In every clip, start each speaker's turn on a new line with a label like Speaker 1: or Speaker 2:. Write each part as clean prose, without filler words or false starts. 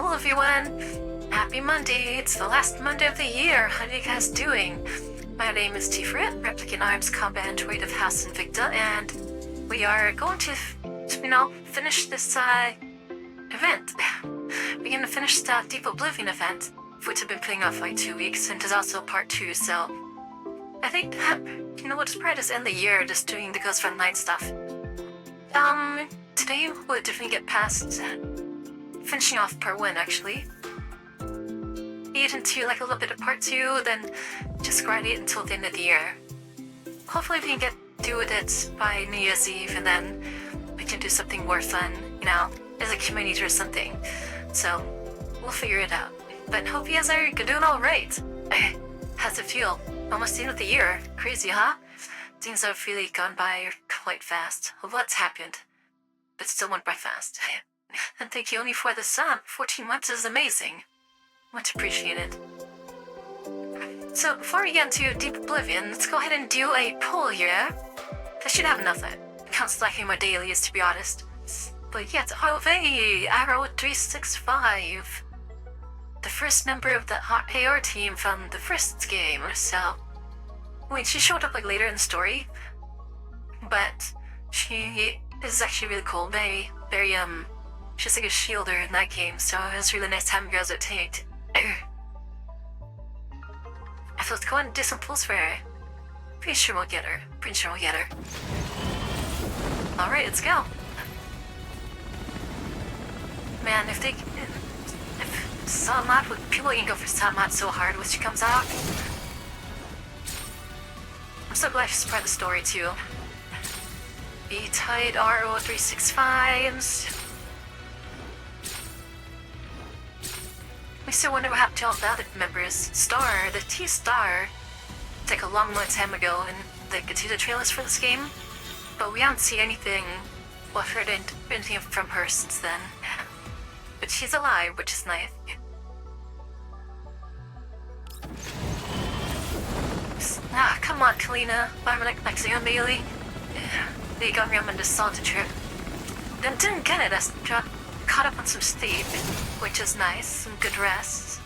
Speaker 1: Hello everyone! Happy Monday! It's the last Monday of the year! How are you guys doing? My name is Tiferet, Replicant Arms Combat Android of House Invicta, and we are going to, finish this event. We're gonna finish the Deep Oblivion event, which I've been putting off like 2 weeks, and there's also part 2, so I think, we'll just probably just end the year just doing the Ghost Run Night stuff. Today we'll definitely get past finishing off part 1 actually. Get into like a little bit of part 2, then just grind it until the end of the year. Hopefully we can get through with it by New Year's Eve, and then we can do something more fun, as a community or something. So we'll figure it out. But hope you guys are doing alright. How's it feel? Almost the end of the year. Crazy, huh? Things have really gone by quite fast. What's happened? But still went by fast. And thank you only for the sub. 14 months is amazing. Much appreciated. So before we get into Deep Oblivion, let's go ahead and do a poll here. I should have nothing. Counts lacking my dailies, to be honest. But yeah, it's Arrow 365. The first member of the AR team from the first game, so... Wait, she showed up like later in the story. But she is actually really cool. Very, she's like a shielder in that game, so it was really nice having girls at Tate. I thought let's go and do some pulls for her. Pretty sure we'll get her. Alright, let's go. Man, if Salmat, people can go for Salmat so hard when she comes out. I'm so glad she's part of the story too. Be tight, RO 365s. We still wonder what happened to all the other members. Star, the T-Star, it's like a long time ago, and they could see the trailers for this game, but we haven't seen anything or heard anything from her since then. But she's alive, which is nice. Ah, come on, Kalina. I'm next to you, Bailey. They got me on this salted trip. Then didn't get it. I caught up on some sleep, which is nice. Some good rest.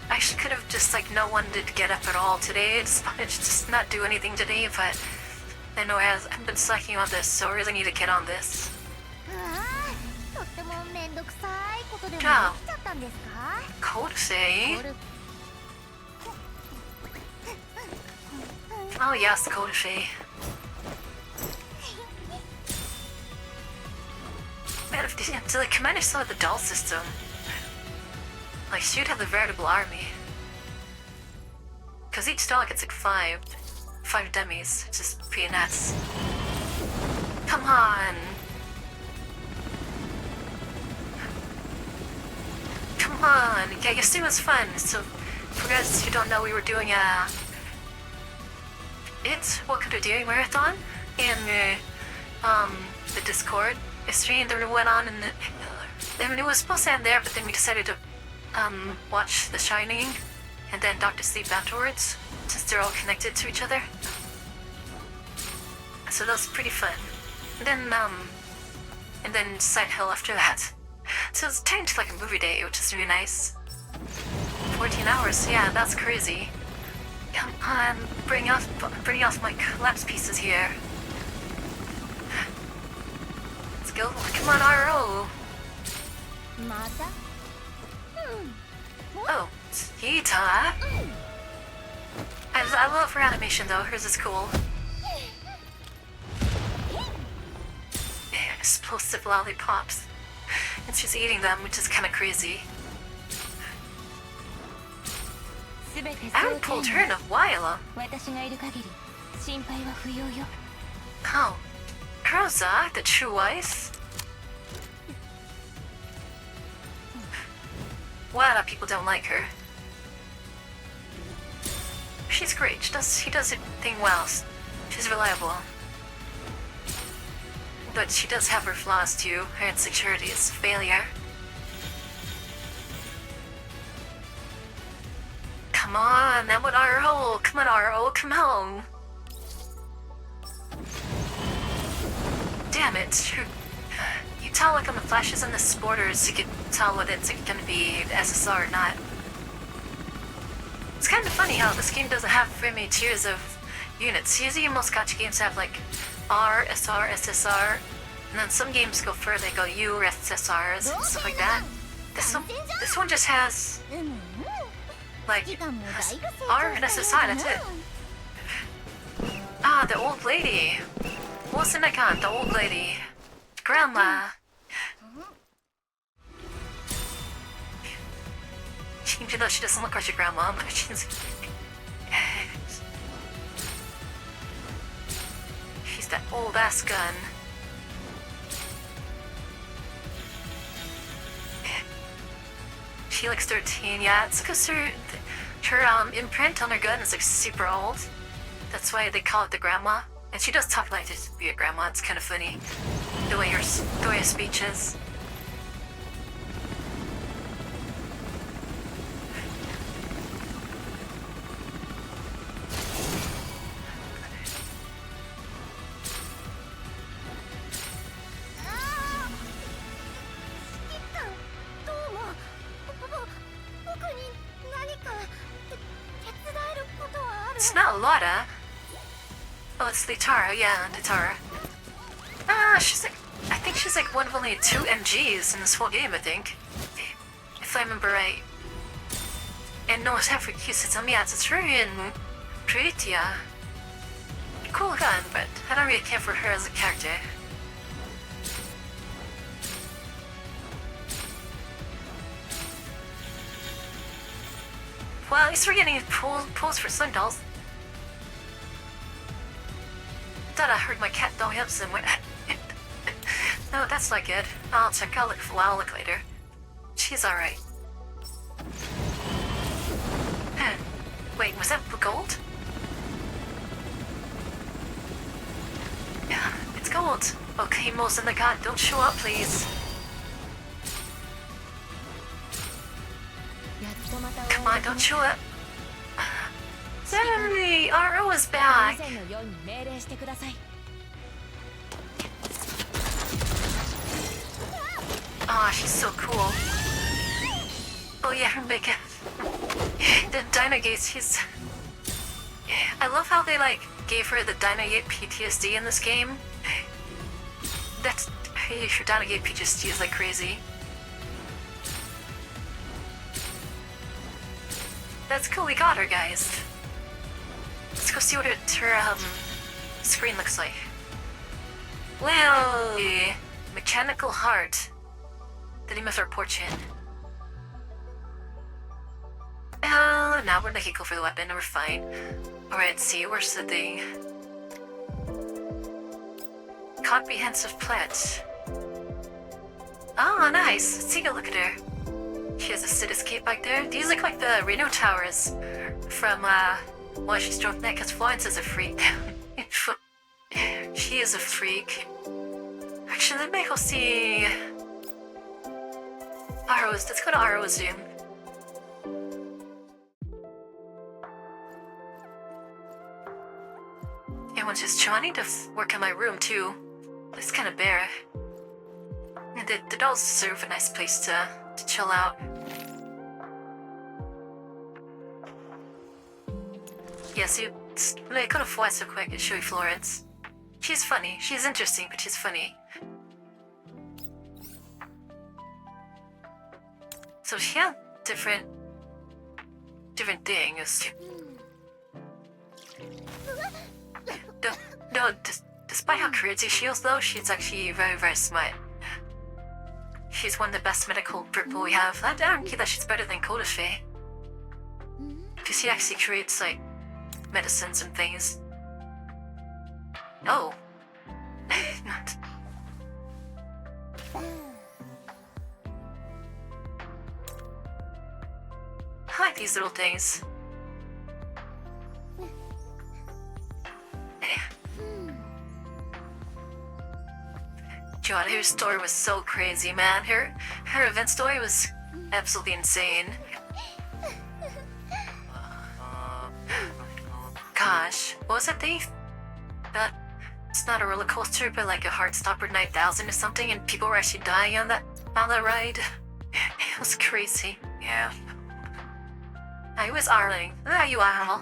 Speaker 1: I actually could have just no one did get up at all today. It's just not do anything today, but I know I've been slacking on this, so I really need to get on this. Oh. Kodasei. Oh yes, Kodasei. Man, if the commander still had the doll system, she'd have the veritable army. Cause each doll gets five dummies, which is pretty nuts. Come on! Come on! Yeah, yesterday was fun, so for guys who don't know, we were doing what could we do, marathon? In the Discord. Yesterday, and then we went on, and then it was supposed to end there, but then we decided to watch The Shining, and then Dr. Sleep afterwards, since they're all connected to each other. So that was pretty fun. And then Silent Hill after that. So it's turned into a movie day, which is really nice. 14 hours, yeah, that's crazy. Come on, bring off my collapse pieces here. Let's go. Come on, RO. Oh, it's Hita. I love her animation though. Hers is cool. Explosive lollipops. And she's eating them, which is kind of crazy. I haven't pulled her in a while. Oh, Rosa, the true wife? A lot of people don't like her. She's great. She does everything well. She's reliable. But she does have her flaws too. Her insecurities, failure. Come on, that would RO. Come on, RO, come on. Damn it. You can tell like on the flashes and the borders, you can tell whether it's like, gonna be SSR or not. It's kind of funny how this game doesn't have very many tiers of units. Usually most gacha games have like R, SR, SSR, and then some games go further, they go U or SSRs and stuff like that. This one just has like R and SSI, that's it. Ah, the old lady. What's in the old lady? Grandma. Even though she doesn't look like your grandma, but she's that old ass gun. She looks 13, yeah, it's because her imprint on her gun is like super old. That's why they call it the grandma. And she does talk like to be a grandma, it's kind of funny. The way her speech is. It's not Lotta. Oh, it's Litara, yeah, Litara. Ah, I think she's like one of only 2 MGs in this whole game, I think. If I remember right. And no, it's half for it's very pretty, yeah. Cool gun, but I don't really care for her as a character. Well, at least we're getting pulls for Slim Dolls. Thought I heard my cat going up somewhere. No, that's not good. I'll check. I'll look later. She's alright. Wait, was that gold? Yeah, it's gold. Okay, most in the cat, don't show up, please. Come on, don't show up. Suddenly, RO is back. Oh, she's so cool. Oh yeah, her big the Dynagate, she's... I love how they like gave her the Dynagate PTSD in this game. That's... Her Dynagate PTSD is like crazy. That's cool, we got her, guys. Let's go see what her screen looks like. Well, mechanical heart. The name of her fortune. Now we're gonna go for the weapon and we're fine. Alright, see, where's the thing? Comprehensive pledge. Oh, nice. Let's take a look at her. She has a cityscape back there. These look like the Reno Towers from why she's dropped that, because Florence is a freak. She is a freak. Actually, let me go see Aro's. Let's go to Aro's Zoom. Everyone's just trying to work in my room too. It's kind of bare. And the dolls deserve a nice place to chill out. Yeah, so like, go to Florence so quick and show you Florence. She's funny. She's interesting, but she's funny. So she had different things. Despite how crazy she is, though, she's actually very, very smart. She's one of the best medical people we have. I don't think that she's better than Kodafe. Because she actually creates, like, medicines and things. Oh. I like these little things. God, her story was so crazy, man. Her event story was absolutely insane. Gosh, what was that thing? It's not a roller coaster, but like a Heartstopper 9000 or something, and people were actually dying on that ride. It was crazy. Yeah. I was Arling. There you are,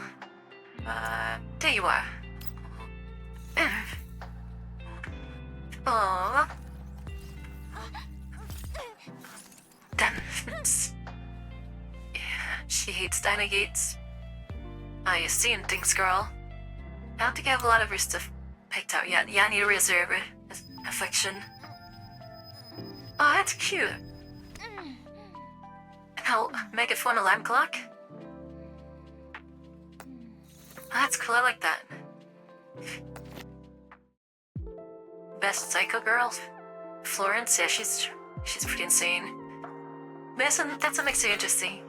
Speaker 1: Al. There you are. Aww. Damn. Yeah, she hates Dynagates. You're seeing things, girl. I don't think I have a lot of her stuff picked out yet. Yeah, I need to reserve affection. Oh, that's cute. Oh, megaphone alarm clock? Oh, that's cool, I like that. Best psycho girl? Florence, yeah, she's pretty insane. But that's what makes her interesting.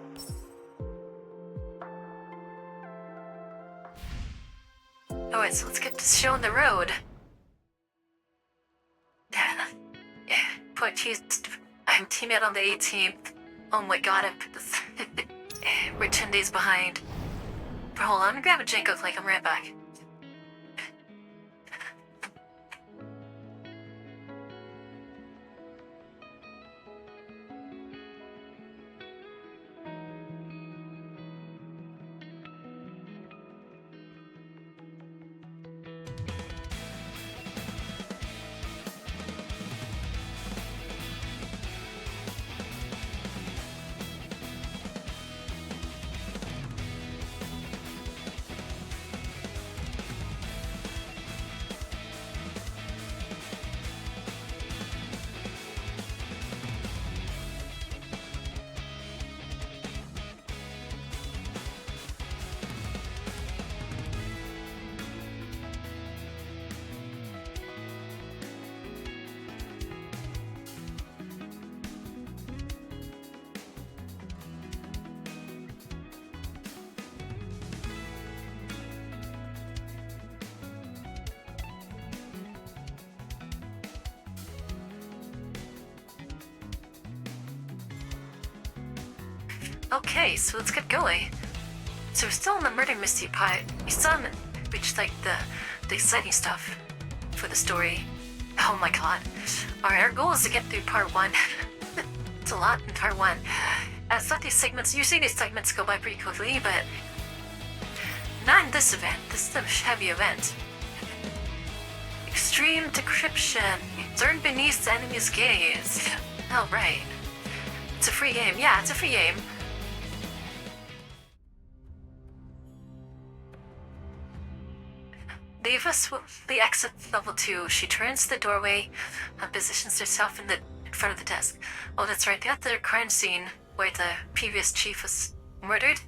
Speaker 1: Alright, so let's get this show on the road. Yeah, poor cheese. I'm teammate on the 18th. Oh my god, I put this. We're 10 days behind. But hold on, I'm gonna grab a drink real quick, I'm right back. Okay, so let's get going. So we're still in the murder mystery part. We still haven't reached like the exciting stuff for the story. Oh my god. Alright, our goal is to get through part 1. It's a lot in part 1. It's not these segments, usually these segments go by pretty quickly, but not in this event. This is a heavy event. Extreme decryption. Learn beneath the enemy's gaze. Alright. It's a free game. Yeah, it's a free game. The exit level 2. She turns to the doorway and positions herself in front of the desk. Oh, that's right. They're at the crime scene where the previous chief was murdered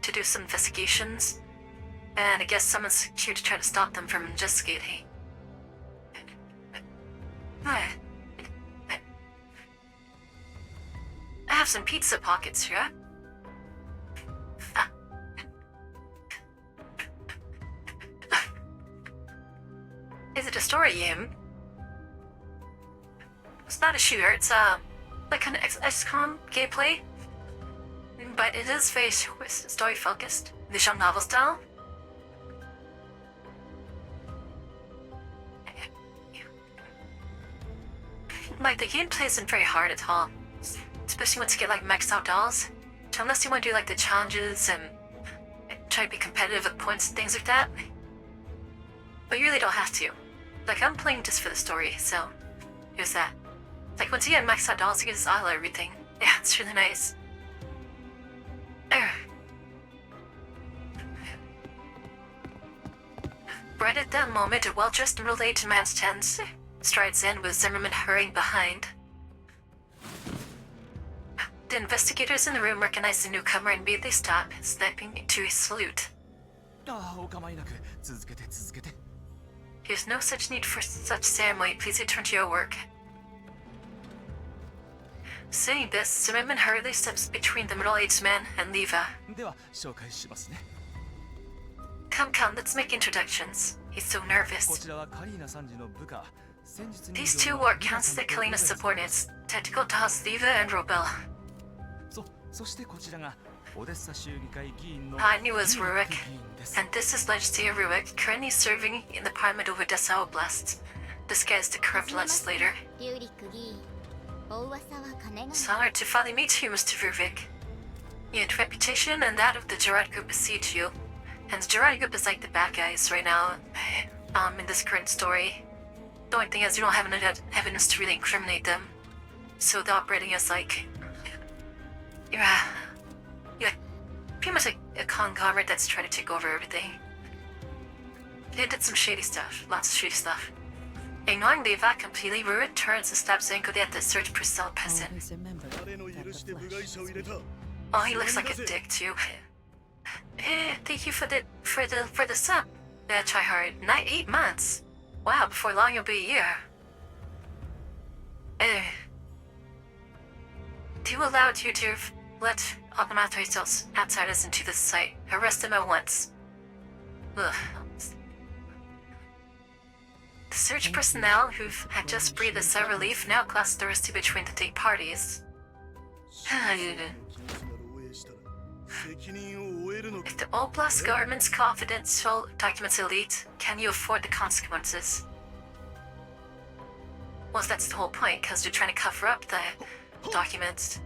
Speaker 1: to do some investigations. And I guess someone's here to try to stop them from investigating. I have some pizza pockets here. Is it a story game? It's not a shooter, it's like an XCOM gameplay. But it is very story focused, visual novel style. Like the gameplay isn't very hard at all. Especially once you get like maxed out dolls. So unless you want to do like the challenges and try to be competitive with points and things like that. But you really don't have to. Like I'm playing just for the story, so here's that. Like once you get maxed out dolls, you get this isle everything. Yeah, it's really nice. Right at that moment, a well-dressed middle-aged man strides in with Zimmerman hurrying behind. The investigators in the room recognize the newcomer and immediately stop, snapping to a salute. There's no such need for such ceremony. Please return to your work. Saying this, Zimmerman hurriedly steps between the middle-aged man and Leva. Come, let's make introductions. He's so nervous. These two were Councillor Kalina's subordinates, Tactical Toss, Leva and Robel. I knew it was Rurik, and this is Legislator Rurik, currently serving in the Parliament of Odessa Oblast, disguised as a corrupt legislator. It's honored to finally meet you, Mr. Rurik. Your reputation and that of the Gerard Group besiege you, and the Gerard Group is like the bad guys right now, in this current story. The only thing is you don't have enough evidence to really incriminate them, so they're operating as like, you're pretty much like a conglomerate that's trying to take over everything. They did some shady stuff, lots of shady stuff. Ignoring the event completely, Rurik turns and stabs angrily at the search for cell peasant. Oh, he looks like a dick too. Thank you for the sub. Yeah, try hard. 8 months. Wow, before long you'll be a year. Do allow you to let unauthorized outsiders into the site. Arrest them at once. Ugh. The search personnel who had just breathed a sigh of relief now class thirsty between the two parties. If the Oblast government's confidential documents elite, can you afford the consequences? Well, that's the whole point, because they're trying to cover up the documents.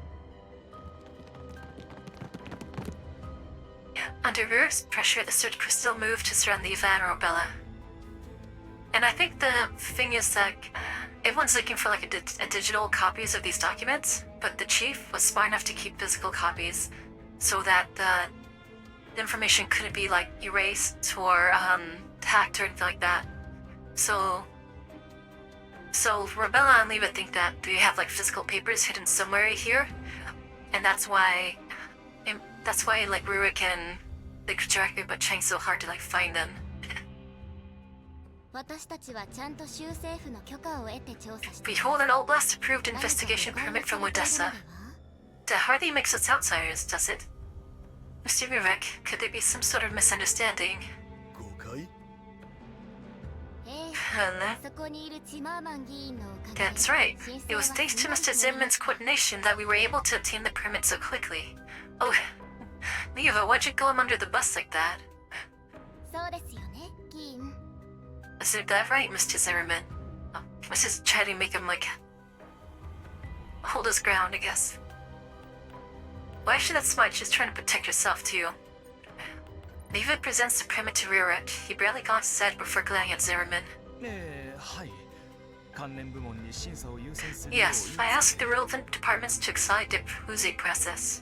Speaker 1: Under Rurik's pressure, the search still moved to surround the Ivan Robella. And I think the thing is that everyone's looking for like a digital copies of these documents, but the chief was smart enough to keep physical copies so that the information couldn't be like erased or hacked or anything like that. So Robella and Leva think that they have like physical papers hidden somewhere here, and that's why like Rurik and the Kujaraki but trying so hard to like find them. We hold an Oblast approved investigation permit from Odessa. That hardly makes us outsiders, does it? Mr. Rurik, could there be some sort of misunderstanding? That's right. It was thanks to Mr. Zimmerman's coordination that we were able to obtain the permit so quickly. Oh, Leva, why'd you go him under the bus like that? Is that right, Mr. Zimmerman? Oh, let's just try to make him, like, hold his ground, I guess. Why is she that smart? She's trying to protect herself, too. Leva presents the permit to Rurik. He barely got his head before glaring at Zimmerman. Yes, I asked the relevant departments to excite the Uzi process.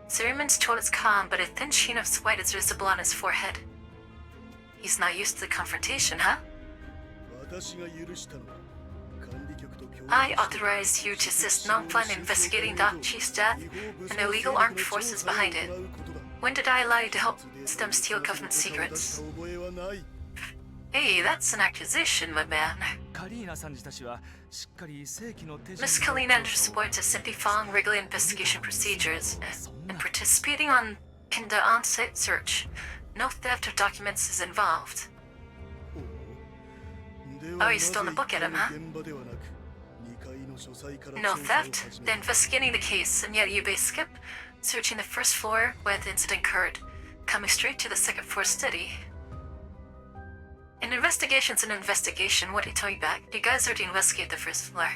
Speaker 1: Zimmerman's tone is calm, but a thin sheen of sweat is visible on his forehead. He's not used to the confrontation, huh? I authorized you to assist Nongfan in investigating Doc Chief's death and the illegal armed forces behind it. When did I allow you to help them steal government secrets? Hey, that's an accusation, my man. Miss Kalina and her supporters are simply following regular investigation procedures and participating in the on-site search. No theft of documents is involved. Oh, you stole a book at him, huh? No theft? They're investigating the case, and yet you base skip, searching the first floor where the incident occurred, coming straight to the second floor study. An investigation's an investigation. What are you talking about? You guys are to investigate the first floor.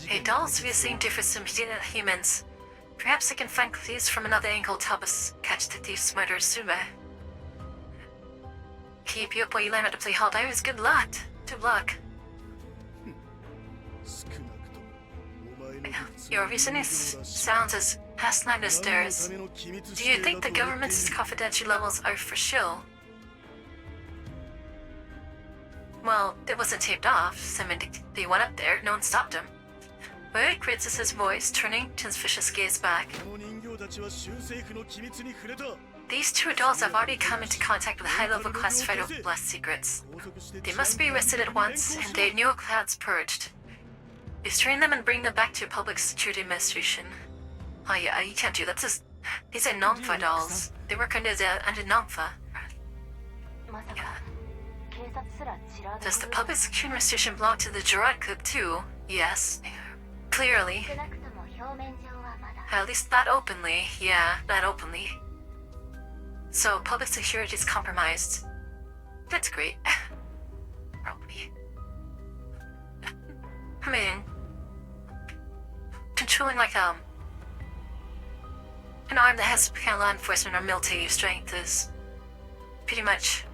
Speaker 1: Hey, dolls we seem different from humans. Perhaps I can find clues from another angle to help us catch the thief's murderer sooner. Keep you up while you learn how to play Helldivers. Good luck. Good luck. Your reasoning sounds as asinine as theirs. Do you think the government's confidential levels are for show? Well, it wasn't taped off. They went up there, no one stopped him. Rurik raises his voice, turning to his vicious gaze back. These two adults have already come into contact with high-level classified Oblast secrets. They must be arrested at once, and their new clouds purged. Restrain them and bring them back to Public Security Administration. Oh yeah, you can't do that. These are Nongfa dolls. They work under Nongfa. Yeah. Does the public security restriction belong to the Gerard Club too? Yes. Clearly. At least not openly. Yeah, not openly. So public security is compromised. That's great. Probably. I mean, controlling like an arm that has kind of law enforcement or military strength is pretty much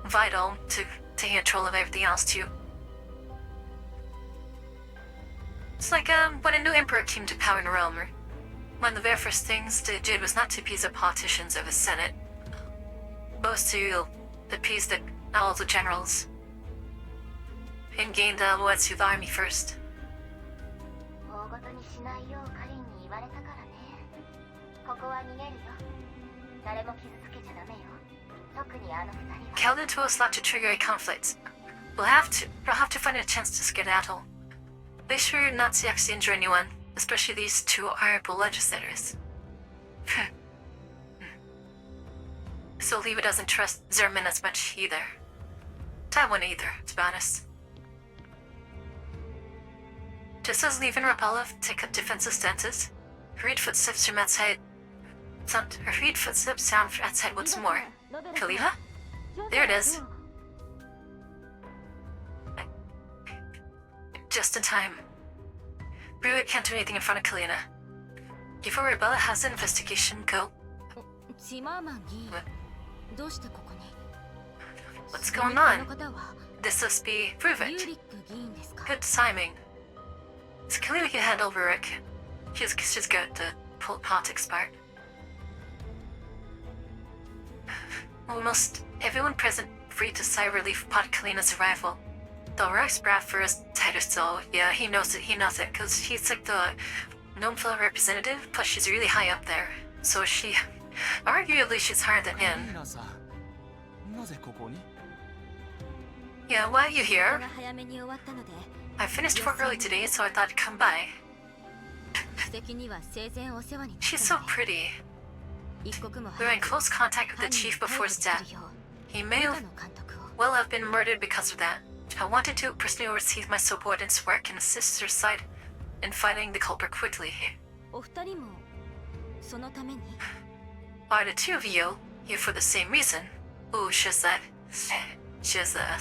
Speaker 1: vital to taking control of everything else too. It's like when a new emperor came to power in Rome. One of the very first things they did was not to appease the politicians of the Senate, but was to appease all the generals and gain the loyalty of the army first. Calvin told us not to trigger a conflict. We'll have to find a chance to skedaddle. Be sure not to actually injure anyone, especially these two honorable legislators. So Leva doesn't trust Zerman as much either. I wouldn't either, to be honest. Just as Leva and Rapalov take up defensive stances, hurried footsteps from outside. Hurried footsteps sound from outside once more. Khalifa? There it is. Just in time. Brewitt can't do anything in front of Kalina. Before Rebella has the investigation go. What's going on? This must be Brewitt. Good timing. So Kalina can handle Brewitt. She's got the politics part. Almost everyone present free to sigh relief upon Kalina's arrival. The Rex Bradford is tighter still. Yeah, he knows it, because he's like the Gnomefell representative, plus she's really high up there. So arguably she's higher than him. Yeah, why are you here? I finished work early today, so I thought I'd come by. She's so pretty. We were in close contact with the chief before his death. He may well have been murdered because of that. I wanted to personally oversee my subordinate's work and assist her side in finding the culprit quickly. Are the two of you here for the same reason? Ooh, she has a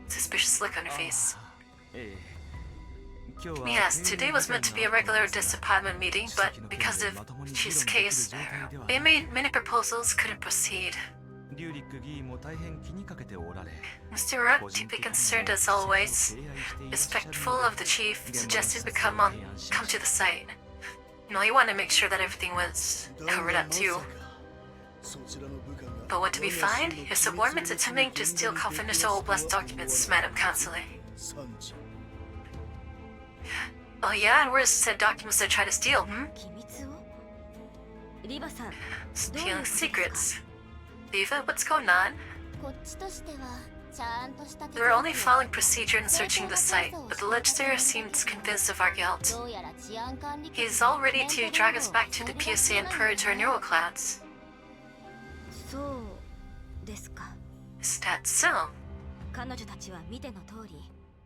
Speaker 1: suspicious look on her face. Yes, today was meant to be a regular disappointment meeting, but because of Chief's case, many proposals couldn't proceed. Mr. Ruck, deeply concerned as always, respectful of the chief, suggested we come to the site. You want to make sure that everything was covered up too. But what do we find? Your subordinates attempting to steal confidential Oblast documents, Madam Consular. Oh yeah, and where's said documents they try to steal, Stealing secrets. Leva, what's going on? We're only following procedure and searching the site, but the legislator seems convinced of our guilt. He's all ready to drag us back to the PSA and purge our neural clouds. Is that so?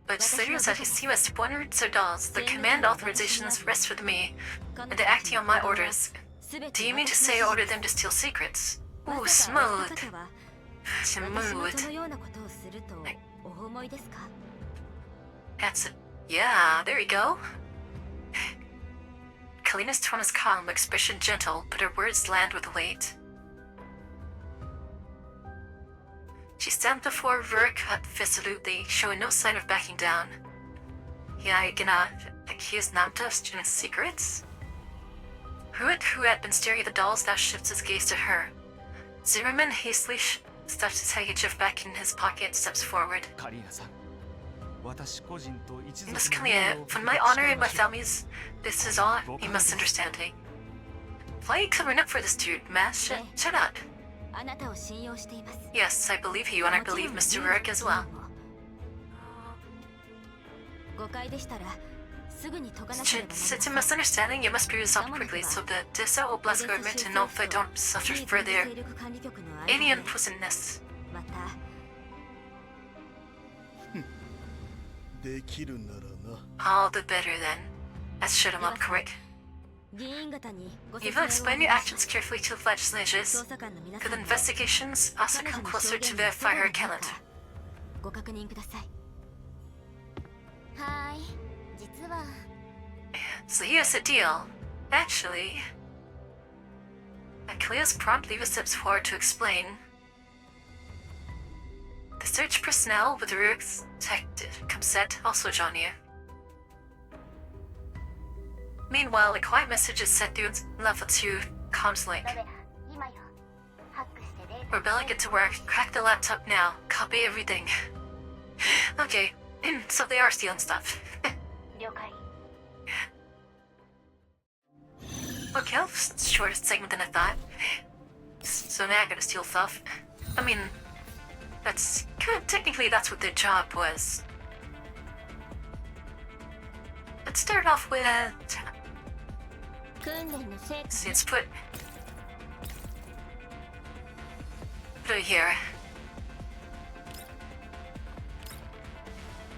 Speaker 1: But Slater said his team has 100 Sardals. The command authorizations rest with me, and they're acting on my orders. Do you mean to say I ordered them to steal secrets? Ooh, smooth. Yeah, there you go. Kalina's tone is calm, expression gentle, but her words land with weight. She stands before Rurik resolutely, showing no sign of backing down. Yeah, I cannot accuse Namta of stealing secrets? Rurik, who had been staring at the dolls, now shifts his gaze to her. Zimmerman hastily stuffs his handkerchief back in his pocket and steps forward. Miss Kalina, for my honor and my family's, this is all you must understand. Why are you covering up for this dude, Mass? Shut up. Yes, I believe you, and I believe Mr. Rurik as well. It's a misunderstanding. You must be resolved quickly so that this Oblast government and Nova don't suffer further alien poisonous. All the better then. Let's shut him up quick. You will explain your actions carefully to the legislators. Could investigations also come closer to verify her account? So here's the deal. Actually, Achilles promptly steps forward to explain. The search personnel with the detected Comset also join you. Meanwhile, a quiet message is sent through level 2 comms link. Rebella, get to work. Crack the laptop now. Copy everything. Okay, so they are stealing stuff. Okay, that was a shorter segment than I thought. So now I gotta steal stuff. I mean, that's technically that's what their job was. Let's start off with let's put it here.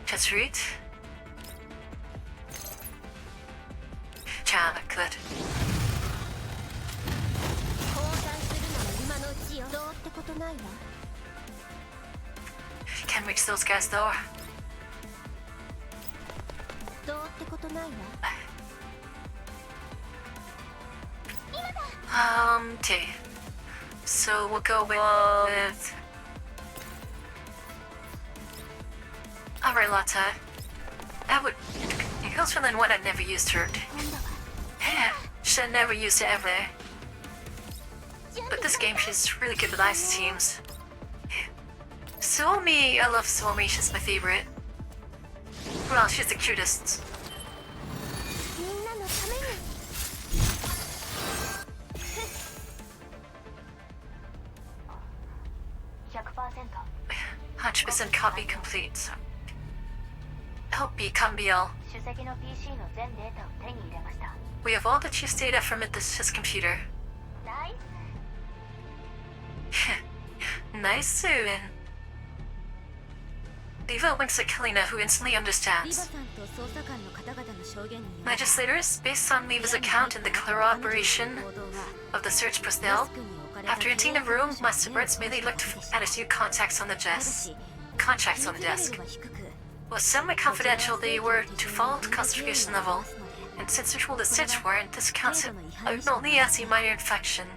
Speaker 1: Just read. Chocolate. Can't reach those guys though. Okay. So we'll go with alright, Lotta. That would it goes for then what I never used her. Should have never used it ever. But this game she's really good with ice teams. Suomi, I love Suomi, she's my favorite. Well, she's the cutest. %100% copy complete. LP Cambiel. We have all the chief's data from his computer. Nice soon. Diva winks at Kalina, who instantly understands. Legislators, based on Leva's account and the corroboration of the search personnel, after entering the room, my subordinates merely looked at a few contacts on the desk. Was semi-confidential, they were to follow the concentration level, and since there was a search warrant, this counts only as a minor infection.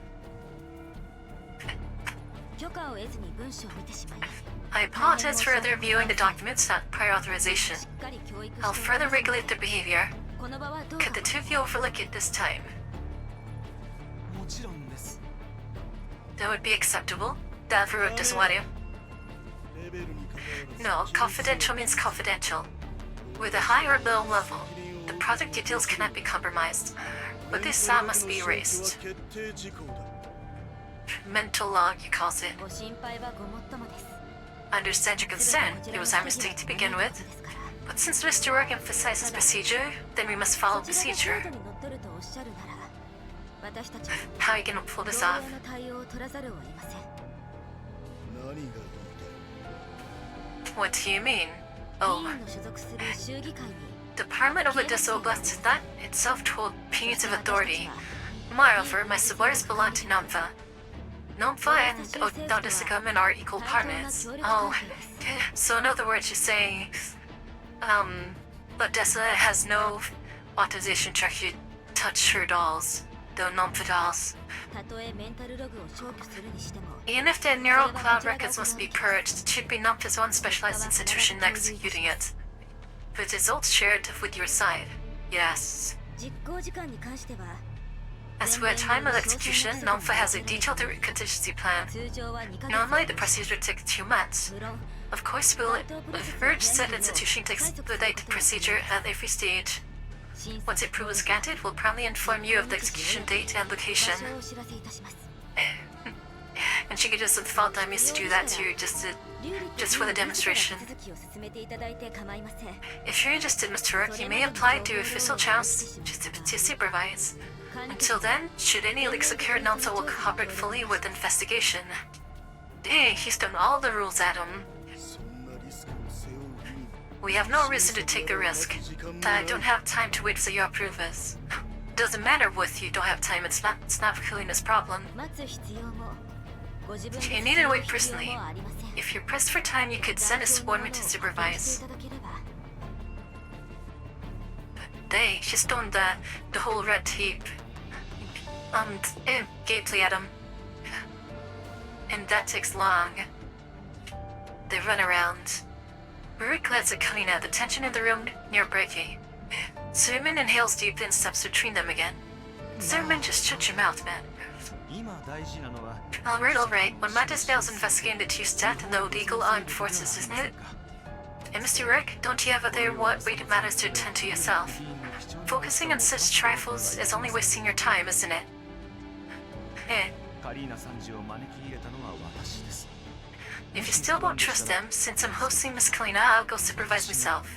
Speaker 1: I apologize for other viewing the documents without prior authorization. I'll further regulate their behavior. Could the two of you overlook it this time? That would be acceptable. Davro doesn't want to. No, confidential means confidential. With a high or low level, the project details cannot be compromised, but this sound must be erased. Mental log, he calls it. I understand your concern. It was our mistake to begin with. But since Mr. Work emphasizes procedure, then we must follow procedure. How are you gonna pull this off? What do you mean? Oh. The Parliament of Odessa Oblast is not itself told punitive authority. Moreover, my subordinates belong to Namfa. Namfa and Odessa government are equal partners. Oh, so in other words, you're saying, Odessa has no authorization to actually touch her dolls, the Namfa dolls. Even if the neural cloud records must be purged, it should be Namfa's own specialized institution executing it. With results shared with your side. Yes. As for the time of execution, Namfa has a detailed contingency plan. Normally, the procedure takes 2 months. Of course, we'll urge said institution to expedite the procedure at every stage. Once approval is granted, we'll promptly inform you of the execution date and location. And she could just have thought I used to do that too, just for the demonstration. If you're interested, Mr. Rook, you may apply to official channels to supervise. Until then, should any leaks occur, Namfa will cooperate fully with the investigation. Dang, he's done all the rules at him. We have no reason to take the risk. I don't have time to wait for your approvals. Doesn't matter with you don't have time, it's not Kalina's problem. You needn't wait personally. If you're pressed for time, you could send a subordinate to supervise. But she's done the whole red tape. Gameplay at him. And that takes long. They run around. Rurik glares at Kalina, the tension in the room near breaking. Zimmerman inhales deep and steps between them again. Zimmerman, just shut your mouth, man. Alright. When Matisdale's investigating the chief's death and the illegal armed forces, isn't it? And Mr. Rick, don't you have other weighted matters to attend to yourself? Focusing on such trifles is only wasting your time, isn't it? If you still don't trust them, since I'm hosting Miss Kalina, I'll go supervise myself.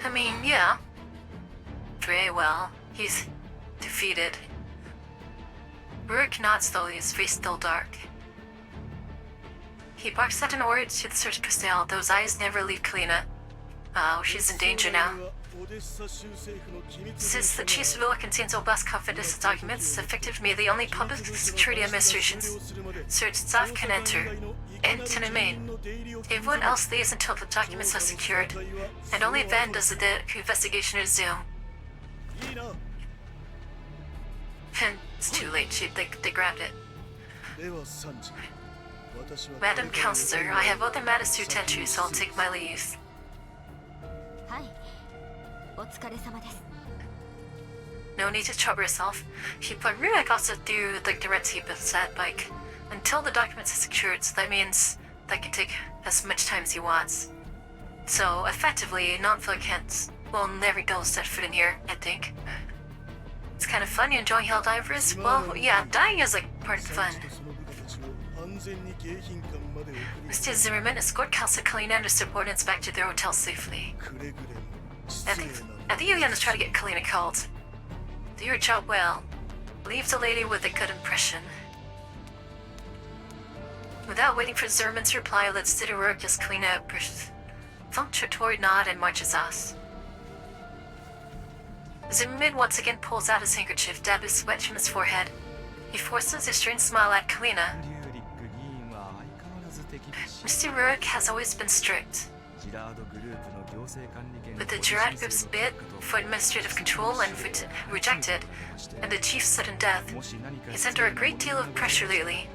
Speaker 1: I mean, yeah. Very well. He's defeated. Rurik nods though, his face still dark. He barks out an order to the search personnel. Those eyes never leave Kalina. Oh, she's in danger now. Since the Chief's villa contains robust confidential documents, effectively the only public security administration's search staff can enter and to remain. Everyone else leaves until the documents are secured, and only then does the investigation resume. And it's too late, they grabbed it. Madam Counselor, I have other matters to attend to, so I'll take my leave. No need to trouble yourself. But Rurik also threw the red tape and said, until the documents are secured, so that means that can take as much time as he wants. So, effectively, non-Philocants will never go set foot in here, I think. It's kind of fun, you enjoying Helldivers? Well, yeah, dying is part of the fun. Mr. Zimmerman, escort Counselor Kalina and her subordinates back to their hotel safely. I think you're gonna try to get Kalina called. Do your job well. Leave the lady with a good impression. Without waiting for Zimmerman's reply, let's do the work as Kalina pushes functionatory nod and marches us. Zimmerman once again pulls out his handkerchief, dabs his sweat from his forehead. He forces a strange smile at Kalina. Mr. Rurik has always been strict. With the Girard Group's bid for administrative control and rejected, and the chief's sudden death, he's under a great deal of pressure lately.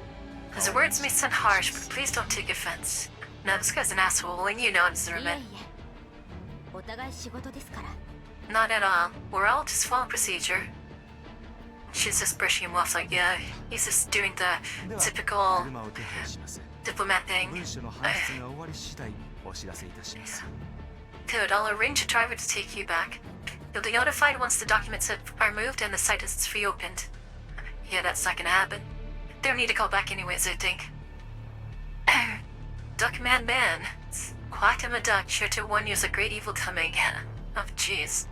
Speaker 1: His words may sound harsh, but please don't take offense. Now this guy's an asshole, and you know it, Zimmerman. Not at all. We're all just following procedure. She's just brushing him off yeah, he's just doing the typical diplomat thing. Good, I'll arrange a driver to take you back. You'll be notified once the documents are moved and the site is reopened. Yeah, that's not gonna happen. They don't need to call back anyways, I think. Duckman man. It's quite a duck, sure to warn you of a great evil coming. Oh, jeez.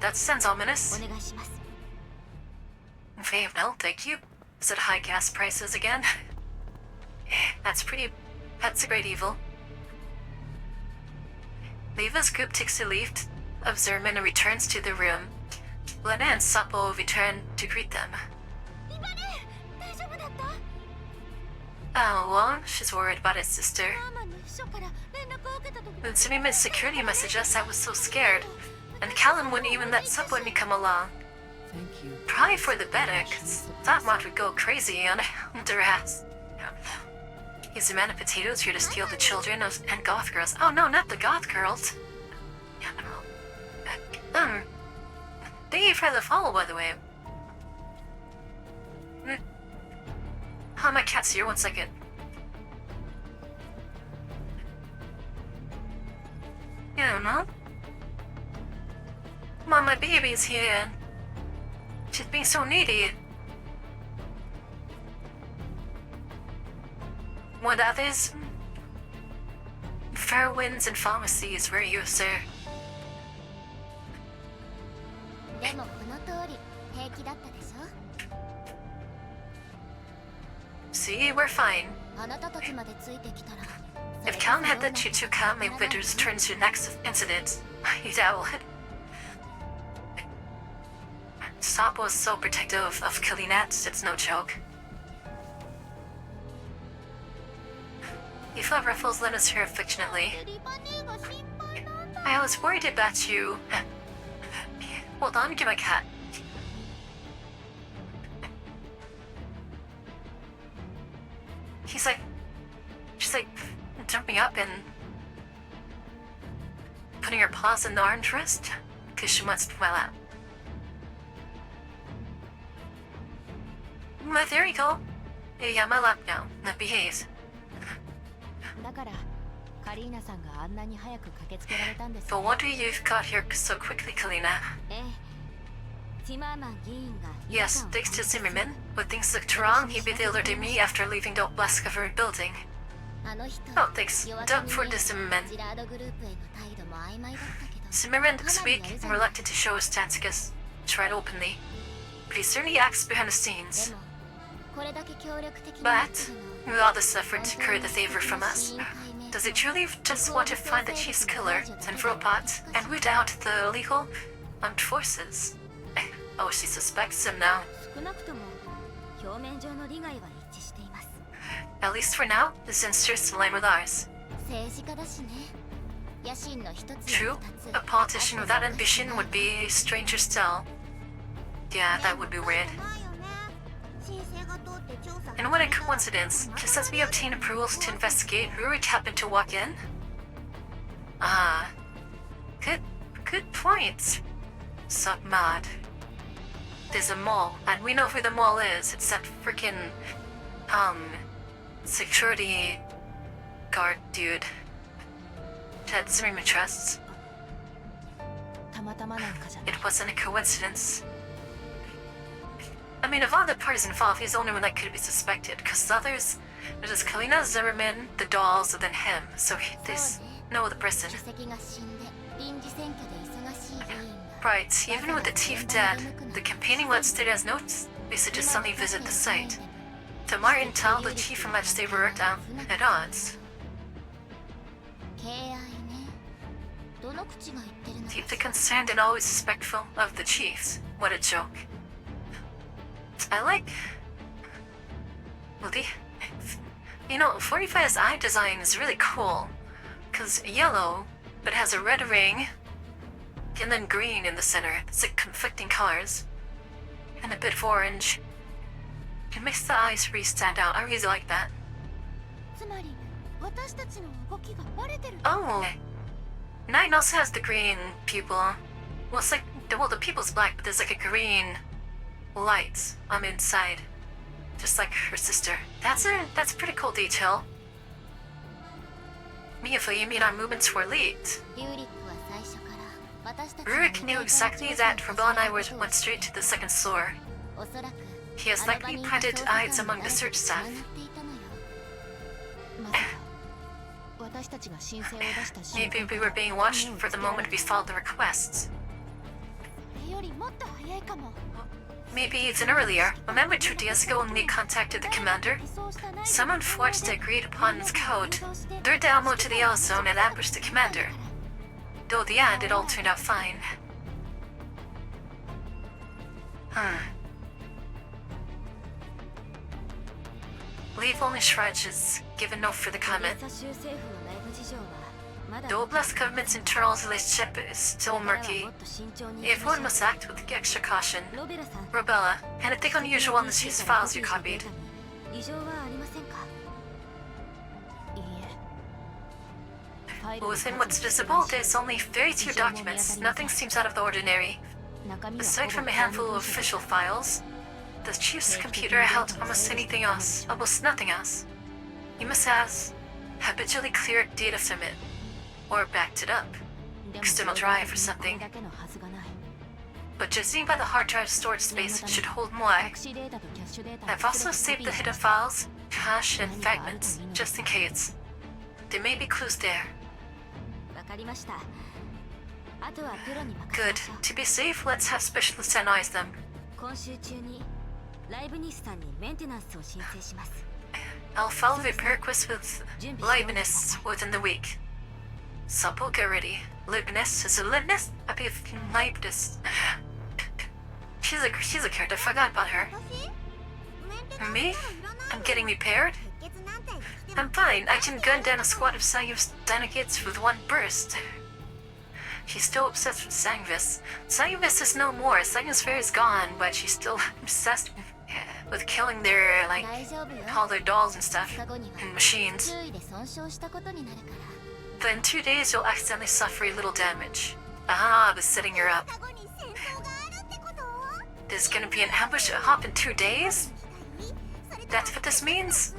Speaker 1: That sounds ominous. Very well, thank you. Is it high gas prices again? That's a great evil. Leva's group takes a leave of Zimmerman and returns to the room. Lena and Sapo return to greet them. Oh, well, she's worried about his sister. When Zimmerman's security messages, I was so scared. And Callum wouldn't even let Sapo and me come along.
Speaker 2: Thank you.
Speaker 1: Probably for the better, cause that mod would go crazy on her ass. He's a man of potatoes here to steal the children and goth girls. Oh no, not the goth girls. Thank you for the follow, by the way. Oh, my cat's here, 1 second. You don't know? Come on, my baby's here. She's being so needy. What others? Fair winds and pharmacies where you, sir. See, we're fine. If Calm had let you two come, it would return to the next incident. You doubt it. Sop was so protective of Kalinat, it's no joke. He felt Ruffles let us hear affectionately. I was worried about you. Hold on, give my cat. She's like jumping up and putting her paws in the armrest because she wants to well out. But there you go. Yeah, my lap now. That behaves. No wonder you've got here so quickly, Kalina. Yes, thanks to Zimmerman. When things looked wrong, he alerted me after leaving the blast-covered building. Oh, thanks. Don't for the Zimmerman. Zimmerman looks weak and reluctant to show his stance against tried openly. But he certainly acts behind the scenes. But, with all this effort to curry the favor from us, does he truly just want to find the chief's killer and robot and root out the illegal armed forces? Oh, she suspects him now. At least for now, the censors align with ours. True, a politician without ambition would be stranger still. Yeah, that would be weird. And what a coincidence, just as we obtain approvals to investigate, Rurik happened to walk in? Ah, good point. Sup, Mod. There's a mall, and we know who the mall is. It's that freaking, security guard dude that Zimmerman trusts. It wasn't a coincidence. I mean, of all the parties involved, he's the only one that could be suspected, because the others, there's Kalina, Zimmerman, the dolls, and then him, so there's no other person. Right, even with the chief dead, the campaigning legislator has no reason to suddenly visit the site. To my intel, the chief and legislator were at odds. Deeply concerned and always respectful of the chiefs. What a joke. I like... Well, you know, 45's eye design is really cool. Because yellow, but has a red ring, and then green in the center. It's like conflicting colors. And a bit of orange. It makes the eyes really stand out. I really like that. Oh! Nine also has the green pupil. Well, it's like, the pupil's black, but there's like a green light on the inside. Just like her sister. That's a pretty cool detail. Miyafo, you mean our movements were leaked? Rurik knew exactly that Rebel and I went straight to the second floor. He has likely planted eyes among the search staff. Maybe we were being watched for the moment we filed the requests. Maybe even earlier. Remember 2 days ago when we contacted the commander? Someone forged the agreed-upon code, lured the ammo to the Yellow Zone, and ambushed the commander. Though at the end, it all turned out fine. Leave only shrugs, given no further comment. The Oblast government's internal relationship is still murky. Everyone must act with extra caution. Robella, anything unusual in the chief's files you copied? Within what's visible, there's only very few documents. Nothing seems out of the ordinary. Aside from a handful of official files, the chief's computer held almost nothing else. He must have habitually cleared data from it, or backed it up, external drive or something. But judging by the hard drive storage space, it should hold more. I've also saved the hidden files, cache, and fragments, just in case. There may be clues there. Good. To be safe, let's have specialists analyze them. I'll follow the prerequisites with Leibniz within the week. Supple, get ready. Leibniz? Is it Leibniz? I believe Leibniz. She's a character, I forgot about her. Me? I'm getting repaired? I'm fine, I can gun down a squad of Sayu's delegates with one burst. She's still obsessed with Sangvis. Sangvis is no more, Sangvis is gone, but she's still obsessed with killing their, like, all their dolls and stuff, and machines. But in 2 days you'll accidentally suffer a little damage. Ah, I was setting her up. There's gonna be an ambush hop in 2 days? That's what this means?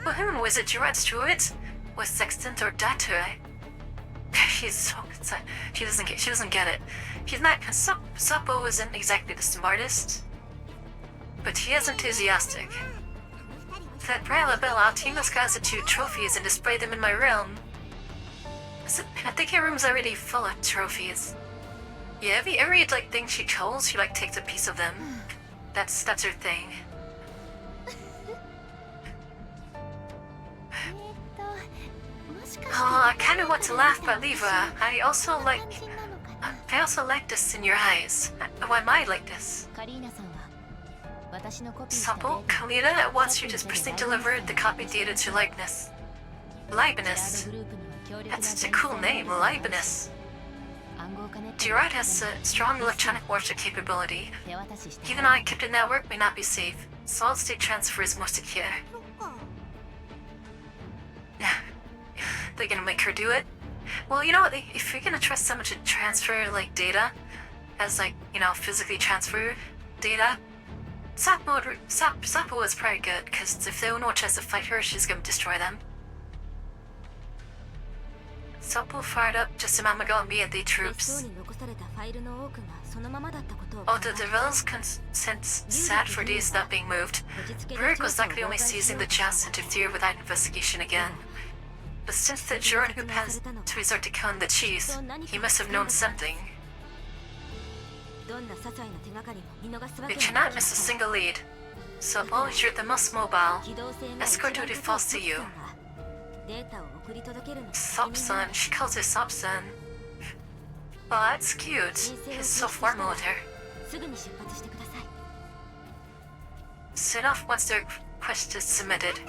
Speaker 1: Well, who was it? Gerard Stewart? Was Sextant or Dature? She's so... She doesn't get it. She's not... Suppo isn't exactly the smartest, but he is enthusiastic. That Bella Bella, I'll team those guys to 2 trophies and display them in my room. I think your room's already full of trophies. Yeah, every like thing she chose, she like takes a piece of them. That's her thing. Oh, I kind of want to laugh, but Leva, I also like this in your eyes. Why am I like this? Supple, Kalina wants you to personally deliver the copy data to Leibniz. Leibniz? That's such a cool name, Leibniz. Gerard has a strong electronic warfare capability. Even our encrypted network may not be safe. Solid-state transfer is more secure. They're gonna make her do it? Well, you know what, if you're gonna trust someone to transfer, like, data, as, like, you know, physically transfer data, Sapo is probably good, because if Uno tries to fight her, she's gonna destroy them. Sapo fired up just a moment ago and beat the troops. Although the rebels consent sat for days without being moved, Burke was likely only seizing the chance to interfere without investigation again. But since the Juron who has to resort to killing the chiefs, he must have known something. We cannot miss a single lead. Sapo, you're the most mobile. Escort duty falls to you. Sopson, she calls her Sopson. Oh, that's cute. He's so formal with her. Set off once their request is submitted.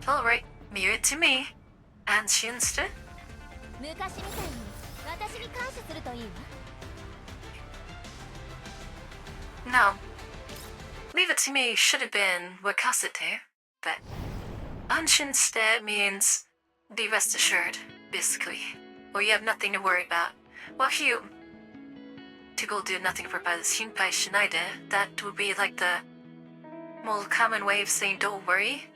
Speaker 1: Alright, mirror to me. And Shinsta? No. Leave it to me should have been Wakasete, but Anshinste means be rest assured, basically. Or you have nothing to worry about. Well, if you to go do nothing for by the Shinpai Shinaide, that would be like the more common way of saying don't worry.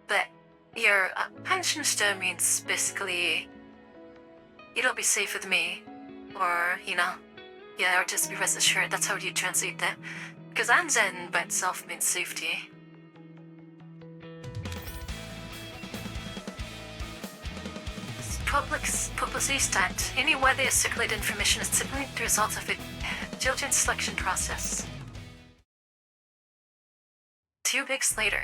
Speaker 1: But your Anshinste means basically it'll be safe with me. Or, you know, yeah, or just be rest assured, that's how you translate that. Because Anzen by itself means safety. Publicity stunt. Any widely circulated information is typically the result of a diligent selection process. 2 weeks later.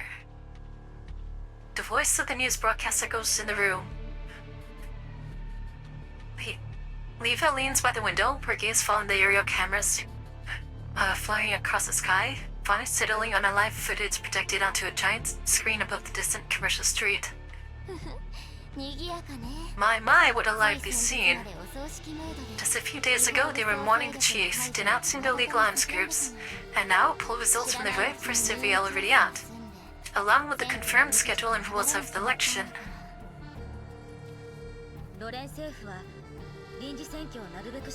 Speaker 1: The voice of the news broadcaster goes in the room. Leva leans by the window, her gaze following the aerial cameras flying across the sky, finally settling on a live footage projected onto a giant screen above the distant commercial street. My, what a lively scene. Just a few days ago, they were mourning the chief, denouncing the illegal arms groups, and now poll results from the very first survey are already out, along with the confirmed schedule and rules of the election.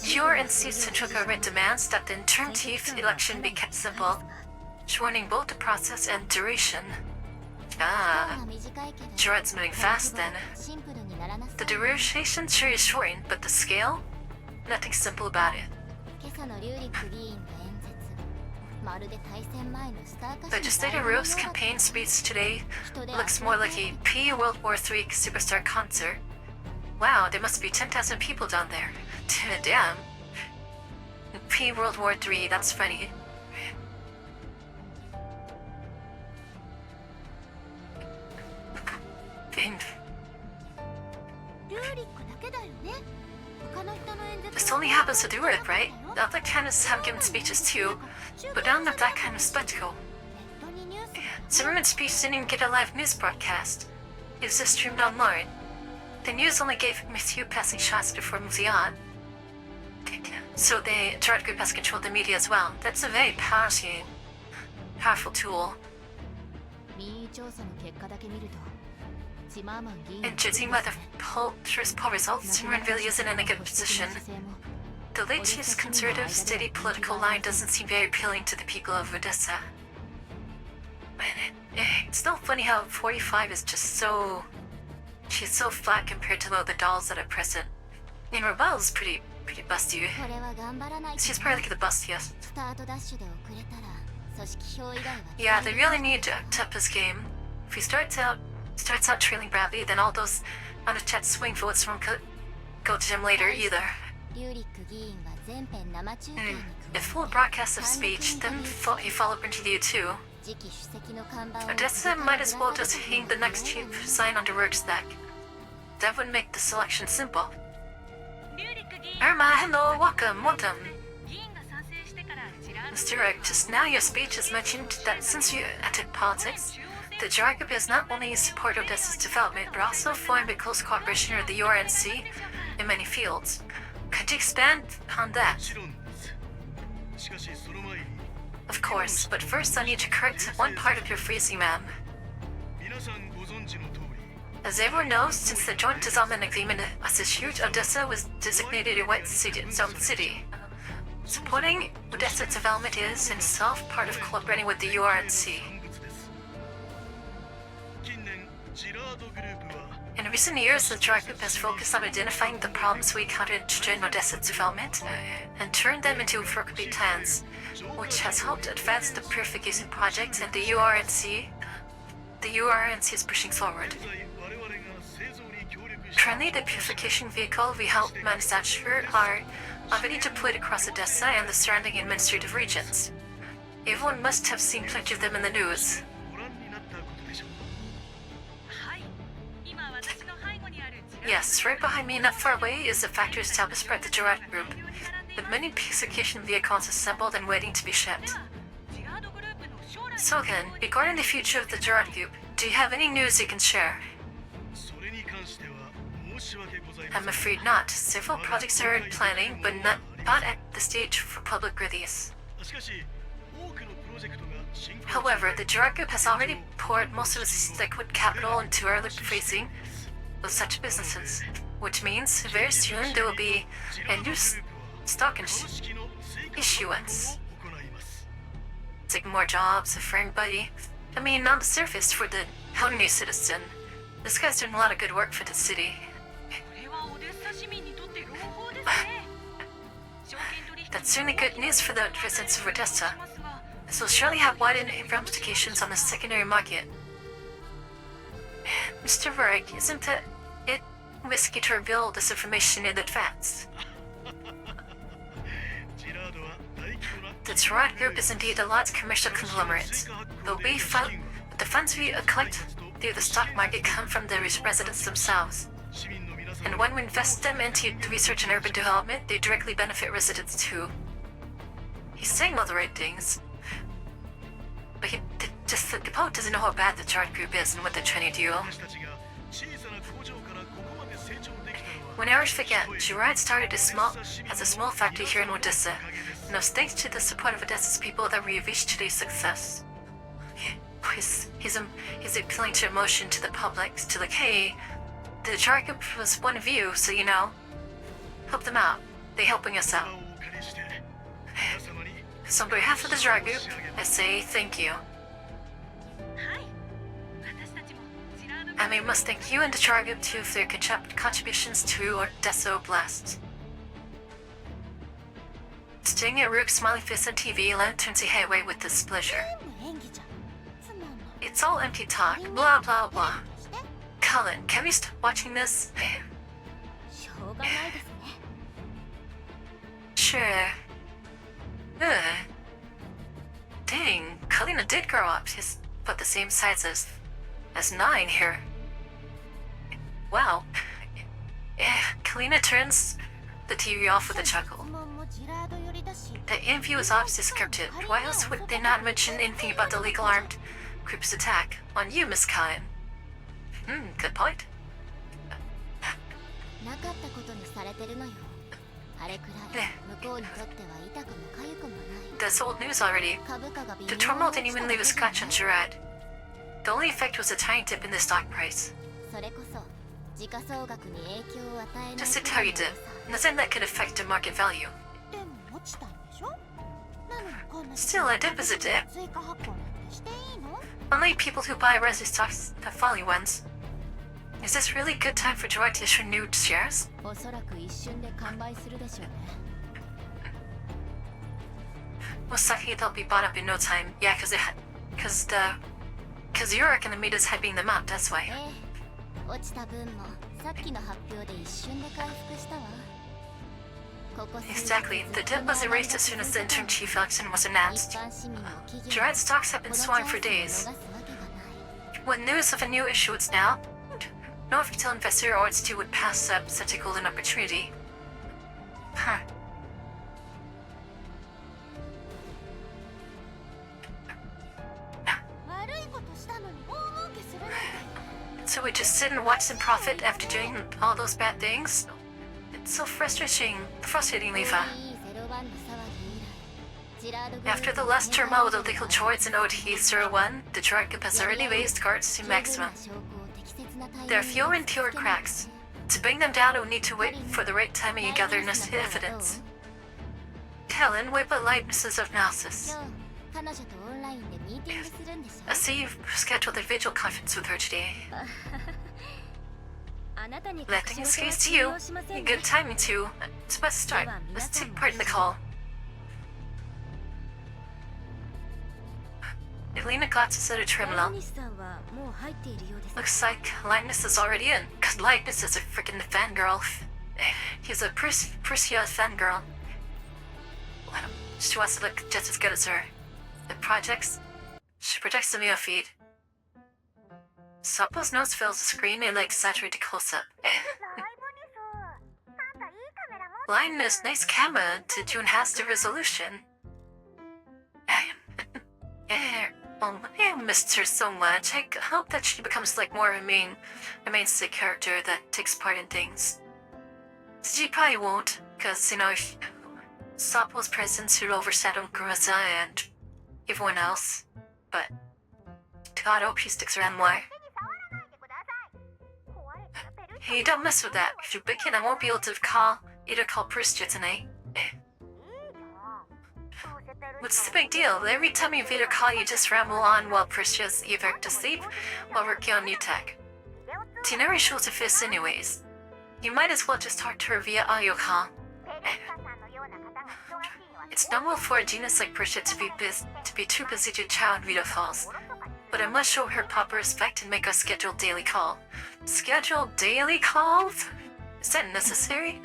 Speaker 1: Your NC Central Government demands that the interim chief election be kept simple, shortening both the process and duration. Ah, Gerard's moving fast then. The duration sure is shortened, but the scale? Nothing simple about it. Legislator Rowe's campaign speech today looks more like a World War III superstar concert. Wow, there must be 10,000 people down there. Damn. World War III, that's funny. And this only happens to do it, right? The other candidates have given speeches too, but none of that kind of spectacle. Zimmerman's speech didn't even get a live news broadcast. It was just streamed online. The news only gave him a few passing shots before moving on. So the Gerard Group has controlled the media as well. That's a very powerful tool. And judging by the first poll results, Zimmerman really isn't in a good position. The latest conservative, steady political line doesn't seem very appealing to the people of Odessa. It's still funny how 45 is just so... She's so flat compared to the other dolls that are present. And Rebel's pretty busty. She's probably like the bustiest. Yeah, they really need to up his game. If he starts out trailing badly, then all those unchecked swing votes won't go to him later either. If full broadcast of speech, then he followed interview too. Odessa might as well just hang the next chief sign on the road stack. That would make the selection simple. Irma, hello, welcome. Mr. Rick, just now your speech has mentioned that since you entered politics, the Gerard Group has not only supported Odessa's development, but also formed a close cooperation with the URNC in many fields. Could you expand on that? Of course, but first I need to correct one part of your phrasing, ma'am. As everyone knows, since the joint development agreement was issued, Odessa was designated a white zone city. Supporting Odessa development is, in itself, part of cooperating with the URNC. In recent years, the Gerard Group has focused on identifying the problems we encountered during Odessa's development and turned them into workable plans, which has helped advance the purification project, and the URNC is pushing forward. Currently, the purification vehicle we help manufacture are already deployed across Odessa and the surrounding administrative regions. Everyone must have seen plenty of them in the news. Yes, right behind me, not far away, is the factory established by the Gerard Group, with many purification vehicles assembled and waiting to be shipped. So then, regarding the future of the Gerard Group, do you have any news you can share? I'm afraid not. Several projects are in planning, but not at the stage for public release. However, the Gerard Group has already poured most of its liquid capital into early phasing of such businesses, which means very soon there will be a new stock issuance. It's like more jobs for everybody. I mean, on the surface, for the ordinary citizen, this guy's doing a lot of good work for the city. That's certainly good news for the residents of Odessa. This will surely have wide ramifications on the secondary market. Mr. Verrick, isn't it risky to reveal this information in advance? The Gerard Group is indeed a large commercial conglomerate, but the funds we collect through the stock market come from the residents themselves. And when we invest them into research and urban development, they directly benefit residents too. He's saying all the right things, but the public doesn't know how bad the Gerard Group is and what they're trying to do. When I always forget, Gerard started as a small factory here in Odessa, and it was thanks to the support of Odessa's people that we reached today's success. He's appealing to emotion to the public, to like, hey, the Gerard Group was one of you, so help them out. They're helping us out. So on behalf of the Gerard Group, I say thank you. And we must thank you and the Gerard Group too for their contributions to Odessa Oblast. Staring at Rook's smiling face on TV, Len turns her head away with displeasure. It's all empty talk, blah blah blah. Colin, can we stop watching this? Sure. Dang, Kalina did grow up. He's about the same size as 9 here. wow. Kalina turns the TV off with a chuckle. The interview is obviously scripted. Why else would they not mention anything about the legal armed group's attack on you, Miss Kine? Good point. That's old news already. The turmoil didn't even leave a scratch on Gerard. The only effect was a tiny dip in the stock price. Just to tell you, nothing that could affect the market value. Still, a dip is a dip. Only people who buy resi stocks have folly ones. Is this really a good time for Gerard to issue new shares? Most likely they'll be bought up in no time. Yeah, cause you're gonna meet us hyping them up, that's why. Exactly. The dip was erased as soon as the interim chief election was announced. Gerard's stocks have been soaring for days. When news of a new issuance now, no retail investor or institute would pass up such a golden opportunity. Huh. So we just sit and watch them profit after doing all those bad things? It's so frustrating, Leva. After the last turmoil with the legal droids in OT-01, the Gerard group has already raised guards to maximum. There are fewer and fewer cracks. To bring them down, we'll need to wait for the right timing and gather enough evidence. Helen, what about Leibniz's analysis? I see you've scheduled a video conference with her today. Letting excuse to you. Good timing too. It's about to start. Let's take part in the call. Elena glances at her terminal. Looks like Linus is already in, cause Linus is a freaking fangirl. He's a Persia fangirl. She wants to look just as good as her. She projects the meal feed. Suppo's nose fills the screen in like saturated close-up. Linus, nice camera. Did you enhance the resolution? I missed her so much. I hope that she becomes like more a mainstay character that takes part in things. She probably won't, cause Suppo's presence would overshadow Guraza and everyone else. But God, I hope she sticks around more. Hey, don't mess with that. If you're big, I won't be able to call Pristia tonight. What's the big deal? Every time you video call, you just ramble on while Pristia's either to sleep or working on new tech. She never shows her face anyways. You might as well just talk to her via audio call. It's normal for a genius like Pristia to be too busy to chow on video calls. But I must show her proper respect and make a scheduled daily call. Scheduled daily calls? Is that necessary?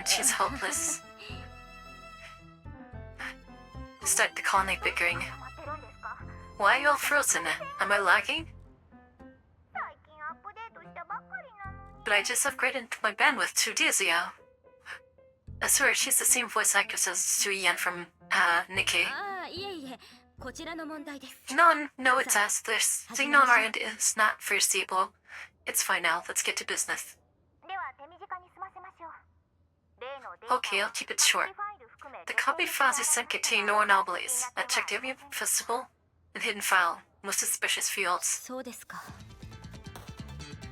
Speaker 1: She's hopeless. Start the call night bickering. Why are you all frozen? Am I lagging? But I just upgraded my bandwidth 2 days ago. I swear, she's the same voice actress as Sui-Yan from, Nikkei. No, it's us. The signal on our end is not foreseeable. It's fine now. Let's get to business. Okay, I'll keep it short. The copy files you sent contain no anomalies. I checked every visible and hidden file. Most suspicious fields.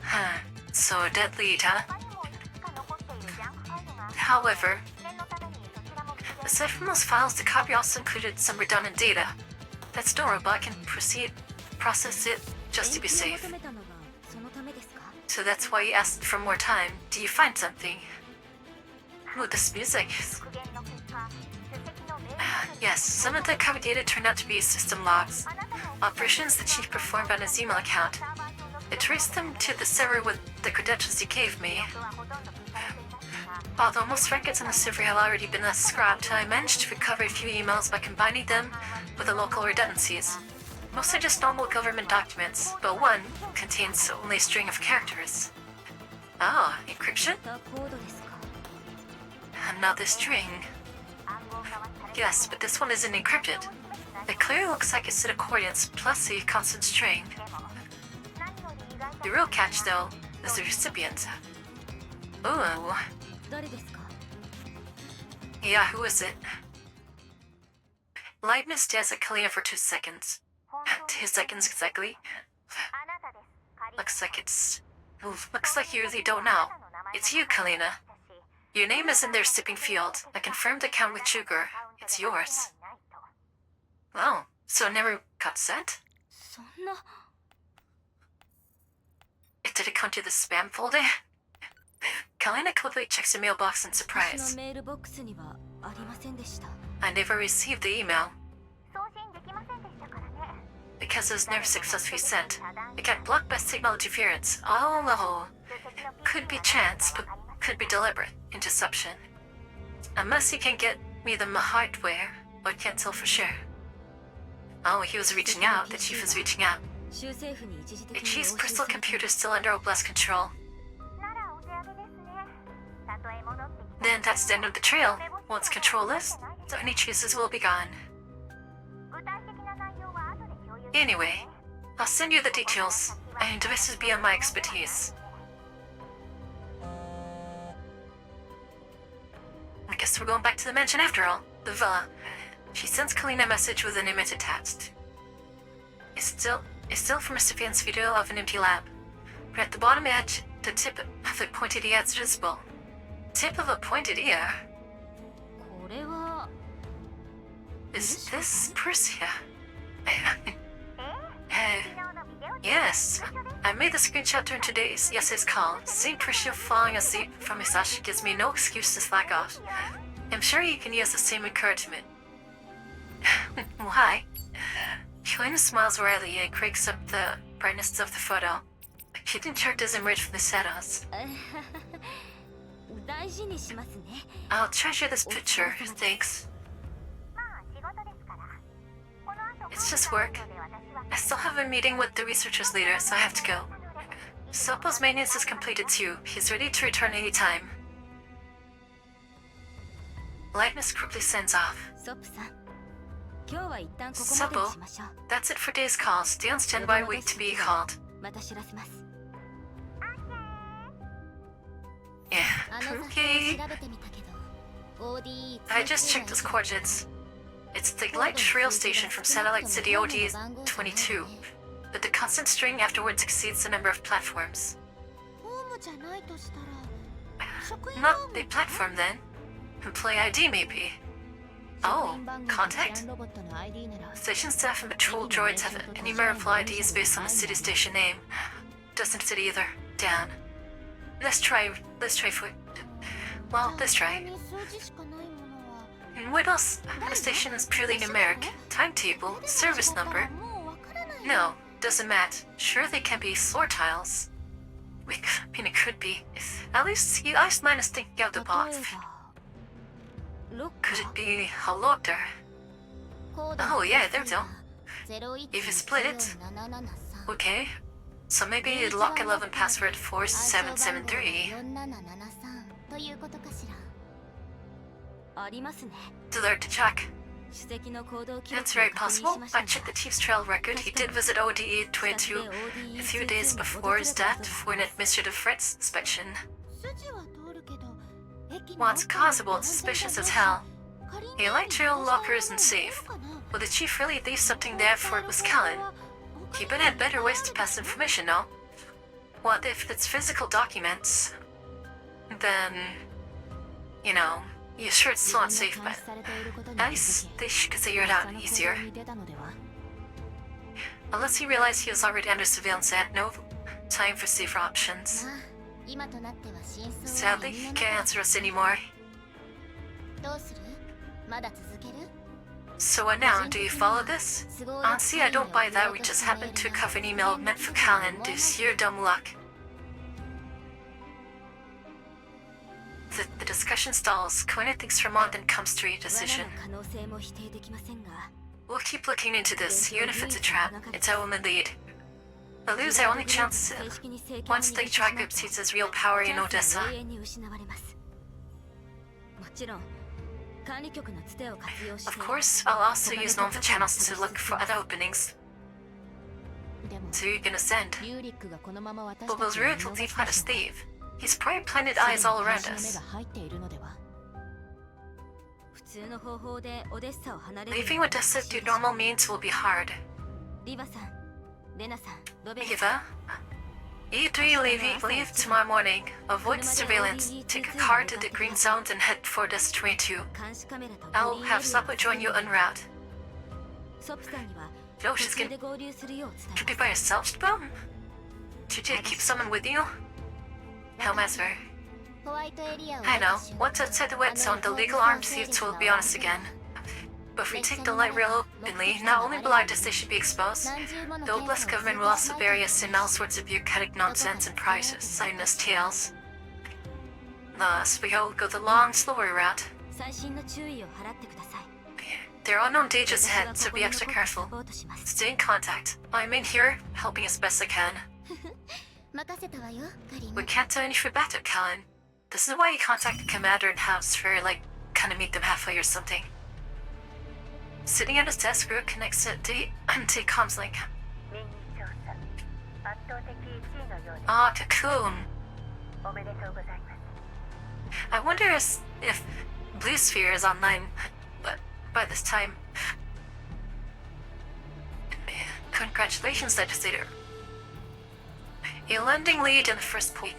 Speaker 1: Huh. So dead lead, huh? However, aside from those files, the copy also included some redundant data. That's no but I can process it just to be safe. So that's why you asked for more time. Do you find something? Ooh, this music. Yes, some of the copy data turned out to be system logs. Operations the chief performed on his email account. I traced them to the server with the credentials you gave me. Although most records on the server have already been scrapped, I managed to recover a few emails by combining them with the local redundancies. Most are just normal government documents, but one contains only a string of characters. Ah, encryption? Another string. Yes, but this one isn't encrypted. It clearly looks like a set of coordinates plus a constant string. The real catch, though, is the recipient. Ooh. Yeah, who is it? Leibniz stares at Kalina for 2 seconds. 2 seconds exactly. Looks like you really don't know. It's you, Kalina. Your name is in their sipping field. I confirmed the account with Sugar. It's yours. Oh, so it never got sent? Did it come to the spam folder? Kalina quickly checks her mailbox in surprise. I never received the email. Because it was never successfully sent. It got blocked by signal interference. Oh no. Could be chance, but could be deliberate interception. Unless he can get me the hardware, I can't tell for sure. Oh, he was reaching out. The chief was reaching out. The chief's personal computer is still under Oblast control. Then that's the end of the trail. Once control is, so any traces will be gone. Anyway, I'll send you the details, and the rest is beyond my expertise. I guess we're going back to the mansion after all. The villa. She sends Kalina a message with an image attached. It's still from a surveillance video of an empty lab. But at the bottom edge, the tip of the pointed ear is visible. Tip of a pointed ear? Is this Persia? Yes. I made the screenshot during yesterday's call. Seeing Persia falling asleep from his ash gives me no excuse to slack off. I'm sure you can use the same encouragement. Why? Helena smiles wryly and cranks up the brightness of the photo. Hidden characters emerge from the shadows. I'll treasure this picture, thanks. It's just work. I still have a meeting with the researchers later, so I have to go. Suppo's maintenance is completed too. He's ready to return anytime. Leibniz quickly sends off. Suppo, that's it for today's call. Stay on standby, wait to be called. Yeah, okay. I just checked his coordinates. It's the light trail station from Satellite City OD-22, but the constant string afterwards exceeds the number of platforms. Not the platform then. Employee ID maybe. Oh, contact? Station staff and patrol droids have numerical IDs based on the city station name. Doesn't fit either. Down. Let's try. Let's try. And what else? The station is purely numeric. Timetable, service number. No, doesn't matter. Sure, they can be floor tiles. I mean, it could be. At least mine is thinking out the box. Could it be a locker? Oh yeah, there we go. If you split it. Okay. So maybe lock 11 password 4773. Alert to check. That's very possible. I checked the Chief's trail record. He did visit ODE-22 a few days before his death for an administrative threat inspection. What's causable, suspicious as hell. A light trail locker isn't safe. Will the Chief really leave something there for Muscallon? He better have better ways to pass information, no? What if it's physical documents? Then, you know, you're sure it's still not safe, but at least they could figure it out easier. Unless he realized he was already under surveillance and had no time for safer options. Sadly, he can't answer us anymore. So what now? Do you follow this? Honestly, I don't buy that. We just happened to cover an email meant for Callan. Do sheer dumb luck. the discussion stalls, Koina thinks Ramon then comes to a decision. We'll keep looking into this, even if it's a trap. It's our only lead. We'll lose our only chance once the tri-group sees its real power in Odessa. Of course, I'll also use Nova channels to look for other openings. So you can ascend. But will Ruth leave out as thief? He's probably planted eyes all around us. Leaving Odessa through normal means will be hard. Eva? You three leave tomorrow morning. Avoid surveillance. Take a car to the green zones and head for Odessa 22. I'll have Sapo join you en route. No, she's gonna be by herself, Spoon? Should you keep someone with you? Helmaster. I know. Once outside the wet zone, the legal arms thieves will be on us again. But if we take the light rail openly, not only will our decision be exposed, the Oblast government will also bury us in all sorts of bureaucratic nonsense and prices, citing us tales. Thus, we all go the long, slower route. There are unknown dangers ahead, so be extra careful. Stay in contact. I'm in here, helping as best I can. We can't do any for better, Callan. This is why you contact the commander in house for, kind of meet them halfway or something. Sitting at his desk, Rook connects it to comms link. Ah, Cocoon. I wonder if Blue Sphere is online, but by this time. Congratulations, Legislator. A landing lead in the first point.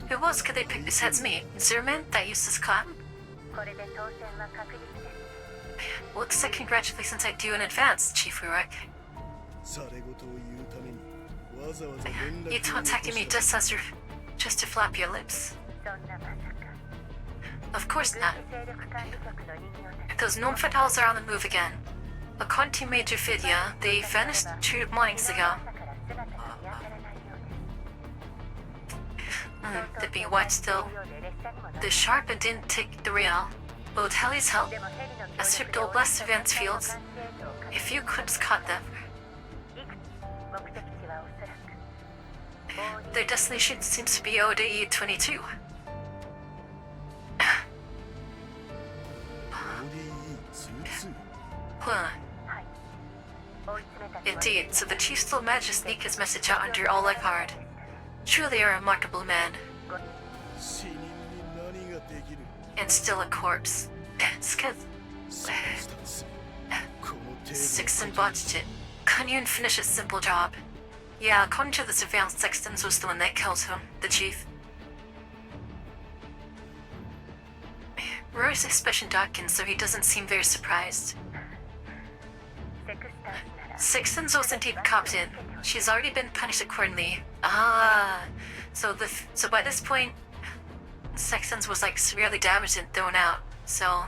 Speaker 1: Who else could they pick besides me? Zerman, that useless cop? Looks like congratulations I do in advance, Chief Uruk. You contacted me just to flap your lips. Of course not. Those gnome fatals are on the move again. According to Major Vidya, they vanished 2 mornings ago. They're being watched still. The Sharp didn't take the rail. But with Heli's help, I stripped Oblast surveillance fields. A few clips caught them. Their destination seems to be ODE 22. Indeed, so the chief still managed to sneak his message out under Oleg Hard. Truly a remarkable man. And still a corpse. Sexton botched it. Couldn't even finish a simple job. Yeah, according to the surveillance, Sexton was the one that killed him, the chief. Roy's expression darkened, so he doesn't seem very surprised. Sexton's wasn't even copped in. She's already been punished accordingly. So by this point, Sexton's was severely damaged and thrown out. So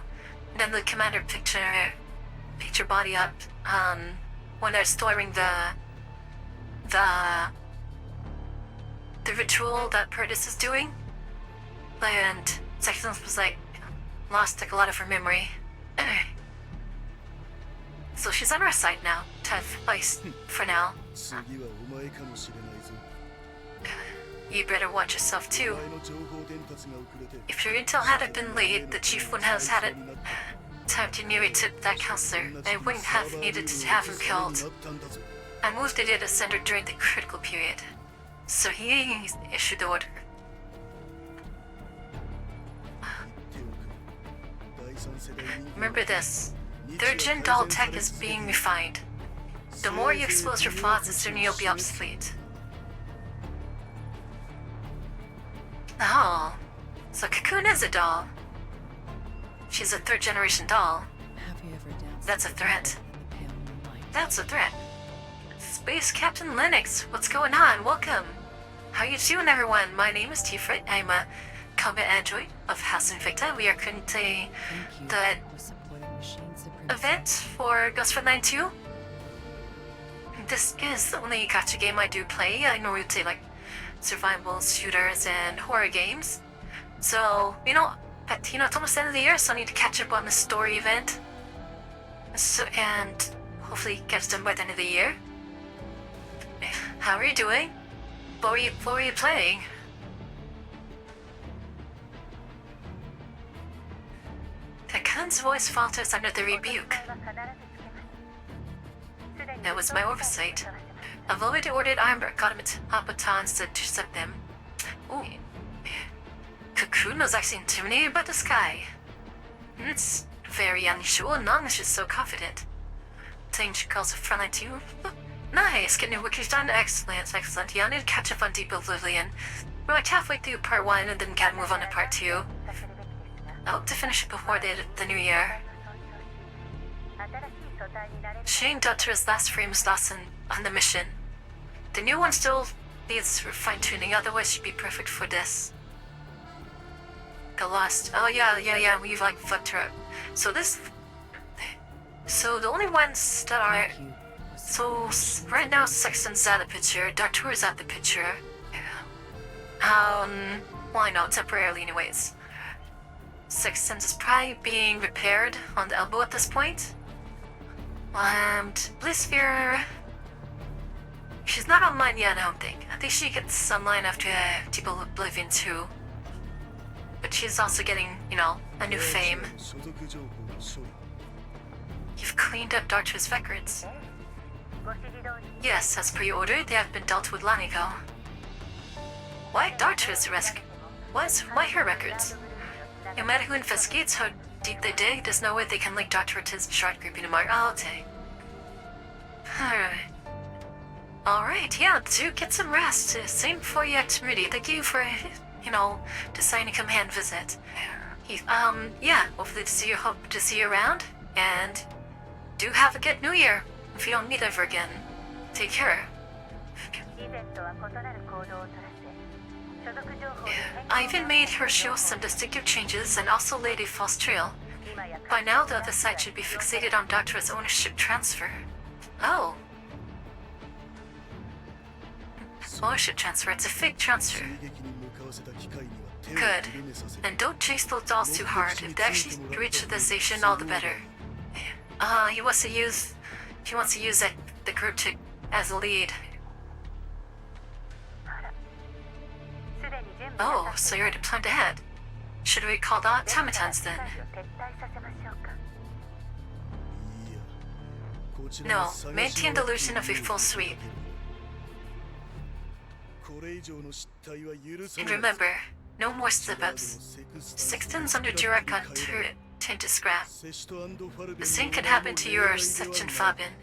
Speaker 1: then the commander picked her body up when they're storing the ritual that Perdis is doing. And Sexton's was lost a lot of her memory. So she's on our side now, to advice for now. You better watch yourself too. If your intel hadn't been laid, the chief wouldn't have had it time to nearly tip that counselor, and wouldn't have needed to have him killed. I moved the data center during the critical period, so he issued the order. Remember this. 3rd gen doll tech is being refined. The more you expose your flaws, the sooner you'll be obsolete. Oh, so Cocoon is a doll. She's a 3rd generation doll. That's a threat. That's a threat. Space Captain Lennox, what's going on? Welcome. How you doing, everyone? My name is Tiferet. I'm a combat android of House Invicta. We are currently the event for Ghost Frontline 2. this is the only gacha game I do play. I normally play like survival shooters and horror games. So, but it's almost the end of the year, so I need to catch up on the story event. So, and hopefully get it done by the end of the year. How are you doing? What were you playing? The Khan's voice falters under the rebuke. That was my oversight. I've already ordered Ironberg automatons to intercept them. Ooh. Cocoon was actually intimidated by the sky. It's very unusual, none is just so confident. Saying she calls a friendly to you. Nice, getting your wikis done. Excellent. Yeah, I need to catch up on Deep Oblivion. We're like halfway through part 1 and then can't move on to part 2. I hope to finish it before the new year. Shane Dutter's last frame was lost on the mission. The new one still needs fine-tuning, otherwise she'd be perfect for this. Got lost. Oh yeah, we've like fucked her up. So the only ones that are... So, right now Sexton's out of the picture, Dartur's out of the picture. Why not, temporarily anyways. Sexton's is probably being repaired on the elbow at this point. And Blisssphere... She's not online yet, I don't think. I think she gets online after Deep Oblivion 2. But she's also getting, a new fame. You've cleaned up Dartur's records. Yes, as per your order, they have been dealt with long ago. Why Dartur's why her records? No matter who investigates how deep they dig, there's no way they can link Dartur to his short group in Marte. Alright, yeah, do get some rest. Same for you, Actimity. Thank you for, deciding to come hand visit. Yeah, hopefully hope to see you around, and do have a good New Year. If you don't meet ever again, take care. I even made her show some distinctive changes and also laid a false trail. By now, the other side should be fixated on Dartur's ownership transfer. Oh. Ownership transfer, it's a fake transfer. Good. And don't chase those dolls too hard. If they actually reach the station, all the better. He wants to use the group as a lead. Oh, so you're already planned ahead. Should we call the automatons then? No, maintain the illusion of a full sweep. And remember, no more slip-ups. Sexton's under direct content to scrap. The same could happen to your Section Fabin.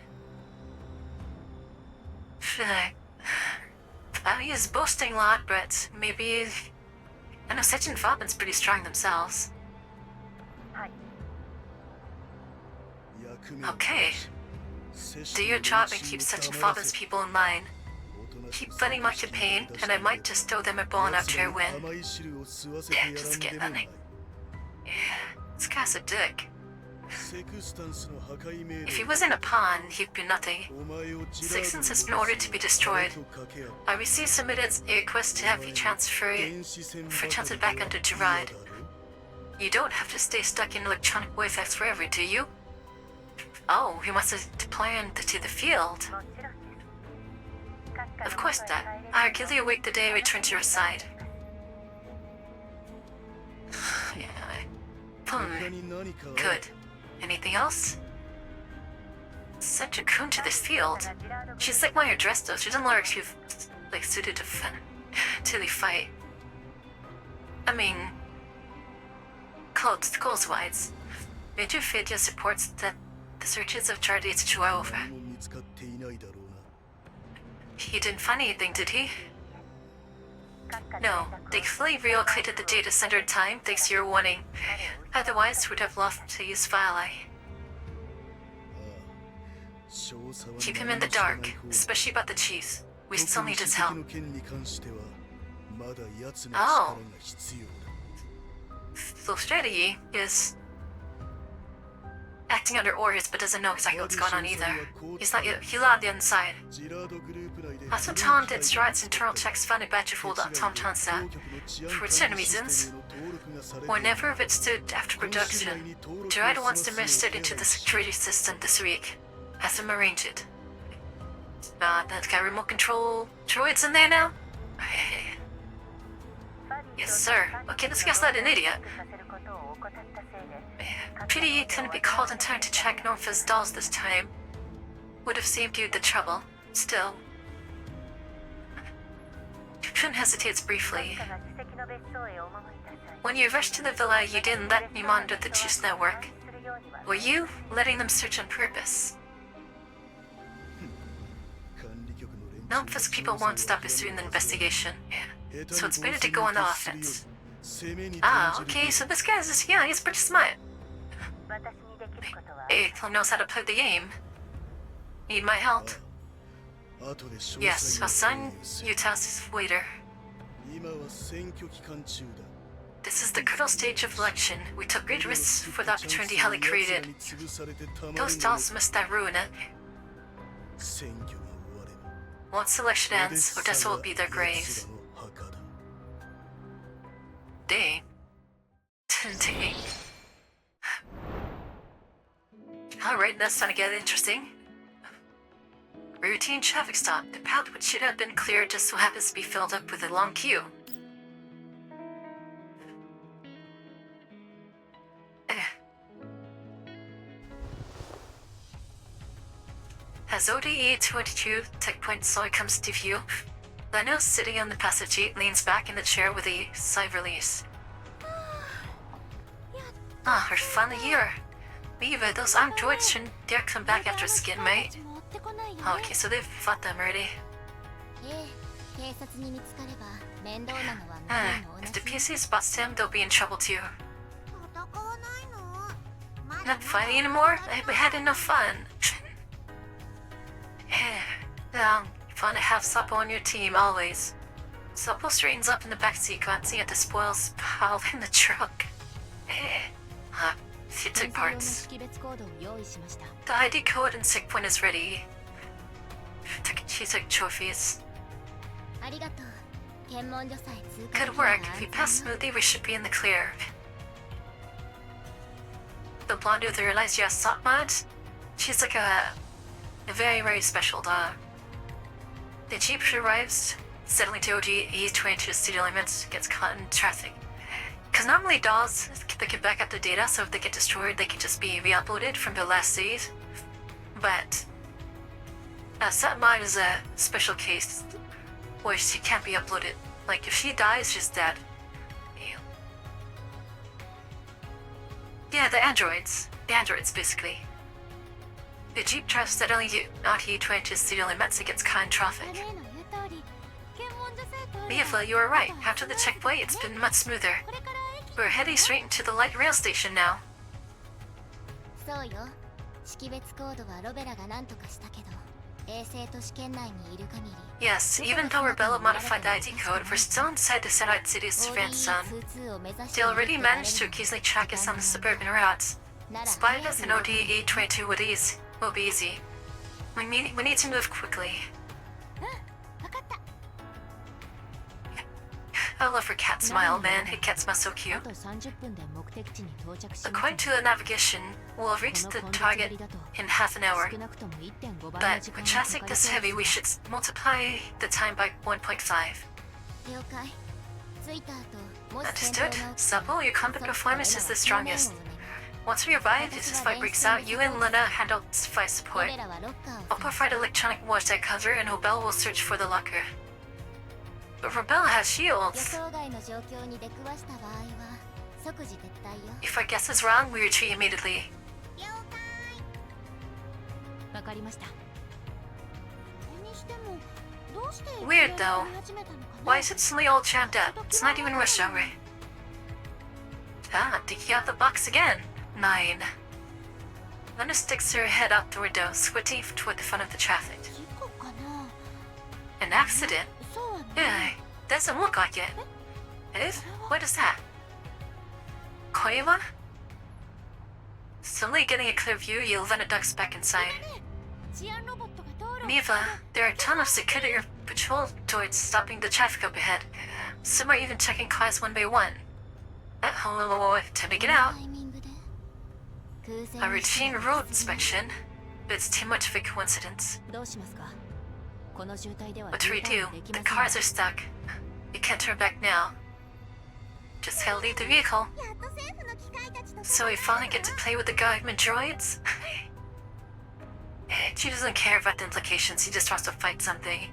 Speaker 1: He's boasting a lot, but maybe... I know Section Fabin's pretty strong themselves. Okay. Do your job and keep Section Fabin's people in line. Keep fighting my campaign, and I might just throw them a bone after I win. Just get nothing. This guy's a dick. If he wasn't a pawn, he'd be nothing. Sexton's has been ordered to be destroyed. I received submitted a request to have you transferred back under Gerard. You don't have to stay stuck in electronic voice forever, do you? Oh, he wants to deploy to the field. Of course not. I'll kill you awake the day I return to your side. Good. Anything else? Such a coon to this field. She's like my address though. She doesn't look like she's suited to the fight. I mean, goals-wise, Major Fidya supports that the searches of Charlie H2 are over. He didn't find anything, did he? No, they fully relocated the data center in time thanks to your warning. Otherwise, we'd have lost to use File. Keep him in the dark, especially about the chiefs. We still need his help. Oh. So strategy is acting under orders but doesn't know exactly what's going on either. He's not yet on the inside. After Tom did Stride's internal checks found a badge full that Tom Tansa. For certain reasons, whenever it's stood after production, Gerard wants to merge it into the security system this week. Has him arrange it. That's got remote control droids in there now? Yes, sir. Okay, let's guess that an idiot. Pity you couldn't be called in time to check Norfa's dolls this time. Would have saved you the trouble. Still. Pun hesitates briefly. When you rushed to the villa, you didn't let me monitor the Juice Network. Were you letting them search on purpose? Norfa's people won't stop pursuing the investigation. So it's better to go on the offense. Okay, so this guy's just, he's pretty smart. He knows how to play the game. Need my help? Yes, assign you task waiter. This is the critical stage of election. We took great risks for the opportunity Heli created. Those dolls must not ruin it. Once the election ends, Odessa will be their graves. Dang. Dang. Alright, that's starting to get interesting. Routine traffic stop. The path which should have been cleared just so happens to be filled up with a long queue. As ODE-22 checkpoint slowly comes to view, Leno, sitting on the passenger seat, leans back in the chair with a sigh of release. We're finally here. Viva, those armed droids shouldn't dare come back after skin, mate. Okay, so they've fought them already. If the PC spots them, they'll be in trouble too. Not fighting anymore? We had enough fun. Fun to have Suppo on your team, always. Suppo straightens up in the backseat, glancing at the spoils piled in the truck. He took parts. The ID code and sick point is ready. She took trophies. Good work. If we pass smoothly, we should be in the clear. The blonde with the realized you have SOT mod? She's like a very, very special dog. The Jeep arrives, settling to OG-E20 to the city limits, gets caught in traffic. Because normally dolls, they can back up the data, so if they get destroyed, they can just be re-uploaded from the last seed. But SOT mod is a special case where she can't be uploaded. Like, if she dies, she's dead. Yeah, the androids. The androids, basically. The Jeep tries steadily out E20 to city limits and gets caught in traffic. Miafa, you were right. After the checkpoint, it's been much smoother. We're heading straight into the light rail station now. Yes, even though Rebella modified the ID code, we're still inside the satellite city's surveillance zone. They already managed to occasionally track us on the suburban routes. Spotting us in ODE-22 will be easy. We need to move quickly. I love her cat smile, man. Her cat smells so cute. According to the navigation, we'll reach the target in half an hour. But with traffic this heavy, we should multiply the time by 1.5. Understood. Suppo, your combat performance is the strongest. Once we arrive, if this fight breaks out, you and Lena handle fight support. I'll provide electronic wartech cover, and Obel will search for the locker. But Rebella has shields. If our guess is wrong, we retreat immediately. Weird though. Why is it suddenly all jammed up? It's not even rush hour. Digging out the box again. 9. Lena sticks her head out the window, squinting toward the front of the traffic. An accident? Yeah, doesn't look like it. What is that? Koiwa? Suddenly getting a clear view, Yelena ducks back inside. Miva, there are a ton of security patrol droids stopping the traffic up ahead. Some are even checking cars one by one. Time to get out. A routine road inspection, but it's too much of a coincidence. What do we do? The cars are stuck. We can't turn back now. Just gotta leave the vehicle. So we finally get to play with the government droids? She doesn't care about the implications, he just wants to fight something.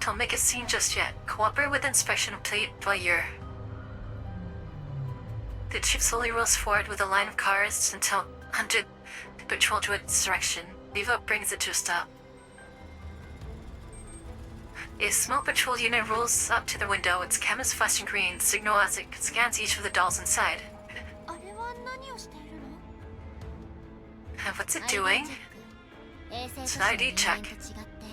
Speaker 1: Don't make a scene just yet. Cooperate with the inspection and play it by ear. The jeep slowly rolls forward with a line of cars until 100 patrol to its direction. Viva brings it to a stop. A small patrol unit rolls up to the window, its cameras flashing green, signal as it scans each of the dolls inside. And what's it doing? It's an ID check.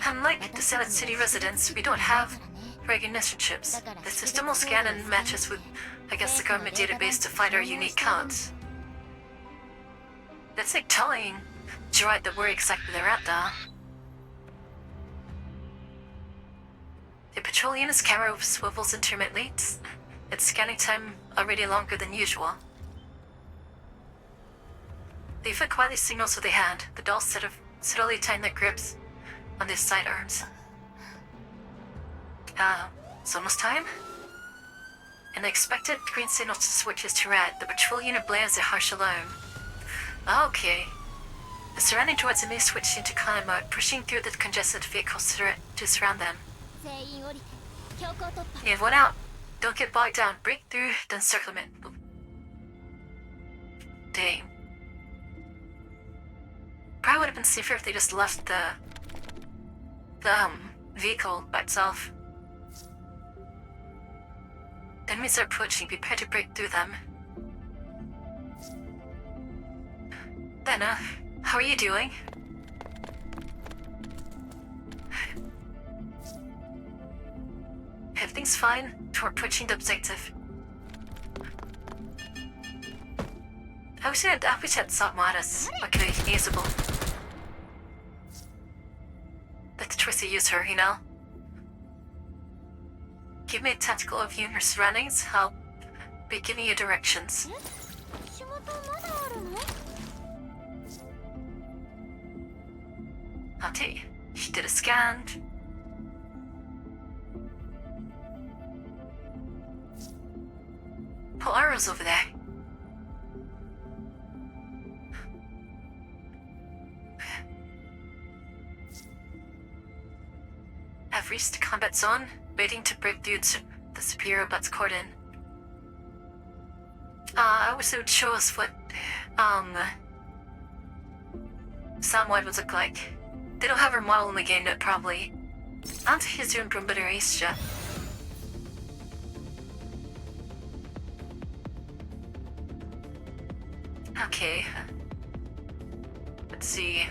Speaker 1: Unlike the Senate City residents, we don't have recognition chips. The system will scan and match us with, I guess, the government database to find our unique codes. That's like telling droid that where exactly they're at, though. The patrol unit's camera swivels intermittently. Its scanning time already longer than usual. They quietly signals with a hand. The dolls steadily tighten their grips on their sidearms. It's almost time. An expected green signal switches to red. The patrol unit blares a harsh alarm. Okay. The surrounding droids immediately switch into climb mode, pushing through the congested vehicles to surround them. You have one out. Don't get bogged down. Break through the encirclement. Dang. Probably would have been safer if they just left the vehicle by itself. The enemies are approaching. Prepare to break through them. Then, how are you doing? Everything's fine. We're approaching the objective. I wish I had Satmaras. Okay, usable. Let's try to use her, you know? Give me a tactical overview of your surroundings. I'll be giving you directions. Okay, she did a scan. Polaro's over there. I've reached the combat zone, waiting to break through the superior butts cordon. I wish it would show us what, Soundwide would look like. They don't have her model in the game yet, probably. Aren't he's doing Brumbaderisha. Okay. Let's see.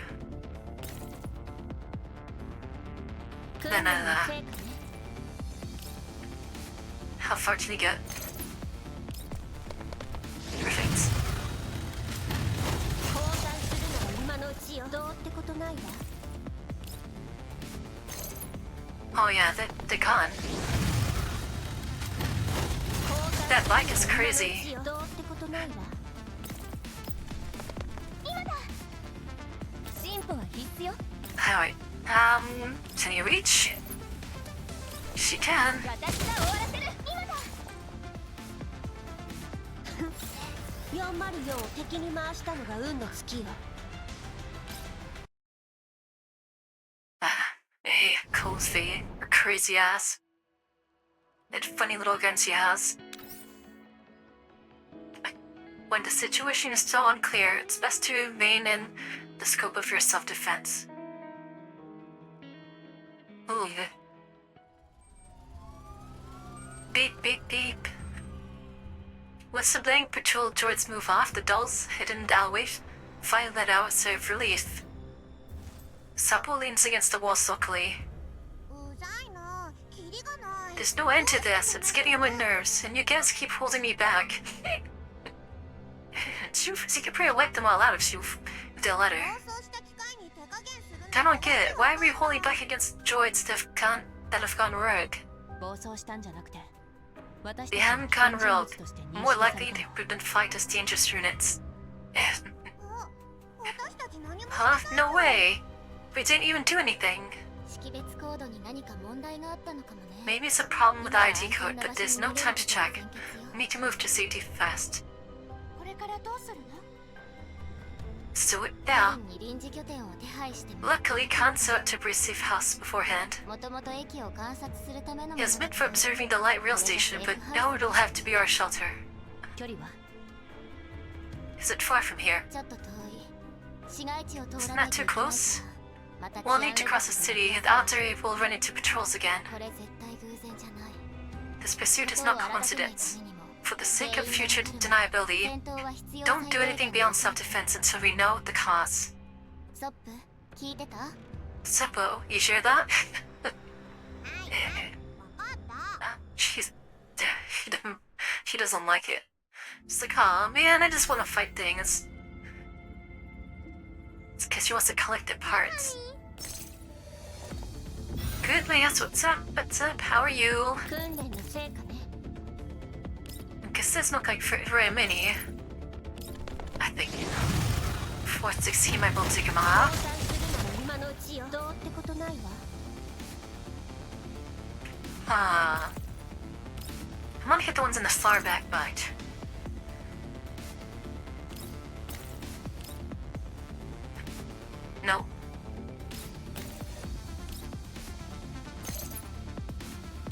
Speaker 1: Then how far did he get? Perfect. Oh yeah, they're gone. That bike is crazy. Alright, can you reach? She can. Hey, cozy, or crazy ass. That funny little gun she has. When the situation is still unclear, it's best to remain in the scope of your self-defense. Ooh. Beep, beep, beep. Once the blank patrol droids move off, the dolls hidden in the alleyway finally let out a sigh of relief. Sapo leans against the wall sulkily. There's no end to this. It's getting on my nerves, and you guys keep holding me back. Shoof, you could probably wipe them all out of Shoof with the letter. I don't get it. Why are we holding back against droids that have gone rogue? They haven't gone rogue. More likely they wouldn't fight as dangerous units. Huh? No way! We didn't even do anything. Maybe it's a problem with the ID code, but there's no time to check. We need to move to safety fast. So yeah. Luckily, Khan set up to a safe house beforehand. It was meant for observing the light rail station, but now it'll have to be our shelter. Is it far from here? It's not too close. We'll need to cross the city, and after it we'll run into patrols again. This pursuit is not coincidence. For the sake of future deniability, don't do anything beyond self-defense until we know the cause. Seppo, you hear that? She's... He doesn't like it. She's like, oh man, I just want to fight things. It's because she wants to collect the parts. Good, Mayas, what's up? What's up? How are you? Guess there's not like very many. I think, 4-6 he might be able to take him out. I'm gonna hit the ones in the far back bite. No.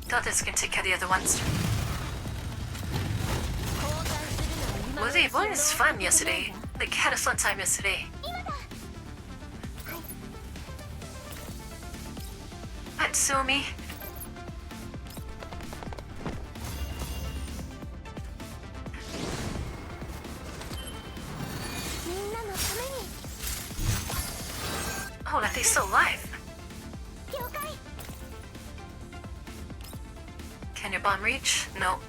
Speaker 1: Thought this can take care of the other ones. It was fun yesterday. Like, had a fun time yesterday. What, Sumi? Oh, that thing's still alive. Can your bomb reach? No.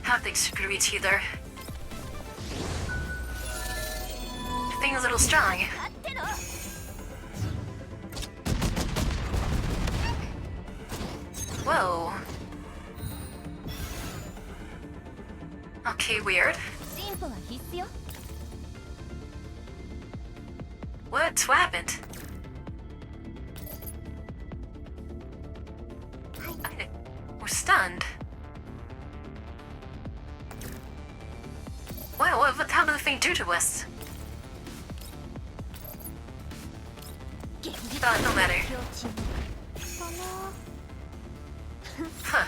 Speaker 1: I don't think she could reach either. The thing's a little strong. Whoa. Okay, weird. What happened? We're stunned. Wow, how did the thing do to us? No matter. Huh.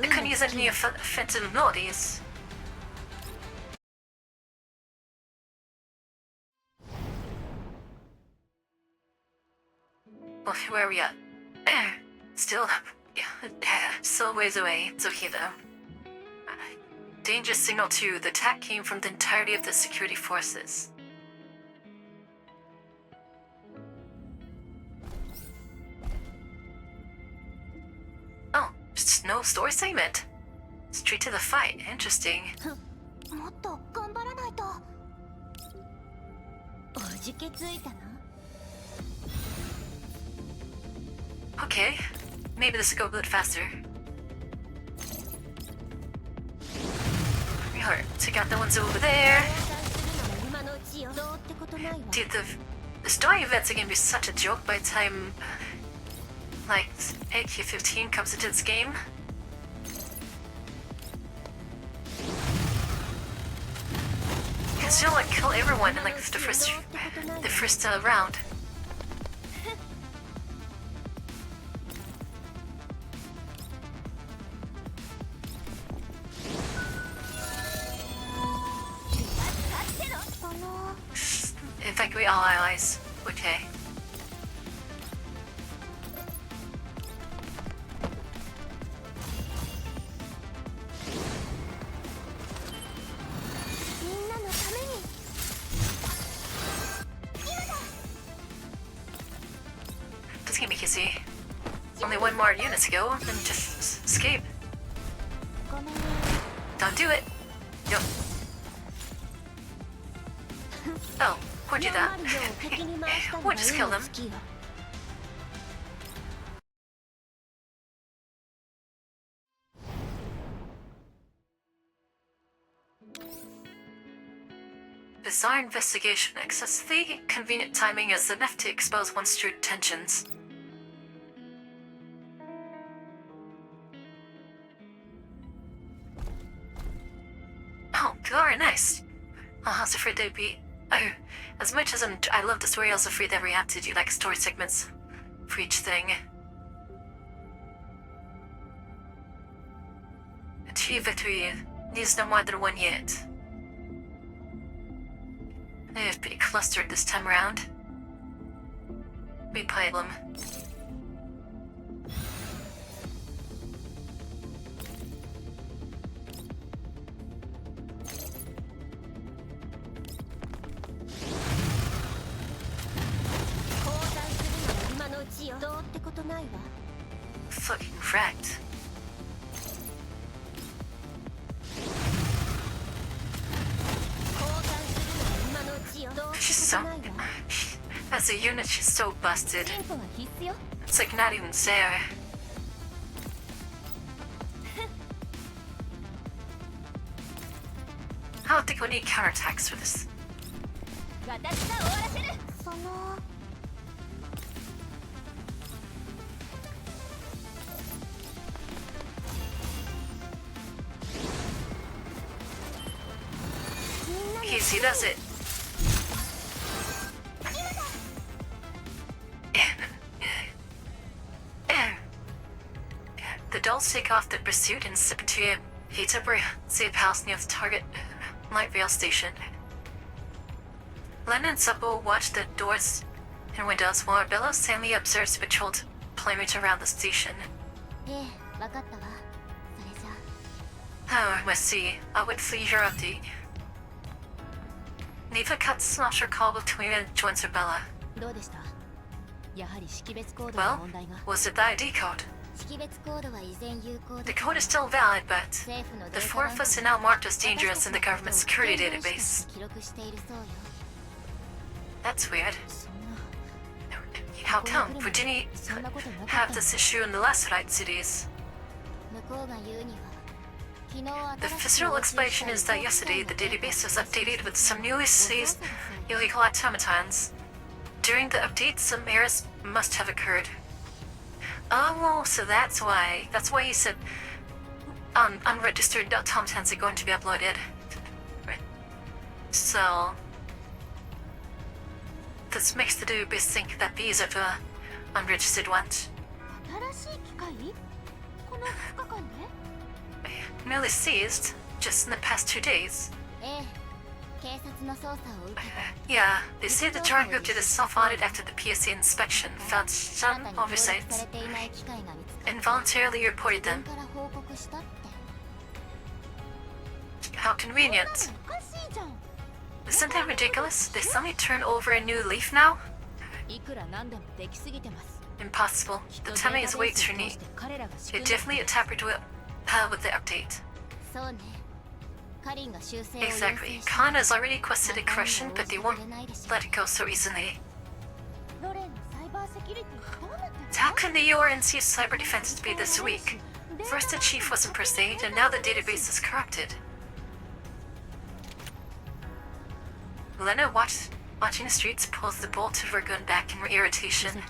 Speaker 1: I couldn't use any offensive abilities. Well, where are we at? Still a ways away. It's okay though. Danger signal 2. The attack came from the entirety of the security forces. Oh, just no story segment. Straight to the fight. Interesting. Okay, maybe this will go a bit faster. Alright, take out the ones over there. Dude, the story events are gonna be such a joke by the time, like, AK-15 comes into this game. Because you'll, like, kill everyone in, like, the first round. Evacuate all allies. Okay. take easy. Only one more unit to go, then just escape. Don't do it. Yo. Oh, or do that. Or just kill them. Bizarre investigation. Excessively convenient timing as enough to expose one's true intentions. Oh, very nice. I was afraid they'd be... Oh, as much as I love the story, I was afraid that we have to do like story segments for each thing. Achieve victory needs no more than one yet. They're pretty clustered this time around. We play them. Fucking wrecked. She's so... As a unit, she's so busted. It's like not even there. I don't think we need counterattacks for this. Easy does it. The dolls take off the pursuit and slip into a heat-up safe house near the target light rail station. Len and Suppo watch the doors and windows while Bella silently observes the patrolled perimeter around the station. Oh, I must see. I would flee your update. Neva cuts off her call between and joins her Bella. Well, was it the ID code? The code is still valid, but the four of us are now marked as dangerous in the government security database. That's weird. How come? We didn't have this issue in the last right cities. The official explanation is that yesterday the database was updated with some newly seized illegal automatons. During the update, some errors must have occurred. Oh, so that's why. That's why he said unregistered automatons are going to be uploaded. Right. So this makes the database think that these are the unregistered ones. Newly seized, just in the past 2 days. Yeah, they say the Jar Group did a self-audit after the PSA inspection, found some oversights, and voluntarily reported them. How convenient. Isn't that ridiculous? They suddenly turn over a new leaf now? Impossible. The timing is way too neat. They definitely tampered with the update. Exactly. Khan has already requested a correction, but they won't let it go so easily. How can the URNC's cyber defenses be this weak? First the chief was impersonate, and now the database is corrupted. Lena watching the streets pulls the bolt of her gun back in irritation.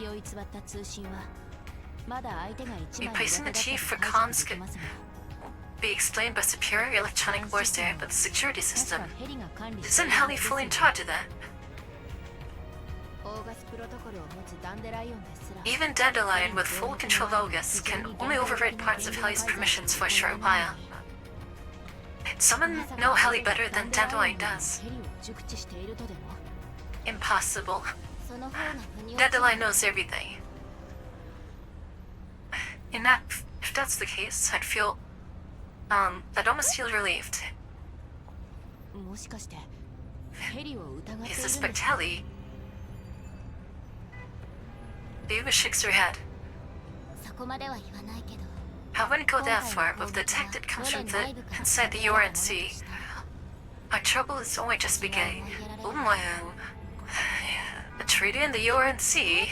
Speaker 1: Replacing the chief for comms could be explained by superior electronic warfare, but the security system isn't Heli fully in charge of that. Even Dandelion, with full control of August, can only override parts of Heli's permissions for a short while. Someone know Heli better than Dandelion does. Impossible. Dandelion knows everything. If that's the case, I'd almost feel relieved. You suspect Heli? Eva shakes her head.
Speaker 2: そこまでは言わないけど
Speaker 1: I wouldn't go that far with the tech that comes from inside the URNC. Our trouble is only just beginning. Oh my. A treaty in the URNC?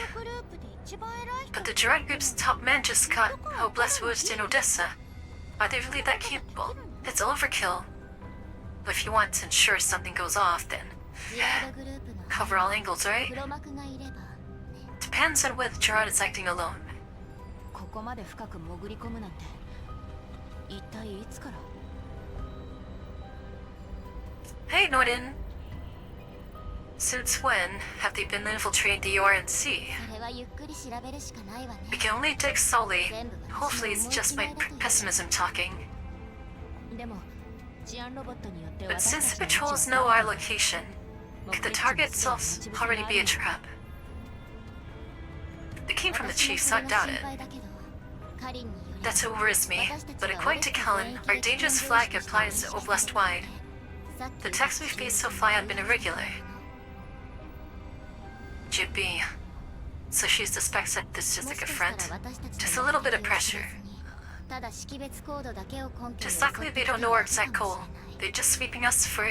Speaker 1: But the Gerard Group's top man just got Oblivion in Odessa. Are they really that capable? It's overkill. But if you want to ensure something goes off, then cover all angles, right? Depends on whether Gerard is acting alone.
Speaker 2: ここまで深く潜り込むなんて一体いつから
Speaker 1: Hey, Norden. Since when have they been infiltrating the URNC?
Speaker 2: それはゆっくり調べるしかないわね
Speaker 1: We can only dig slowly. Hopefully it's just my pessimism talking.
Speaker 2: でも治安ロボットによって
Speaker 1: But
Speaker 2: 私
Speaker 1: since
Speaker 2: た
Speaker 1: the
Speaker 2: ちの位置
Speaker 1: patrols
Speaker 2: を
Speaker 1: know our location, could the target itself already be a trap? They came from the chief, so I doubt it.
Speaker 2: 心配だけどカリンにより
Speaker 1: That's what worries me. But according to Kellen, our dangerous flag applies oblast-wide. The attacks we faced so far have been irregular. Jippy. So she suspects that this is like a front. Just a little bit of pressure.
Speaker 2: ただ識別コードだけを根拠に
Speaker 1: Just luckily they don't know our exact goal. They're just sweeping us for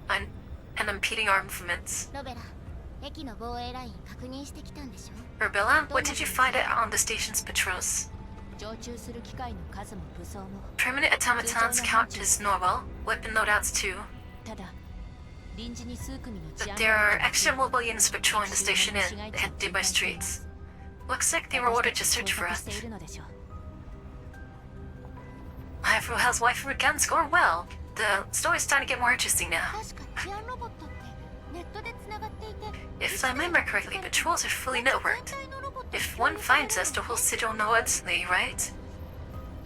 Speaker 1: and impeding our movements.
Speaker 2: ロベラ駅の防衛ライン確認してきたんでしょ
Speaker 1: Urbella, what did you find on the station's patrols?
Speaker 2: 常駐する機械の数も武装も
Speaker 1: Permanent automatons count as normal. Weapon loadouts too.
Speaker 2: ただ臨時に数組の治
Speaker 1: But
Speaker 2: 安
Speaker 1: there are extra mobile units patrolling the station and head nearby streets. Looks like they were ordered to search for us.
Speaker 2: しているのでしょ
Speaker 1: How's wife and guns going well? The story's starting to get more interesting now.
Speaker 2: 確か治安ロボットってネットでつながっていて
Speaker 1: If I remember correctly, patrols are fully networked. If one finds us, the whole city will know instantly, right?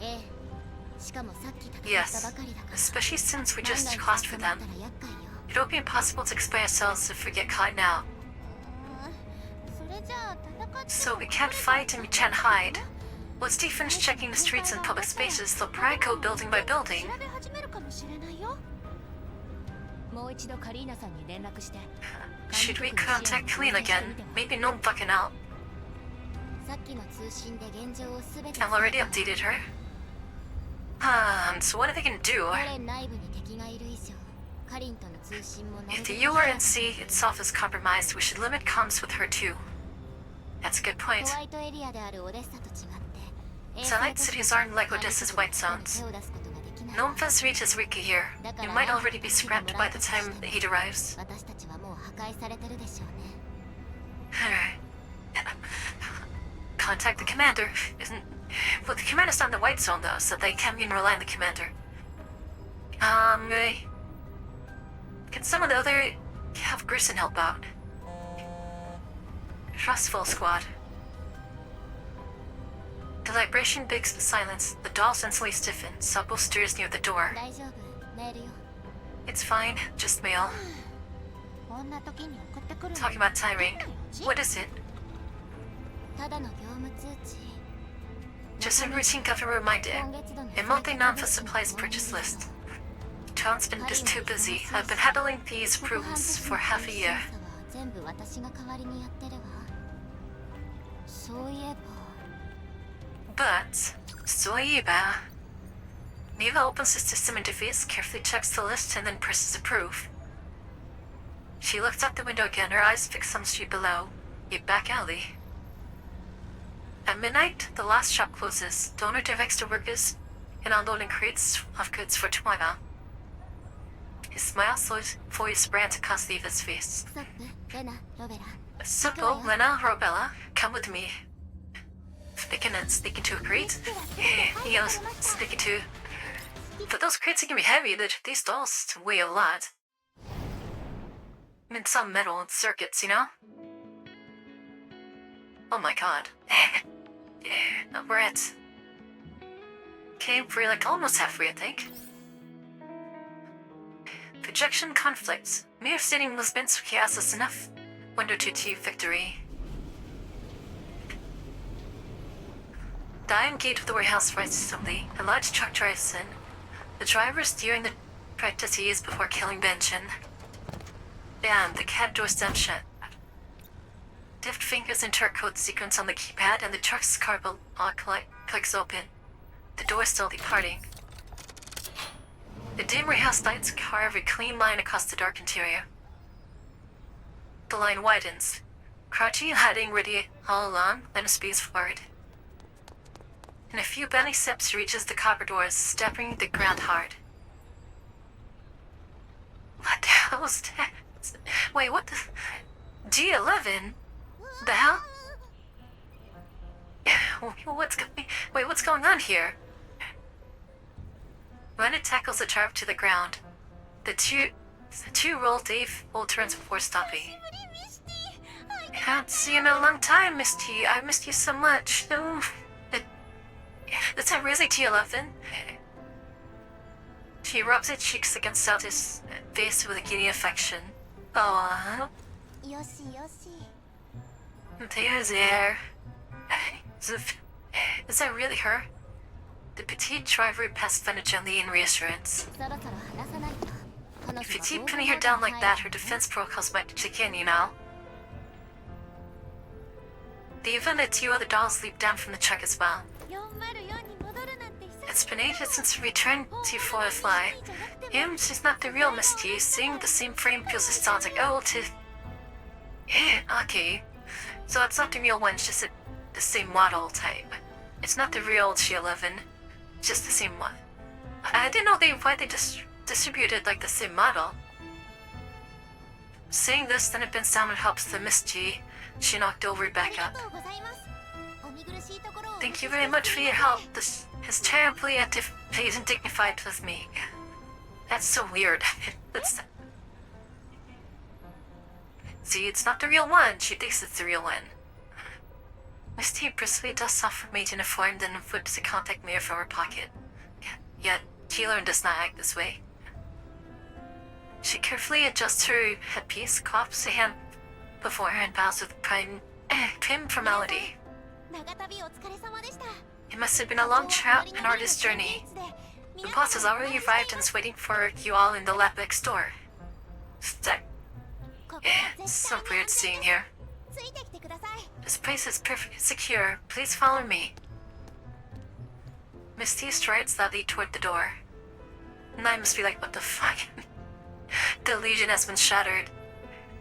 Speaker 2: ええしかもさっき戦った
Speaker 1: Yes,
Speaker 2: ばかりだから
Speaker 1: especially since we
Speaker 2: 万
Speaker 1: just
Speaker 2: が一
Speaker 1: crossed for
Speaker 2: 捕まっ
Speaker 1: them.
Speaker 2: たら厄介よ
Speaker 1: It will be impossible to explain ourselves if we get caught now.
Speaker 2: それじゃあ戦って
Speaker 1: So we can't fight and we can't hide. Once they finish checking the streets and public spaces, they'll probably go building by building.
Speaker 2: 調べ始めるかもしれないよもう一度カリーナさんに連絡して
Speaker 1: Should we contact Colleen again? Maybe no bucking out.
Speaker 2: さっきの通信で現状をすべて
Speaker 1: I've already updated her. So what are they gonna do?
Speaker 2: ソ連内部に敵がいる以上カリンとの通信も
Speaker 1: If the URNC itself is compromised, we should limit comms with her too. That's a good
Speaker 2: ホ
Speaker 1: point.
Speaker 2: ワイトエリアであるオデッサと違って
Speaker 1: Satellite cities aren't like Odessa's white zones.
Speaker 2: 手を出すことができない
Speaker 1: No one has reached his Rika here. It might already be scrapped by the time the heat arrives.
Speaker 2: 私たちはもう破壊されてるでしょうね
Speaker 1: Alright. Contact the commander. Well, the commander's not in the white zone though, so they can't even rely on the commander. Can some of the other have Grissom help out? Trustful squad. The vibration breaks the silence. The dolls instantly stiffen. Supple stirs near the door.
Speaker 2: 大丈夫メールよ
Speaker 1: It's fine, just mail.
Speaker 2: こんな時に送ってくる
Speaker 1: Talking about tiring. What is it?
Speaker 2: ただの業務通知
Speaker 1: Just a routine government reminder.
Speaker 2: 今月度の
Speaker 1: A monthly non-food supplies purchase list. Town's been just too busy. I've been handling these approvals for half a year.
Speaker 2: 全部私が代わりにやってるわそういえば
Speaker 1: But, Soiba. Neva opens the system interface, carefully checks the list, and then presses approve. She looks out the window again, her eyes fixed on the street below. A back alley. At midnight, the last shop closes. The owner directs the workers in unloading crates of goods for tomorrow. His smile slowly spreads across Eva's face.
Speaker 2: ストップレナロベラ
Speaker 1: Simple, Lena, Robella, come with me. Sneaking to a crate? He goes, sneaking to... But those crates are gonna be heavy, these dolls weigh a lot. I mean, some metal and circuits, you know? Oh my god. We're at... Okay, we're like almost halfway, I think. Projection conflicts. Mere stating Lisbinski asks us enough. Window to achieve victory. The iron gate of the warehouse rises slowly. A large truck drives in. The driver is steering the truck to ease before killing Benjamin. Bam, the cat door slammed shut. dipped fingers into her code sequence on the keypad, and the truck's car lock clicks open. The door still departing. The dim warehouse lights carve a clean line across the dark interior. The line widens. Crouching, hiding, ready all along, then speeds forward. In a few bending steps, she reaches the copper doors, stepping the ground hard. What the hell is that? Wait, what the... G11? The hell? What's going on here? When it tackles the trap to the ground, the two roll Dave old turns before stopping. I haven't seen you in a long time, Misty. I missed you so much. No. Is that really G11? She rubs her cheeks against Salty's face with a giddy affection. Oh, there. Is that really her? The petite driver passed Vanna gently in reassurance. If you keep pinning her down like that, her defense protocols might kick in, you know. The event that two other dolls leap down from the truck as well. It's been ages since we returned to Firefly. She's not the real Misty. Seeing the same frame feels nostalgic. Okay. So it's not the real one, it's just the same model type. It's not the real G11, just the same one. I didn't know why they distributed like the same model. Saying this, then it bends down and helps the Misty. She knocked over back up. Thank you very much for your help. This is terribly pleased and dignified with me. That's so weird. See, it's not the real one. She thinks it's the real one. Misty briskly dusts off her maid uniform, then flips a contact mirror from her pocket. Yet, Keeler does not act this way. She carefully adjusts her headpiece, claps a hand before her, and bows with prim formality. It must have been a long and arduous journey. The boss has already arrived and is waiting for you all in the lab next door. It's so weird seeing here. This place is perfectly secure. Please follow me. Misty strides loudly toward the door. And I must be like, what the fuck? The illusion has been shattered.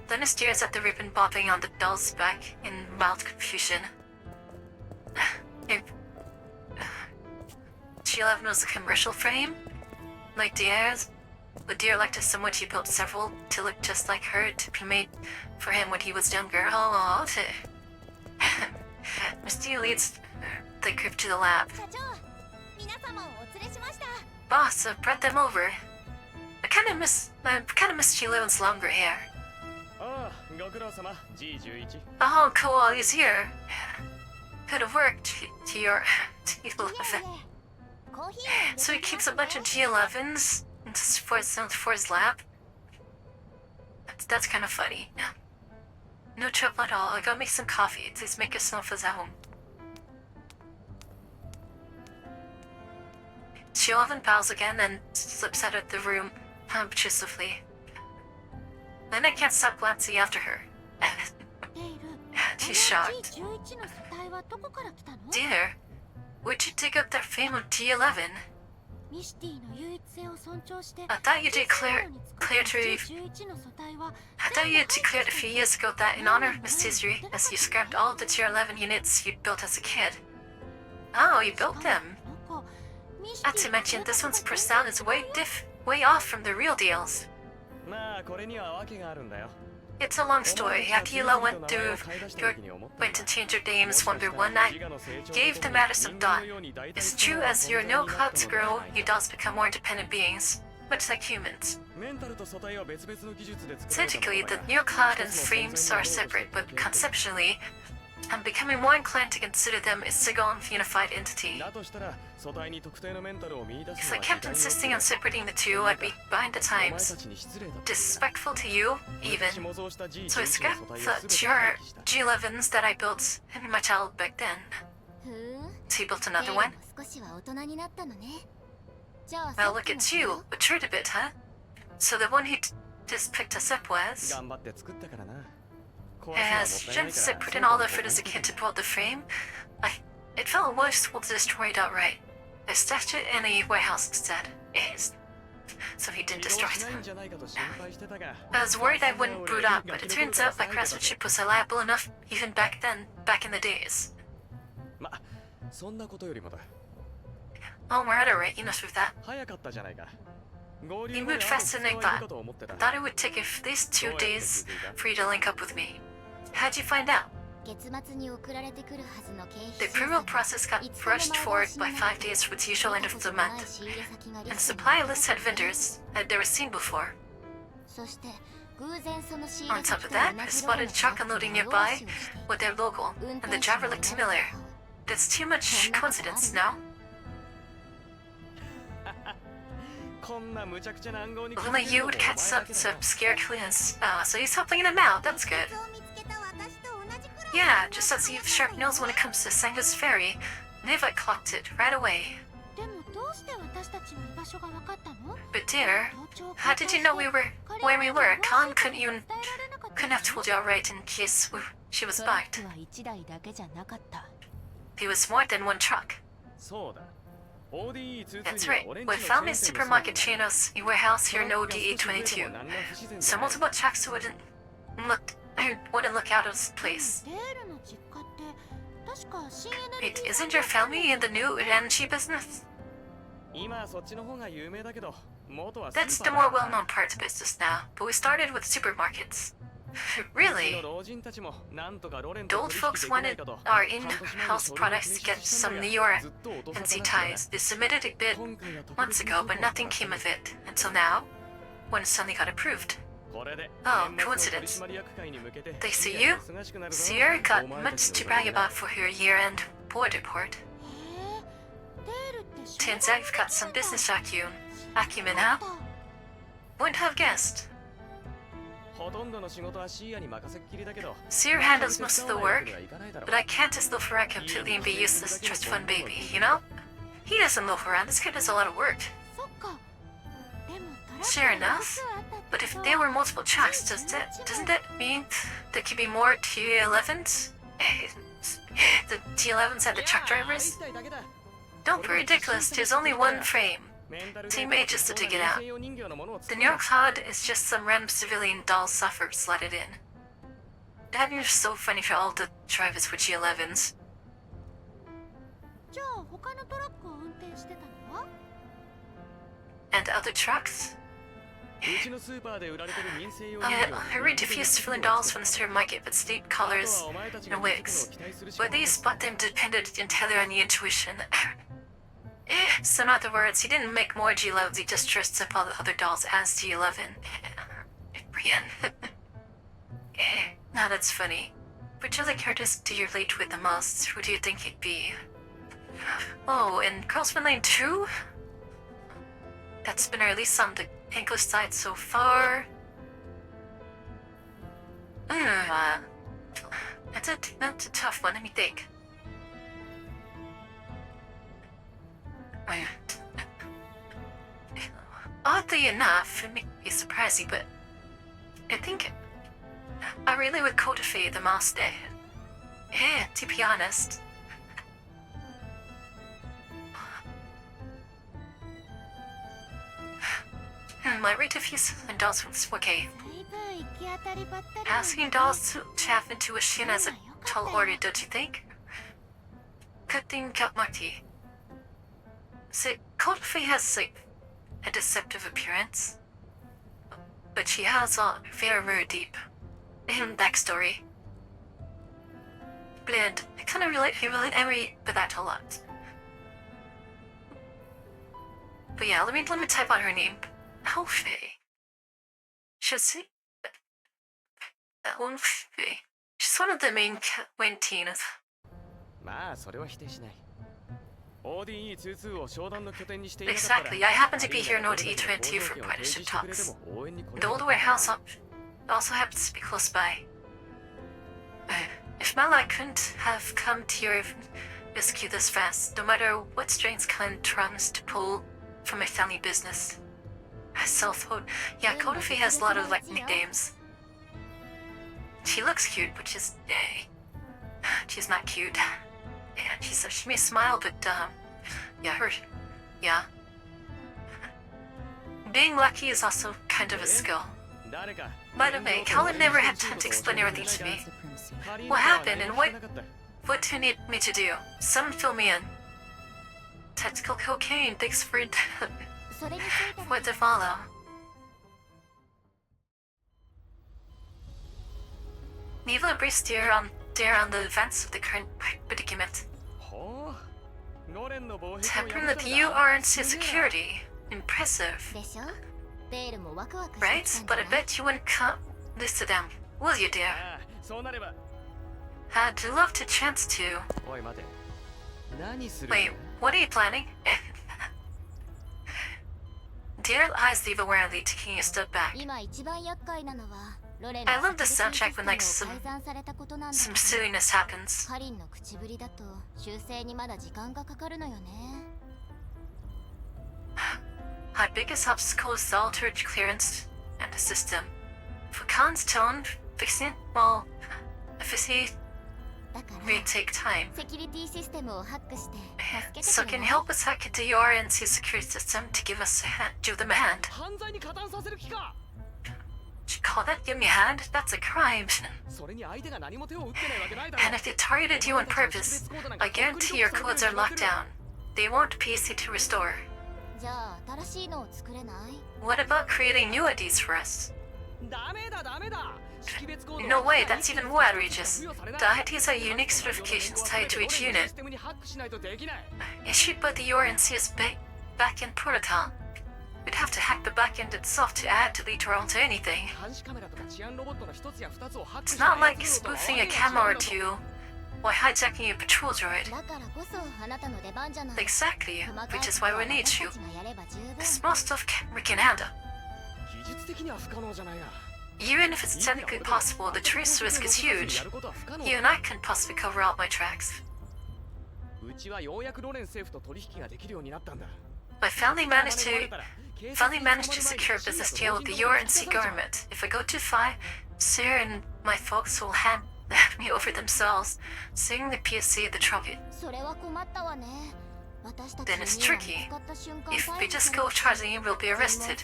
Speaker 1: Then stares at the ribbon bobbing on the doll's back in mild confusion. G11 was a commercial frame? Like Diaz? Would Dear like to someone she built several to look just like her to be made for him when he was younger? Oh, Misty leads the group to the lab. Boss, I brought them over. I kinda miss G11's longer hair. Oh, cool, he's here. Could have worked to your G11. So he keeps a bunch of G11s for his lab? That's kind of funny. No trouble at all. I'll go make some coffee. Please make yourself at home. G11 bows again and slips out of the room obtrusively. Then I can't stop glancing after her. She's shocked. Dear, where'd you dig up that frame of G11? I thought you declared a few years ago that in honor of Miss Tissery, as you scrapped all the Tier 11 units you'd built as a kid. Oh, you built them. Not to mention, this one's percent is way off from the real deals. It's a long story. After you went and changed your names one by one, I gave the matter some thought. It's true, as your no clouds grow, you dolls become more independent beings, much like humans. Technically, the neo cloud and frames are separate, but conceptually, I'm becoming more inclined to consider them a single unified entity. If I kept insisting on separating the two, I'd be behind the times. Disrespectful to you, even. So I scrapped the G11s that I built in my child back then. So you built another one? Well, look at you. Matured a bit, huh? So the one who just picked us up was... As Jensen put in all the effort as a kid to build the frame, it felt wasteful to destroy it outright. I stashed it in a warehouse instead. So he didn't destroy it. I was worried I wouldn't boot up, but it turns out my craftsmanship was reliable enough even back in the days. Oh, we're at a rate, enough with that. He moved faster than I thought. I thought it would take at least 2 days for you to link up with me. How'd you find out? The approval process got rushed forward by 5 days for its usual end of the month, and supply lists had vendors I'd never seen before. On top of that, I spotted a truck unloading nearby with their logo, and the driver looked familiar. That's too much coincidence, no? Only you would catch such obscure clues. So he's helping them out, that's good. Yeah, just as you've sharp nose when it comes to Sanga's Ferry, Neva clocked it right away. But dear, how did you know where we were? Khan couldn't have told you outright in case she was bugged. There was more than one truck. That's right. We found a supermarket chain as a warehouse here in ODE22. So multiple trucks wouldn't look out of place. Wait, isn't your family in the new Ranchi business? That's the more well-known part of business now, but we started with supermarkets. Really? The old folks wanted our in-house products to get some New York NC ties. They submitted a bid months ago, but nothing came of it until now, when it suddenly got approved. Oh, coincidence. They see you? Sierra got much to brag about for her year-end board report. Turns out you've got some business acumen, huh? Wouldn't have guessed. Sierra handles most of the work, but I can't just loaf around completely and be useless trust fund baby, you know? He doesn't loaf around, this kid does a lot of work. Sure enough, but if there were multiple tracks, doesn't that mean there could be more T11s? The T11s had the truck drivers? Don't be ridiculous, there's only one frame. Team A just to dig it out. The New York HUD is just some random civilian doll suffer slotted in. That'd be so funny for all the drivers with G11s. And other trucks? I refused to fill in dolls from the supermarket with steep collars and wigs. Whether you spot them depended entirely on your intuition. So in other words, he didn't make more G11s, he just dressed up all the other dolls as G11. Brian. Now that's funny. Which other characters do you relate with the most? Who do you think he'd be? Oh, in Crossman Lane 2? That's been released on the English side so far. That's a tough one, let me think. Oddly enough, it may be surprising, but I think I really would codify the master. Yeah, to be honest. My rate of use and dolls was okay. Asking dolls to chaff intuition as a tall order, don't you think? Cutting Cut Marty. So, Coldfrey has a deceptive appearance, but she has a very deep backstory. Bland, I kind of relate with that a lot. But yeah, let me type out her name. Coldfrey. She's one of the main teens. Exactly, I happen to be here in OTE22 for partnership talks. The old warehouse also happens to be close by. If Malak couldn't have come to your rescue this fast, no matter what strange kind trums to pull from a family business. Yeah, Kodafi has a lot of nicknames. She looks cute, but she's not cute. And she may smile, but yeah. Being lucky is also kind of a skill. By the way, Colin never had time to explain everything to me. What happened and what do you need me to do? Someone fill me in. Tactical cocaine, thanks for the follow. Neva braced dare on the events of the current predicament. Tempering the URNC security. Impressive. Right? But I bet you wouldn't come this to them, will you, dear? I'd love to chance to. Wait, what are you planning? Dear eyes leave awarely, taking a step back. I love the soundtrack when some silliness happens. Our biggest obstacle is the altered clearance and the system. For Khan's tone, fixing it may take time. So can you help us hack into the RNC security system to give them a hand? You call that give me a hand? That's a crime. And if they targeted you on purpose, I guarantee your codes are locked down. They won't be easy to restore. What about creating new IDs for us? No way, that's even more outrageous. The IDs are unique certifications tied to each unit. Issued by the URNC's backend protocol. We'd have to hack the backend itself to add, delete, or alter anything. It's not like spoofing a camera or two, or hijacking a patrol droid. Exactly, which is why we need you. The small stuff we can handle. Even if it's technically possible, the trace risk is huge. You and I can possibly cover all my tracks. I finally managed to secure a business deal with the URNC government. If I go too far, Sir and my folks will hand me over themselves, saying the PSC the trouble. Then it's tricky. If we just go charging him, we'll be arrested.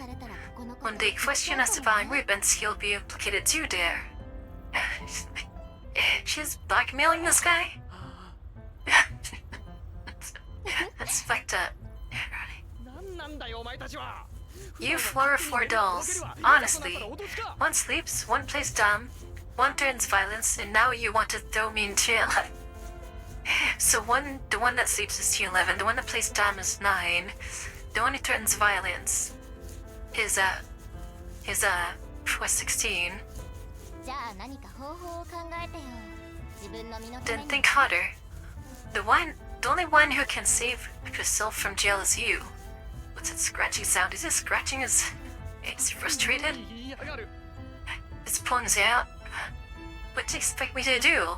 Speaker 1: When they question us about ribbons, he'll be implicated too there. She's blackmailing this guy? That's fucked up. You 4 or 4 dolls. Honestly, one sleeps, one plays dumb, one turns violence, and now you want to throw me in jail. So the one that sleeps is T11, the one that plays dumb is 9, the one who threatens violence is 16. Then think harder. The only one who can save yourself from jail is you. What's that scratching sound? Is it scratching? Is he frustrated? It's pulling out. What do you expect me to do?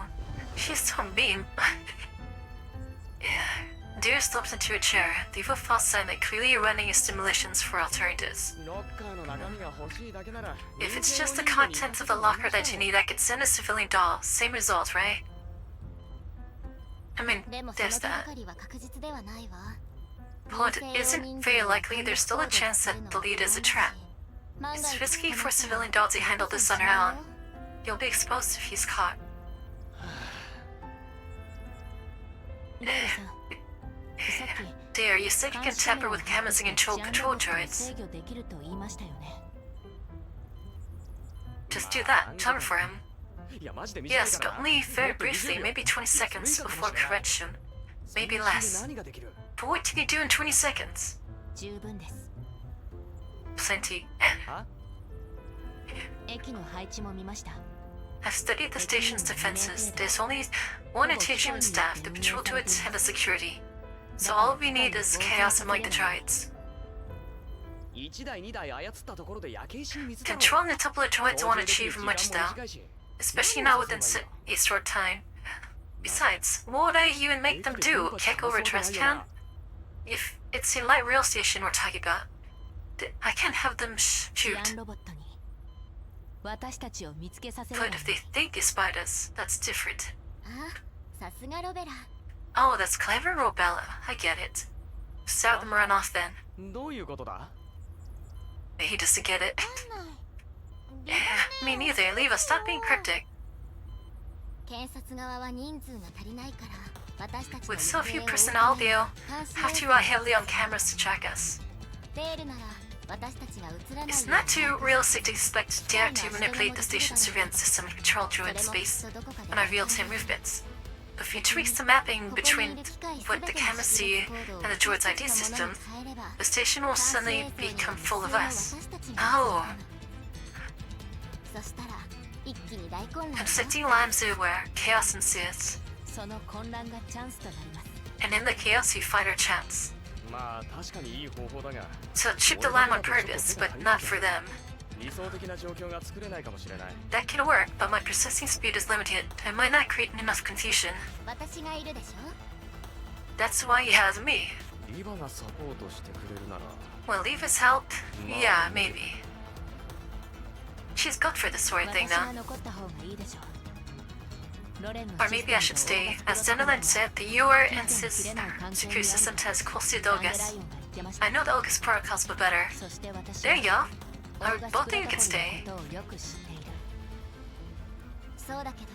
Speaker 1: She's so mean. Deer slips into a chair. The evil false silent, clearly running his simulations for alternatives. If it's just the contents of the locker that you need, I could send a civilian doll. Same result, right? I mean, there's that. But it isn't very likely. There's still a chance that the lead is a trap. It's risky for a civilian doll to handle this on her own. You'll be exposed if he's caught. Dear, you said you can tamper with cameras and control patrol droids. Just do that. Tamper for him. Yes, but only very briefly, maybe 20 seconds before correction. Maybe less. But what can you do in 20 seconds? Plenty. I've studied the station's defenses. There's only 1 or 2 human staff. The patrol droids handle security. So all we need is chaos among the droids. Controlling a couple of droids won't achieve much though. Especially not within a short time. Besides, what would I even make them do? Kick over a trash can? If it's a light rail station we're talking about, I can't have them shoot.
Speaker 2: 私たちを見つけさせる
Speaker 1: But if they think they spied us, that's different.
Speaker 2: ああ、さすがロベラ。
Speaker 1: Oh, that's clever, Robella. I get it. Start them run off then.
Speaker 3: どういうことだ？
Speaker 1: He doesn't get it. Me neither. Leave us. Stop being cryptic.
Speaker 2: 検察側は人数が足りないから私たちの
Speaker 1: With so few
Speaker 2: 行方を
Speaker 1: personnel,
Speaker 2: 追うため
Speaker 1: they'll
Speaker 2: 監視
Speaker 1: have to
Speaker 2: を
Speaker 1: rely heavily on cameras to track us.
Speaker 2: ベールなら私たちが映らない
Speaker 1: It's not too realistic to expect Dare to manipulate the station's surveillance system and control droid space on our real-time movements. But if you tweak the mapping between what the cameras see and the droid's ID system, the station will suddenly become full of us. Oh,
Speaker 2: そしたら一気に大混乱
Speaker 1: conflicting lines everywhere, chaos ensues.
Speaker 2: その混乱がチャンスとなります
Speaker 1: And in the chaos, we find our chance.
Speaker 3: まあ確かにいい方法だが、
Speaker 1: So chip the line on purpose, but not for them.
Speaker 3: 理想的な状況が作れないかもしれない。
Speaker 1: That can work, but my processing speed is limited. I might not create enough confusion.
Speaker 2: 私がいるでしょ
Speaker 1: That's why he has me.
Speaker 3: リバがサポートしてくれるなら、
Speaker 1: Will leave his help? Yeah, maybe. She's good for the sword
Speaker 2: 私
Speaker 1: thing
Speaker 2: が
Speaker 1: now.
Speaker 2: 残った方がいいでしょロレンの
Speaker 1: Or maybe I should stay. As Zenolin said, the UR and security system test close to Dogus. I know the Ogus protocols but better.
Speaker 2: そして私
Speaker 1: There you go.
Speaker 2: は
Speaker 1: Or both of you can stay.
Speaker 2: ことをよく知っているそうだけど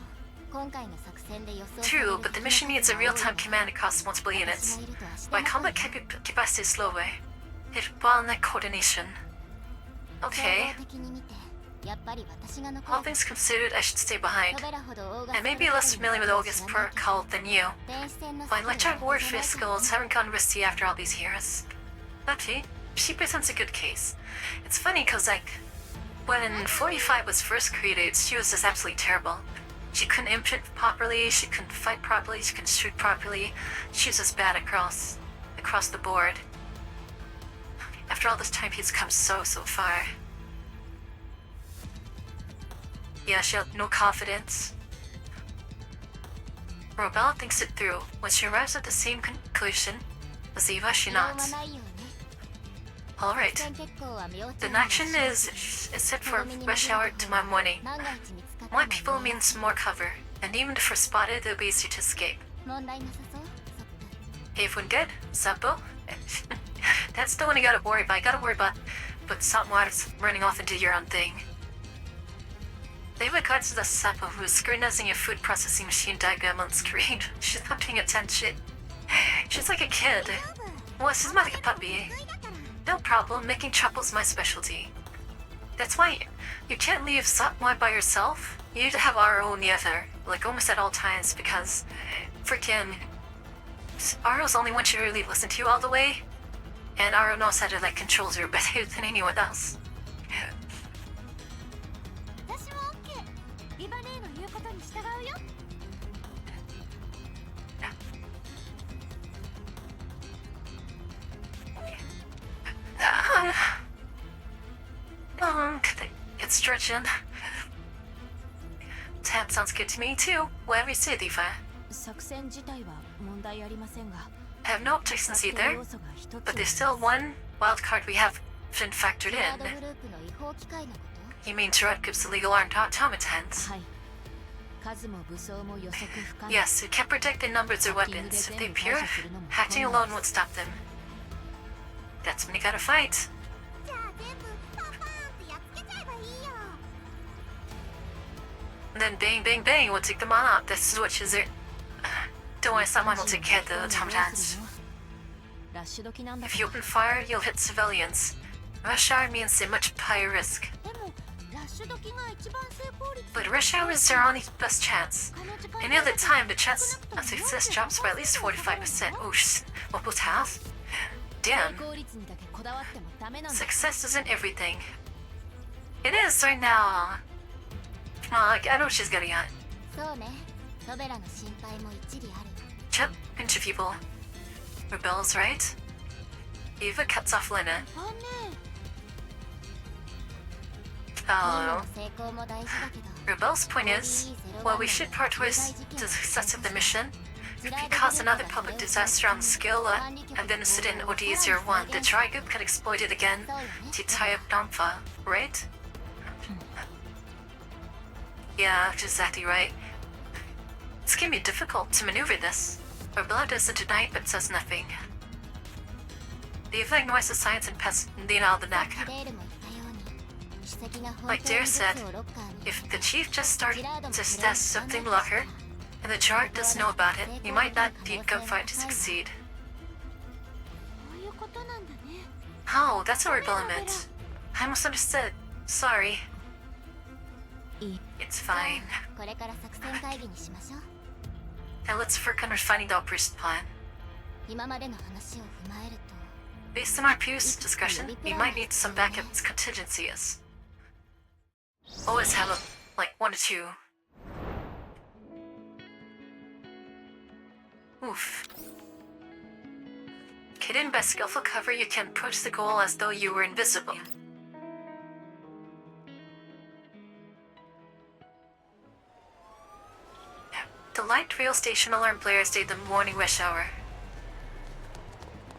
Speaker 2: 今回の作戦で予想
Speaker 1: True, but the mission needs a real-time command across multiple units. My combat capacity is slow way. It bottleneck coordination. Okay.
Speaker 2: 的に見てやっぱり私が残
Speaker 1: All things considered, I should stay behind.
Speaker 2: ロベラほどオーガス
Speaker 1: I may be less familiar with Ogus protocol than you.
Speaker 2: 電子戦の
Speaker 1: My electronic warfare skills haven't gone rusty after all these years. Lucky, she presents a good case. It's funny cause like, when 45 was first created, she was just absolutely terrible. She couldn't imprint properly, she couldn't fight properly, she couldn't shoot properly. She was just bad across the board. After all this time, he's come so far. Yeah, she had no confidence. Robella thinks it through. When she arrives at the same conclusion as Eva, she
Speaker 2: 異論は
Speaker 1: nods.
Speaker 2: ないようね
Speaker 1: Alright.
Speaker 2: 作戦結構は妙
Speaker 1: The action is set for rush hour tomorrow morning.
Speaker 2: 万が一見つかった
Speaker 1: More people means more cover, and even if we're spotted, it'll be easier to escape.
Speaker 2: 問題なさそう
Speaker 1: Hey, everyone good? Zappo? That's the one you gotta worry about. You gotta worry about but someone's running off and do your own thing. They regards the Zappo who is scrutinizing your food processing machine diagram on screen. She's not paying attention. She's like a kid. Well, she's more like a puppy. No problem, making trouble's my specialty. That's why you can't leave Satmai by yourself. You need to have Aro near, like almost at all times, because freaking Aro's only one she really listen to all the way, and Aro knows how to like control her better than anyone else.
Speaker 2: 私は OK リバネーの言うことに従うよ
Speaker 1: Get stretching. Tab sounds good to me too. Whatever you say, Diva.
Speaker 2: 作戦自体は問題ありませんが
Speaker 1: I have no objections
Speaker 2: 発
Speaker 1: either,
Speaker 2: 要素が一つ
Speaker 1: but there's still one wild card we haven't factored
Speaker 2: クラード
Speaker 1: in.
Speaker 2: グループの違法機械のこ
Speaker 1: You mean Tourette gives illegal armed automatons?
Speaker 2: とはい数も武装も予測不可能
Speaker 1: Yes, it can't predict the numbers or weapons. If they appear, hacking alone won't stop them. That's when you gotta fight.
Speaker 2: じゃあ全部パンパンってやっつけちゃえばいいよ
Speaker 1: And then bang, bang, bang, we'll take them all out. This is what is it. Don't worry, someone will take care of the automatons.
Speaker 2: ラッシュ時なんだ
Speaker 1: If
Speaker 2: か
Speaker 1: you
Speaker 2: ら
Speaker 1: open fire, you'll hit civilians. Rush hour means a much higher risk.
Speaker 2: でもラッシュ時が一番成功率
Speaker 1: But rush hour is their only best chance.
Speaker 2: 他の時間
Speaker 1: Any other time, the chance of success drops by at least 45%. Oh, what was half?
Speaker 2: 成
Speaker 1: Damn.
Speaker 2: 功率にだけこだわってもダメなんだ
Speaker 1: Success isn't everything. It is right now. I know what she's getting at.
Speaker 2: そうねロベラの心配も一理ある
Speaker 1: Chip, pinch of people. Rebel's right. Eva cuts off Lena.
Speaker 2: あね
Speaker 1: Oh.
Speaker 2: 成功も大事だけど
Speaker 1: Rebel's point is, while we should part ways to the success of the mission, if we cause another public disaster on the scale and then sit in OD01, the Tri Group can exploit it again to tie up Donpha, right? Yeah, exactly right. It's gonna be difficult to maneuver this. Our blood does it tonight but says nothing. The Eva ignores the science and pets the nail of the neck.
Speaker 2: テレールも言ったように史跡が本
Speaker 1: Like
Speaker 2: 当に
Speaker 1: Dare
Speaker 2: ブツ
Speaker 1: said,
Speaker 2: をロッカーに
Speaker 1: if the chief just started
Speaker 2: ジラードも
Speaker 1: to
Speaker 2: それを
Speaker 1: test
Speaker 2: 考え
Speaker 1: something
Speaker 2: て
Speaker 1: locker, and the chart doesn't know about it, you might not be gunfight to succeed.
Speaker 2: そういうことなんだね
Speaker 1: Oh, that's what rebellion meant. I misunderstood. Sorry.
Speaker 2: いい
Speaker 1: It's fine.
Speaker 2: これから作戦会議にしましょう
Speaker 1: Now let's work on refining the operation plan.
Speaker 2: 今までの話を踏まえると
Speaker 1: Based on our previous discussion, we might need some backup contingencies. Always have like 1 or 2. Oof. Hidden by skillful cover, you can approach the goal as though you were invisible. The light rail station alarm blares during the morning rush hour.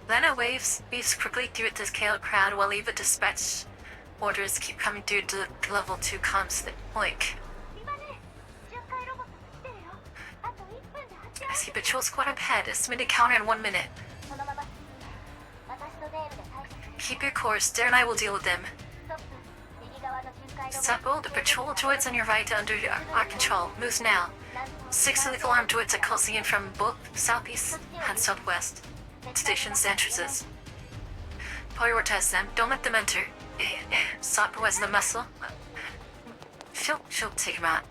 Speaker 1: Lena weaves quickly through the scaled crowd while Eva dispatch orders keep coming through to the level 2 comms link. I see patrol squad up ahead. Estimated counter in 1 minute. Keep your course. Dare and I will deal with them. Seppo, the patrol droids on your right are under our control. Moves now. 6 illegal armed droids are closing in from both southeast and southwest. Station's entrances. Prioritize them. Don't let them enter. Seppo has the muscle. She'll take him out.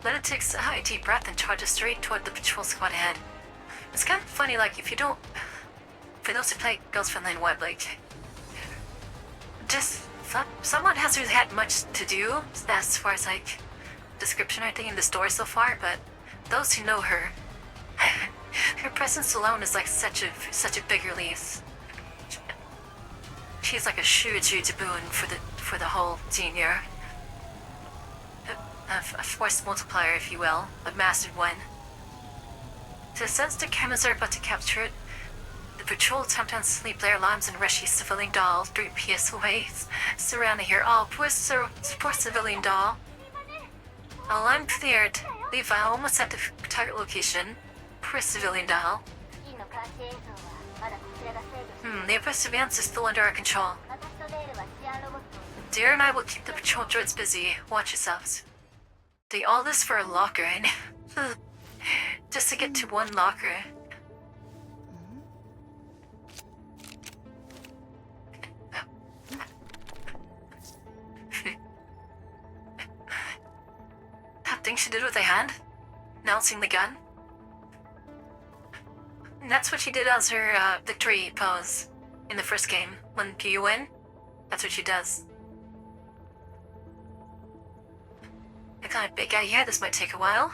Speaker 1: Let it take a high deep breath and charge straight toward the patrol squad ahead. It's kind of funny, like, if you don't... For those who play Ghost Friendly and Web, like... Just... Someone hasn't really had much to do as far as, like, description or anything in the story so far, but those who know her... her presence alone is, like, such a big release. She's like a huge boon for the whole senior. A force multiplier, if you will, a massive one. To the sense the cameras are about to capture it, the patrol attempt on sleep their alarms and rescue civilian doll 3 PS away, surrounding her. Oh, poor civilian doll. Alarm cleared. Levi almost at the target location. Poor civilian doll. The upper surveillance is still under our control. Dare and I will keep the patrol droids busy. Watch yourselves. They all this for a locker, and just to get to one locker. That thing she did with a hand? Announcing the gun? And that's what she did as her victory pose in the first game. When you win, that's what she does. I got a big guy here, this might take a while.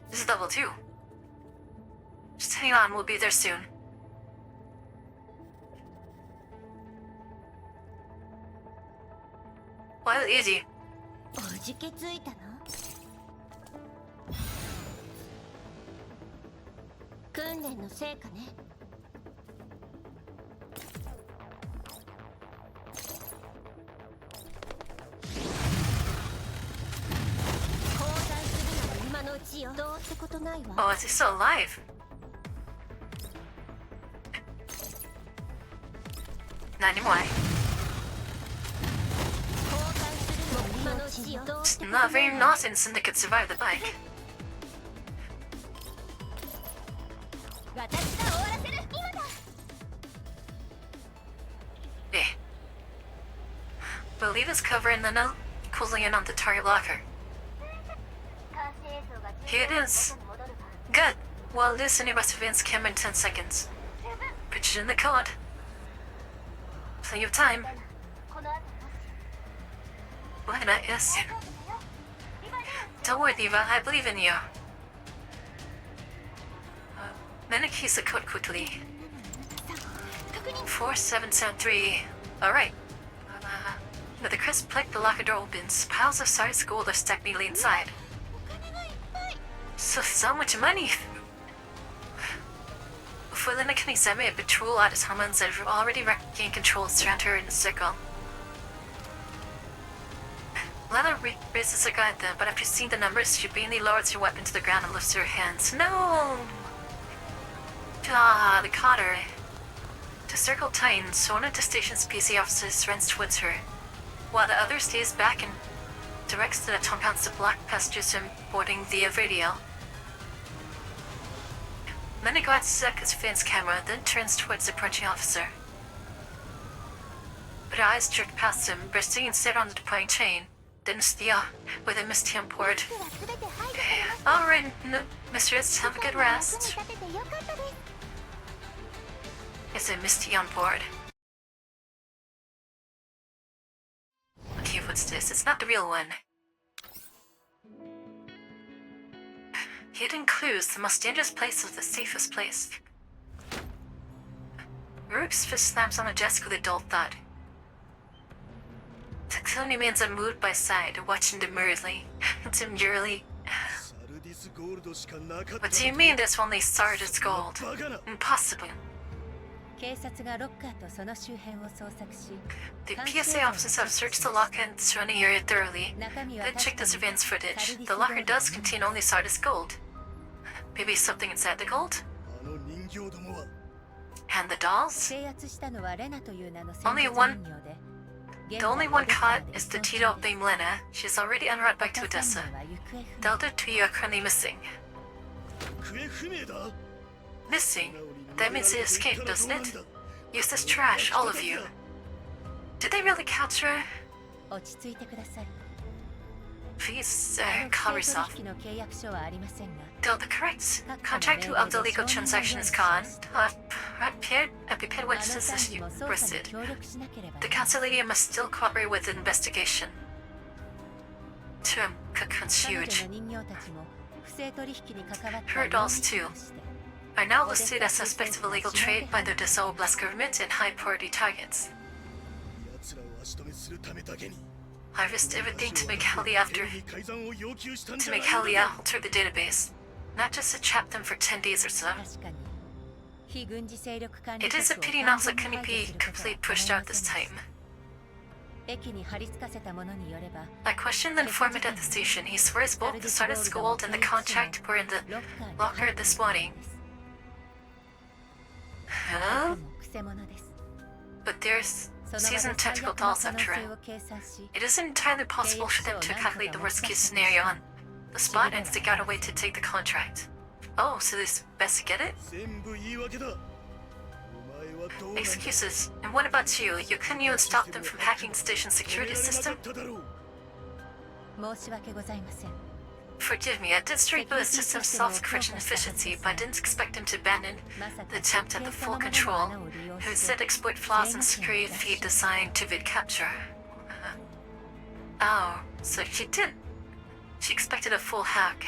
Speaker 1: This is level 2. Just hang on, we'll be there soon. Well, easy.
Speaker 2: おじけついたの訓練の成果ね交代するのは今のうちよどうってことないわ
Speaker 1: Oh, is he still alive? Not anymore. It's not very nothing Syndicate survived the bike. Eh. We'll leave his cover and then I'll closing in on the target locker. Here it is. Good. Well, this and the rest of Vince camera in 10 seconds. Put it in the code. Plenty of time. Why not? Yes. Don't worry, Diva. I believe in you. Manakise the code quickly. 4773. Alright. With the crisp click, the locker door opens. Piles of solid gold are stacked neatly inside. So much money! Before Lena can examine it, patrol out his hormones that have already regained control surround her in a circle. Lana raises her gun then, but after seeing the numbers, she vainly lowers her weapon to the ground and lifts her hands. No! Ah, they caught her. To circle Titans, one of the station's PC officers runs towards her, while the other stays back and directs the compounds to block passengers from boarding via radio. Then he glances at his fan's camera, then turns towards the approaching officer. But her eyes jerk past him, bursting instead on the departing train. Then steal with a misty on board. Alright, mistress, have a good rest. Is a misty on board? Okay, what's this? It's not the real one. Hidden clues. The most dangerous place is the safest place. Rook's fist slams on the desk with a dull thud. Takumi remains unmoved by side, watching demurely. Demurely. What do you mean there's only Sardis gold? Impossible. The PSA officers have searched the locker and surrounding area thoroughly, then checked the surveillance footage. The locker does contain only Sardis gold. Maybe something inside the gold? And the dolls? The only one caught is the Tito named Lena. She's already en route back to Odessa. The other two are currently missing. Missing? That means they escaped, doesn't it? Useless trash, all of you. Did they really catch her? Please, calm yourself. Though the correct contract of the legal transaction is gone, prepared witnesses as you requested. The Consular must still cooperate with the investigation. Cocoon's huge. Her dolls, too, are now listed as suspects of illegal trade by the Odessa Oblast government and high-priority targets. I risked everything to make Helia alter the database, not just to trap them for 10 days or so. It is a pity Nasa couldn't be completely pushed out this time. I questioned the informant at the station. He swears both the Sardis gold and the contract were in the locker this morning. Huh? But there's seasoned tactical dolls after all. It isn't entirely possible for them to calculate the worst-case scenario on the spot and stick out a way to take the contract. Oh, so it's best to get it? Excuses. And what about you? You couldn't even stop them from hacking the station's security system? Forgive me, I did straight the system's self-correction efficiency, but I didn't expect him to abandon the attempt at the full control, who instead exploit flaws in security feed designed to vid capture. Oh, so she did. She expected a full hack,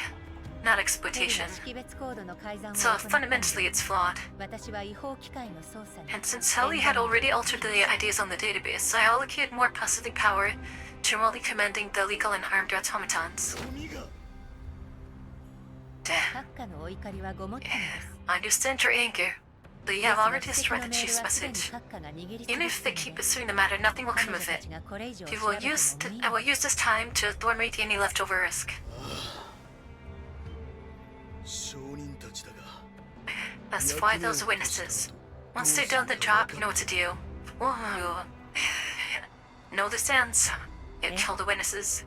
Speaker 1: not exploitation. So fundamentally it's flawed. And since Helly had already altered the IDs on the database, I allocated more processing power to remotely commanding the legal and armed automatons. Damn. I understand your anger, but you have already destroyed the chief's message. Even if they keep pursuing the matter, nothing will come of it. I will use this time to eliminate any leftover risk. That's why those witnesses. Once they're done the job, you know what to do. Know the sense. You kill the witnesses.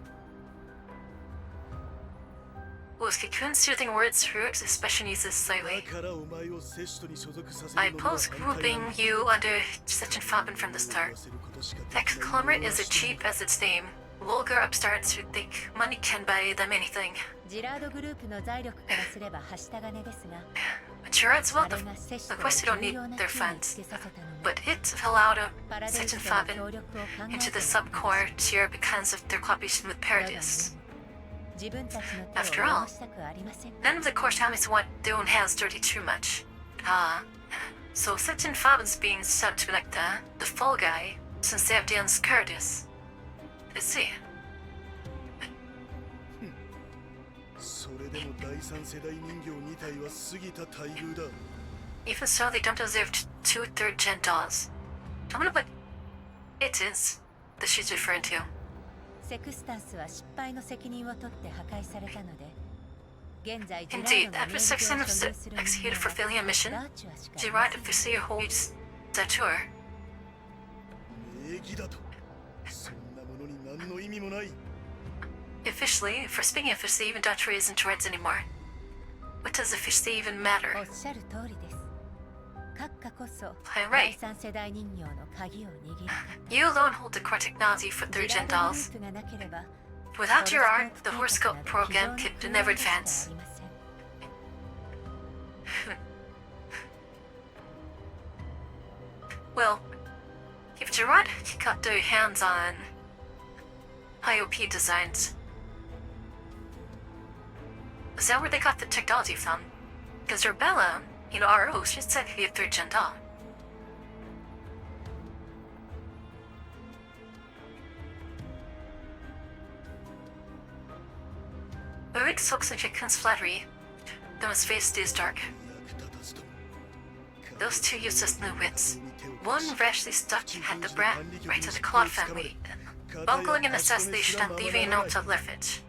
Speaker 1: Was Cocoon's soothing words through its expression uses slightly. I oppose grouping you under such infamation from the start. That conglomerate is as cheap as its name. Vulgar upstarts who think money can buy them anything. Gerard's welcome. Of course they don't need their funds. But it fell out of such infamation into the subcore tier because of their cooperation with Paradis. After all, none of the core families want their own hands dirty too much. So certain Fabins being subbed to like the fall guy, since they have Dan's Curtis. Let's see. Even so, they don't deserve two third-gen dolls. I wonder what it is that she's referring to.
Speaker 4: セクスタンスは失敗の責任を取って破壊されたので、現在
Speaker 1: Indeed, after 6 attempts executed for failing a mission, Gerard officially holds Zatur.
Speaker 5: 名義だとそんなものに何の意味もない。
Speaker 1: Officially, for speaking officially, even Datura isn't Gerard's anymore. What does officially even
Speaker 4: お
Speaker 1: matter?
Speaker 4: っしゃる通りです。閣下こそ
Speaker 1: Right.
Speaker 4: 第三世代人形の鍵を握る
Speaker 1: You alone hold the core technology for
Speaker 4: ジ
Speaker 1: third
Speaker 4: ラ
Speaker 1: gen
Speaker 4: ードグル
Speaker 1: dolls.
Speaker 4: ープがなければ
Speaker 1: Without Gerard, the horoscope program could never advance. Well, if Gerard got their hands on IOP designs, is that where they got the technology from? Because Rebella, RO, she's technically a third gen doll. Eric soaks in Chickens flattery, though his face is dark.
Speaker 5: 役立たずとも
Speaker 1: Those two useless newwits. One rashly stuck had the brat right to the Claude family, bungling an assassination and leaving an out of leverage.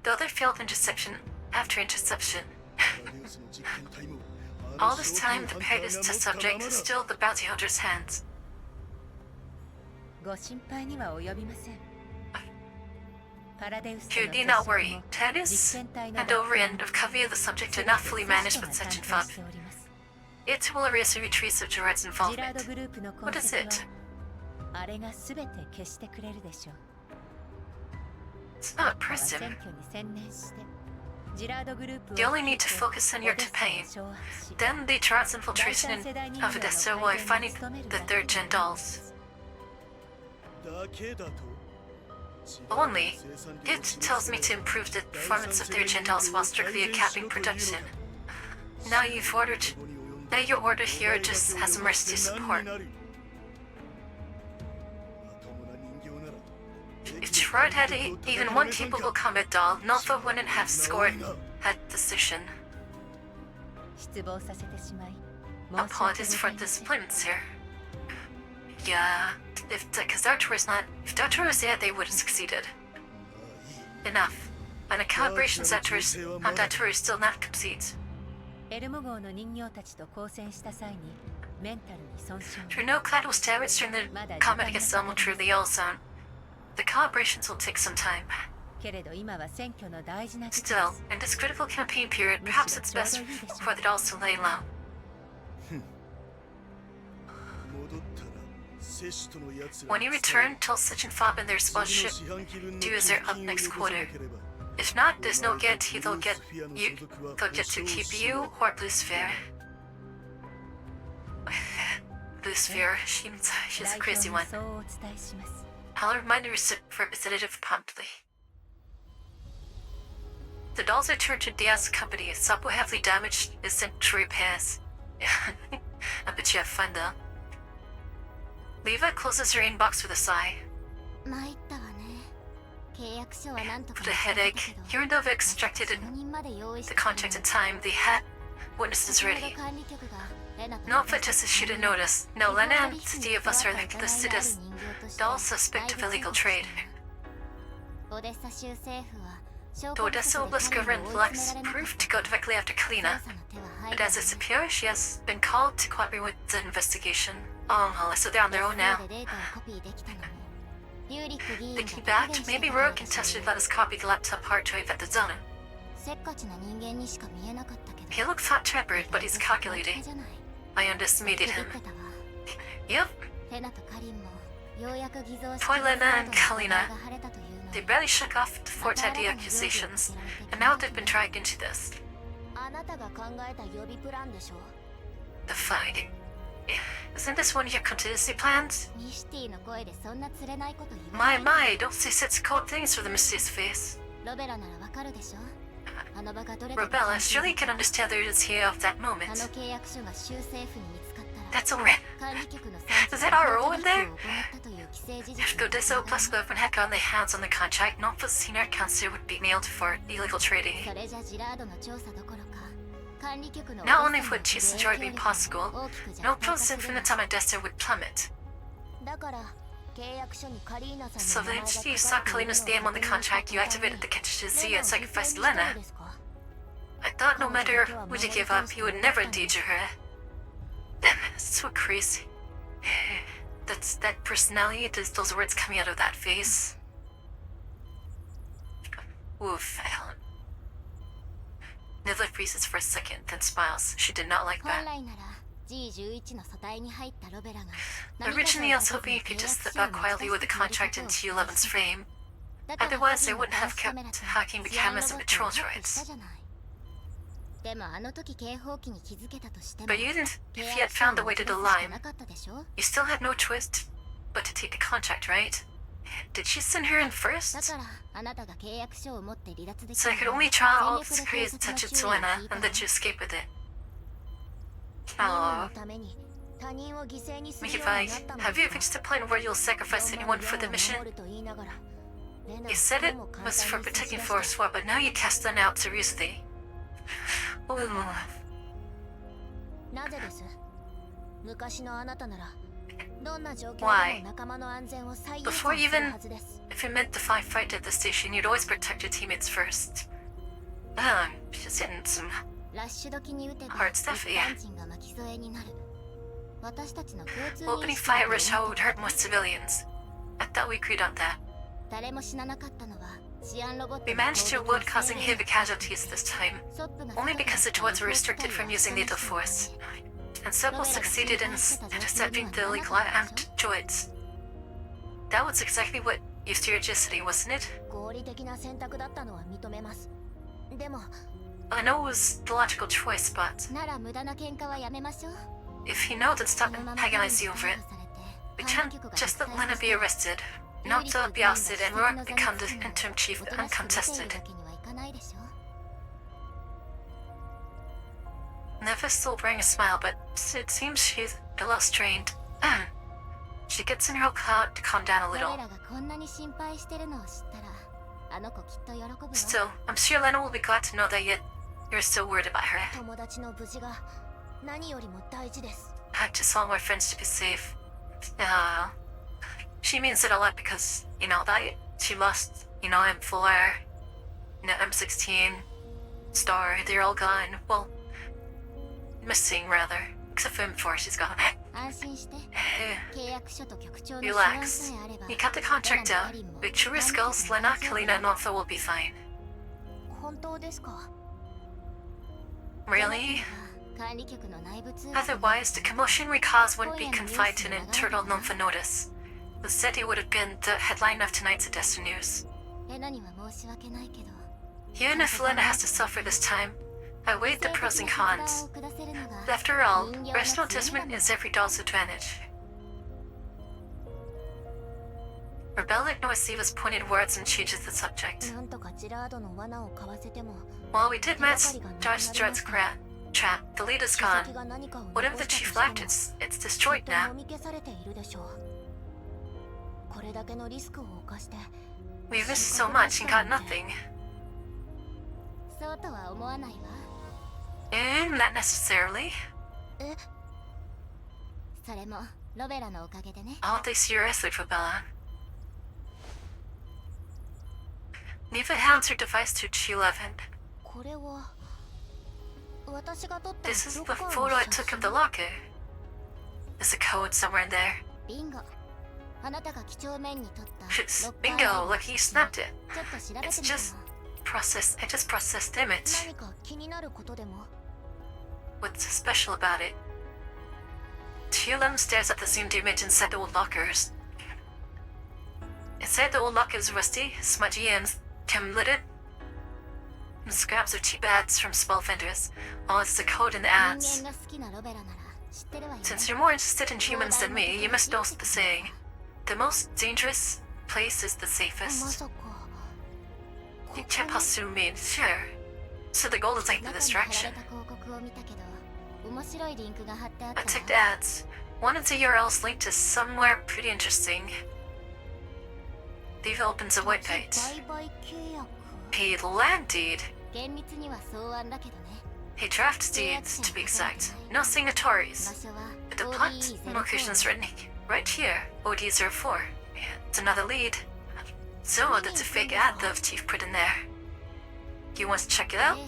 Speaker 1: The other failed interception after interception.
Speaker 5: アデウスの実験体も
Speaker 1: All this time, the Paradise test subject is still the bounty hunter's hands.
Speaker 4: ご心配には及びません。パラデウスと
Speaker 1: You
Speaker 4: の
Speaker 1: need
Speaker 4: 接
Speaker 1: not
Speaker 4: 触
Speaker 1: worry.
Speaker 4: も
Speaker 1: Tadis
Speaker 4: 実験体の
Speaker 1: and Overend of Covey the subject are not fully managed with
Speaker 4: セッ
Speaker 1: such
Speaker 4: ションが担当
Speaker 1: info.
Speaker 4: しております。
Speaker 1: It will erase any trace of Gerard's
Speaker 4: ジラード
Speaker 1: involvement.
Speaker 4: グループの痕
Speaker 1: What is
Speaker 4: 跡
Speaker 1: it?
Speaker 4: はあれが全て消してくれるでしょう。
Speaker 1: It's
Speaker 4: 閣
Speaker 1: not
Speaker 4: 下は
Speaker 1: prison.
Speaker 4: 選挙に専念してジラードグループを
Speaker 1: You only need to
Speaker 4: 率いて
Speaker 1: focus on your
Speaker 4: オデッサを
Speaker 1: campaign.
Speaker 4: 掌握し
Speaker 1: Then the Gerard's infiltration of Odessa while finding the third gen dolls.
Speaker 5: だけだと
Speaker 1: Only, it tells me to improve the performance of third gen dolls while strictly capping production. Now your order here just has mercy support. If Gerard had even one capable combat doll, Nova wouldn't have scored that decision.
Speaker 4: 失望させてしまい申し訳
Speaker 1: Apologies
Speaker 4: ご
Speaker 1: for
Speaker 4: ざいません。
Speaker 1: disappointments here. Yeah, because if Dartor was there, they would have succeeded. Enough. And a calibration on Dartor is still not complete.
Speaker 4: エルモ号の人形たちと交戦した際にメンタルに損傷
Speaker 1: There are no collateral damage during the combat against the Elmo Yell Zone. The calibrations will take some time.
Speaker 4: けれど今は選挙の大事な時期で
Speaker 1: Still,
Speaker 4: す。
Speaker 1: in this critical campaign period, perhaps it's best for the dolls to lay low.
Speaker 5: 戻ったらセシとのやつら
Speaker 1: When you return, tell Sitch and Fob and their supposed ship to use their up next quarter. If not, there's no guarantee they'll get to keep you or Blue Sphere. Blue Sphere, she's a
Speaker 4: 代表
Speaker 1: crazy
Speaker 4: に
Speaker 1: one.
Speaker 4: そうお伝えします。
Speaker 1: I'll remind the representative promptly. The dolls are turned to Diaz company. Sub will heavily damaged is sent to repairs. I bet you have fun though. Leva closes her inbox with a sigh.
Speaker 2: 参ったわね。契約書はなんとか
Speaker 1: With a headache, hearing Nova extracted
Speaker 2: その人まで用意し
Speaker 1: the
Speaker 2: て
Speaker 1: contract in time, the hat witness is
Speaker 2: ちょうど
Speaker 1: ready.
Speaker 2: 管理局がレナと
Speaker 1: Not for just as you didn't notice. No, Lena and the of us are listed as dolls suspect of illegal trade.
Speaker 2: オデッサ州政府は
Speaker 1: The Odessa Oblast government lacks proof to go directly after Kalina. But as its superior, she has been called to cooperate with the investigation. Oh, well, so they're on their own now. Thinking back, maybe Rourke can test to let us copy the laptop hard drive at the zone.
Speaker 2: せっかちな人間にしか見えなかったけど
Speaker 1: He looked hot-tempered, but he's calculating.
Speaker 2: じゃない
Speaker 1: I underestimated
Speaker 2: ビビ
Speaker 1: him.
Speaker 2: ってたわ
Speaker 1: Yep,
Speaker 2: レナとカリンもようやく偽造して
Speaker 1: Toilena and
Speaker 2: カ
Speaker 1: Kalina.
Speaker 2: が晴れたというの
Speaker 1: they
Speaker 2: に
Speaker 1: barely shook off the Forte accusations, and now they've been dragged into this.
Speaker 2: あなたが考えた予備プランでしょ
Speaker 1: The fight. Isn't this one of your contingency plans?
Speaker 2: ミシティの声でそんな釣れないこと言わな
Speaker 1: My,
Speaker 2: い
Speaker 1: don't say such cold things for the mysterious face.
Speaker 2: ロベラならわかるでしょあの場がどれ
Speaker 1: Rebella, surely you can understand the urgency of that
Speaker 2: あの
Speaker 1: moment.
Speaker 2: 契約書が州政府に見つかったら
Speaker 1: That's all right.
Speaker 2: 管理局の
Speaker 1: Is that our role in there?
Speaker 2: 行ったという既成事
Speaker 1: If
Speaker 2: 実
Speaker 1: the Odessa Plus government had gotten their hands on the contract, Nonfa's senior counselor would be nailed for illegal trading.
Speaker 2: それじゃジラードの調査どころか管理局の
Speaker 1: Not only
Speaker 2: オデッサ
Speaker 1: would
Speaker 2: の
Speaker 1: Chief's
Speaker 2: 影響
Speaker 1: enjoy being
Speaker 2: 力
Speaker 1: possible,
Speaker 2: 大きく弱体化
Speaker 1: Nopro's
Speaker 2: する
Speaker 1: influence on Odessa would plummet.
Speaker 2: だから
Speaker 1: So then you saw Kalina's name on the contract, you activated the contingency and sacrificed Lena. I thought no matter what you gave up, you would never endanger her. Damn, it's so crazy. That personality, those words coming out of that face. Oof, Helen. Nivla freezes for a second, then smiles. She did not like that. Originally, I was hoping you could just slip out quietly with the contract into T11's frame. Otherwise, I wouldn't have kept hacking the cameras and patrol droids. But you didn't. If you had found a way to the line, you still had no choice but to take the contract, right? Did she send her in first? So I could only try all the crazy touch it to Lena and let you escape with it. Oh. Mikivai, have you reached the point where you'll sacrifice anyone for the mission? You said it was for protecting Force War, but now you cast them out seriously. Why? Before even if you meant to fight at the station, you'd always protect your teammates first. She's hitting some hard stuff here. Opening fire rush hour would hurt most civilians. I thought we agreed on that. We managed to avoid causing heavy casualties this time, only because the droids were restricted from using lethal force. And Seppo succeeded in intercepting the illegal armed droids. That was exactly what used your agility, wasn't it? I know it was the logical choice, but if you know, then stop agonizing over it. We can't just let Lena be arrested. Naoto be ousted and Rourke become the interim chief uncontested. Nevis still wearing a smile, but it seems she's a little strained. She gets in her cloud to calm down a little. Still, I'm sure Lena will be glad to know that you're still worried about her. I just want my friends to be safe. She means it a lot because, that she lost, M4, M16, Star, they're all gone. Well, missing rather. Except for M4, she's gone. Relax. You cut the contract out. Victoria Skulls, Lena, Kalina, and Notha will be fine. Really? Otherwise, the commotion we caused wouldn't be confined to an internal Notha notice. Instead, it would have been the headline of tonight's Odessa News. Even if Lena has to suffer this time, I weighed the pros and cons. After all, rational judgment is every doll's advantage. Rebel ignores Siva's pointed words and changes the subject. While we did match Josh Drudd's trap, the lead is gone. Whatever the chief left, it's destroyed now. We risked so much and got nothing. Not necessarily. All they seriously for Bella. Neva hands her device to G11. This is the photo I took of the locker. There's a code somewhere in there. Bingo, lucky you snapped it. It's just I just processed the image. What's special about it? T11 stares at the zoomed image inside the old lockers. Inside the old locker is rusty, smudgy, and chem-littered. Scraps of cheap ads from small vendors. It's the code in the ads. Since you're more interested in humans than me, you must know the saying. The most dangerous place is the safest. You can't assume me, sure. So the goal is like the distraction. I checked the ads. One of the URLs linked to somewhere pretty interesting. Diva opens a web page. Paid land deed. A draft deed, to be exact. No signatories. But the plot location is written right here, OD04. It's another lead. So that's a fake ad of Chief put in there. You want to check it out?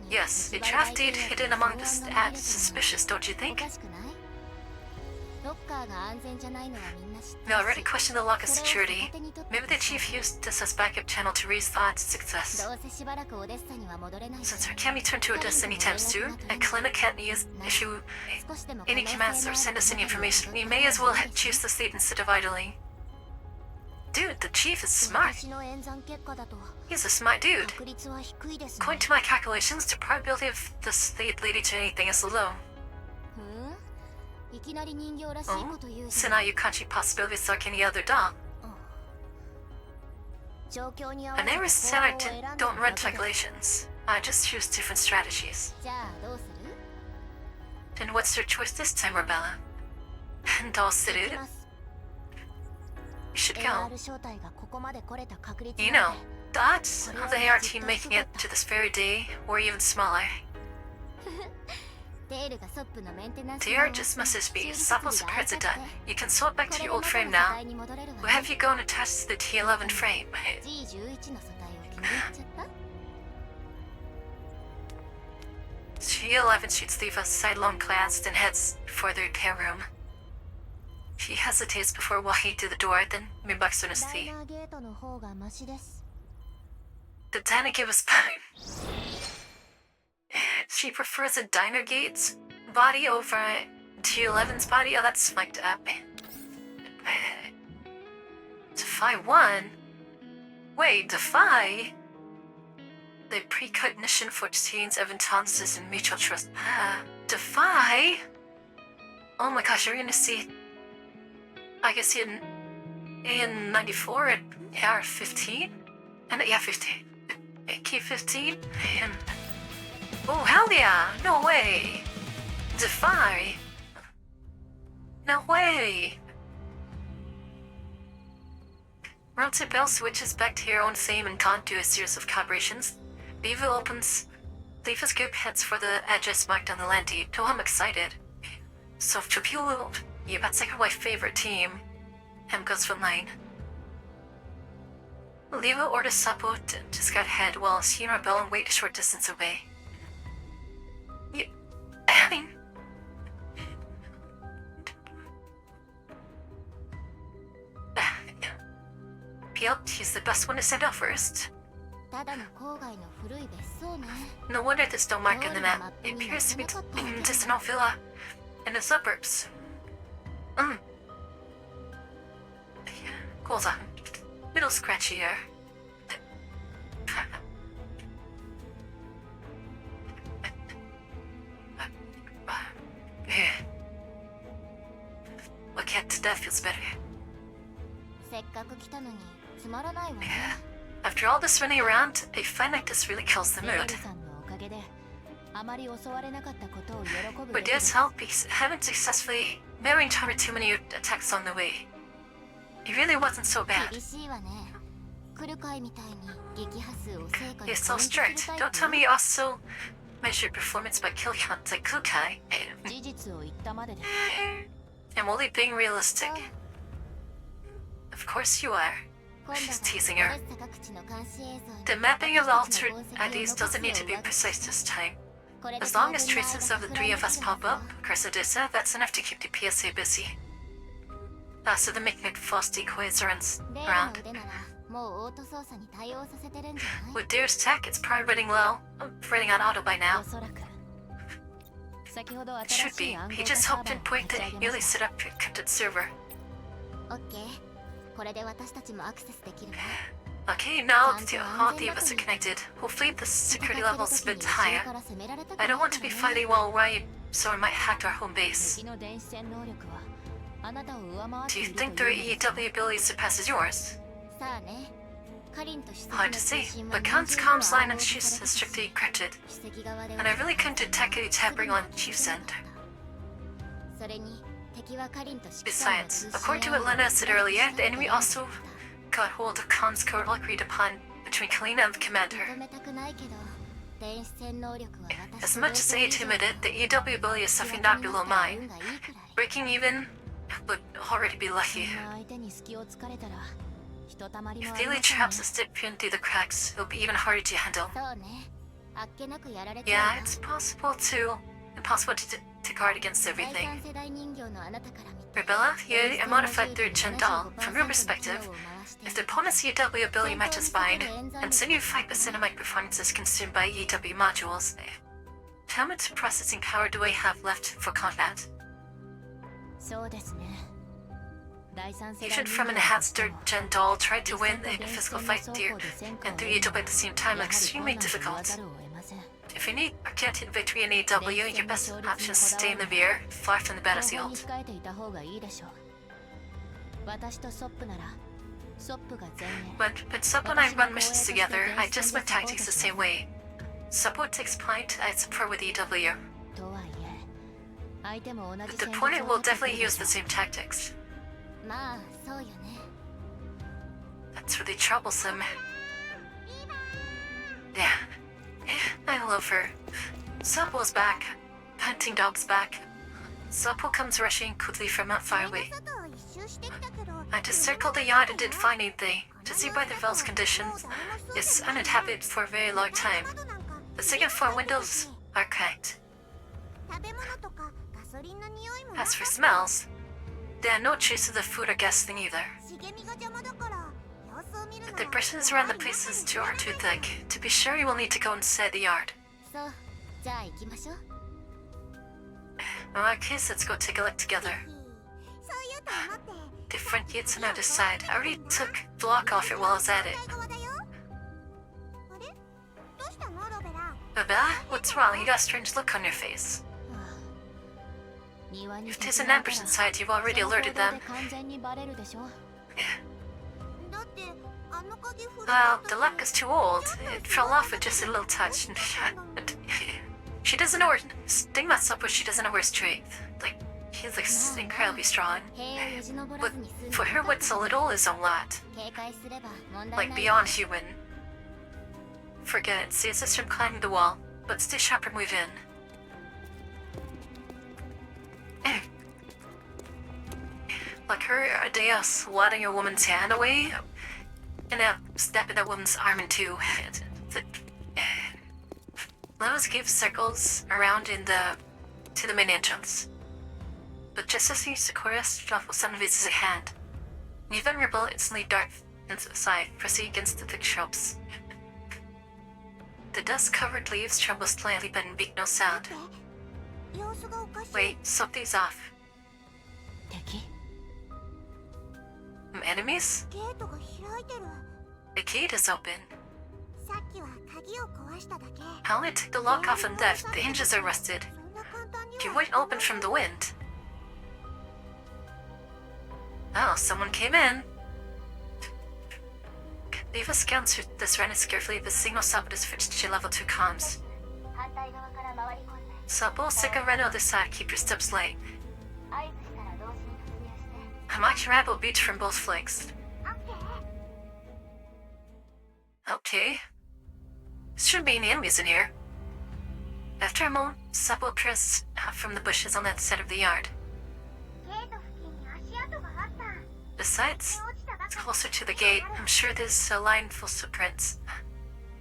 Speaker 1: Yes, a draft date hidden among the ads is suspicious, don't you think? We already questioned the lock of security. Maybe the chief used this as backup channel to raise the odds of success. Since her can't be turned to Odessa anytime soon, and Kalina can't issue any commands or send us any information, we may as well choose this lead instead of idling. Dude, the chief is smart. He's a smart dude. According to my calculations, the probability of this lead leading to anything is low. Oh, so now you can't see possibilities like any other dog. I never said I don't run calculations. I just choose different strategies. Then what's your choice this time, Rebella? And all suited? You should go. You know, the odds of the AR team making it to this very day were even smaller. The AR just must be Sappho's parts are done. You can sort back to your old frame now. We'll have you go and attach to the T11 frame. T11 shoots leave a sidelong glance, then heads for the repair room. He hesitates before walking to the door, then mimicks earnestly. The diner gave us time. She prefers a diner gate's body over T11's body? Oh, that's fucked up. Defy 1? Wait, Defy? The precognition for teens of intolerances and mutual trust. Defy? Oh my gosh, are we gonna see... I guess in 94 at AR 15? And yeah, 15. AK 15? And... oh, hell yeah! No way! Defy! No way! Roundtip Bell switches back to her own fame and can't do a series of collaborations. Beaver opens. Leafa's group heads for the address marked on the landy. Oh, I'm excited. So, Chapul, yeah, that's like my favorite team. M goes for line. Leava orders Sappho to scout ahead while she and Rebella wait a short distance away. I mean... Yep, he's the best one to send out first. No wonder there's no mark on the map. It appears to be just an old villa in the suburbs. Hold on. Little scratchy here. Look at that feels better. After all this running around, a fight like this really kills the mood. With Dear's help, we haven't successfully encountered too many attacks on the way. It really wasn't so bad. You're so strict. Don't tell me you also measured performance by kill count like Kukai. I'm only being realistic. Of course you are. She's teasing her. The mapping of the altered IDs doesn't need to be precise this time. As long as traces of the three of us pop up across Odessa, that's enough to keep the PSA busy. So the make false decoys are around. With Deer's tech, it's probably running low. I'm running on auto by now. It should be. He just helped pinpoint the newly set up encrypted server. Okay, now all the of us are connected. Hopefully the security level's a bit higher. I don't want to be fighting while so I might hack our home base. Do you think their EW ability surpasses yours? Hard to say, but Khan's comms line on Chiefs is strictly encrypted, and I really couldn't detect any tampering on Chief's end. Besides, according to what Lena said earlier, the enemy also got hold of Khan's code agreed upon between Kalina and the commander. As much as I hate to admit it, the EW ability is something not below mine. Breaking even would already be lucky.
Speaker 2: そんな相手に隙を突かれたらひとたまりも
Speaker 1: If
Speaker 2: あ
Speaker 1: the
Speaker 2: りま
Speaker 1: elite
Speaker 2: せんね
Speaker 1: traps a Stipian through the cracks, it'll be even harder to handle.
Speaker 2: そうねあっけなくやられて
Speaker 1: Yeah, it's possible to guard against
Speaker 2: 第
Speaker 1: everything.
Speaker 2: 三世代人形のあなたから見て
Speaker 1: Rebella, you are modified through Chandal. From your perspective, if the opponent's EW ability matches mine, and 75% of my performance is consumed by EW modules, how much processing power do I have left for combat?
Speaker 2: そうですね第三世代
Speaker 1: Even from an enhanced third gen doll, tried to win a physical fight through and through EW at the same time are extremely difficult. If you need a guaranteed victory in EW, your best option is to stay in the rear, far from the
Speaker 2: 後方
Speaker 1: battlefield.
Speaker 2: に控えていた方がいいでしょう私とソップならソップが前衛
Speaker 1: But Suppo and I run missions together, I adjust my tactics the same way. Suppo takes point, I support with EW.
Speaker 2: とはいえ相手も同じ
Speaker 1: The
Speaker 2: 戦術
Speaker 1: opponent
Speaker 2: を
Speaker 1: will
Speaker 2: 持ってく
Speaker 1: definitely
Speaker 2: る
Speaker 1: use the same tactics.
Speaker 2: まあそうよね
Speaker 1: That's really troublesome. Yeah. I love her. Suppo's back. Hunting dog's back. Suppo comes rushing quickly from not far away.
Speaker 2: 外を一周してきたけど
Speaker 1: I just circled the yacht and didn't find anything. To see by the Vel's conditions, it's uninhabited for a very long time. The second floor windows are cracked.
Speaker 2: 食べ物とかガソリンの匂いも
Speaker 1: As for smells, there are no traces of the food or gas thing either.
Speaker 2: 茂みが邪魔だから様子を見るの
Speaker 1: The brushes around the place is too thick. To be sure, you will need to go inside the yard.
Speaker 2: そうじゃあ行きましょう
Speaker 1: In our case, let's go take a look together.
Speaker 2: そういうと思って
Speaker 1: The front gate's on the other side. I already took the lock off it while I was at it.
Speaker 2: 反対側だよあれどうしたのロベラ
Speaker 1: Baba, what's wrong? You got a strange look on your face.
Speaker 2: 庭に
Speaker 1: If there's an ambush inside, you've already alerted them.
Speaker 2: 完全にバレるでしょだってあの鍵振
Speaker 1: Well, the lock is too old. It fell off with just a little touch. She doesn't know her thing messed up, but she doesn't know her strength. Like, she's like incredibly strong.
Speaker 2: 塀をよじ登ら
Speaker 1: But
Speaker 2: ずに済む
Speaker 1: for her, what's a little is a lot.
Speaker 2: 警戒すれば問題
Speaker 1: Like
Speaker 2: ない
Speaker 1: beyond human. Forget it. Saves us from climbing the wall, but stay sharp and move in. Like her, a day of swatting a woman's hand away, and snapping that woman's arm in two. Levels give circles around to the main entrance. But just as he Sakura shuffles some of his hand, an even rebel instantly dart inside, pressing against the thick shrubs. The dust-covered leaves tremble slightly but make no sound.
Speaker 2: 様子がおかしい
Speaker 1: Wait, something's off.
Speaker 2: 敵
Speaker 1: Enemies?
Speaker 2: ゲートが開いてる
Speaker 1: The gate is open.
Speaker 2: さっきは鍵を壊しただけ
Speaker 1: I only took the lock off and left. The hinges are rusted.
Speaker 2: そんな簡単に
Speaker 1: It
Speaker 2: は
Speaker 1: wouldn't open from the wind. Oh, someone came in. Leave a scan through this Renus carefully. The signal stop is switched to level 2 comms.
Speaker 2: 反対側から回り込んで
Speaker 1: Supple, stick a Reno on the side. Keep your steps light.
Speaker 2: 合図したら同時に突入して
Speaker 1: A much rabble beat from both flanks.
Speaker 2: オッケー
Speaker 1: Okay. Shouldn't be any enemies in here. After a moment, Supple appears from the bushes on that side of the yard.
Speaker 2: ゲート付近に足跡があった
Speaker 1: Besides,
Speaker 2: 落ちたば
Speaker 1: it's
Speaker 2: か
Speaker 1: closer to the gate. I'm sure there's a line full of footprints.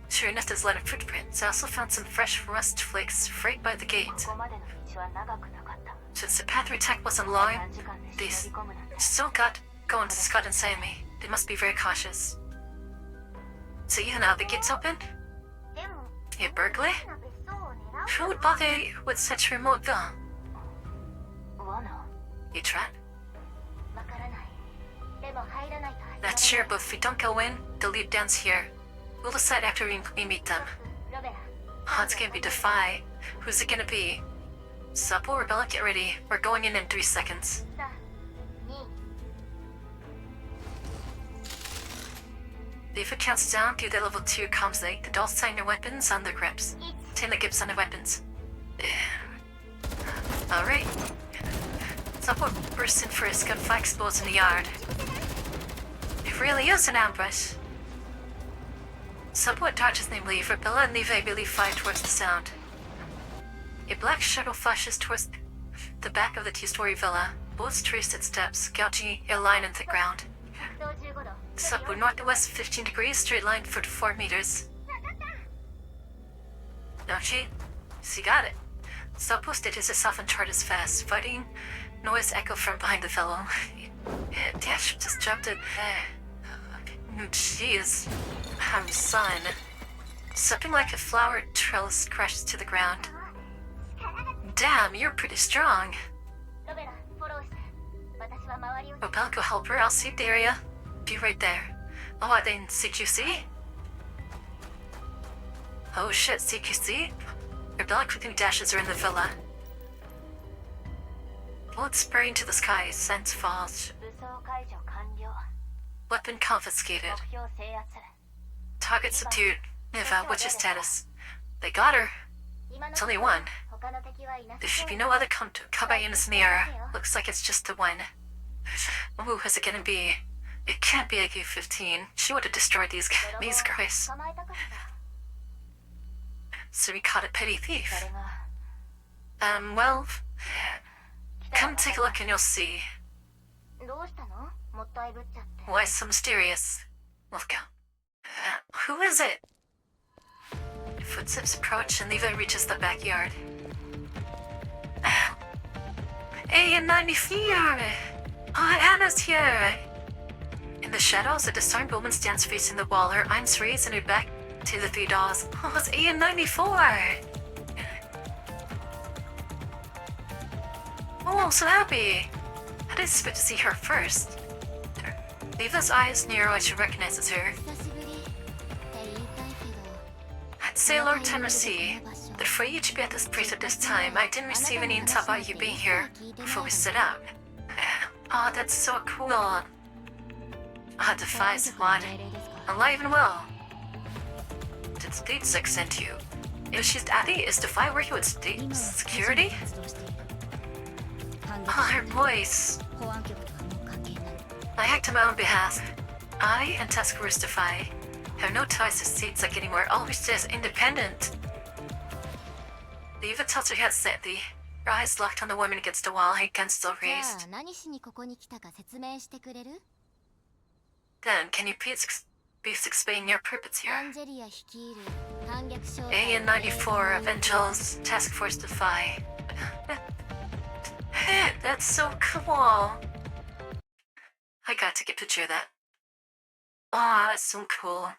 Speaker 1: Sure enough, there's a line of footprints. I also found some fresh rust flakes right by the gate.
Speaker 2: ここまでの道は長くなかった
Speaker 1: Since the path attack wasn't long,
Speaker 2: 短時間で
Speaker 1: they
Speaker 2: 忍び込むなんて
Speaker 1: still got going to Scott inside me. They must be very cautious. So you know the gate's open?
Speaker 2: でも
Speaker 1: A burglary?
Speaker 2: 大きな別荘を狙う
Speaker 1: Who would bother with such a remote gun?
Speaker 2: 罠
Speaker 1: You tried?
Speaker 2: わからないでも入らないと
Speaker 1: Not sure, but if we don't go in, they'll leave dance here. We'll decide after we meet them.
Speaker 2: ロベラ
Speaker 1: Oh, it's gonna be Defy. Who's it gonna be? Supple, Rebella, get ready. We're going in 3 seconds.
Speaker 2: 3
Speaker 1: If it counts down through the level 2 comms link, the dolls sign their weapons on their grips.
Speaker 2: 2
Speaker 1: Tin the grips on their weapons. Alright. Supple bursts in first, gunfire explodes in the yard. It really is an ambush. Supple dodges namely, Rebella and Levi immediately fly towards the sound. A black shadow flashes The back of the two-story villa, both twisted steps, gougy a line in the ground. Subway northwest 15 degrees, straight line 44 meters. Don't she? She got it. Subway stitches itself and charges fast, fighting noise echo from behind the fellow. Damn, she just dropped it. Jeez. I'm son. Something like a flower trellis crashes to the ground. Damn, you're pretty strong. Rebel, go help her. I'll sweep the area. Be right there. Oh, I didn't CQC? Oh shit, CQC? Rebel quickly dashes her in the villa. Bullets spraying to the sky, sense falls. Weapon confiscated. Target subdued. Niva, what's your status? They got her. It's only one. There should be no other kabayunas in the area. Looks like it's just the one. Who is it gonna be? It can't be a G15. She would have destroyed these guys. So we caught a petty thief. Well, come take a look and you'll see. Why so mysterious? Welcome. Who is it? Footsteps approach and Levi reaches the backyard. Hey, in 94! Oh, Anna's here! In the shadows, a disarmed woman stands facing the wall, her arms raised and her back to the three dolls. Oh, it's AN94! Oh, I'm so happy! I didn't expect to see her first. Leva's eyes narrow as she recognizes her. I'd say Lord Tennessee, that for you to be at this place at this time, I didn't receive any intel about you being here before we set out. Oh, that's so cool. Defies what? Alive and well. Did State Sec send you? If she's Addy, is Defy working with State Security? Oh, her voice. I act on my own behalf. I and Task Force Defy have no ties to State Sec anymore, always says independent. Leva tells her head slightly. Her eyes locked on the woman against the wall, her gun still raised. Then, can you please explain your purpose here? AN94, Avengers, Task Force Defy. That's so cool. I got to get a picture of that. Oh, that's so cool.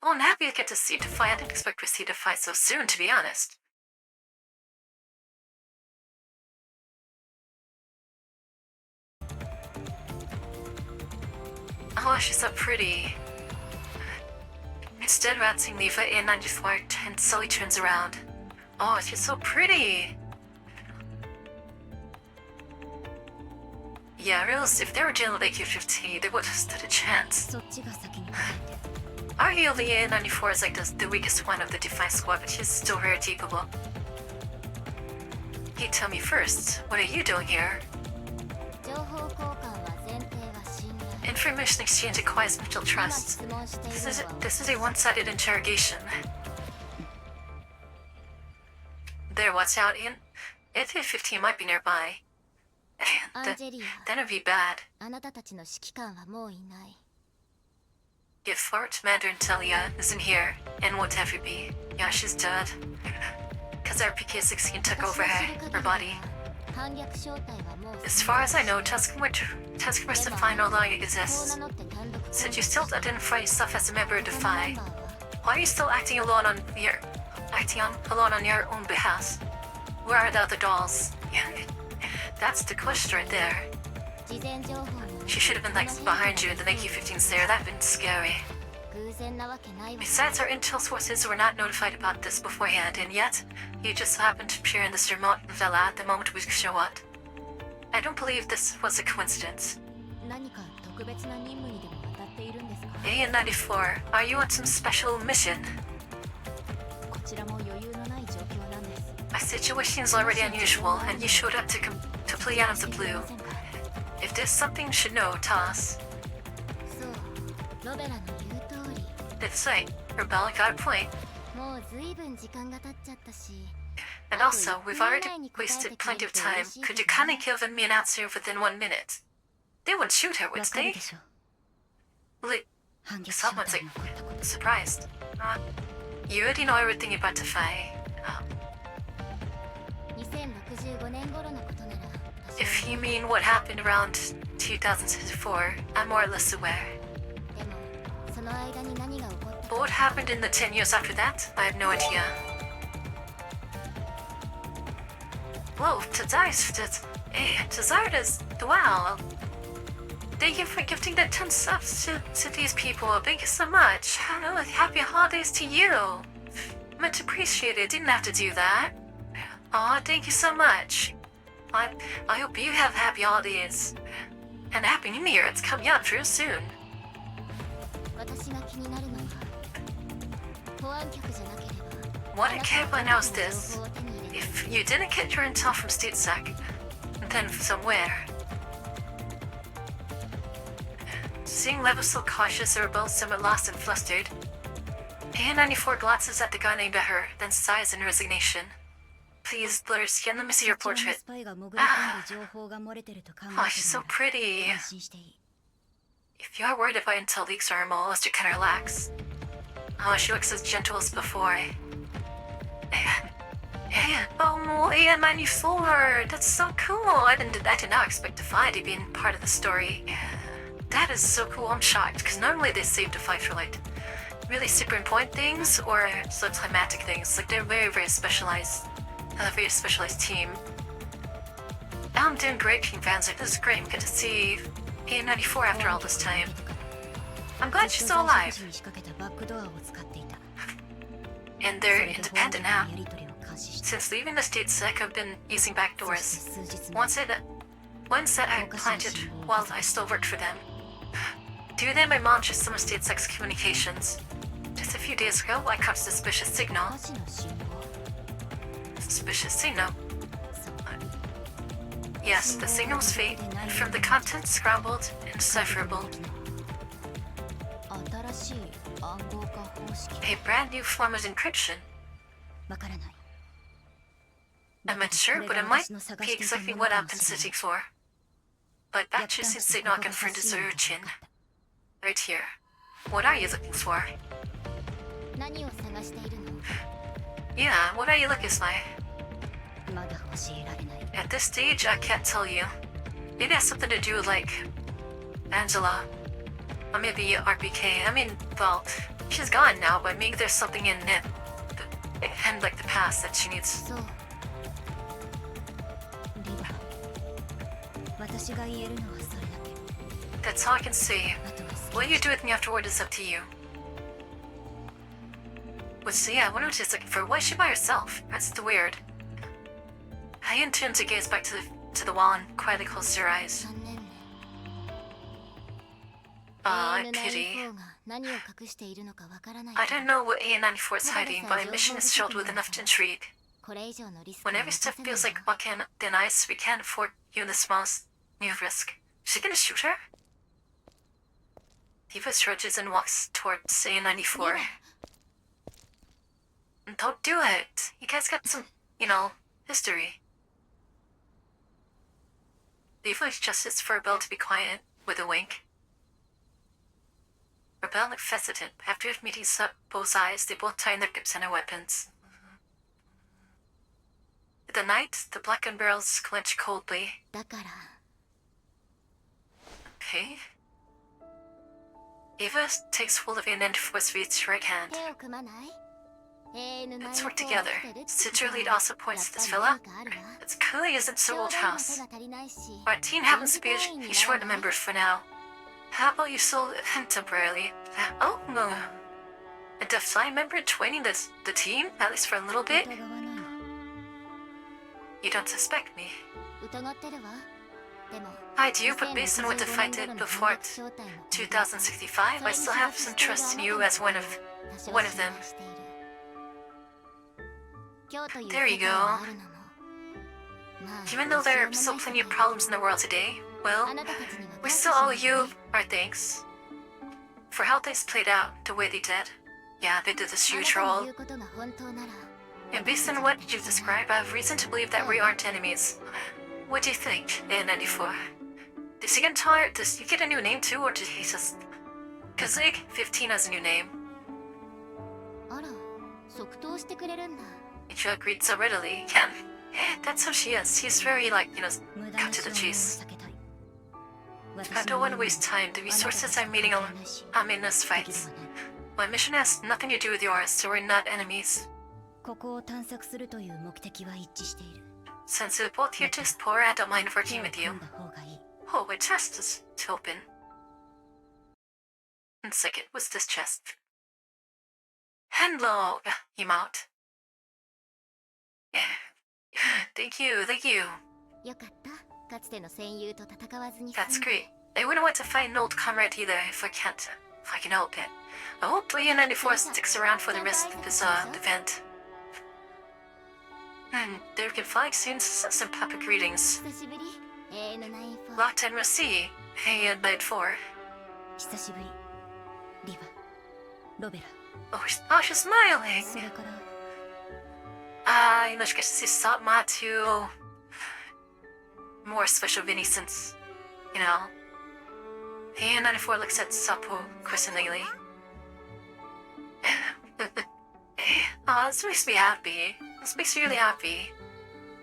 Speaker 1: Oh, I'm happy to get to see Defy. I didn't expect to see Defy so soon, to be honest. Oh, she's so pretty. Instead of answering Leva, A94 and Sully turns around. Oh, she's so pretty. Yeah, realize if they were dealing with AQ-15, they would have stood a chance. Arguably, A94 is like the weakest one of the Defense squad, but she's still very capable. You tell me first, what are you doing here? Information exchange requires mutual trust. This is a one-sided interrogation. There, watch out, Ian. AQ-15 might be nearby. Then it'd be bad. Get forward, Commander Intelia isn't here, and won't ever be. Yeah, she's dead. Cause RPK-16 took over her body. As far as I know, Task Force Defy no longer exists. Since you still identify yourself as a member of Defy, why are you still acting alone on your own behalf? Where are the other dolls? That's the question right there. She should have been like behind you in the AQ-15's there. That'd been scary. Besides, our intel sources were not notified about this beforehand, and yet you just happened to appear in this remote villa at the moment we show up. I don't believe this was a coincidence. AN94, are you on some special mission? Our situation is already unusual, and you showed up completely out of the blue. If there's something you should know, tell us. That's right. Rebel got a point. And also, we've already wasted plenty of time. Could you kindly give me an answer within 1 minute? They wouldn't shoot her, would
Speaker 4: わかる
Speaker 1: they?
Speaker 4: でしょ
Speaker 1: Like,
Speaker 4: 反撃小
Speaker 1: someone's
Speaker 4: 隊
Speaker 1: like
Speaker 4: のこと
Speaker 1: surprised. You already know everything about to fight.
Speaker 2: 2065年頃のことなら多少
Speaker 1: If you mean what happened around 2064, I'm more or less aware.
Speaker 2: でもその間に何が起こった
Speaker 1: But what happened in the 10 years after that? I have no idea. Whoa, Tazardas, wow. Thank you for gifting the 10 subs to these people. Thank you so much. Hello, happy holidays to you. Much appreciated. Didn't have to do that. Aw, thank you so much. I hope you have happy holidays. And Happy New Year. It's coming up real soon.
Speaker 2: 私が気になるのは保安局じゃなければ
Speaker 1: What I care about now is
Speaker 2: あなたの
Speaker 1: this.
Speaker 2: 情報を手に入れ
Speaker 1: If you didn't get your intel from StateSec, then from where? Seeing Lev so cautious, they were both somewhat lost and flustered. A94 glances at the guy named Beher, then sighs in resignation. Please, Blurskian, let me see your
Speaker 4: 社長の
Speaker 1: portrait.
Speaker 4: スパイが潜り込んで情報が漏れてると考えてる
Speaker 1: Oh, she's so
Speaker 4: なら
Speaker 1: pretty.
Speaker 4: 安心していい
Speaker 1: If you are worried about intel leaks or moles, you can relax. Oh, she looks as gentle as before. Oh, A94, that's so cool. I did not expect to find it being part of the story. That is so cool. I'm shocked because normally they save to fight for like really super important things or so climatic things. Like they're very specialized, very specialized team. I'm doing great, King Vanzer. This is great. Good to see A94 after all this time. I'm glad she's still alive.
Speaker 4: に仕掛けたバックドアを使っていた
Speaker 1: And
Speaker 4: そ
Speaker 1: they're
Speaker 4: れで保安
Speaker 1: independent
Speaker 4: 局の
Speaker 1: now.
Speaker 4: やり取りを監視して
Speaker 1: Since leaving the state sec, I've been using
Speaker 4: そ
Speaker 1: backdoors.
Speaker 4: して数日
Speaker 1: Once that I planted while I still worked for them. Due then, my mom just some of state sec's communications. Just a few days ago, I caught a suspicious signal.
Speaker 4: 歌詞の信号
Speaker 1: Suspicious signal?
Speaker 4: そう
Speaker 1: Yes, the signal's fake, and from the content scrambled, indecipherable.
Speaker 2: 新しい暗号化方式
Speaker 1: A brand new form of encryption.
Speaker 4: わからない
Speaker 1: I'm not sure, but it might be exactly what I've been sitting for. But that choosing signal I confirmed is Urchin. Right here. What are you looking for?
Speaker 2: 何を探しているの
Speaker 1: Yeah, what are you looking for?
Speaker 4: まだ教えられない
Speaker 1: At this stage, I can't tell you. Maybe it has something to do with, like, Angela. Or maybe RPK. I mean, well, she's gone now, but maybe there's something in it. And, like, the past that she needs.
Speaker 2: そう
Speaker 4: リバ私が言えるのはそれだけ
Speaker 1: That's all I can say.
Speaker 4: あとは好き
Speaker 1: What you do with me afterward is up to you. But so yeah, I wonder what she's looking for. Why is she by herself? That's weird. I intend to gaze back to the wall and quietly close her eyes.
Speaker 2: 残念ね
Speaker 1: I
Speaker 2: AN94
Speaker 1: pity.
Speaker 2: が何を隠しているのかわからない
Speaker 1: I don't know what AN94 is hiding, but my mission is filled with enough intrigue.
Speaker 2: これ以上のリスク
Speaker 1: When
Speaker 2: は
Speaker 1: every
Speaker 2: 冒
Speaker 1: step
Speaker 2: せない
Speaker 1: feels like
Speaker 2: わ
Speaker 1: walking thin ice, we can't afford you the smallest new risk. Is she gonna shoot her? Diva stretches and walks towards A94. Don't do it. You guys got some, history. Diva adjusts for Rebel to be quiet, with a wink. Rebel looked hesitant. After meeting both eyes, they both tightened their grips on their weapons. In the night, the blackened barrels clench coldly.
Speaker 2: だから
Speaker 1: Okay. Ava takes hold of N94's reach right hand.
Speaker 2: 手を組まない AN94 を
Speaker 1: Let's work
Speaker 2: 持
Speaker 1: together.
Speaker 2: ってるって
Speaker 1: Sister
Speaker 2: こと
Speaker 1: Lead
Speaker 2: は
Speaker 1: also points to this
Speaker 2: やっぱ
Speaker 1: fella.
Speaker 2: りなんかあるわ
Speaker 1: It clearly isn't so
Speaker 2: ちょう
Speaker 1: old
Speaker 2: ど今
Speaker 1: house.
Speaker 2: 手が足りないし
Speaker 1: Our team happens to be a short member for now. How about you still temporarily? Oh, no. A defiant member joining the team, at least for a little bit?
Speaker 4: 疑わないわ
Speaker 1: You don't suspect me.
Speaker 2: 疑ってるわでも
Speaker 1: I do, but based on what the fight
Speaker 2: 2065
Speaker 1: did
Speaker 2: 年頃の
Speaker 1: before
Speaker 2: 反逆正体も
Speaker 1: 2065, I still have some trust in you as one of them.
Speaker 2: 今日という
Speaker 1: There you
Speaker 2: 世界があるのもまあ
Speaker 1: Even though there are still plenty of problems in the world today, well,
Speaker 2: あなたたちには
Speaker 1: we
Speaker 2: 感
Speaker 1: still
Speaker 2: 謝
Speaker 1: owe
Speaker 2: しない
Speaker 1: you our thanks for how things played out the way they did. Yeah, they did this
Speaker 2: あな
Speaker 1: huge
Speaker 2: たの
Speaker 1: role.
Speaker 2: 言うことが本当なら
Speaker 1: And based on what you've described, I have reason to believe that we aren't enemies. What do you think, A94? Does he get tired? Does he get a new name too, or did he just... Kazig, 15 has a new name.
Speaker 2: あら、即答してくれるんだ。
Speaker 1: If you agreed so readily, yeah. That's how she is. She's very, like, you know,
Speaker 2: 無駄
Speaker 1: cut
Speaker 2: な
Speaker 1: to the
Speaker 2: 証明を
Speaker 1: chase.
Speaker 2: 避けたい。
Speaker 1: I don't want to waste time. The resources I'm meeting I'm in this fights. My mission has nothing to do with yours, so we're not enemies.
Speaker 2: ここを探索するという目的は一致している。
Speaker 1: Since we're both here to explore, I don't mind working
Speaker 2: 手を
Speaker 1: with
Speaker 2: 組
Speaker 1: you.
Speaker 2: んだ方がいい。
Speaker 1: Oh, a chest is to open. And second, what's this chest? Handlog! Emote. Thank you, thank you.
Speaker 2: よかった。かつての戦友と戦わずに
Speaker 1: That's
Speaker 2: 済んだ。
Speaker 1: great. I wouldn't want to fight an old comrade either if I can help it. I hope Leon94 sticks around for the rest of this event. There can fly soon. Some Papa greetings.
Speaker 2: 久しぶり。AN94。
Speaker 1: Long time no see. Hey, Night4.
Speaker 2: 久しぶり。リヴァ、ロベラ。
Speaker 1: Oh, she's smiling.
Speaker 2: それから。
Speaker 1: You know, she gets to see Satma too. More special Vinny since, you know. AN94 looks at Sapo questioningly. Oh, this makes me happy. This makes me really happy.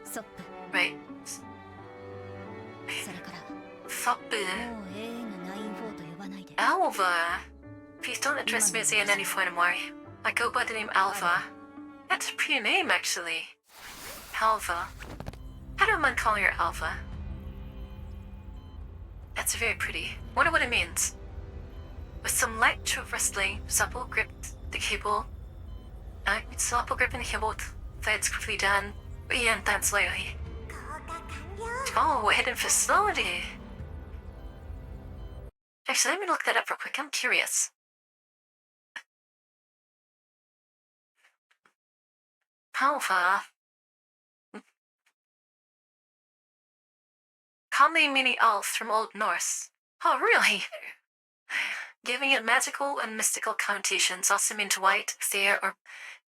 Speaker 2: ソップ。
Speaker 1: Right.
Speaker 2: それから。
Speaker 1: Fop.
Speaker 2: もう AN94 と呼ばないで。
Speaker 1: Alva. Please don't address me as AN94 anymore. I go by the name Alva. That's a pretty name, actually. Alva. I don't mind calling her Alva. That's very pretty. Wonder what it means. With some light wrestling, supple gripped the cable. Supple gripping the cable that's quickly done. And then slowly. Oh, a hidden facility. Actually, let me look that up real quick. I'm curious. Alpha. Commonly meaning elf from Old Norse. Oh, really? Giving it magical and mystical connotations, also means white, fair, or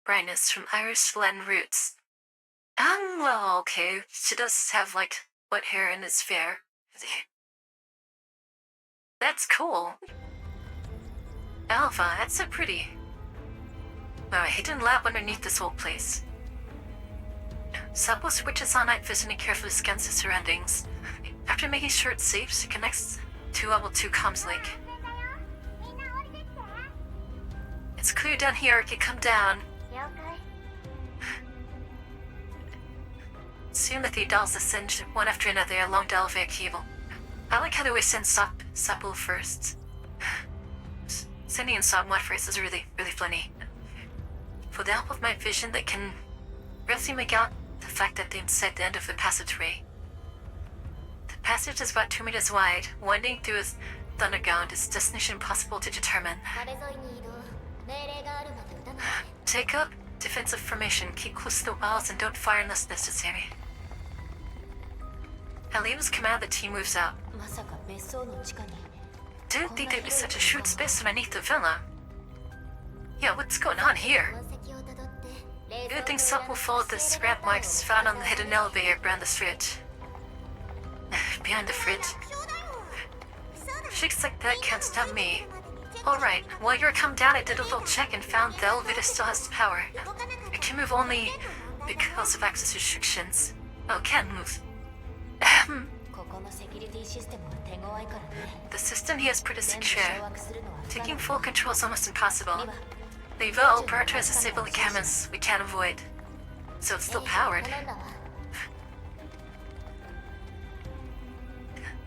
Speaker 1: brightness from Irish Latin roots. Well, okay. She does have, like, white hair and is fair. That's cool. Alpha, that's so pretty. Wow, a hidden lab underneath this whole place. Sapo switches on night vision and carefully scans the surroundings. After making sure it's safe, she connects to level 2 comms link. It's clear down here, can come down. Soon the 3 dolls ascend one after another along the elevator cable. I like how they always send Sapo first. Sending in Sapmod first is really funny. For the help of my vision, they can really make out the fact that they inside the end of the passageway. The passage is about 2 meters wide, winding through the underground, its destination impossible to determine.
Speaker 2: 壁沿いに移動。命令があるまで撃たないで。
Speaker 1: Take up defensive formation, keep close to the walls, and don't fire unless necessary. At Liam's command, the team moves out.
Speaker 2: まさか別荘の地下に。
Speaker 1: Didn't think there'd be such a shrewd space underneath the villa. Yeah, what's going on here?
Speaker 2: 痕跡をたどって。
Speaker 1: Good thing Sup will follow the scrap marks found on the hidden elevator behind the fridge. Behind the fridge. Shakes like that can't stop me. Alright, while you were come down, I did a little check and found the elevator still has power. It can move only because of access restrictions. Oh, can't move.
Speaker 2: ここのセキュリティシステムは手強いからね。
Speaker 1: The system here is pretty
Speaker 2: 全部
Speaker 1: secure.
Speaker 2: 掌握するのは不可能。
Speaker 1: Taking full control is almost impossible.
Speaker 2: リヴァ、
Speaker 1: The Evo prioritizes disabling cameras we can't avoid. So it's still powered.
Speaker 2: 頼んだわ。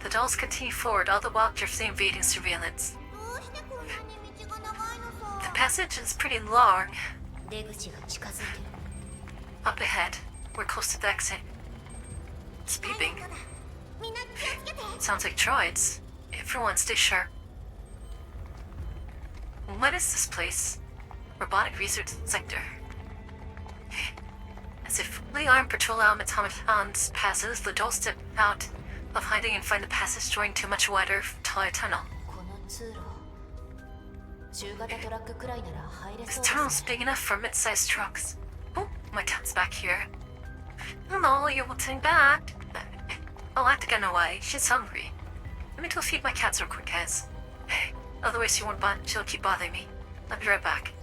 Speaker 1: The dolls continue forward, all the while carefully evading surveillance.
Speaker 2: どうしてこんなに道が長いのさ。
Speaker 1: The passage is pretty long.
Speaker 2: 出口が近づいてる。
Speaker 1: Up ahead, we're close to the exit. It's beeping.
Speaker 2: みんな気をつけて。
Speaker 1: Sounds like droids. Everyone stay sharp. What is this place? Robotic research sector. As if fully armed patrol automatons passes, the dolls step out of hiding and find the passage joining to a much wider, taller tunnel.
Speaker 2: この通路。中型トラックくらいなら入れ
Speaker 1: This
Speaker 2: そう
Speaker 1: tunnel
Speaker 2: で
Speaker 1: is
Speaker 2: すね。
Speaker 1: big enough for mid-sized trucks. Oh, My cat's back here. Hello, you're wanting back? I'll have to get away. She's hungry. Let me go feed my cats real quick, guys. Otherwise she'll keep bothering me. I'll be right back.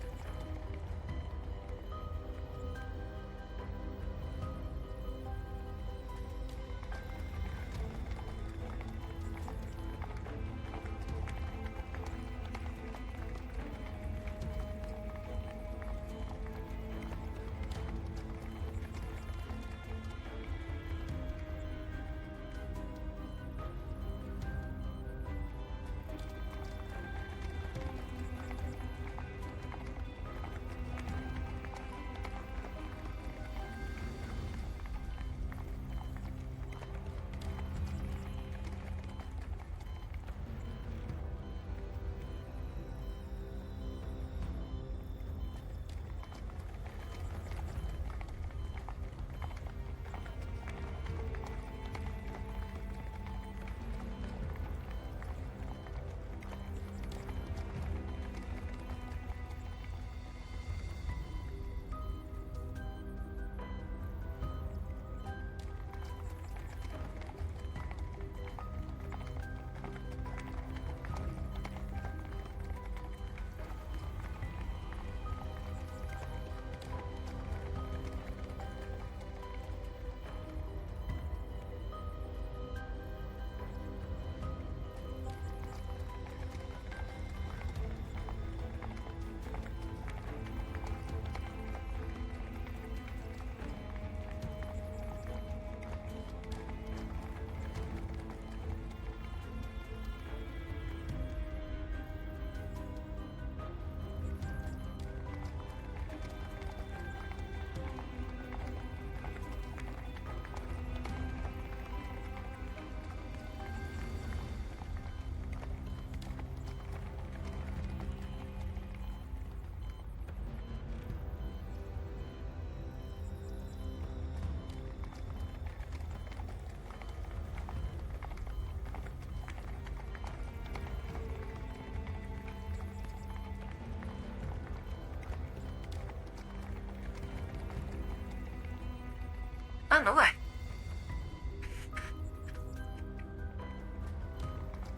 Speaker 1: Oh, no way.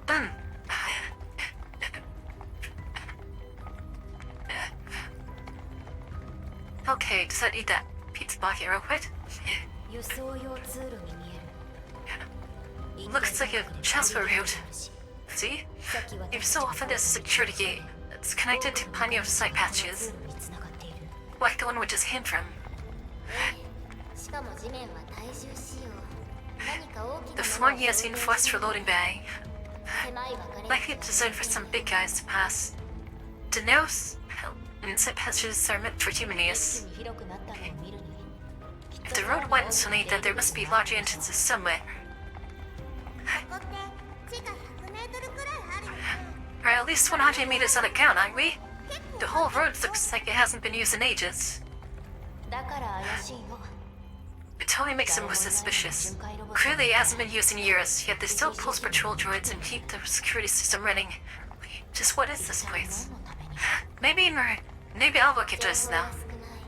Speaker 1: Done. Okay, does that eat that pizza bucket real quick?
Speaker 2: 輸送用通路に見える。
Speaker 1: Looks like a transfer route. See? If so often there's a security gate that's connected to plenty of site patches,
Speaker 2: 通路に繋がっている。
Speaker 1: like the one we just came from.
Speaker 2: しかも地面は耐重仕様。何か大き
Speaker 1: The
Speaker 2: な
Speaker 1: floor he has reinforced for loading bay,
Speaker 2: 狭い分かれ
Speaker 1: likely designed for some big guys to pass. Daenerys, insect patches are meant for human use.
Speaker 2: に広くなったのを見るに。
Speaker 1: If the road widens so late, then there must be larger entrances somewhere.
Speaker 2: ここって地下100メートルくらいあるよね。
Speaker 1: Or at least 100 meters on account, aren't we? The whole road looks like it hasn't been used in ages.
Speaker 2: だから怪しいの。
Speaker 1: It totally makes it more suspicious. Clearly it hasn't been used in years, yet they still post patrol droids and keep the security system running. Just what is this place?
Speaker 2: 何のために
Speaker 1: Maybe I'll look into this
Speaker 2: 情報
Speaker 1: now.
Speaker 2: は少ない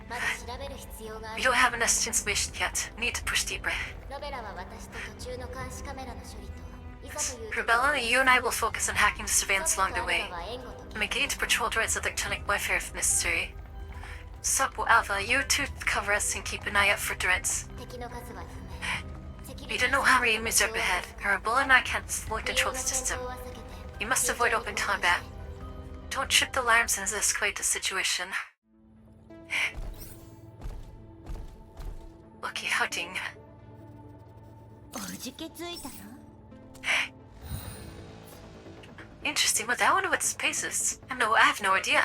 Speaker 2: まだ調べる必要があ
Speaker 1: We
Speaker 2: る
Speaker 1: don't have enough information yet. Need to push deeper.
Speaker 2: ロベラは私と途中の監視カメラの処理といざという時
Speaker 1: Rebella, you and I will focus on hacking the surveillance along the way.
Speaker 2: は援護と
Speaker 1: And engage patrol droids with electronic warfare if necessary. Sup, Alpha, you two cover us and keep an eye out for threats.
Speaker 2: 敵の数は不明
Speaker 1: We don't know how many enemies are up ahead. Rebella and I can't fully control the system. You must avoid open combat. Don't trip the alarms and escalate the situation. Lucky hunting.
Speaker 2: おじけついたの
Speaker 1: Interesting, but I wonder what space is. No, I have no idea.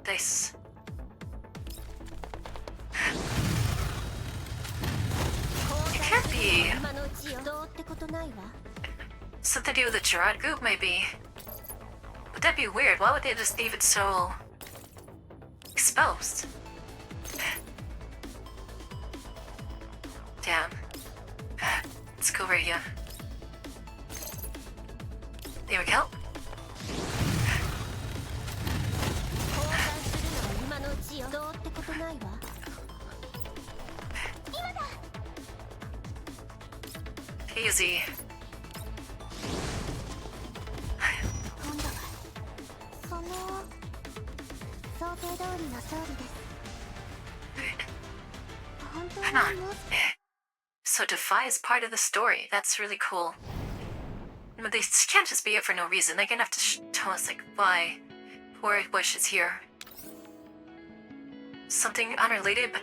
Speaker 1: Dice. It can't be.
Speaker 2: 今のうちよどうってことないわ
Speaker 1: Something to do with the Gerard group, maybe. But that'd be weird. Why would they just leave it so exposed? Damn. Let's go right here. There we go.
Speaker 2: 交換するのは今のうちよ。どうってことないわ。今だ。
Speaker 1: Easy.
Speaker 2: 今度はその想定通りの勝利です。本当
Speaker 1: Come
Speaker 2: に
Speaker 1: on.
Speaker 2: もう
Speaker 1: So Defy is part of the story. That's really cool. But they can't just be here for no reason. They're gonna have to tell us, like, why Bush is here. Something unrelated, but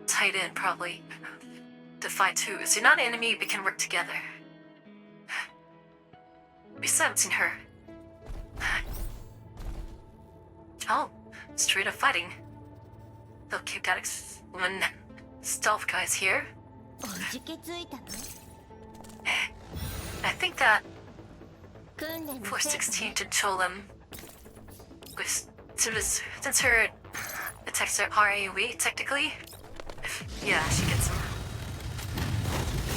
Speaker 1: tied in, probably. Defy 2. So you're not an enemy, we can work together. Besides, in her. Oh, straight up fighting. The Cape Addicts when stealth guys here.
Speaker 2: おじけついたの？
Speaker 1: I think that
Speaker 2: 訓練の
Speaker 1: Force
Speaker 2: 成果
Speaker 1: 16 to Cholam since her attacks are RAOE technically. Yeah, she gets them.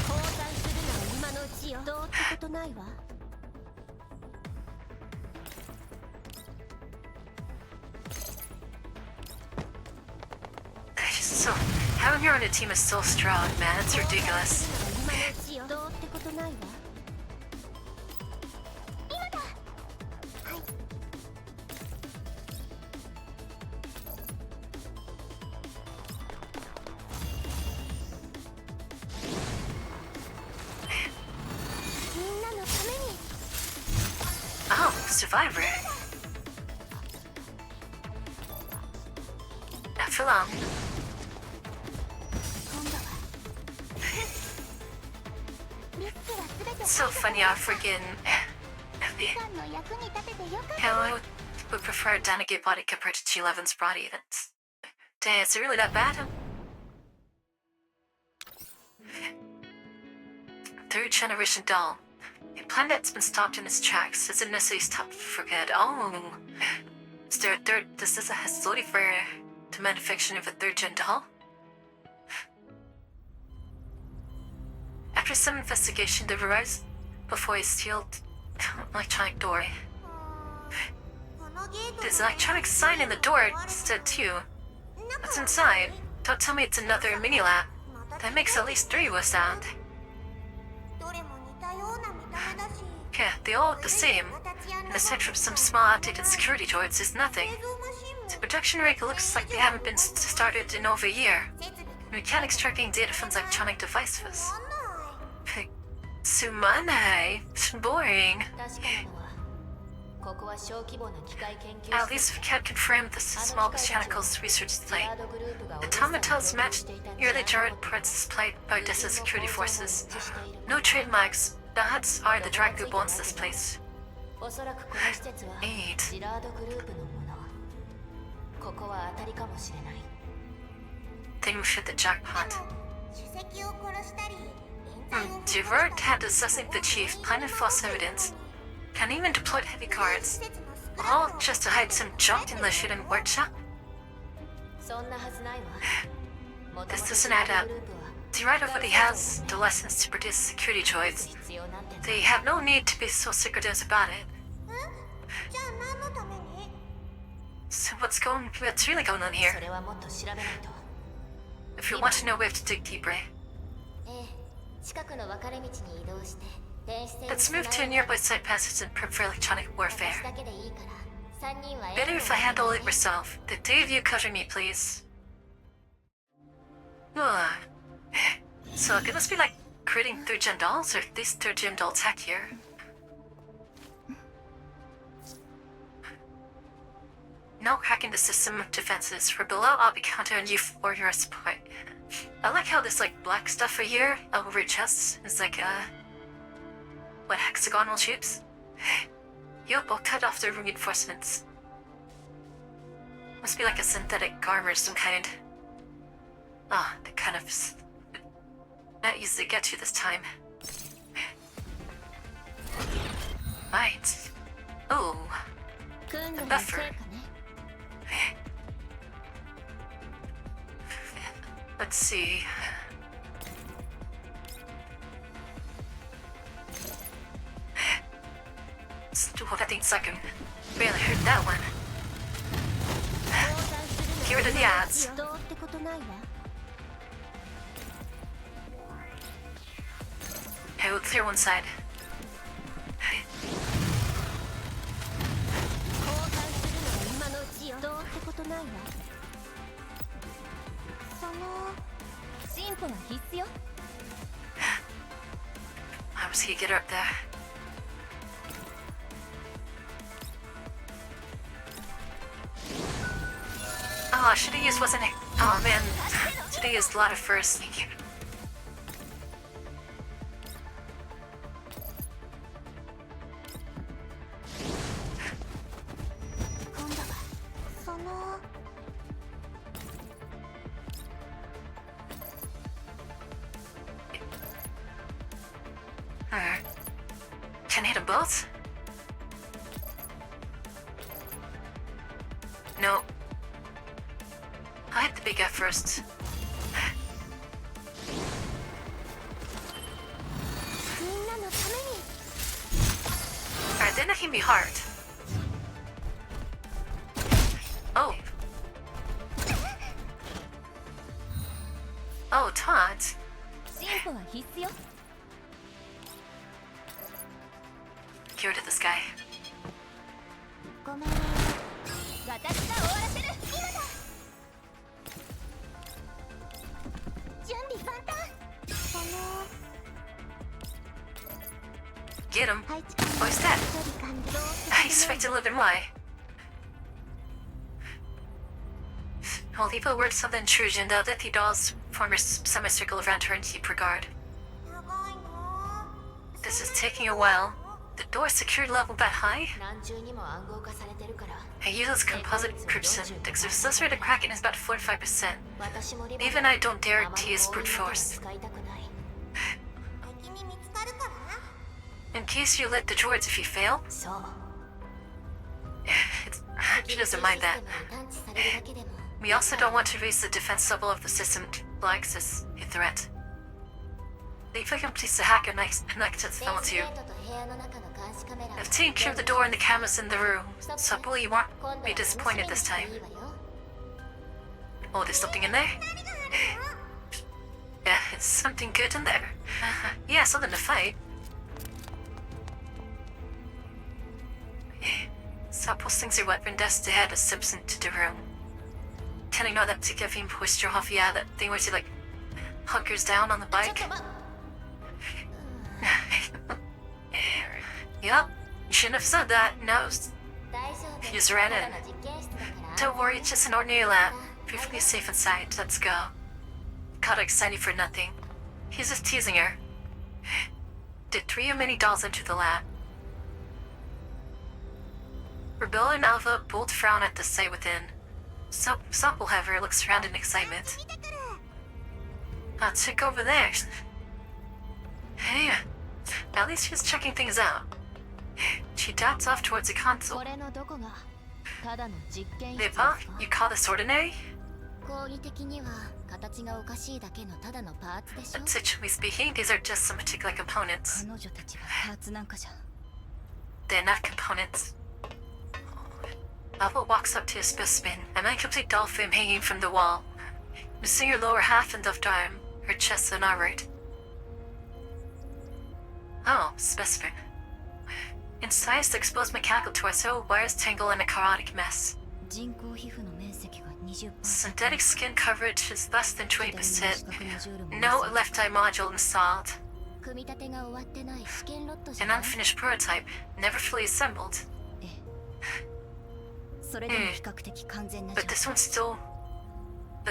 Speaker 2: 交換するのは今のうちよ。どうってことないわ。
Speaker 1: So having her on a team is so strong, man. It's ridiculous.
Speaker 2: 今のうちよ。どうってことないわ。今だ。はい。 みんなのために。
Speaker 1: Oh, Survivor. Not for long.
Speaker 2: 今度は。リスクはすべて
Speaker 1: It's so funny how friggin'
Speaker 2: さんの役に立ててよかった。
Speaker 1: how I would prefer a Danagate body compared to G11's body. That's dang, is it really that bad? Third generation doll. A planet that's been stopped in its tracks isn't necessarily stopped for good. Oh, is there a third? This is a facility for the manufacturing of a third gen doll. After some investigation, they realized before a sealed electronic door. There's an electronic sign in the door instead too. What's inside? Don't tell me it's another mini lab. That makes at least 3 of us sound.
Speaker 2: どれも似たような見た目だし。
Speaker 1: Yeah, they all look the same. And aside from some small outdated security droids, there's nothing. The production rig looks like they haven't been started in over a year. We can't extract any data from the electronic devices. Sumanai. Boring.
Speaker 2: 確かなのは、ここは小規模な機械研究
Speaker 1: At least we can't confirm the small mechanicals research site. The Tomatels matched early droid parts displayed by Odessa's security forces. No trademarks. The huts are the drag group owns this place.
Speaker 2: おそらくこの施設は
Speaker 1: Eight.
Speaker 2: ジラードグループのもの。ここは当たりかもしれない。
Speaker 1: Then we hit the jackpot.
Speaker 2: 主席を殺したり、
Speaker 1: Divert had assessing the chief, planted false evidence, and even deployed heavy guards. All just to hide some junk in the hidden workshop?
Speaker 2: そんなはずないわ。
Speaker 1: This doesn't add up. Direct already has the license to produce security droids.
Speaker 2: 必要なんて
Speaker 1: They have no need to be so secretive about it.
Speaker 2: じゃあ何のために？
Speaker 1: So what's really going on
Speaker 2: そ
Speaker 1: here?
Speaker 2: れはもっと調べないと。
Speaker 1: If you want to know, we have to dig deeper.
Speaker 2: ええ、近くの分かれ道に移動して、電子戦に
Speaker 1: Let's move to a nearby site passage and prep for electronic
Speaker 2: 私
Speaker 1: warfare.
Speaker 2: だけでいいから、3人は
Speaker 1: Better if I handle it myself. The three of you cover me, please. So it must be like creating third gen dolls, or at least third gen doll tech here. No cracking the system of defenses. For below, I'll be counting on you for your support. I like how this like black stuff right here over your chest is like what, hexagonal shapes? Yup, I'll cut off the reinforcements. Must be like a synthetic armor of some kind. Ah, that kind of not easy to get to this time. Right. Oh,
Speaker 2: 訓練の
Speaker 1: buffer.
Speaker 2: 成果ね。
Speaker 1: Let's see. Hold I think second. Barely heard that one. Get rid of the ads.
Speaker 2: どうってことないわ。
Speaker 1: Okay, we'll clear one side.
Speaker 2: 交換するのは今のうちよ。どうってことないわ。その進歩は必須よ。
Speaker 1: How was he get her up there? Oh, I should have used wasn't it? Oh man, today used a lot of first.
Speaker 2: 今度はその
Speaker 1: Can I hit them both? No. I hit the big guy first. Alright, then it hit me hard. Oh. Oh, taunt.
Speaker 2: 進歩は必須よ。
Speaker 1: Get rid of this guy.
Speaker 2: ごめん。私が終わらせる。今だ。準備万端。その
Speaker 1: Get him.
Speaker 2: 配置換
Speaker 1: Oh, he's dead.
Speaker 2: 処理完了。
Speaker 1: I expected a little bit more. Well, Eva worked some intrusion. The Lethe dolls form a semicircle around her and keep her guard. This is taking a while. The door secured level that high?
Speaker 2: 何重にも暗号化されてるから。
Speaker 1: I use those composite groups and the success rate of cracking is about 45%.
Speaker 2: 私もリボン
Speaker 1: Even I don't dare to use brute force.
Speaker 2: 使いたくない。敵に見つかるから。
Speaker 1: In case you let the droids if you fail,
Speaker 2: そう。
Speaker 1: she doesn't mind that.
Speaker 2: 探知されるだけでも。
Speaker 1: We also don't want to raise the defense level of the system to access a threat. If I completes the hacker next to the film too.
Speaker 2: ベースゲートと部屋の中の監視カメラ。
Speaker 1: I've taken care of the door and the cameras in the room, so probably you won't be disappointed this time. Oh, there's something in there? Yeah, it's something good in there. Yeah, something to fight. Stop posting your weapon desk to head a Simpson to the room. Telling not that to give him posture off, yeah, that thing where she like hunkers down on the
Speaker 2: ちょっ
Speaker 1: bike.
Speaker 2: と待っ
Speaker 1: Yup, you shouldn't have said that. No,
Speaker 2: 大丈夫。
Speaker 1: you just ran
Speaker 2: ただ
Speaker 1: in.
Speaker 2: の実験室だから。
Speaker 1: Don't worry, it's just an ordinary lab. Perfectly safe inside. Let's go. Got excited for nothing. He's just teasing her. Did 3 or many dolls enter the lab? Rebel and Alpha both frown at the sight within. Supple, however, looks around in excitement. I'll check over there. Hey, at least she's checking things out. She darts off towards the console.
Speaker 2: これのどこがただの実験室です
Speaker 1: Lipa,
Speaker 2: か？
Speaker 1: you call this ordinary?
Speaker 2: 講義的には形がおかしいだけのただのパーツでしょ。
Speaker 1: Conceptually speaking, these are just some particular components.
Speaker 4: 彼女たちがパーツなんかじゃ。
Speaker 1: They're not components. Alpha walks up to a specimen, an incomplete doll frame hanging from the wall. Missing her lower half and left arm, her chest unarmored. Oh, specimen. Inside the exposed mechanical torso, wires tangle in a chaotic mess.
Speaker 4: 人工皮膚の面積が 20%。
Speaker 1: Synthetic skin coverage is less than
Speaker 4: 左の四
Speaker 1: 20%.
Speaker 4: 角モジュールも
Speaker 1: No left eye module installed.
Speaker 2: 組み立てが終わってない試験ロットじゃ
Speaker 1: An
Speaker 2: ない。
Speaker 1: unfinished prototype, never fully assembled.
Speaker 4: ええ。それでも比較的完全な状
Speaker 1: But this
Speaker 4: 態。
Speaker 1: one's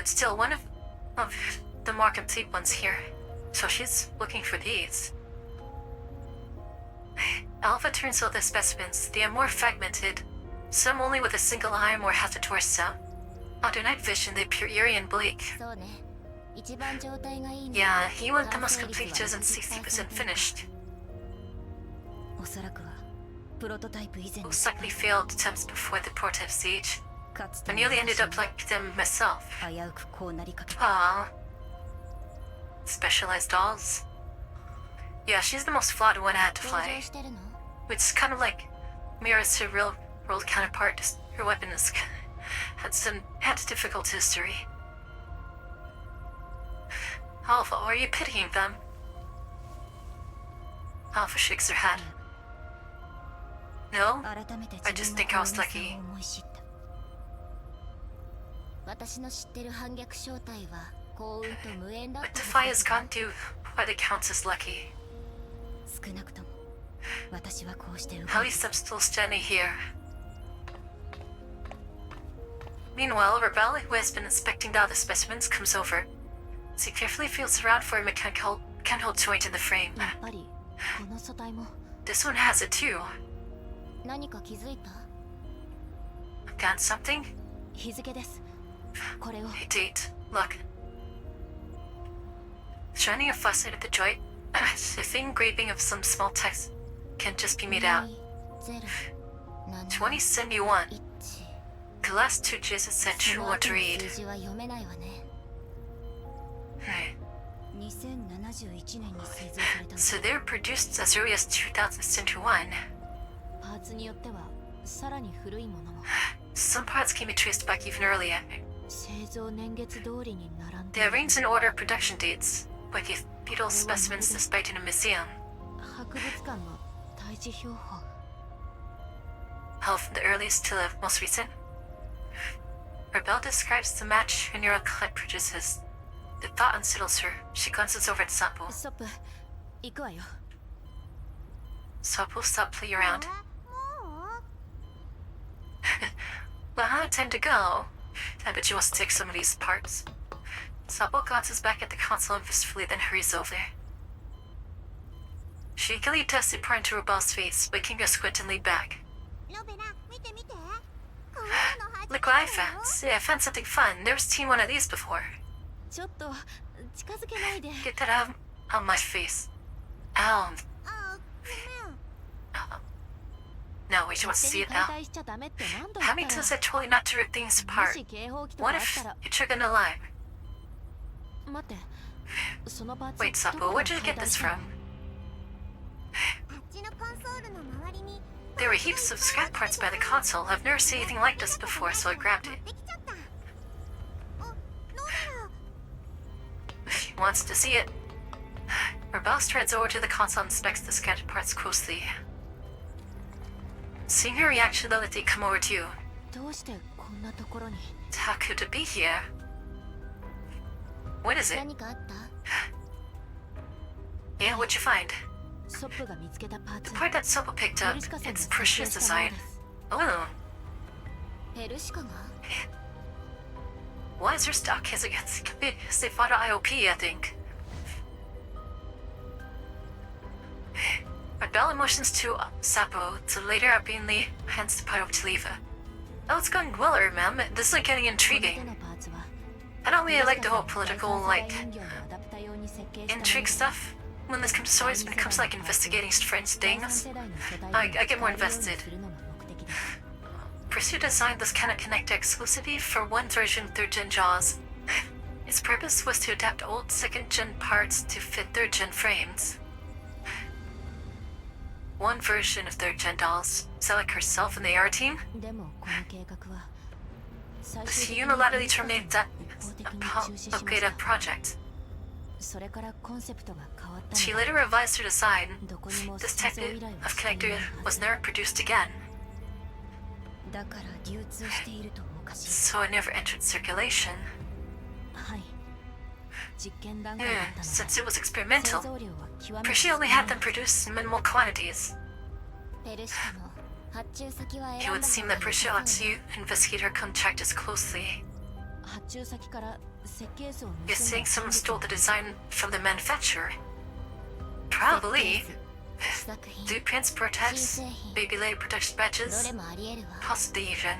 Speaker 1: still one of the more complete ones here. So she's looking for these. Alpha turns out the specimens. They are more fragmented. Some only with a single arm or has a torso. Under night vision, they appear eerie and bleak.
Speaker 2: そうね。一番状態がいいの
Speaker 1: Yeah, he want the
Speaker 2: 完
Speaker 1: most
Speaker 2: 成率
Speaker 1: complete
Speaker 2: は
Speaker 1: isn't 60% finished.
Speaker 4: おそらくはプロトタイプ以前の
Speaker 1: Most likely failed attempts before the prototype stage.
Speaker 4: かつて
Speaker 1: I
Speaker 4: の
Speaker 1: nearly ended up
Speaker 4: 私
Speaker 1: like them myself.
Speaker 4: も危うくこうなりかけた。
Speaker 1: Aww. Specialized dolls. Yeah, she's the most flawed one I had to
Speaker 2: 登場
Speaker 1: fly.
Speaker 2: してるの？
Speaker 1: It's kind of like mirrors her real world counterpart. Her weapons had a difficult history. Alpha, are you pitying them? Alpha shakes her head. No,
Speaker 2: 改めて
Speaker 1: I
Speaker 2: 自
Speaker 1: just
Speaker 2: 分
Speaker 1: think
Speaker 2: の
Speaker 1: I was
Speaker 2: 幸運さ
Speaker 1: lucky.
Speaker 2: を思い知った。私の知ってる反逆正体は幸運と無縁だっ
Speaker 1: But
Speaker 2: た
Speaker 1: Defy
Speaker 2: は
Speaker 1: has
Speaker 2: ずだ。
Speaker 1: gone through what it counts as lucky.
Speaker 2: 少なくとも私はこうして動い
Speaker 1: At
Speaker 2: た。
Speaker 1: least I'm still standing here. Meanwhile, Rebel, who has been inspecting the other specimens, comes over. As he carefully feels around for a mechanical joint in the frame.
Speaker 2: やっぱりこの素体も
Speaker 1: This one has it too.
Speaker 2: 何か気づいた？
Speaker 1: Got something?
Speaker 2: 日付です。これを
Speaker 1: Hey, date. Look. Shining a flashlight at the joint, a thin engraving of some small text can just be made out. 2071.
Speaker 2: 1
Speaker 1: The last two digits said
Speaker 2: そ
Speaker 1: you
Speaker 2: の
Speaker 1: want
Speaker 2: 後
Speaker 1: to
Speaker 2: の
Speaker 1: read.
Speaker 2: 数字は読めないわね。 2071年に製造された
Speaker 1: So they were produced as early as 2071.
Speaker 2: パーツによってはさらに古いものも
Speaker 1: Some parts can be traced back even earlier.
Speaker 2: 製造年月通りに並ん
Speaker 1: They
Speaker 2: で
Speaker 1: are arranged in order of production dates, with the beetle specimens displayed in a museum.
Speaker 2: 博物館の対峙標本
Speaker 1: All from the earliest to the most recent. Rebel describes the match her neural clip produces. The thought unsettles her. She glances over at Sapo.
Speaker 2: ストップ行くわよ
Speaker 1: Sapo will stop playing around. Well, I have time to go. I bet she wants to take some of these parts. Sapo glances back at the console wistfully, then hurries over. She eagerly tests the part into Rebel's face, making her squint and lean back.
Speaker 2: ロベラ見て見てこんなの初め
Speaker 1: Look what I found. See, I found something fun. Never seen one of these before.
Speaker 2: ちょっと近づけないで
Speaker 1: Get that out of my face. Ow.
Speaker 2: あごめん
Speaker 1: No, wait, she wants to see it
Speaker 2: 勝
Speaker 1: now.
Speaker 2: 手に解体しちゃダメって何度
Speaker 1: How
Speaker 2: 言
Speaker 1: many
Speaker 2: った
Speaker 1: times
Speaker 2: ら
Speaker 1: I told you not to rip things
Speaker 2: も
Speaker 1: apart?
Speaker 2: し警報器とか
Speaker 1: What
Speaker 2: あっ
Speaker 1: if
Speaker 2: たら
Speaker 1: you triggered a lie?
Speaker 2: 待ってそのパーツ
Speaker 1: Wait, Sapo, where'd you get this from?
Speaker 2: あっちのコンソールの周りに
Speaker 1: There were heaps of scrap parts by the console. I've never seen anything like this before, so I grabbed
Speaker 2: 持っ
Speaker 1: it.
Speaker 2: てきちゃったおロベラ
Speaker 1: She wants to see it. Rebel strides over to the console and inspects the scattered parts closely. Seeing her reaction, though, that they come over to you.
Speaker 2: どうしてこんなところに
Speaker 1: How could it be here? What is it?
Speaker 2: 何かあった
Speaker 1: Yeah, what'd you find?
Speaker 2: ソップが見つけたパー
Speaker 1: The
Speaker 2: ツ
Speaker 1: part that Sopo picked up.
Speaker 2: ペルシカさんが
Speaker 1: It's
Speaker 2: 設計
Speaker 1: Precious
Speaker 2: したもの
Speaker 1: design.
Speaker 2: です
Speaker 1: Oh.
Speaker 2: ペルシカが
Speaker 1: Why is there stock? Is it they fought an IOP, I think. Rebel motions to Sapo to later apparently hands the pot over to Leva. Oh, it's going well, ma'am. This is getting
Speaker 2: この手
Speaker 1: intriguing.
Speaker 2: のパーツは
Speaker 1: I don't really like the whole
Speaker 2: ペルシカ
Speaker 1: political,
Speaker 2: さんが
Speaker 1: like,
Speaker 2: 人形のアダプタ用に設計したもの
Speaker 1: intrigue stuff. When this comes to stories, when it comes to, like, investigating friends'
Speaker 2: 第三
Speaker 1: things.
Speaker 2: 世代の書体
Speaker 1: I
Speaker 2: を
Speaker 1: get more
Speaker 2: 使えるように
Speaker 1: invested.
Speaker 2: するのが目的です
Speaker 1: Pursue designed this kind of connector exclusively for one version 3rd gen JAWS. Its purpose was to adapt old 2nd gen parts to fit 3rd gen frames. One version of 3rd gen dolls, so like herself and the AR team,
Speaker 2: でもこの計画は最
Speaker 1: she
Speaker 2: 終的に
Speaker 1: unilaterally terminated that
Speaker 2: 一方的に中止しまし
Speaker 1: upgrade
Speaker 2: た
Speaker 1: project.
Speaker 2: それからコンセプトが変わった
Speaker 1: She
Speaker 2: のだ
Speaker 1: later revised her design.
Speaker 2: どこにも
Speaker 1: This
Speaker 2: 製
Speaker 1: type
Speaker 2: 造依頼は
Speaker 1: of
Speaker 2: してい
Speaker 1: connector
Speaker 2: ないは
Speaker 1: was
Speaker 2: ず
Speaker 1: never produced again,
Speaker 2: だから流通しているとおかしい
Speaker 1: so it never entered circulation.
Speaker 2: はい実験段階だった
Speaker 1: Yeah,
Speaker 2: ので
Speaker 1: since it was
Speaker 2: 製
Speaker 1: experimental,
Speaker 2: 造量は極めて
Speaker 1: Percy
Speaker 2: 少
Speaker 1: only
Speaker 2: ない
Speaker 1: had them produced in minimal quantities.
Speaker 2: ペルシカも発注先は
Speaker 1: It
Speaker 2: 選ん
Speaker 1: would
Speaker 2: だ
Speaker 1: seem
Speaker 2: 方
Speaker 1: that
Speaker 2: が良
Speaker 1: Percy
Speaker 2: さ
Speaker 1: ought
Speaker 2: そう
Speaker 1: to investigate her contractors closely.
Speaker 2: 発注先から設計図を
Speaker 1: You're
Speaker 2: 盗んだ
Speaker 1: saying
Speaker 2: 人
Speaker 1: someone
Speaker 2: 物
Speaker 1: stole
Speaker 2: を
Speaker 1: the design from the manufacturer?
Speaker 2: 設計
Speaker 1: Probably.
Speaker 2: 図試作品
Speaker 1: Blueprints, prototypes, baby later production
Speaker 2: ど
Speaker 1: batches,
Speaker 2: れもありえるわ
Speaker 1: possibly even.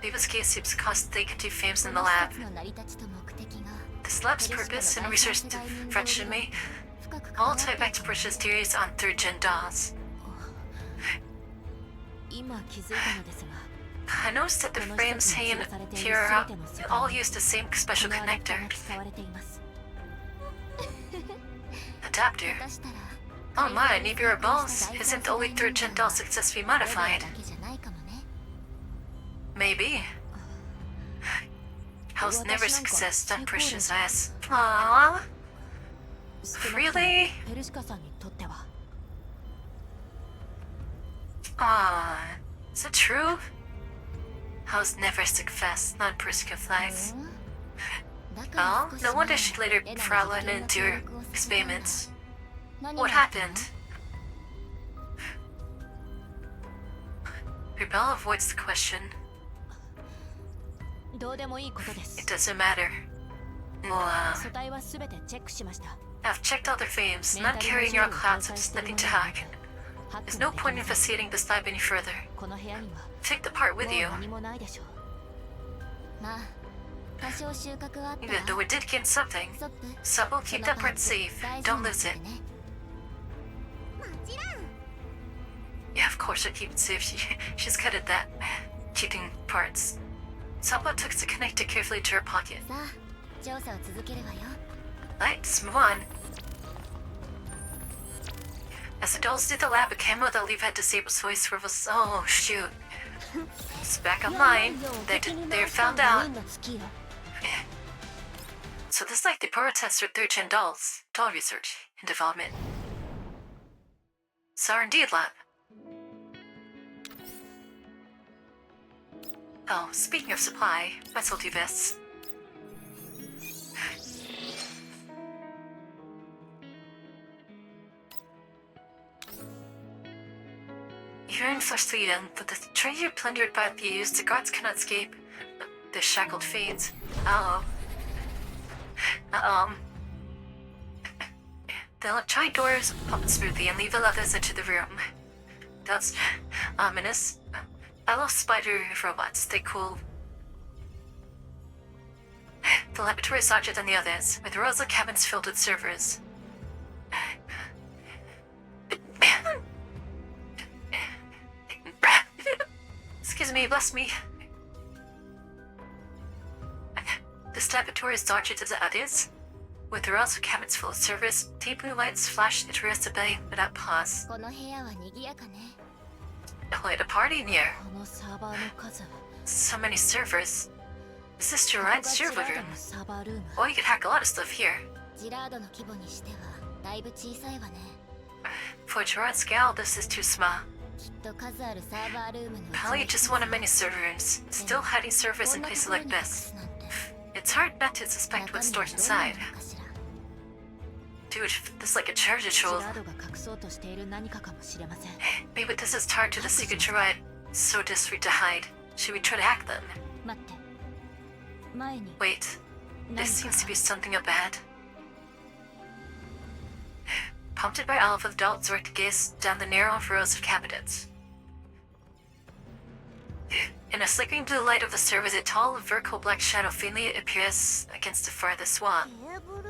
Speaker 1: Baby's case seems constantly continue frames
Speaker 2: こ
Speaker 1: in the
Speaker 2: の施
Speaker 1: lab.
Speaker 2: 設の成り立ちと目的が
Speaker 1: This lab's
Speaker 2: ペルシカ
Speaker 1: purpose
Speaker 2: の
Speaker 1: and
Speaker 2: 第三
Speaker 1: research
Speaker 2: 世代人
Speaker 1: direction
Speaker 2: 形
Speaker 1: me
Speaker 2: 深く
Speaker 1: all
Speaker 2: 関わって
Speaker 1: tie
Speaker 2: い
Speaker 1: back to
Speaker 2: る
Speaker 1: Percy's theories on 3rd gen DAWs.
Speaker 2: 今気づいたのですが
Speaker 1: I noticed that the frames hanging here all use the same
Speaker 2: こ
Speaker 1: special
Speaker 2: のアダプタ
Speaker 1: connector.
Speaker 2: が使われています
Speaker 1: Adapter.
Speaker 2: 下手したら
Speaker 1: Oh my, Nibiru Balls isn't only third gen doll successfully modified.
Speaker 2: だけじゃないかもね。
Speaker 1: Maybe. How's never success that precious ass? Aww.
Speaker 4: 少なくとも
Speaker 1: Really?
Speaker 4: ペルシカさんにとっては
Speaker 1: Is it true? How's never success, not Prisca flags.
Speaker 2: だから
Speaker 1: Well,
Speaker 2: 少し
Speaker 1: no wonder
Speaker 2: 前
Speaker 1: she later
Speaker 2: エナの
Speaker 1: fell
Speaker 2: 実験の
Speaker 1: into
Speaker 2: 協力をさせたんだ。
Speaker 1: experiments.
Speaker 2: 何
Speaker 1: What
Speaker 2: があったの？
Speaker 1: happened? Rebel avoids the question.
Speaker 4: どうでもいいことです
Speaker 1: It doesn't matter. Well,
Speaker 4: 素体は全てチェックしました
Speaker 1: I've checked all their frames. Not carrying your clouds, so there's nothing to hack.
Speaker 4: ハック
Speaker 1: There's
Speaker 4: も
Speaker 1: no
Speaker 4: でき
Speaker 1: point
Speaker 4: ま
Speaker 1: in
Speaker 4: せん
Speaker 1: investigating this lab any further.
Speaker 4: この部屋には
Speaker 1: Take the part
Speaker 4: も
Speaker 1: with
Speaker 4: う
Speaker 1: you.
Speaker 4: 何もないでしょう
Speaker 2: まあ多少収穫はあった
Speaker 1: Even though
Speaker 2: わ。
Speaker 1: we did gain something,
Speaker 2: ストップ。
Speaker 1: so we'll keep
Speaker 2: その
Speaker 1: that
Speaker 2: パー
Speaker 1: part
Speaker 2: ツ
Speaker 1: safe.
Speaker 2: 大事
Speaker 1: Don't
Speaker 2: に
Speaker 1: lose
Speaker 2: して
Speaker 1: it.
Speaker 2: ね。もちろん。
Speaker 1: Yeah, of course I'll keep it safe. She's good at that. Keeping parts. Sapa took the connector carefully to her pocket.
Speaker 2: さあ、調査を続けるわよ。
Speaker 1: Let's move on. As the dolls did the lab, a camo that Levi had disabled voice swivels. Oh shoot. It's back online. They're found out. So this is like the protest for third gen dolls. Doll research and development. So indeed lab. Oh, speaking of supply, might as well do this. You're in for Sweden, but the treasure plundered by thieves, the guards cannot escape. The shackled fades. Uh-oh. They'll try doors open smoothly and leave the others into the room. That's ominous. I love spider robots, stay cool. The laboratory is larger than the others, with rows of cabins filled with servers. Excuse me, bless me. This laboratory is larger than the others, with rows of cabins full of servers. Deep blue lights flash into the bay without pause.
Speaker 2: この部屋は賑やかね。
Speaker 1: Quite a party in here.
Speaker 4: このサーバーの数
Speaker 1: So many servers. Is this your
Speaker 4: ここ
Speaker 1: right
Speaker 4: がジ
Speaker 1: server
Speaker 4: ラード
Speaker 1: room?
Speaker 4: のサーバールーム
Speaker 1: Well, you could hack a lot of stuff here.
Speaker 2: ジラードの規模にしてはだいぶ小さいわね。
Speaker 1: For Gerard's scale, this is too small.
Speaker 2: きっと数あるサーバールームのうち
Speaker 1: Probably
Speaker 2: の一つ
Speaker 1: just one of many server rooms. Still hiding servers
Speaker 2: こ
Speaker 1: in
Speaker 2: んなと
Speaker 1: places
Speaker 2: ころ
Speaker 1: like
Speaker 2: に隠
Speaker 1: this.
Speaker 2: すなんて。
Speaker 1: It's hard not to suspect
Speaker 2: 中
Speaker 1: what's
Speaker 2: 身は
Speaker 1: stored
Speaker 2: どうな
Speaker 1: inside.
Speaker 2: のかしら。
Speaker 1: Dude, this is like a treasure
Speaker 4: ジ
Speaker 1: trove.
Speaker 4: ラードが隠そうとしている何かかもしれません
Speaker 1: Maybe this is tied to the secret Gerard. So desperate to hide. Should we try to hack them?
Speaker 4: 待って前に
Speaker 1: Wait,
Speaker 4: 何
Speaker 1: this
Speaker 4: か
Speaker 1: seems to be something up ahead. Prompted by Alpha, the adults work to gaze down the narrow rows of cabinets. In a flickering blue light of the servers, a tall, vertical black shadow faintly appears against the farthest wall.
Speaker 2: テーブル？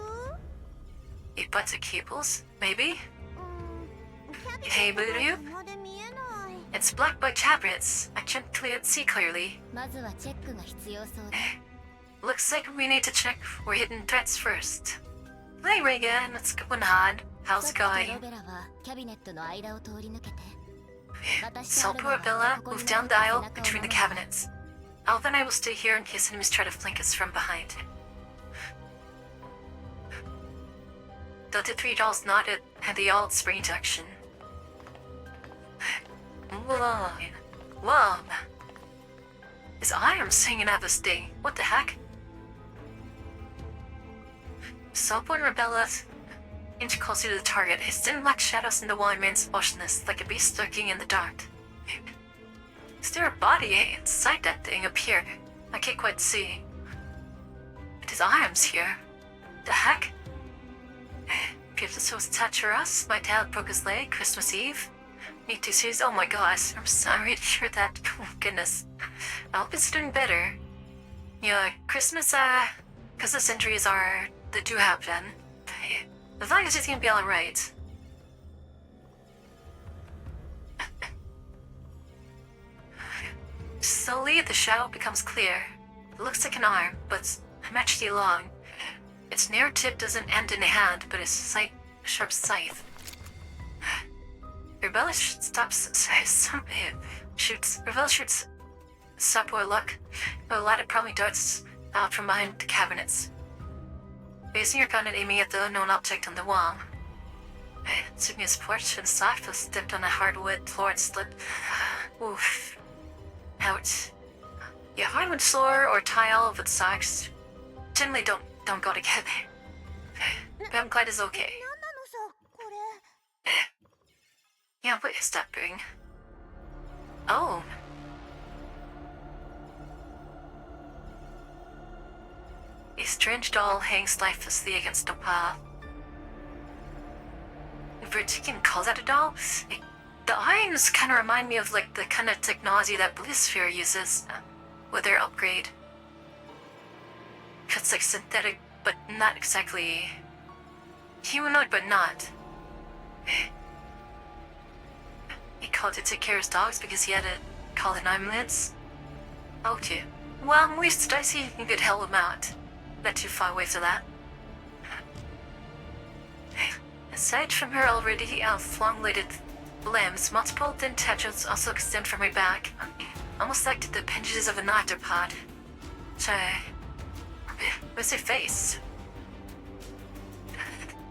Speaker 1: A bunch of cables? Maybe?
Speaker 2: キャビ
Speaker 1: Hey,
Speaker 2: ネット
Speaker 1: Voodoo?
Speaker 2: がまで見えない。
Speaker 1: It's blocked by cabinets. I can't see clearly.
Speaker 2: まずはチェックが必要そうだ。
Speaker 1: Looks like we need to check for hidden threats first. Hey, Reagan, what's going on? How's
Speaker 2: ソ
Speaker 1: it
Speaker 2: ップと
Speaker 1: going?
Speaker 2: ロベラはキャビネットの間を通り抜けて。私
Speaker 1: So
Speaker 2: とアル
Speaker 1: poor
Speaker 2: バは
Speaker 1: Bella
Speaker 2: ここに
Speaker 1: moved
Speaker 2: 残
Speaker 1: down
Speaker 2: っ
Speaker 1: the
Speaker 2: て
Speaker 1: aisle
Speaker 2: 背中を
Speaker 1: between the
Speaker 2: 守る
Speaker 1: cabinets. Alva and I will stay here in case enemies try to flank us from behind. Though the three dolls nodded, and they all sprang into action. Whoa. Whoa. His arms hanging out of this thing. What the heck? Sopo and Rebella inch closer to the target. His thin black shadows in the wall remains motionless, like a beast lurking in the dark. Is there a body inside that thing up here? I can't quite see. But his arms here. The heck? If this was touch or us, my dad broke his leg Christmas Eve. Need to see. Oh my gosh, I'm sorry to hear that. Oh goodness. I hope it's doing better. Yeah, Christmas, cause his injuries they do happen. As long as he's gonna be alright. Slowly, the shadow becomes clear. It looks like an arm, but unnaturally long. Its narrow tip doesn't end in a hand, but a sharp scythe. Rebella shoots Subway luck. A lot of probably darts out from behind the cabinets. Raising your gun and aiming at the unknown object on the wall. Sydney's porch and soft was stepped on a hardwood floor and slipped. Oof. Ouch. Yeah, hardwood floor or tile with socks generally don't go together. But I'm glad it's okay.
Speaker 2: 何なのさこれ。
Speaker 1: Yeah, what is that bring? Oh. A strange doll hangs lifelessly against the wall. Vertigan calls that a doll? The irons kind of remind me of like the kind of technology that Blisssphere uses with their upgrade. It's like synthetic, but not exactly humanoid, but not. He called it to take care of his dogs because he had to call in ambulance. Okay. Well, at least I see you could help him out. Not too far away for that. Aside from her already long-legged limbs, multiple thin tendrils also extend from her back, almost like the appendages of an octopod. Where's her face?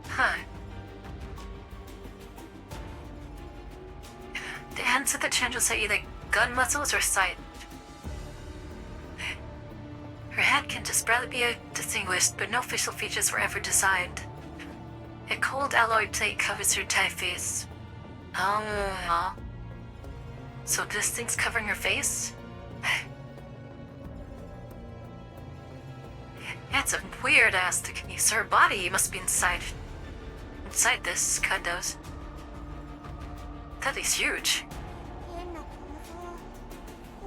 Speaker 1: Huh. The hands of the tendrils are either gun muzzles or sight. Her head can just barely be distinguished, but no facial features were ever designed. A cold alloy plate covers her entire face. Oh. So this thing's covering her face? That's a weird ass technique. So her body must be inside this, condos. That is huge.
Speaker 2: 変な構造。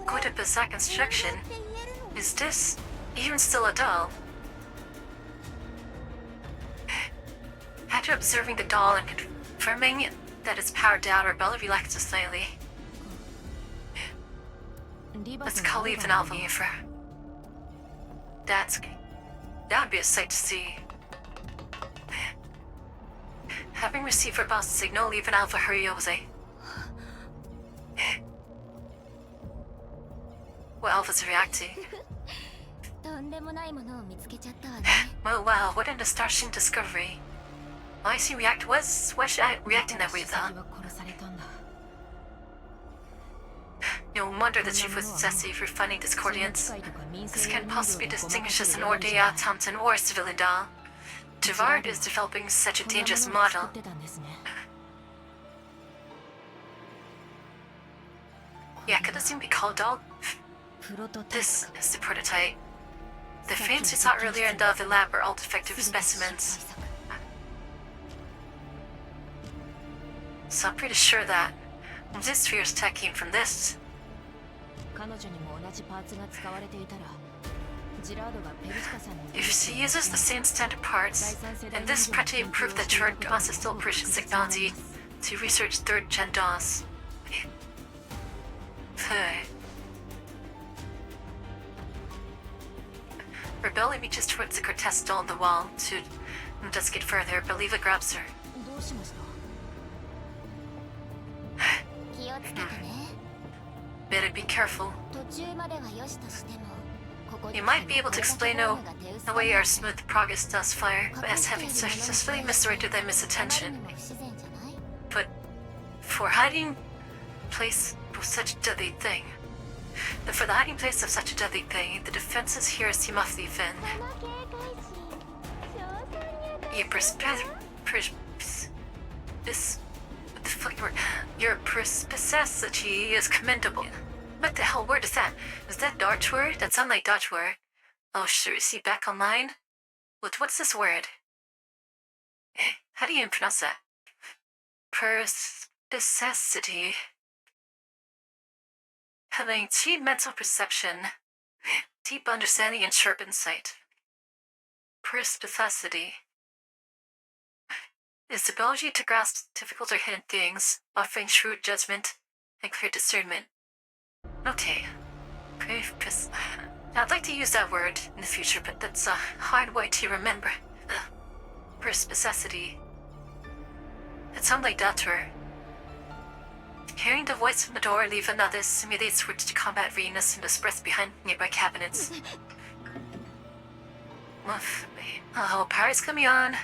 Speaker 1: Quite a bizarre construction. Is this even still a doll? After observing the doll and confirming that it's powered down, Rebella relaxes slightly. Let's call Eve and Alpha for. That would be a sight to see. Having received Rebella's signal, Eve and Alpha hurry away. Well, Alpha's reacting.
Speaker 2: とんでもないものを見つけちゃったわね。
Speaker 1: Well, wow, what an astonishing discovery. Why is she reacting that way, though?
Speaker 4: は殺されたんだ。
Speaker 1: No wonder the chief was zesty for finding discordians. This can't possibly distinguish as an ordinary automaton or a civilian doll. Gerard is developing such a dangerous model.
Speaker 4: 作ってたんですね。
Speaker 1: Yeah, could this even be called doll?
Speaker 4: プロトタイ
Speaker 1: This
Speaker 4: プ。
Speaker 1: is the prototype. The frames we saw earlier in the lab are all defective specimens. So I'm pretty sure that this sphere's tech came from this.
Speaker 4: 彼女にも同じパーツが使われていたら、ジラードがペルシカさんに
Speaker 1: If she uses the same standard parts, and this practically proved that Gerard also still pushes technology to research third-gen dolls. Rebella reaches towards the grotesque doll on the wall to investigate further, but Leva grabs her.
Speaker 4: どうしました？
Speaker 2: 気をつけてね。
Speaker 1: Better be careful.
Speaker 2: 途中まではよしとしても、ここに
Speaker 1: You might be able to explain away our smooth progress thus far, but as having successfully misdirected them is
Speaker 2: あまり
Speaker 1: attention.
Speaker 2: にも不自然じゃない？
Speaker 1: But for hiding place of such a deadly thing, for the hiding place of such a deadly thing, the defenses here seem awfully thin.
Speaker 2: この警戒心、賞賛に
Speaker 1: Your what the fuck word? Your perspicacity is commendable. What the hell word is that? Is that Dutch word? That sounds like Dutch word. Oh sure, is he back online? What's this word? How do you even pronounce that? Perspicacity. Having deep mental perception, deep understanding and sharp insight. Perspicacity is the ability to grasp difficult or hidden things, offering shrewd judgment and clear discernment. Okay. I'd like to use that word in the future, but that's a hard way to remember. Perspicacity. It sounds like that word. Hearing the voice from the door, Leva nodded, immediately switched to combat readiness and dispersed behind nearby cabinets. Oh, power's coming on.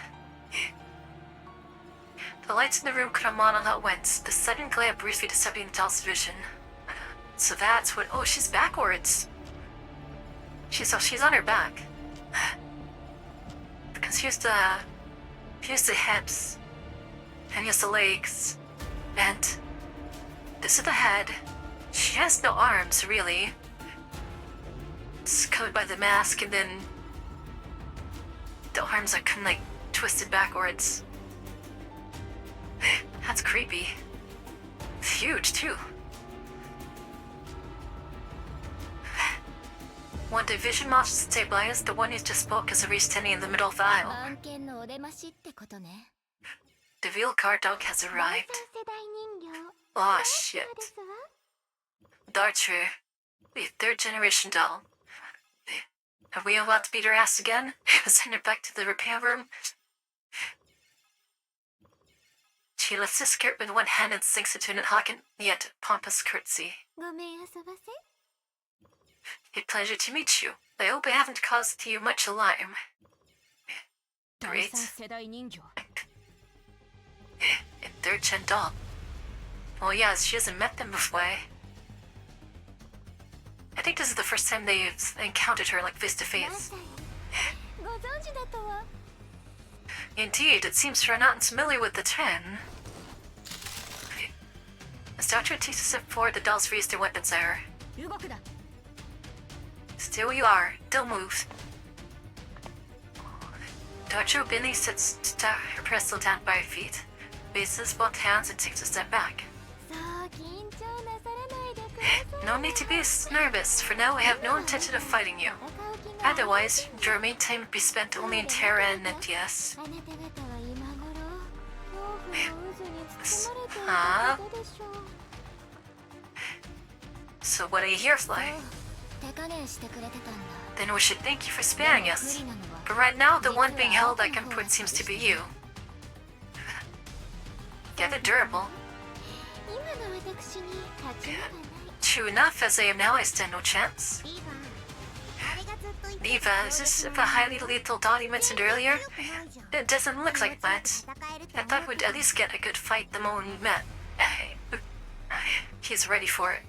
Speaker 1: The lights in the room come on all at once, the sudden glare briefly disturbing the doll's vision. So that's what. Oh, she's backwards. She's on her back. Because here's the hips, and here's the legs, and this is the head. She has no arms, really. It's covered by the mask, and then the arms are kind of like twisted backwards. That's creepy. It's huge, too. One division module stabilized, the one you just spoke is already standing in the middle of the aisle.
Speaker 2: 番犬のお出ましってことね。
Speaker 1: The real guard dog has
Speaker 2: 第
Speaker 1: arrived.
Speaker 2: 三世代人形。
Speaker 1: Oh
Speaker 2: で
Speaker 1: shit.
Speaker 2: すわ。
Speaker 1: The Archer. The third generation doll. Are we about to beat her ass again? Send her back to the repair room? She lifts her skirt with one hand and sinks into an hawk yet pompous curtsy.
Speaker 2: ごめん遊ばせ。
Speaker 1: A pleasure to meet you. I hope I haven't caused you much alarm.
Speaker 4: 第
Speaker 1: Great.
Speaker 4: 三世代人形。
Speaker 1: A third gen doll. Oh yeah, she hasn't met them before. I think this is the first time they've encountered her like face to
Speaker 2: ま
Speaker 1: face.
Speaker 2: さに。ご存知だとは。
Speaker 1: Indeed, it seems you're not familiar with the ten. As Doctor takes a step forward, the dolls raise their weapons at her.
Speaker 4: 動くだ。
Speaker 1: Still you are. Don't move. Doctor Binley sits her pretzel down by her feet, raises both hands and takes a step back.
Speaker 2: そう緊張なさらないでください。
Speaker 1: No need to be nervous. For now, I have no intention of fighting you.
Speaker 2: 戦う気が。
Speaker 1: Otherwise, your remaining time would be spent only in terror and emptiness.
Speaker 2: あなた方は今頃恐怖の渦に包まれていることでしょう。
Speaker 1: So what are you here for?
Speaker 2: 手加減してくれてたんだ。
Speaker 1: Then we should thank you for sparing
Speaker 2: 無
Speaker 1: us.
Speaker 2: 理なのは
Speaker 1: But right now, the one being held like on point seems to be you. Gather durable.
Speaker 2: 今の私に立ち目がない。
Speaker 1: True enough, as I am now, I stand no chance.
Speaker 2: リーバー、あれがずっと言って
Speaker 1: Neva, is this the highly lethal doll you mentioned earlier? It doesn't look like that. I thought we'd at least get a good fight the moment we met. He's ready for it.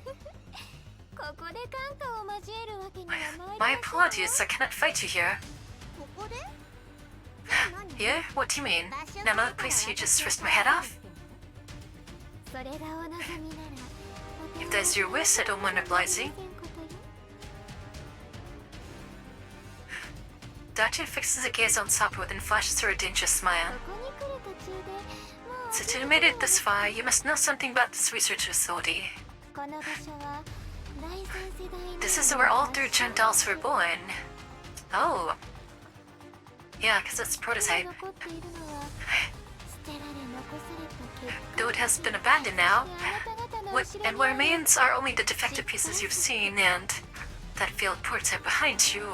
Speaker 2: ここでカンカを交えるわけには参り
Speaker 1: My
Speaker 2: ません。
Speaker 1: apologies, I cannot fight you here.
Speaker 2: ここで？
Speaker 1: Here? What do you mean? In another place you just risked my head off?
Speaker 2: それがお望みなら。
Speaker 1: If that's your wish, I don't mind obliging. Doctor fixes a gaze on Sapo and flashes her a dangerous smile.
Speaker 2: ここに来る途中でもう
Speaker 1: Since you made it this far, you must know something about this research facility.
Speaker 2: この場所は第三世代の
Speaker 1: This is where all third gen dolls were born. Oh. Yeah, because it's prototype.
Speaker 2: 残っているのは捨てられ残された結果
Speaker 1: Though it has been abandoned now,
Speaker 2: あなた方の
Speaker 1: what
Speaker 2: 後ろ
Speaker 1: and
Speaker 2: に
Speaker 1: what
Speaker 2: ある
Speaker 1: remains are only the defective pieces you've seen and that failed prototype behind you.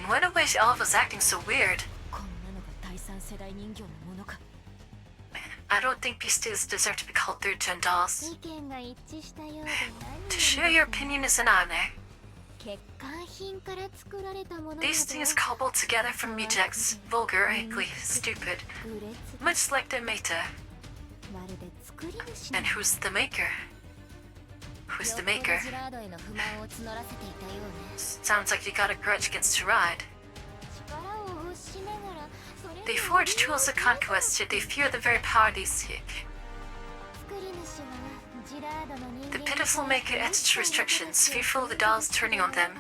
Speaker 1: Why do all of us acting so weird?
Speaker 4: こんなのが第三世代人形のものか。
Speaker 1: I don't think Pistes deserve to be called third gen dolls.
Speaker 2: 意見が一致したようで何よ
Speaker 1: To
Speaker 2: り
Speaker 1: share your opinion is an honor.
Speaker 2: 欠陥品から作られたものなど
Speaker 1: These things cobbled together from rejects, vulgar, ugly, stupid,
Speaker 2: 愚劣
Speaker 1: much like their maker.
Speaker 2: まるで作り主の
Speaker 1: And who's the maker? Who's the
Speaker 2: よっぽど
Speaker 1: maker?
Speaker 2: ジラードへの不満を募らせていたようね
Speaker 1: Sounds like you got a grudge against Gerard.
Speaker 2: 力を欲しながらそれに
Speaker 1: They forge tools of conquest, yet they fear the very power they seek.
Speaker 2: 作り主はジラードの人
Speaker 1: The
Speaker 2: 間に
Speaker 1: pitiful maker etched restrictions, fearful of the dolls turning on them.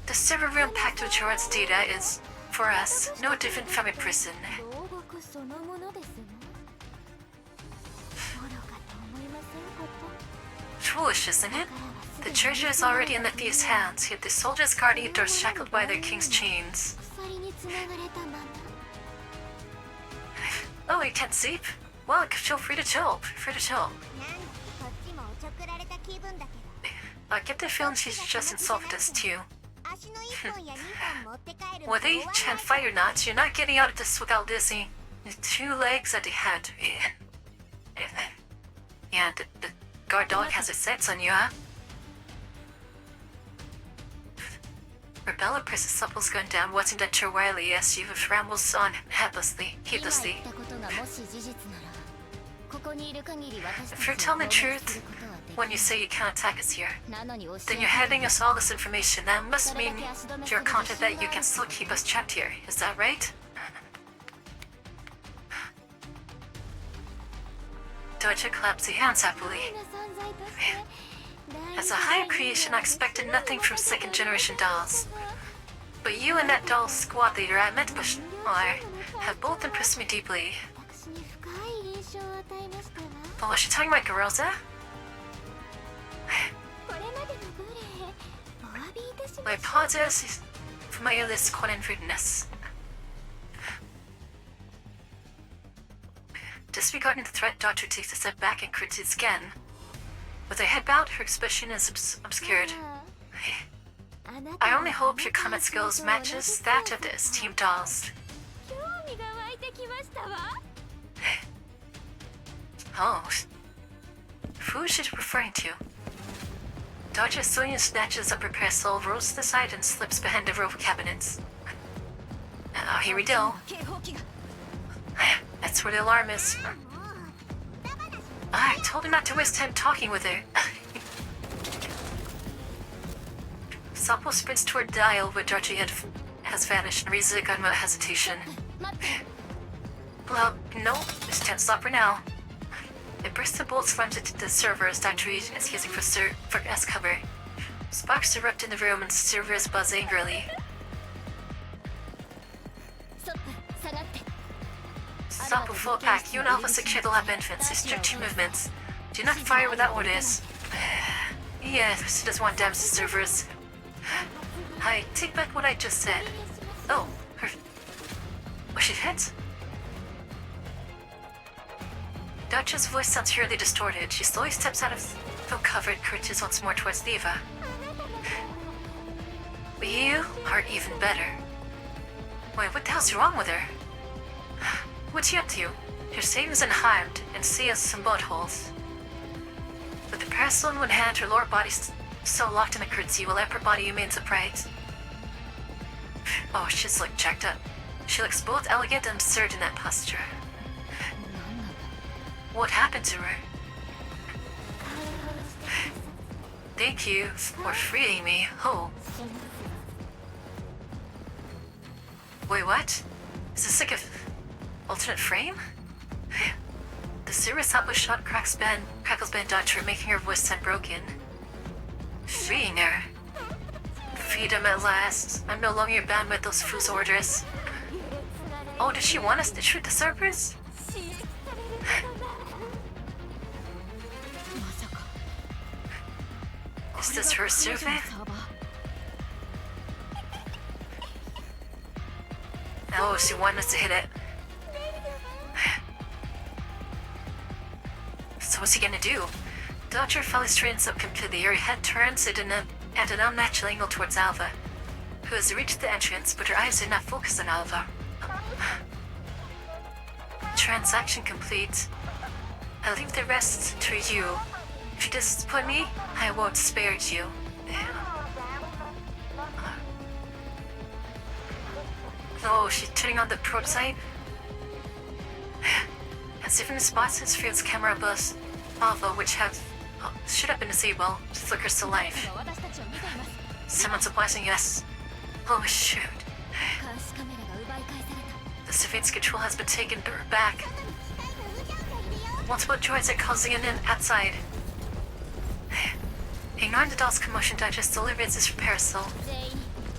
Speaker 1: The server room packed with Gerard's data is, for us, no different from a prison.
Speaker 2: 牢獄そのものですわ愚かと思いませんこと
Speaker 1: Foolish, isn't it? The treasure is already in the thieves' hands, yet the soldiers guarding it are shackled by their king's chains.
Speaker 2: 鎖につながれたまま
Speaker 1: Oh, you can't sleep? Well, feel free to chill. Free to chill.
Speaker 2: なんだこっちもおちょくられた気分だけど
Speaker 1: I get the feeling she's just insulted us too.
Speaker 2: 足の1本や2本持って帰る
Speaker 1: Whether you can fight or not, you're not getting out of this without losing. The 2 legs at the head. Yeah, the guard dog has its sights on you, huh? Rebella presses supples going down, watching that your wily as you rambles on heedlessly.
Speaker 2: 今言ったことがもし事実ならここにいる限り私た
Speaker 1: If
Speaker 2: ち
Speaker 1: you're
Speaker 2: を
Speaker 1: telling the
Speaker 2: 攻撃
Speaker 1: truth
Speaker 2: することはでき
Speaker 1: when you say you can't attack us here,
Speaker 2: なのに教え
Speaker 1: then you're handing us all this information. That must mean you're confident that you can still keep us trapped here. Is that right? Doja claps her hands happily.
Speaker 2: な存在として
Speaker 1: As a higher creation, I expected nothing from second generation dolls. But you and that doll squad leader I met have both impressed me deeply.
Speaker 2: 私に深い印象を与えましたわ
Speaker 1: But was she talking about Garoza?
Speaker 2: これまでの無礼お詫びいたし
Speaker 1: My
Speaker 2: ます
Speaker 1: apologies for my illness, caught in rudeness. Disregarding the threat, Doctor takes a step back and critiques again. With her head bowed, her expression is obscured.
Speaker 2: あなた
Speaker 1: I only hope your combat skills matches that of the esteemed dolls.
Speaker 2: 興味が湧いてきましたわ
Speaker 1: Oh. Who is she referring to? Dr. Sonia snatches up her parasol, rolls to the side, and slips behind the row of cabinets. Oh, here we go.
Speaker 4: 警報器が
Speaker 1: That's where the alarm is. I told him not to waste time talking with her. Sapo sprints toward the aisle where Georgie has vanished and reads the gun without hesitation.
Speaker 2: 待って
Speaker 1: Well, no, this can't stop her now. It bursts the bolts runs into the server as Dr. Reed is using for S cover. Sparks erupt in the room and servers buzz angrily.
Speaker 2: ストップ下がって
Speaker 1: Sapo full pack, you and Alpha secure the lab infants. Restrict your movements. Do not fire without orders. Yes, she doesn't want damage to servers. I take back what I just said. Oh, her... Was she hit? Dutch's voice sounds purely distorted. She slowly steps out of the cover and curtsies once more towards Neva. But you are even better. Wait, what the hell's wrong with her? What's she up to? Her savings unharmed and see us some butt holes. With the parasol in one hand, her lower body still locked in a curtsy while upper body remains upright. Oh, she's like jacked up. She looks both elegant and absurd in that posture. What happened to her? Thank you for freeing me. Oh. Wait, what? Is this like a alternate frame? The serious outburst shot crackles band Dodger, making her voice sound broken. Freeing her. Freedom at last. I'm no longer bound by those fool's orders. Oh, did she want us to shoot the servers?
Speaker 4: まさか
Speaker 1: Is this her
Speaker 4: 彼女の
Speaker 1: survey?
Speaker 4: サーバー
Speaker 1: Oh, she wanted us to hit it. So what's he gonna do? Dodger finally straightens up completely. Her head turns at an unnatural angle towards Alva, who has reached the entrance, but her eyes are not focused on Alva. Transaction complete. I'll leave the rest to you. If you disappoint me, I won't spare you. Oh, she's turning on the prototype. As if in response to his field's camera buzz, Alva, which should have been disabled, flickers to life.
Speaker 2: 私たちを見ています
Speaker 1: Someone's advising us. Oh, shoot.
Speaker 2: 監視カメラが奪い返された
Speaker 1: The surveillance control has been taken back. Multiple droids are closing in outside. Ignoring the doll's commotion, Digest slowly raises her parasol.
Speaker 2: 全員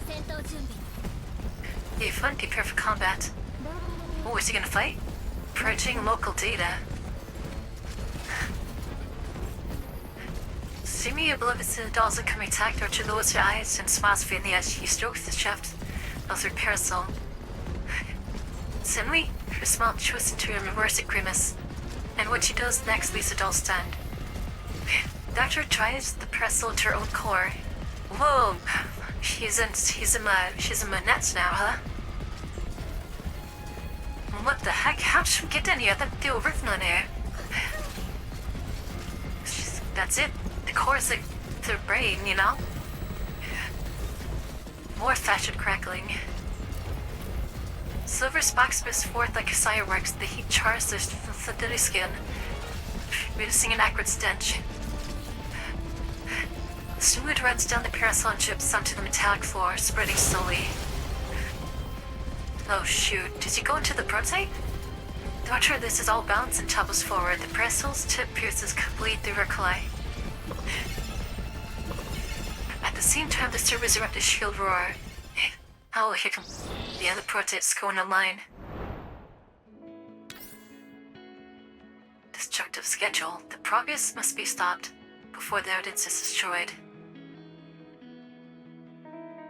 Speaker 2: 戦闘準備
Speaker 1: The fun prepare for combat. Oh, is he gonna fight? Purging local data. Seemingly oblivious to the doll's incoming attack, Archer lowers her eyes and smiles faintly as she strokes the shaft of her parasol. Suddenly, her smile twists into a reversed grimace, and what she does next leaves the doll stunned. Doctor drives the parasol to her own core. Whoa! She's in my nets now, huh? What the heck? How did she get in here? That they were written on here. That's it. The core is like their brain, you know? More fashion crackling. Silver sparks burst forth like fireworks. The heat chars their synthetic skin, producing an acrid stench. Smooth runs down the parasol and drips onto the metallic floor, spreading slowly. Oh shoot, did you go into the prototype? After this is all balanced and topples forward, the parasol's tip pierces complete through her clay. At the same time, the servers erupt a shield roar. Oh, here comes the other prototypes going online. Destructive schedule. The progress must be stopped before the evidence is destroyed.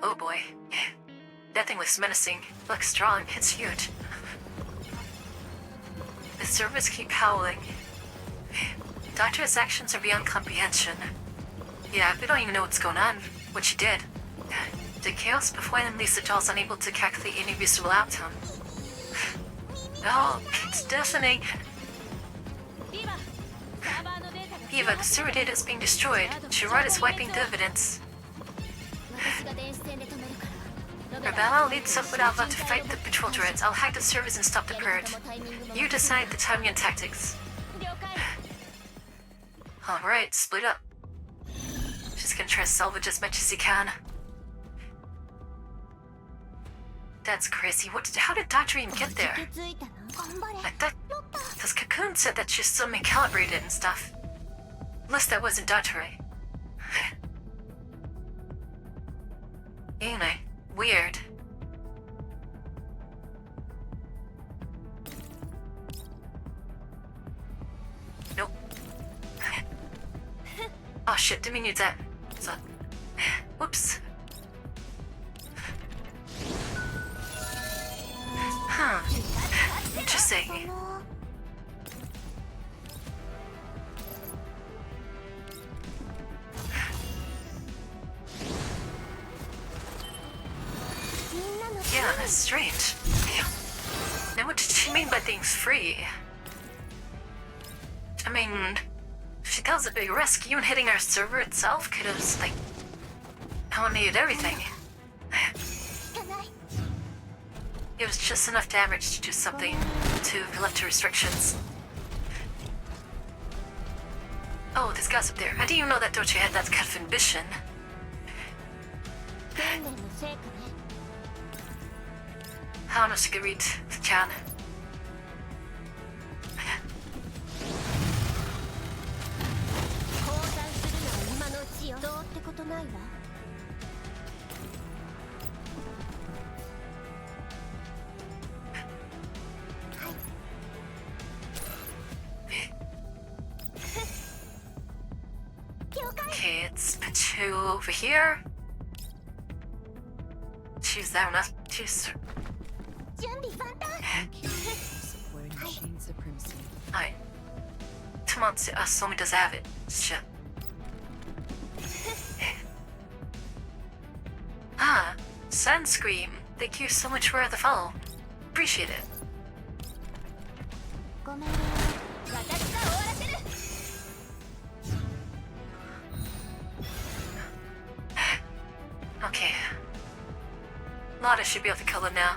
Speaker 1: Oh boy. That thing looks menacing. Looks strong. It's huge. The servers keep howling. Doctor's actions are beyond comprehension. Yeah, we don't even know what's going on. What she did. The chaos before them leaves the dolls unable to calculate any reasonable outcome. Oh, it's deafening. Eva, the server data is being destroyed. Gerard is wiping the evidence. Rebella leads up with Alva to fight the patrol turrets. I'll hack the servers and stop the purge. You decide the timing and tactics. Alright, split up. She's gonna try to salvage as much as he can. That's crazy. How did Dr. even get there? I thought... Because Cocoon said that she's still recalibrated and stuff. Unless that wasn't Dr. Anyway, weird. Nope. Oh shit, didn't mean to do that. So, whoops. Huh. Interesting. Yeah, that's strange. Now what did she mean by things free? I mean, if she tells a big risk, even hitting our server itself could have, like, eliminated everything. It was just enough damage to do something to lift her restrictions. Oh, this guy's up there. I didn't even know that Doche had that kind of ambition. How much can read the can? Okay, it's Pachu over here. Choose that one. Choose.
Speaker 4: Thank you for supporting machine supremacy.
Speaker 1: Alright. Come on, Somi does have it. Shit. Ah, Sunscream. Thank you so much for the follow. Appreciate it. Okay. Lotta should be able to kill them now.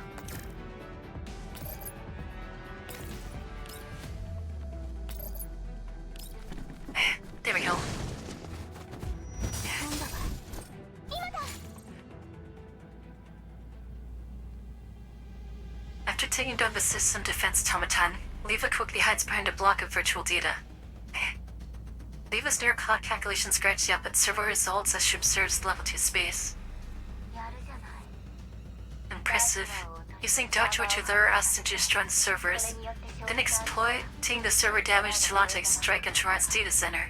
Speaker 1: There we go. After taking down the system defense automaton, Leva quickly hides behind a block of virtual data. Leva's neural calculations scratch up, but server results as she observes the level 2 space. Impressive. Using Dodge to lure us into destroying servers, then exploiting the server damage to launch a strike on Gerard's data center.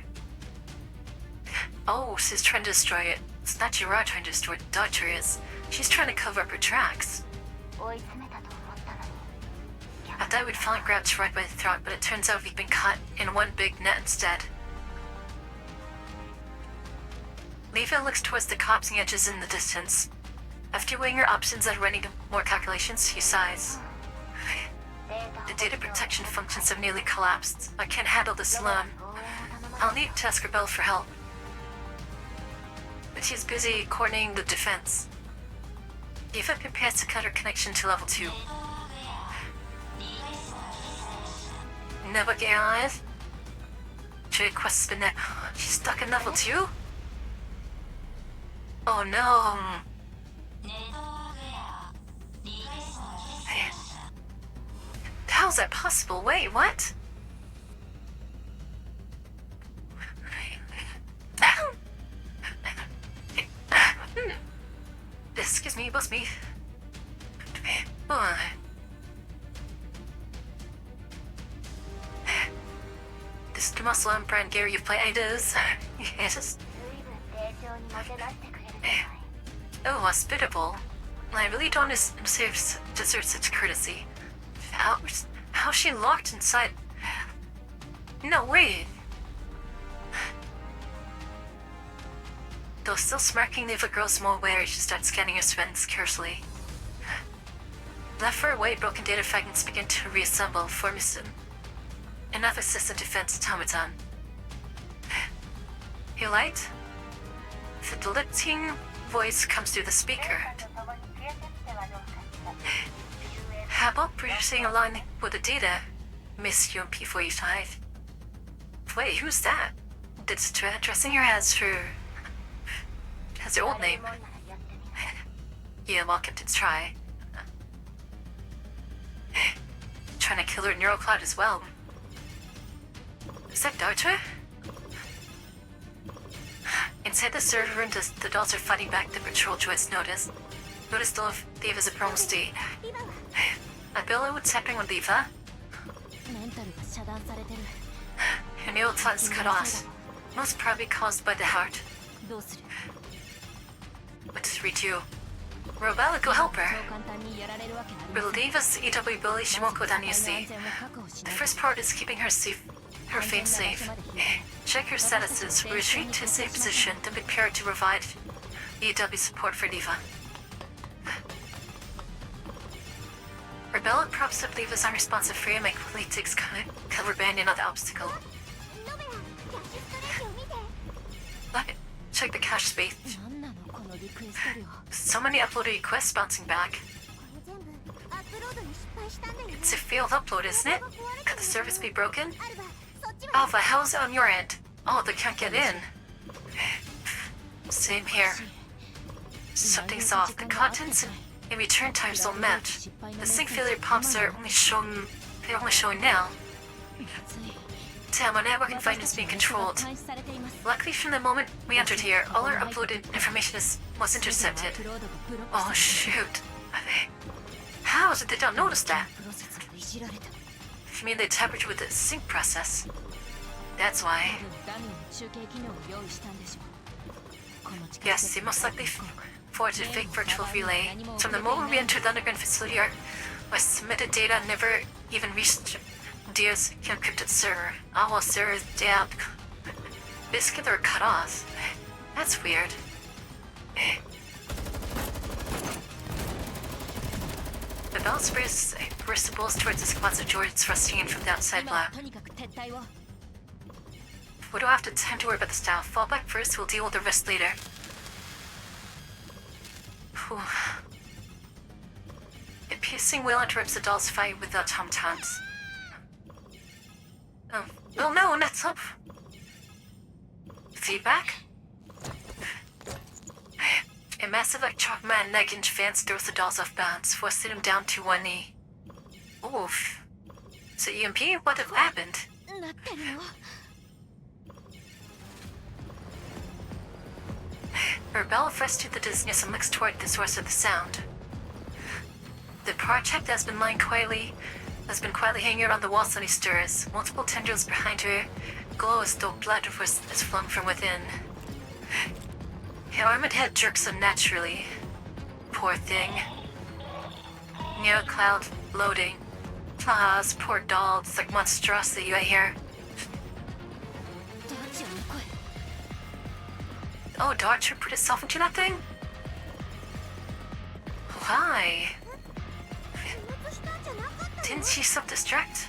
Speaker 1: Oh, she's trying to destroy it. It's not Gerard trying to destroy it, Dodge is. She's trying to cover up her tracks. I thought we'd finally grab Gerard by the throat, but it turns out we've been caught in one big net instead. Leva looks towards the collapsing edges in the distance. After weighing her options and running more calculations, he sighs. data protection functions have nearly collapsed. I can't handle this alone. I'll need to ask Rebel for help. But she's busy coordinating the defense. Eva prepares to cut her connection to level 2. Never get eyes. She requests Spinnet. She's stuck in level 2? Oh no. How's that possible? Wait, what? Excuse me, bust me. This is the muscle and brand gear you've played idols. Yes.
Speaker 2: 随分丁重にもてなしてくれるじゃない。
Speaker 1: Oh, hospitable. I really don't deserve such courtesy. How's she locked inside? No, wait. Though still smirking, Neva grows more wary. She starts scanning her surroundings carefully. Left far away, broken data fragments begin to reassemble, forming enough assistant defense automaton. You light? The deleting voice comes through the speaker. How about producing a line with the data, Miss UMP485? Wait, who's that? That's addressing her as her old name. Yeah, well kept its try. Trying to kill her neural cloud as well. Is that Darter? Inside the server room, the dolls are fighting back the patrol droids notice. Notice Diva is a promo state. Abella, what's happening with Diva?
Speaker 4: メンタルが遮断されてる。
Speaker 1: Her neural cloud is cut off. Most probably caused by the heart.
Speaker 4: どうする？
Speaker 1: What to read you? Robella, go help her.
Speaker 4: そう簡単にやられるわけありま
Speaker 1: Will
Speaker 4: せん。
Speaker 1: Diva's EW ability she won't go down
Speaker 4: 身の安
Speaker 1: easily.
Speaker 4: 全を確保し
Speaker 1: The
Speaker 4: ないと
Speaker 1: first part is keeping her safe, her fame safe. Check her statuses. Retreat to a safe position, then prepare to provide EW support for Diva. Rebella props up Diva's unresponsive frame and quickly takes cover band another obstacle.
Speaker 2: ノベラ、キャッシュストレージを見て。
Speaker 1: Look, check the cache space.
Speaker 4: なんなのこのリクエスト量。
Speaker 1: So many uploaded requests bouncing back.
Speaker 2: これ全部アップロードに失敗したんだよね。
Speaker 1: It's a failed upload, isn't it? Could the service be broken?
Speaker 2: アルバ、そっちも。
Speaker 1: Alpha, how's it on your end? Oh, they can't get in. Same here. Something's off. The contents and return times don't match. The sync failure prompts are only showing now.
Speaker 4: つい
Speaker 1: Damn, our network environment is being controlled.
Speaker 4: 監視されています。
Speaker 1: Luckily, from the moment we entered here, all our uploaded information was
Speaker 4: ア
Speaker 1: intercepted.
Speaker 4: ップロードがブロック
Speaker 1: Oh
Speaker 4: されて
Speaker 1: shoot. How is it they don't notice that?
Speaker 4: プロセスがいじられた。
Speaker 1: You mean they tampered with the sync process? That's why.
Speaker 4: 多分ダミーの中継機能を用意したんでしょう。この地下
Speaker 1: Yes, they most likely forged a fake virtual relay. From the moment we entered the underground facility, our submitted data never even reached Dia's encrypted server. Our server is down. Basically, they were cut off. That's weird. The bell sprays burst the bullets towards the squads of droids thrusting in from the outside
Speaker 4: 今は
Speaker 1: lab.
Speaker 4: とにかく撤退を。
Speaker 1: We don't have to time to worry about the staff. Fall back first, we'll deal with the rest later. Whew. A piercing wail interrupts the doll's fight with the automatons. Oh no, that's up. Feedback? A massive electromagnetic advance throws the dolls off balance, forcing him down to one knee. Oof. So EMP, what have happened?
Speaker 4: なってるの？
Speaker 1: Rebella frests to the dizziness and looks toward the source of the sound. The project has been quietly hanging around the wall suddenly stirs. Multiple tendrils behind her glow as though blood is flowing from within. Her armored head jerks unnaturally. Poor thing. Near cloud loading. Ah, this poor doll. It's like monstrosity right here.
Speaker 4: ダーチャーの声。
Speaker 1: Oh, Dodger put itself into that thing? Why?
Speaker 2: 死滅したんじゃなかった
Speaker 1: Didn't she self-destruct?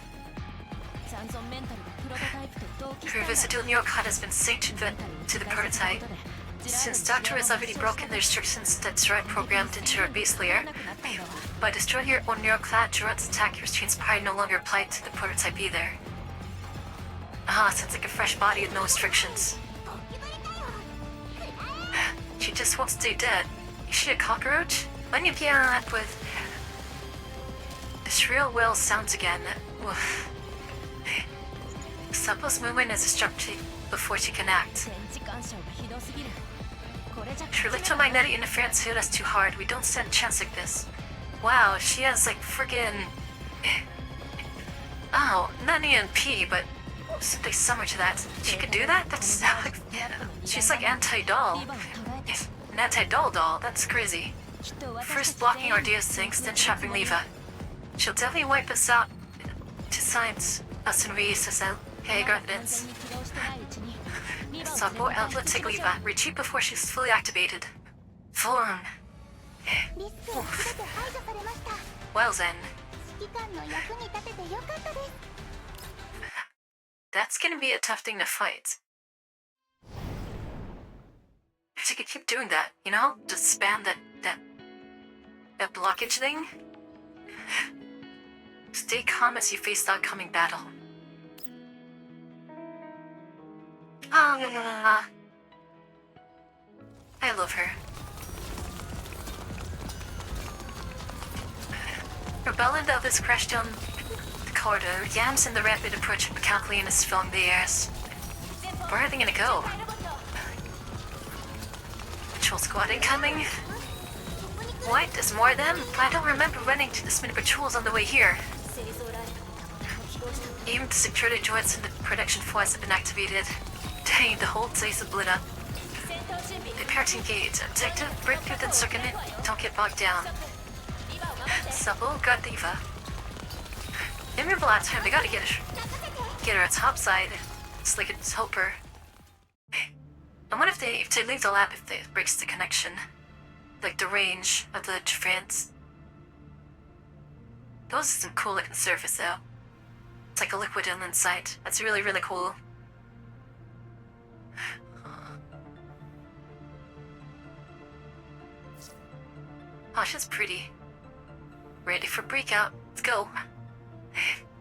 Speaker 4: 残存メンタルがプロトタイプと同期
Speaker 1: Her visible neurocut has been synced to the prototype. Since Doctor has already broken the restrictions that Gerard programmed into her base layer, by destroying your own neuroclad, Gerard's attack restraints probably no longer apply to the prototype either. Ah, sounds like a fresh body with no restrictions. She just won't stay dead. Is she a cockroach? When you get up with this real well sounds again. Oof. Suppose movement is disrupted before she can act.
Speaker 4: 電磁干渉がひどすぎる。これじゃ
Speaker 1: Her electromagnetic interference hit us too hard. We don't stand a chance like this. Wow, she has like friggin' oh, not EMP, but something similar to that. She could do that? That's like she's like anti-doll.
Speaker 4: リバを捉えて
Speaker 1: An anti-doll doll. That's crazy.
Speaker 4: きっと私たち
Speaker 1: First blocking
Speaker 4: 全員
Speaker 1: our DS things, then trapping Leva. She'll definitely wipe us out to science us and reuse us out. Hey,
Speaker 4: 完
Speaker 1: evidence.
Speaker 4: 全に起動してないうちにリバを
Speaker 1: Support
Speaker 4: 全
Speaker 1: outlet
Speaker 4: 部
Speaker 1: take
Speaker 4: 撃ち
Speaker 1: Leva. Retreat before she's fully activated. Form.
Speaker 2: リスクは全て排除されました。
Speaker 1: Well then,
Speaker 2: 指揮官の役に立ててよかったです。
Speaker 1: that's gonna be a tough thing to fight. She could keep doing that, you know? Just spam that blockage thing. Stay calm as you face the upcoming battle. Ah, I love her. Rebellion of this crashed down the corridor. Yams in the rapid approach of Kathleen is filling the airs. Where are they gonna go? Patrol squad incoming? What? There's more of them? I don't remember running to this many patrols on the way here.
Speaker 4: 清掃ライフが起動した
Speaker 1: Even the security droids in the production force have been activated. Dang, the whole place is lit up.
Speaker 4: 戦闘準備
Speaker 1: Prepare to engage. Objective, break through the circuit. Don't get bogged down.
Speaker 4: リバを守って
Speaker 1: Supple, got Diva. They remember last time, they gotta get her at topside. It's like it's help her. I wonder if they leave the lab if it breaks the connection. Like the range of the friends. Those are some cool looking surface though. It's like a liquid on the inside. That's really, really cool. Oh, she's pretty. Ready for breakout. Let's go.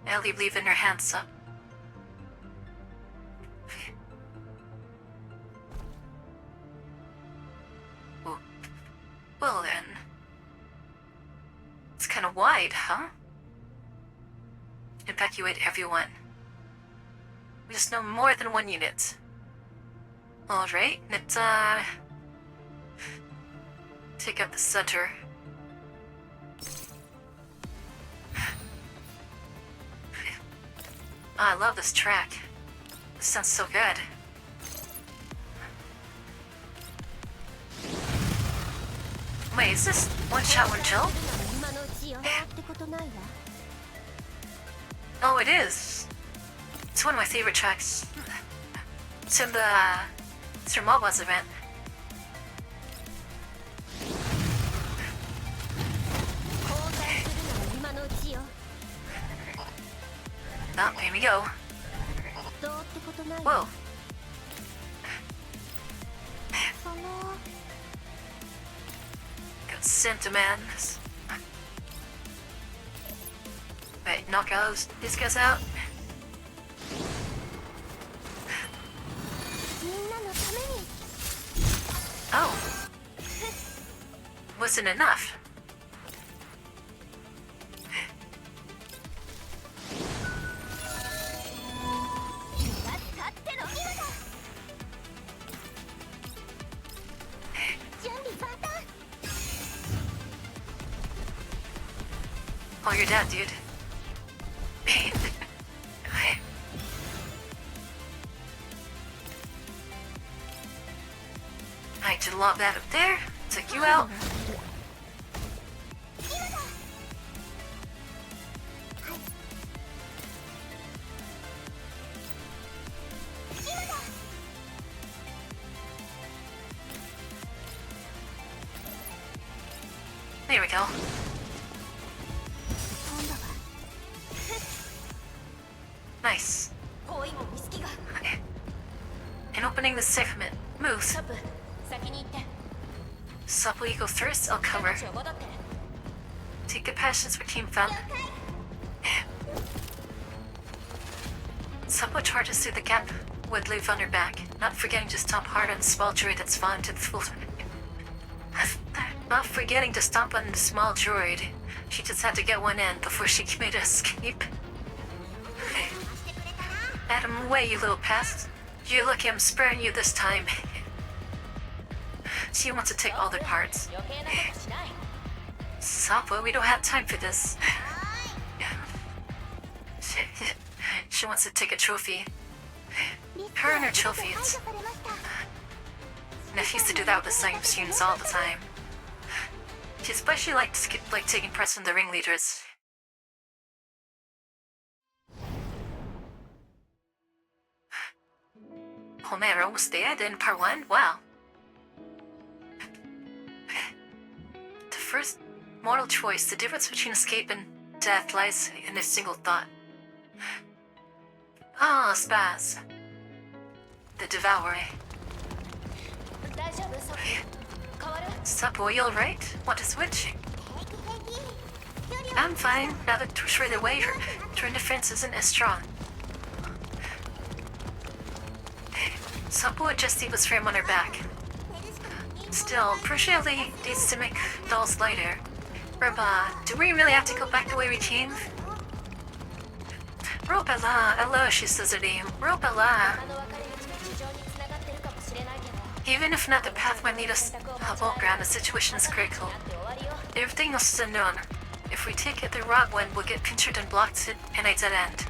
Speaker 1: Ellie leaving her hands up. Ooh. Well then. It's kind of wide, huh? Evacuate everyone. We just know more than one unit. Alright, let's take up the center. I love this track. This sounds so good. Wait, is this one shot, one kill?
Speaker 2: 今のうちよってことないわ。
Speaker 1: Oh, it is. It's one of my favorite tracks. It's in the it's from Moba's event.
Speaker 2: 交代するなら今のうちよ。
Speaker 1: Oh, here we go.
Speaker 2: どうってことないわ。
Speaker 1: Whoa.
Speaker 2: その
Speaker 1: Got Sentiment. Wait, knock these guys out.
Speaker 2: みんなのために
Speaker 1: Oh. Wasn't enough.
Speaker 2: たっての今だ。準備万端。
Speaker 1: Oh, you're dead, dude. I just lob that up there. Took you out. There we go.
Speaker 2: 今度は
Speaker 1: give him it. Move.
Speaker 4: サプ先に行って
Speaker 1: Supple, you go first, I'll cover.
Speaker 4: 彼女戻って
Speaker 1: Take good passions for Team Fun. Supple charges through the gap with Liv on her back, not forgetting to stomp hard on the small droid that's fallen to the floor. Not forgetting to stomp on the small droid. She just had to get one in before she made an escape. Adam, away, you little pest. You're lucky I'm sparing you this time. She wants to take all the parts.
Speaker 4: 余計なことしない
Speaker 1: Supple, we don't have time for this. She wants to take a trophy.
Speaker 2: リスク
Speaker 1: Her and her
Speaker 2: は全て
Speaker 1: trophies.
Speaker 2: 排除されました
Speaker 1: Neph used to do that with the same students all the time. She especially liked taking press from the ringleaders. Oh man, we're almost dead in part 1? Wow. The first mortal choice, the difference between escape and death lies in a single thought. Ah, Spaz. The Devourer.
Speaker 4: 大丈夫サプ変わる
Speaker 1: Supple, you alright? Want to switch?
Speaker 2: 平気平気距離を
Speaker 1: I'm fine. Now that we're further away, her defense isn't as strong. Supple adjusts Eva's frame on her back.
Speaker 2: 寝るしかない
Speaker 1: Still, Pershally needs to make dolls lighter. Roba, do we really have to go back the way we came? Robella, hello, she says her name. Robella.
Speaker 4: あの分かれ道が地上に繋がってるかもしれないけど
Speaker 1: Even if not, the path might lead us above ground. The situation is critical.
Speaker 4: なって終わりよ
Speaker 1: Everything else is unknown. If we take it the wrong one, we'll get pinchered and blocked in a dead end.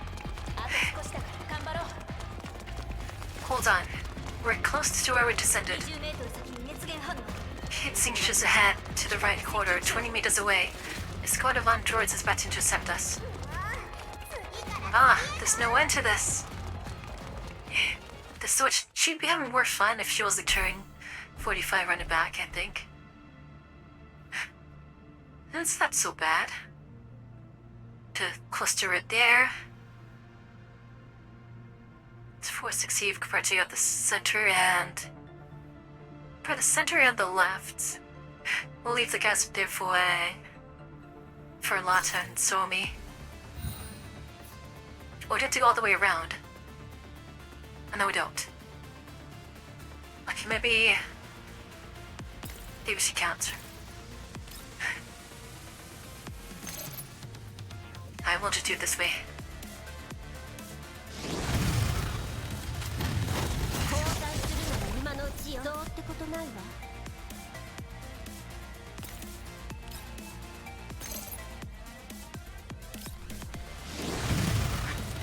Speaker 4: あと少しだから頑張ろう
Speaker 1: Hold on. We're close to where we descended.
Speaker 4: 20メートル先に熱源反応
Speaker 1: It sinks just ahead, to the right quarter, 20 meters away. A squad of androids is about to intercept us.
Speaker 2: 次から
Speaker 1: Ah, there's no end to this. The switch, she'd be having more fun if she was turning 45 running back, I think. It's not so bad. To cluster it there. It's 460 compared to at the center and... For the center and the left. We'll leave the guys up there for Lata and Somi. Or we have to go all the way around. Oh, no, we don't. Okay, maybe she can't. I will just do it this way.
Speaker 2: 交代するなら今のうちよどうってことないわ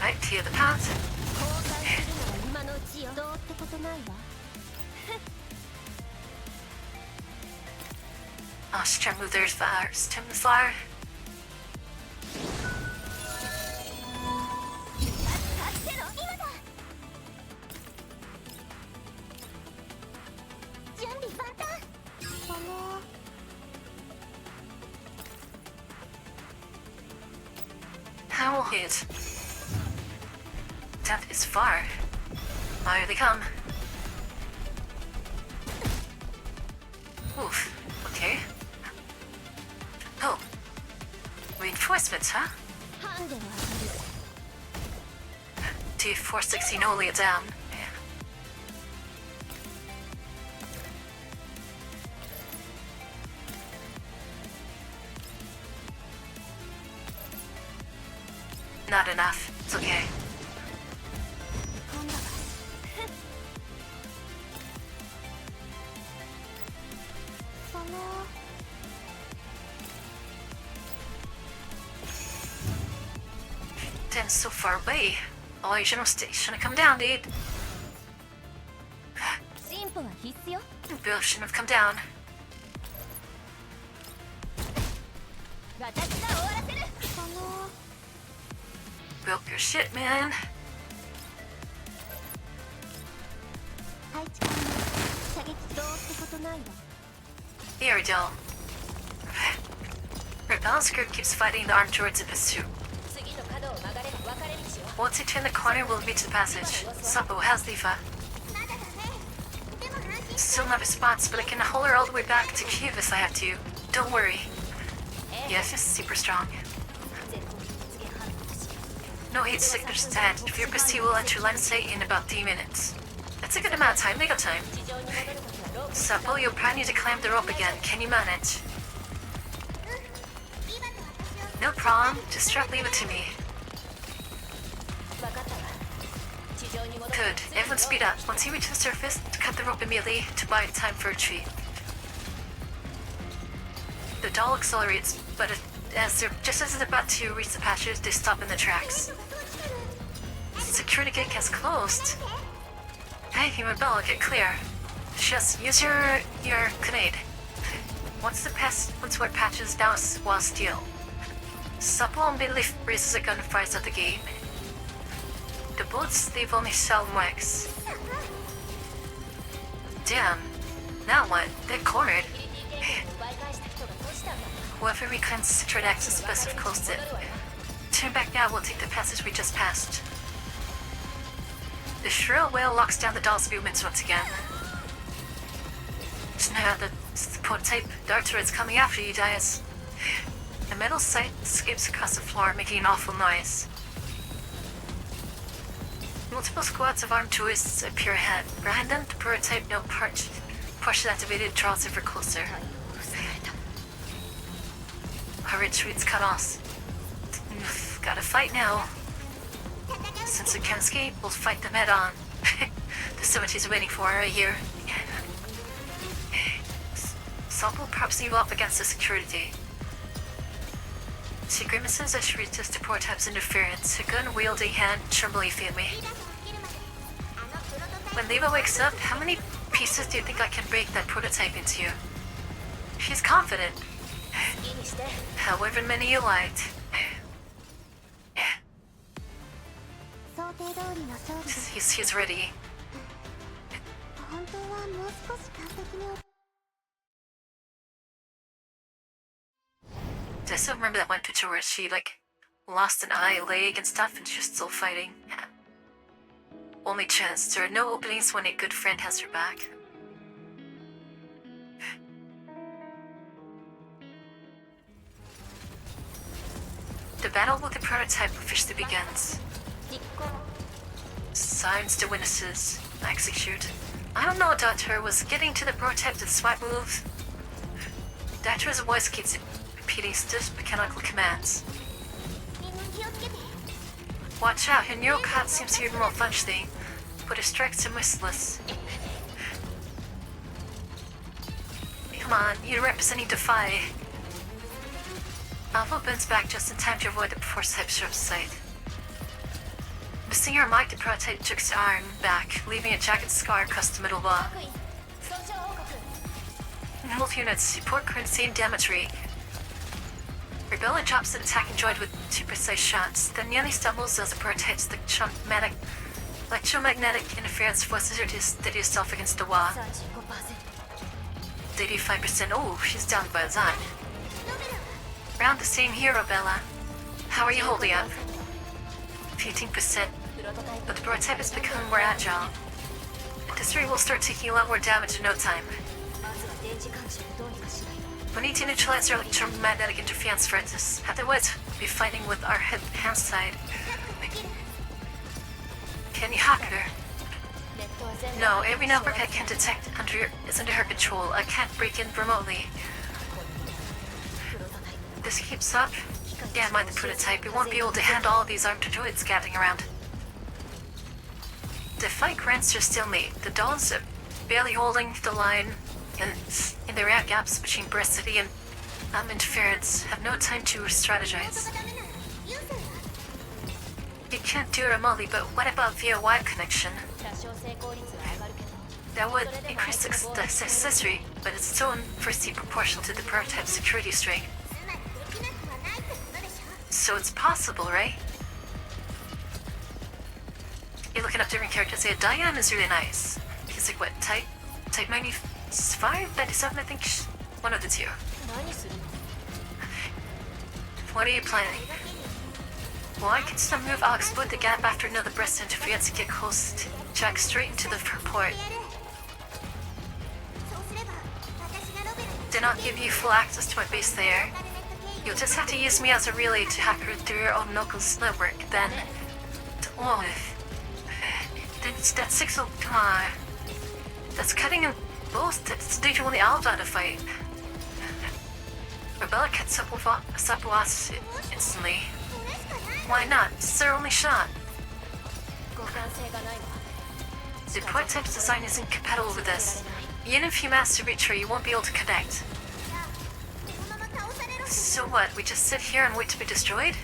Speaker 1: Right, clear the path.
Speaker 2: 交代するなら今のうちよどうってことないわ
Speaker 1: Oh, she's trying to move theirs first. Tim the Slayer.
Speaker 2: 勝ってろ今だ準備万端
Speaker 1: How will hit? Death is far. Oh, here they come. Oof. Okay. Oh. Reinforcements, huh?
Speaker 2: ハンデは当たる
Speaker 1: T460 only it down. Not enough. It's okay.
Speaker 2: 今度はその
Speaker 1: Dan's so far away. Oh, you shouldn't come down, dude.
Speaker 2: 進歩は必須よ
Speaker 1: Bill shouldn't have come down.
Speaker 2: 私が終わらせるその
Speaker 1: Bill, your shit, man.
Speaker 2: 配置換射撃どうってことないわ
Speaker 1: Here, Dill. Rebel's group keeps fighting the armed droids in pursuit.
Speaker 4: 次の角を曲がれる分かれ道よ
Speaker 1: Once you turn the corner, we'll meet the passage. Suppo, how's Lefa?
Speaker 2: まだだね
Speaker 1: Still not response, but I can haul her all the way back to Kyiv if I have to. Don't worry. Yes, it's super strong. No heat signatures to hand. Your pursuit will enter line of sight in about 3 minutes. That's a good amount of time, they got time. Supple, you'll probably need to climb the rope again. Can you manage? No problem. Just leave it to me. Good. Everyone speed up. Once you reach the surface, cut the rope immediately to buy time for retreat. The doll accelerates, but just as it's about to reach the patches, they stop in the tracks. Security gate gets closed. Hey, human bell, get clear. Just use your grenade. Once where patches down while steel. Supple immediately raises a gun and fires at the gate. The bullets leave only shell and wax. Damn. Now what? They're cornered. Whoever reclaims secret access best have closed it. Turn back now, we'll take the passage we just passed. The shrill wail locks down the doll's movements once again. Now the prototype dart turret's coming after you, Dias. The metal sight skips across the floor, making an awful noise. Multiple squads of armed tourists appear ahead. Behind them, the prototype partially activated draws ever closer. Our retreat's cut off. Gotta fight now. Since we can't escape, we'll fight them head on. The cemetery's waiting for her right here. Supple props you up against the security. She grimaces as she reaches the prototype's interference, a gun-wielding hand trembling faintly. When Leva wakes up, how many pieces do you think I can break that prototype into? She's confident. However many you liked.
Speaker 2: 想定通りの勝利。
Speaker 1: He's ready.
Speaker 2: 本当はもう少し完璧に。
Speaker 1: I still remember that one picture where she lost an eye, leg, and stuff, and she's still fighting. Only chance. There are no openings when a good friend has her back. The battle with the prototype officially begins. Signs to witnesses. Execute. I don't know, Doctor. Was getting to the prototype with swipe moves? Doctor's voice keeps repeating stiff mechanical commands. Watch out, her neural cot seems to be remote functioning, but her strikes are merciless. Come on, you're representing Defy. Alpha bends back just in time to avoid the prototype's sharp sight. Missing her mic, the prototype jerks her arm back, leaving a jagged scar across the middle wall. Both units report current same damage rate. Rebella drops an attacking droid with 2 precise shots, then nearly stumbles as the prototype's electromagnetic interference forces her to steady herself against the wall. 85%. Oh, she's down by a design. Around the same here, Rebella. How are you holding up? 15%. But the prototype is becoming more agile. This rate will start taking a lot more damage in no time. We need to neutralize our electromagnetic interference for this. Otherwise, we'll be fighting with our hand side. Can you hack her? No, every network I can detect is under her control. I can't break in remotely. This keeps up. Yeah, mind the prototype. We won't be able to handle all these armed droids gathering around. The fight grants her stalemate. The dolls are barely holding the line, and in the rare gaps between Bracity and interference, have no time to strategize. You can't do it remotely, but what about via wire connection? That would increase the success rate, but it's still inversely proportional to the prototype's security strength. So it's possible, right? You're looking up different characters. Yeah, Diane is really nice. He's like, what, type 95, 97, I think? One of the two. What are you planning? Well, I can still move. I'll exploit the gap after another breast interference to get close to jack straight into the port. then I'll give you full access to my base there. You'll just have to use me as a relay to hack her through your own Knuckles network, then... Oh... That's 6 oh... Come on. That's cutting them both. That's literally out of the fight. Rebella cuts up with us instantly. Why not? It's their only shot. The point type's design isn't compatible with this. Even if you manage to reach her, you won't be able to connect. So what, we just sit here and wait to be destroyed?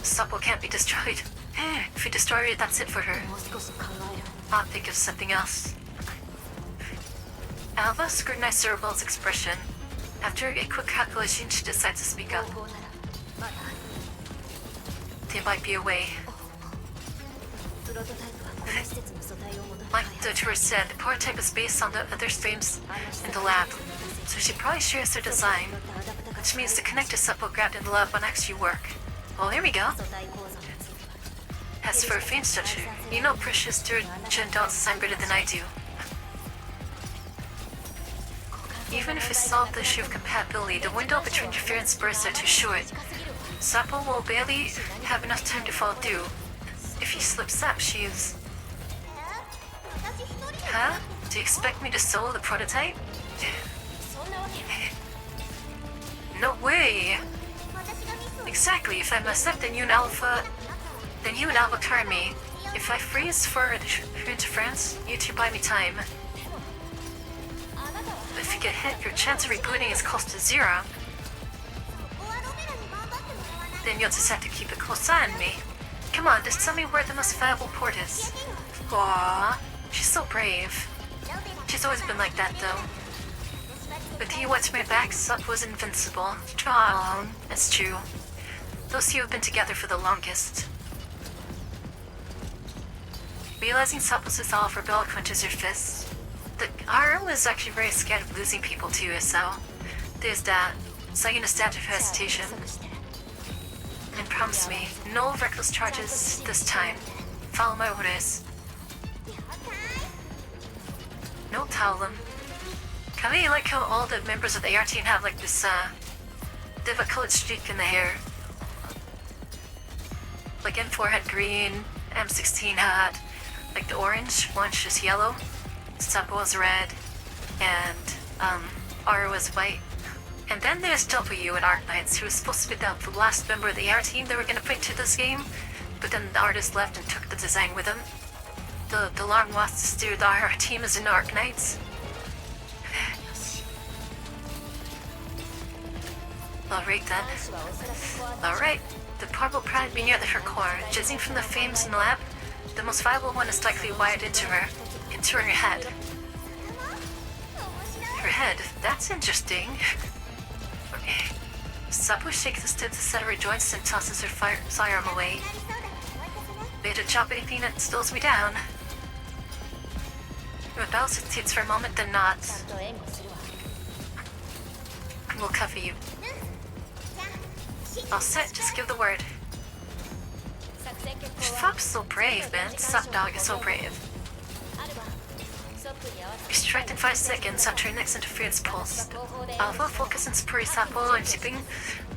Speaker 1: Supple can't be destroyed. If we destroy her, that's it for her. I'll think of something else. Alva scrutinized Cerebral's expression. After a quick calculation, she decides to speak up. They might be away. Like the tourist said, the prototype is based on the other frames in the lab, so she probably shares their design, which means the connector Supple grabbed in the lab won't actually work. Well, here we go. As for a frame structure, you know Precious third gen dolls design better than I do. Even if we solve the issue of compatibility, the window between interference bursts are too short. Supple will barely have enough time to follow through. If he slips up, she's... Huh? Do you expect me to solo the prototype? No way! Exactly, if I mess up, then you and Alpha carry me. If I freeze for interference, you two buy me time. If you get hit, your chance of rebooting is close to 0. Then you'll just have to keep a close eye on me. Come on, just tell me where the most viable port is. Aww, she's so brave. She's always been like that, though. With you watching my back, Sup was invincible. Strong. That's true. Those two have been together for the longest. Realizing Sup was dissolved, Rebella clenches her fists. The RM was actually very scared of losing people too, so there's that. Citing a statute of hesitation. And promise me, no reckless charges this time. Follow my orders. No, tell them. Kinda like how all the members of the AR team have like this, they have a colored streak in the hair. Like M4 had green, M16 had like the orange, one's just yellow, Supple was red, and R was white. And then there's W and Arknights, who was supposed to be the last member of the AR team they were gonna bring to this game, but then the artist left and took the design with him. The long lost to steer the AR team is in Arknights. Alright then. Alright, the part will probably be near her core. Judging from the frames in the lab, the most viable one is likely wired into her head. Her head? That's interesting. Okay. Supple shakes the stick to set her joints and tosses her firearm away. Better chop anything that slows me down. Rebel hesitates for a moment, then nods. We'll cover you. All set, just give the word. Fuck's so brave, man. Sup dog is so brave. We strike in 5 seconds after your next interference pulse. Alpha, focus and spur Supple on keeping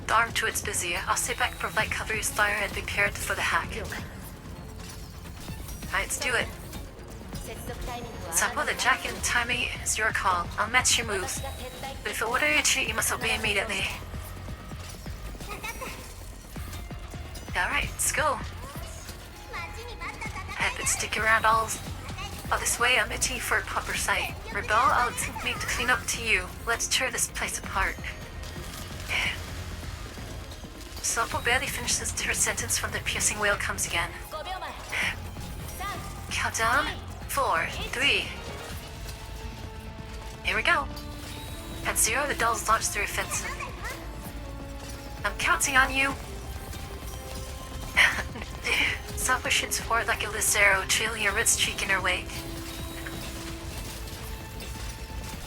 Speaker 1: the arm to its busy. I'll stay back and provide cover your fire and be prepared for the hack. Alright, let's do it. Supple, the jacket and timing is your call. I'll match your moves. But if I order you to, you must obey immediately. Alright, let's go. I've been sticking around all this way. I'm itching for a proper sight. Rebel, I'll take me to clean up to you. Let's tear this place apart. Supple barely finishes her sentence when the piercing wail comes again. Countdown. 4, 3. Here we go. At 0, the dolls launch their offensive. I'm counting on you. Supple shoots forward like a Lucero, trailing a red streak in her wake.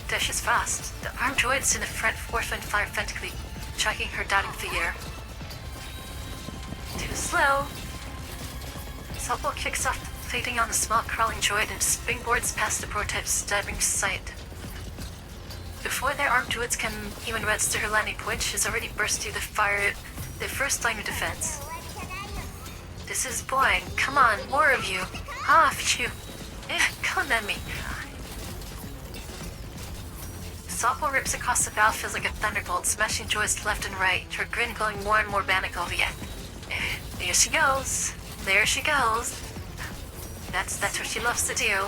Speaker 1: Dashes fast. The armed droids in the front force and fire frantically, tracking her darting figure. Too slow. Supple kicks off, fading on the small crawling droid and springboards past the prototype's stabbing sight. Before their armed druids can even register her landing point, she's already burst through the first line of defense. This is boring. Come on, more of you. Off you. Come at me. Sopple rips across the battlefield like a thunderbolt, smashing joists left and right, her grin glowing more and more maniacal yet. There she goes. There she goes. That's what she loves to do.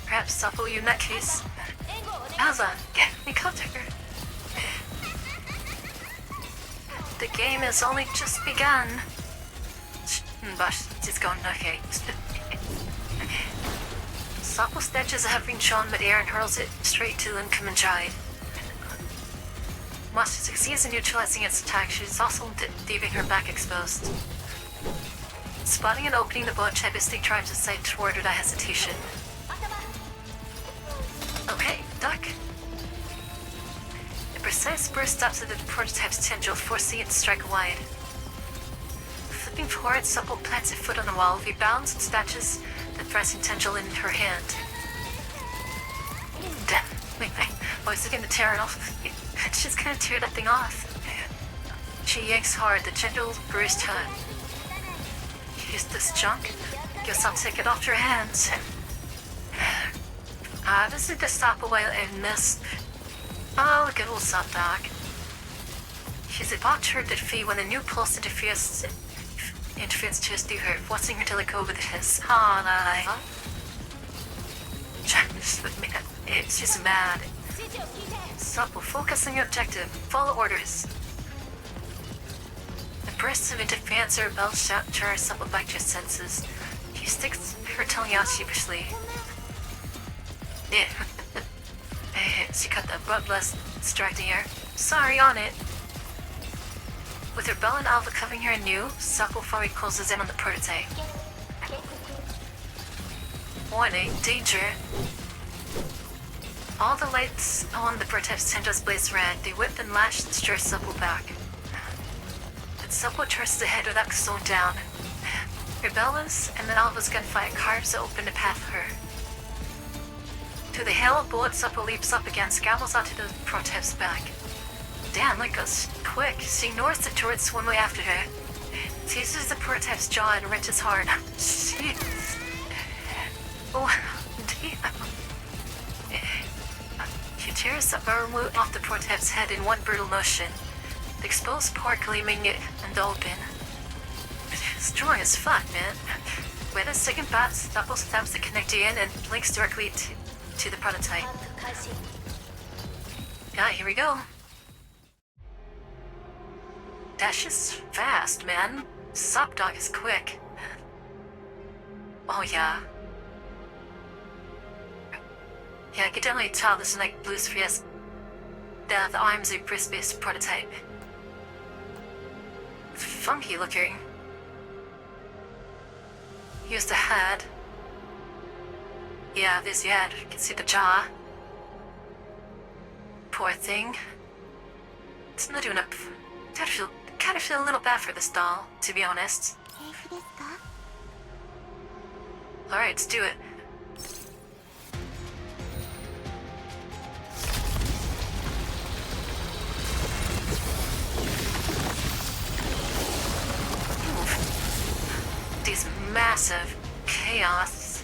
Speaker 1: Perhaps Sopple you in that case. Alza, get me cover. The game has only just begun. Bosh, it's going okay. Sopple snatches a hovering Sean mid-air and hurls it straight to Incoming Giant. Once she succeeds in neutralizing its attack, she's also leaving her back exposed. Spotting an opening, the boat hastily tries to sight toward without hesitation. Okay, duck. A precise burst stops at the prototype's tendril, forcing it to strike wide. Flipping forward, Supple plants a foot on the wall, rebounds and snatches the thrusting tendril in her hand. Wait, I was looking to tear it off. She's gonna tear that thing off. She yanks hard, the tendril bruised her. Use this junk? Guess I'll take it off your hands. This is the stop away and miss. Oh, good old soft dog. She's about to her defeat when a new pulse interferes just through her, forcing her to let go with a hiss. She's mad. Supple, focus on your objective. Follow orders. The bursts of interference or bells shout to her Supple back to her senses. She sticks her tongue out sheepishly. She cut the bloodlust, distracting her. Sorry, on it. With her bell and alpha covering her anew, Supple finally closes in on the prototype. Warning, danger. All the lights on the prototype's tendrils blaze red. They whip and lash and stir Supple back. But Supple charges ahead without slowing down. Her bellows and then Alpha's gunfire carves open a path for her. To the hail of bullets, Supple leaps up again, scrambles onto the prototype's back. Damn, that goes quick. She ignores the turrets one way after her. Seizes the prototype's jaw and wrenches hard. Shit. Oh, damn. She tears the burn loot off the prototype's head in one brutal motion. The exposed part gleaming and open. Strong as fuck, man. With a second bat, Supple stabs the connector in and blinks directly to the prototype. Yeah, here we go. Dash is fast, man. Sup dog is quick. Oh yeah. Yeah, I can definitely tell this is like Blues Fiesta. The arms are Bris-based prototype. Funky looking. Here's the head. Yeah, there's the head. You can see the jaw. Poor thing. It's not doing up. Kind of feel a little bad for this doll, to be honest. Alright, let's do it. These massive chaos.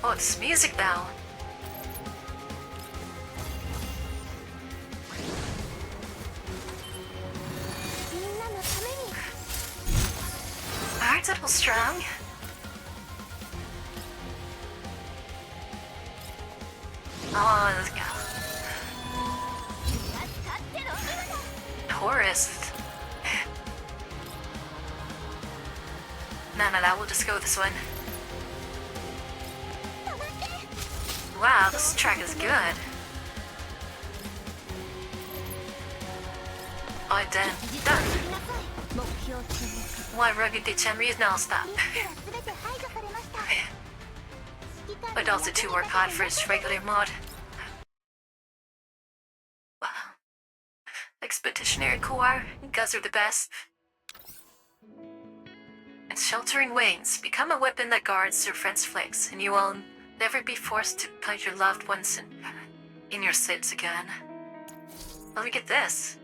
Speaker 1: Oh, it's music now. Alright, little strong. Oh, let's go. Tourist. No, we'll just go with this one. Wow, this track is good. Oh, done. Why rugged Dechenry is now stop. But also to work hard for his regular mod. Wow. Expeditionary Corps, you guys are the best. And sheltering wings, become a weapon that guards your friend's flanks, and you will never be forced to punish your loved ones in your sights again. Let me get this.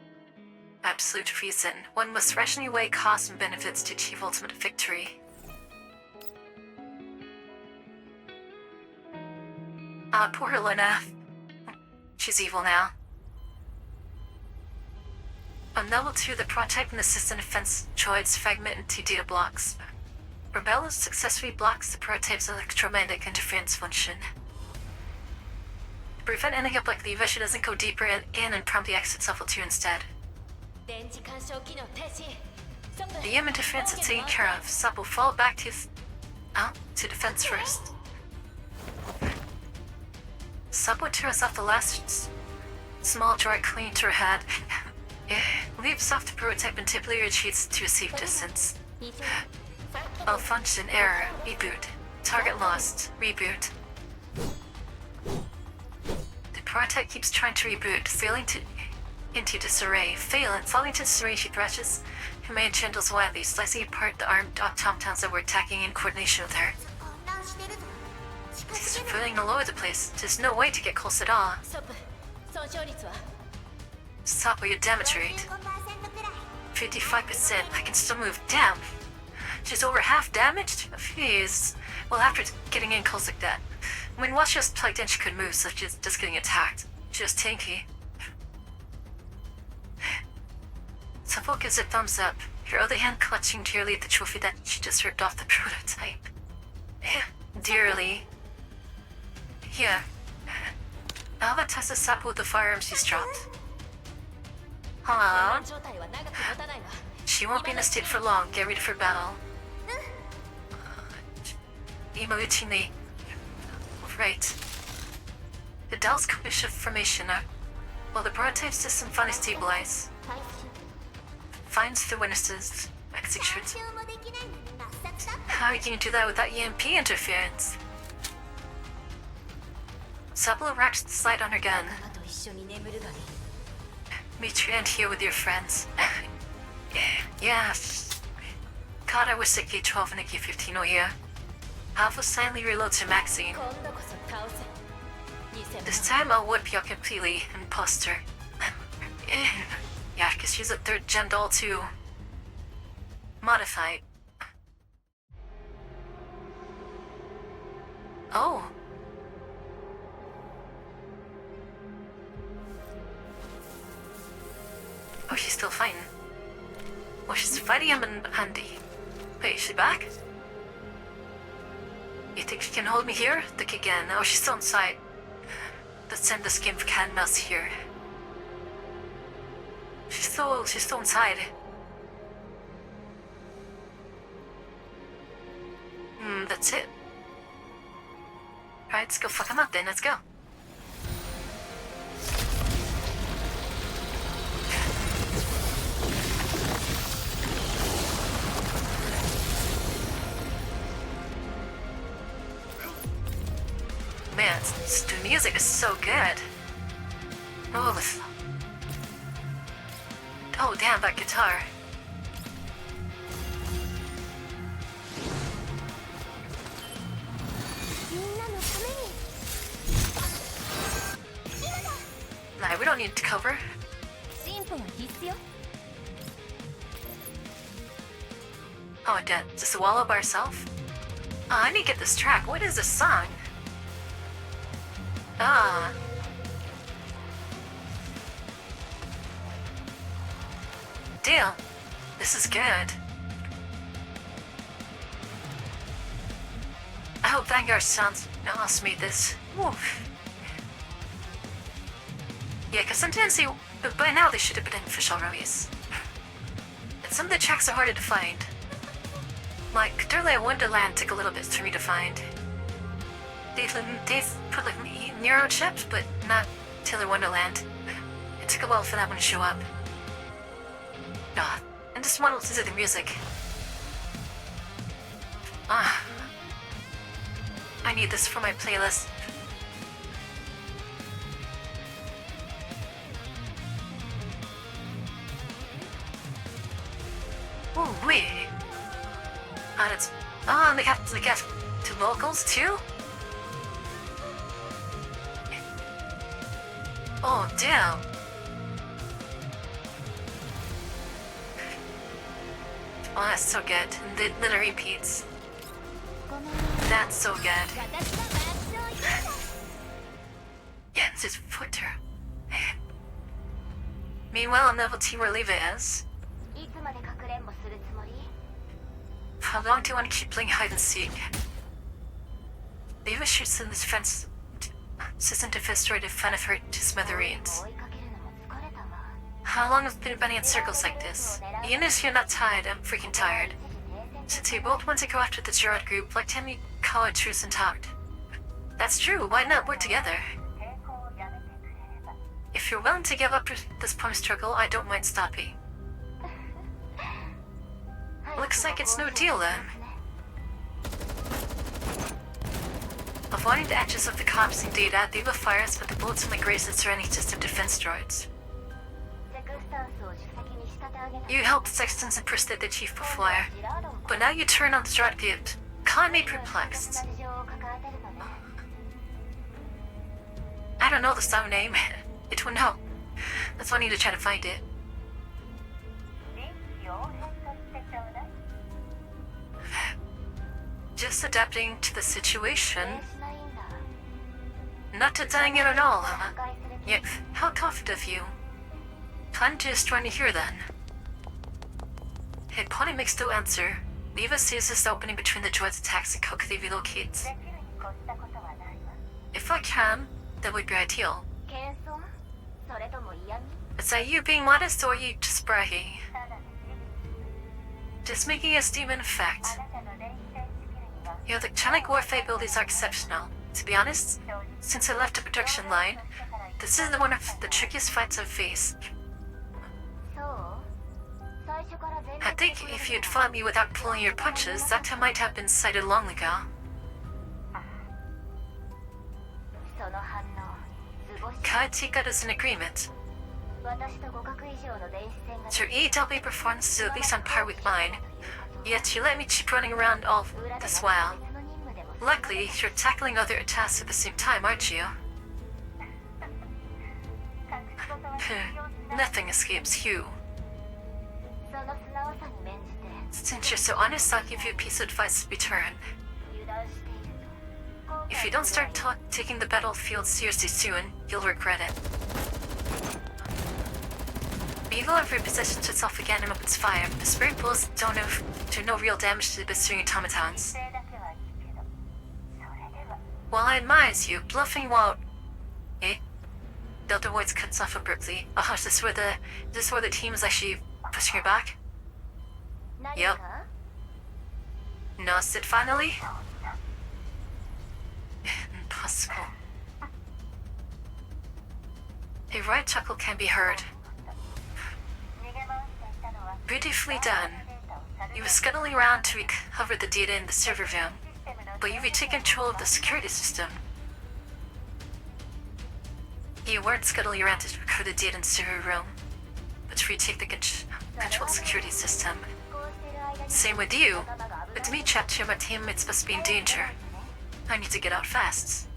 Speaker 1: Absolute reason. One must rationally weigh costs and benefits to achieve ultimate victory. Poor Helena. She's evil now. On level 2, the prototype and assistant defense droids fragment into data blocks. Rebello successfully blocks the prototype's electromagnetic interference function. To prevent any up like Levi, she doesn't go deeper in and promptly exits level 2 instead. The EM interference is taken care of. Sub will fall back to defense first. Sub will tear us off the last small droid clinging to her head. Leaps off the prototype and typically retreats to a safe distance. Malfunction, error, reboot. Target lost, reboot. The prototype keeps trying to reboot, failing into disarray. Falling into disarray, she thrashes Command Chandles wildly, slicing apart the armed automatons that were attacking in coordination with her. She's feeling all over the place. There's no way to get close at all. Stop with your damage rate. 55%. I can still move. Damn. She's over half damaged? Jeez. Well, after getting in close like that. I mean, while she was plugged in, she could move, so she's just getting attacked. She was tanky. Suffolk gives a thumbs up, her other hand clutching dearly at the trophy that she just ripped off the prototype. Dearly. Here. Alva tests Sapo with the firearms she's dropped. Hello? She won't be in a state for long. Get ready for battle. Imauchini. Right. The Dal's Commission formation while the prototype system finally stabilizes. Finds the witnesses. Execute. How are you going to do that without EMP interference? Sablo racks the sight on her gun. Meet your end here with your friends. Yeah. God, I wish the K-12 and the K-15 were here. Alpha silently reloads her magazine. This time I'll whip you completely, imposter. Yeah, because she's a 3rd gen doll too. Modified. Oh. Oh, she's still fighting. Oh, she's fighting him in handy. Wait, is she back? You think she can hold me here? Think again. Oh, she's still inside. Let's send this game for cat and mouse here. She's still inside. That's it. Alright, let's go fuck him up then. Let's go. Man, the music is so good. Oh, damn, that guitar. Nah, we don't need to cover. Oh, dead. Just a wallow by herself? Oh, I need to get this track. What is this song? Ah. Deal. This is good. I hope Vanguard sounds awesome made this. Oof. Yeah, because sometimes by now they should have been in official release. And some of the tracks are harder to find. Like, Derley Wonderland took a little bit for me to find. They've put like Nero chips, but not Taylor Wonderland. It took a while for that one to show up. Ah, and just wanted to listen to the music. Ah, I need this for my playlist. Ooh wee. And it's and they have two vocals too. Oh, damn. Oh, that's so good. And then it repeats.
Speaker 2: ごめんね
Speaker 1: That's so good.
Speaker 2: 私が爆笑いただ
Speaker 1: Yeah, it's his footer. Meanwhile, on level 2 where Leva is.
Speaker 2: いつまでかくれんぼするつもり
Speaker 1: How long do you want to keep playing hide and seek? Leva shoots in this fence. System to destroy the fun of her to smithereens.
Speaker 2: 追いかけるのも疲れたわ
Speaker 1: How long have you been running in circles like this? Even if you're not tired, I'm freaking tired. Since you both want to go after the Gerard group, like time you call a truce and talked. That's true, why not work together? If you're willing to give up this point struggle, I don't mind stopping. Looks like it's no deal then. Avoiding the edges of the cops indeed, Leva fires, but the bullets only graze the surrounding system defense droids.
Speaker 2: セクスタンスを主席に仕立て上げた
Speaker 1: You helped Sextons impersonate the chief before, but now you turn on the droid gift. Caught me perplexed.
Speaker 2: 事情を抱えてるのね
Speaker 1: I don't know the sound name. It will know. That's why I need to try to find it. Just adapting to the situation.
Speaker 2: しないんだ
Speaker 1: Not denying it at all, huh?
Speaker 2: 破壊する
Speaker 1: Yep, how confident of you. Plan to destroy me here then. Hey, Pony makes no answer. Leva sees this opening between the droid's attacks and quickly relocates. If I can, that would be ideal.
Speaker 2: 謙遜それとも嫌味
Speaker 1: Is that you being modest or are you just bragging? Just making a statement of fact. Your electronic warfare abilities are exceptional. To be honest, since I left the production line, this is one of the trickiest fights I've faced.
Speaker 2: そう最初から全
Speaker 1: I think if you'd fought me without pulling your punches, that time might have been decided long ago.
Speaker 2: その反応図星
Speaker 1: Can I take that as an agreement?
Speaker 2: 私と互角以上の電子戦が
Speaker 1: Your AW performance is at least on par with mine, yet you let me keep running around all this while.
Speaker 2: 別の任務でも
Speaker 1: Luckily, you're tackling other tasks at the same time, aren't you? Nothing escapes you.
Speaker 2: その素直さに免じて
Speaker 1: Since you're so honest, I'll give you a piece of advice in return.
Speaker 2: 油断していると
Speaker 1: If you don't start taking the battlefield seriously soon, you'll regret it. Beagle have repositioned itself again and opens fire. The spirit bullets do no real damage to the blistering automatons. While I admire you, bluffing while... Eh? Delta Voids cuts off abruptly. Oh, is this where the team is actually pushing her back?
Speaker 2: 何
Speaker 1: Yep.
Speaker 2: か
Speaker 1: No, is it finally? Impossible. A right chuckle can be heard. Beautifully done. You were scuttling around to recover the data in the server room, but you retained control of the security system. You weren't scuttling around to recover the data in the server room, but to retake the control security system.
Speaker 2: こうしてる間に
Speaker 1: Same with you. But to me, trapped here, my teammates must be in danger. I need to get out fast.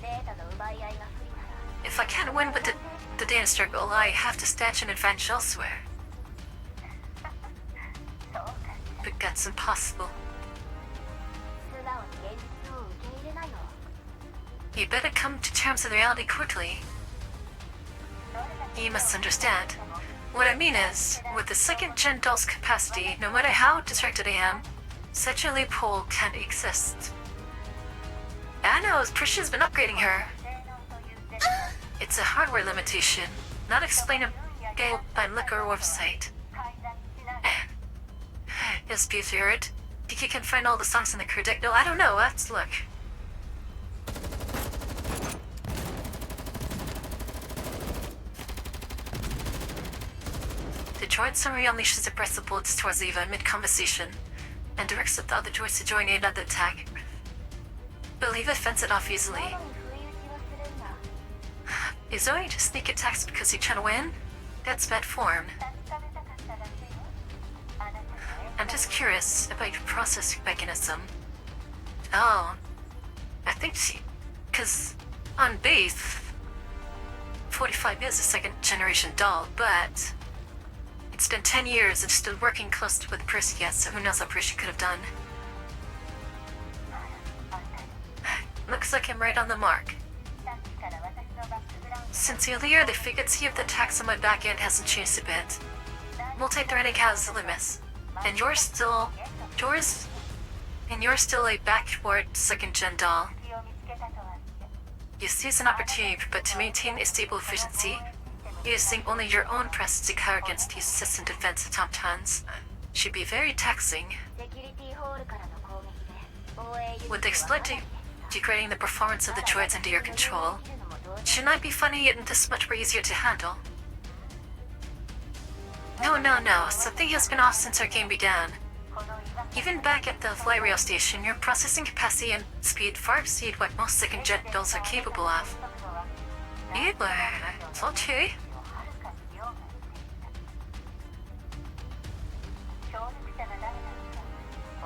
Speaker 2: データの奪い合いが不利なら
Speaker 1: If I can't win with the data struggle, I have to statch an advantage elsewhere. But that's impossible.
Speaker 2: 素直に現実を受け入れなよ
Speaker 1: You better come to terms with reality quickly. You must understand. What I mean is, with the second-gen doll's capacity, no matter how distracted I am, such a loophole can't exist. I know, Priscia's been upgrading her. It's a hardware limitation, not explainable by liquor or oversight. Yes, Buford. Think you can find all the songs in the crew deck? No, I don't know. Let's look. The droid summary unleashes a breath of bullets towards Eva mid-conversation, and directs the other droids to join in on the attack. But Eva fends it off easily.
Speaker 2: に不意打ちをするんだ
Speaker 1: Is Zoe to sneak attacks because he's trying to win? That's bad form. I'm just curious about your processing mechanism. Oh, I think she... Because on base... 45 is a second generation doll, but it's been 10 years and still working close with Percy yet, so who knows what Percy could have done. Looks like I'm right on the mark. Since earlier, the frequency of the attacks on my back end hasn't changed a bit. Multi-threading has limits, and you're still a backward second-gen doll. You seize an opportunity, but to maintain a stable efficiency, using only your own presence to cower against these assistant defense automatons should be very taxing. With the exploit degrading the performance of the droids under your control, should not be funny and this much more easier to handle. No, something has been off since our game began. Even back at the fly rail station, your processing capacity and speed far exceed what most second-gen dolls are capable of. So true.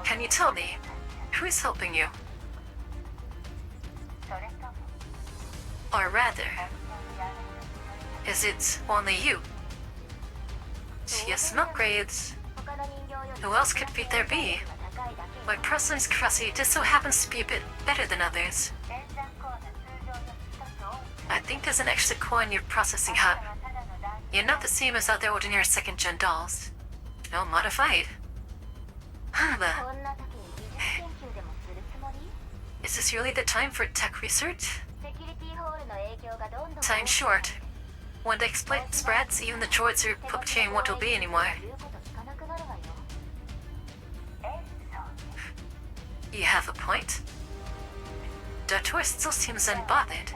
Speaker 1: Can you tell me, who is helping you? Or rather, is it only you? She has some upgrades. Who else could there be? My processing capacity just so happens to be a bit better than others. I think there's an extra core in your processing hub. You're not the same as other ordinary second-gen dolls. No, modified. Is this really the time for tech research? Time short. When the exploit spreads, even the droids who puppeteering won't obey anymore. You have a point. Dator still seems unbothered.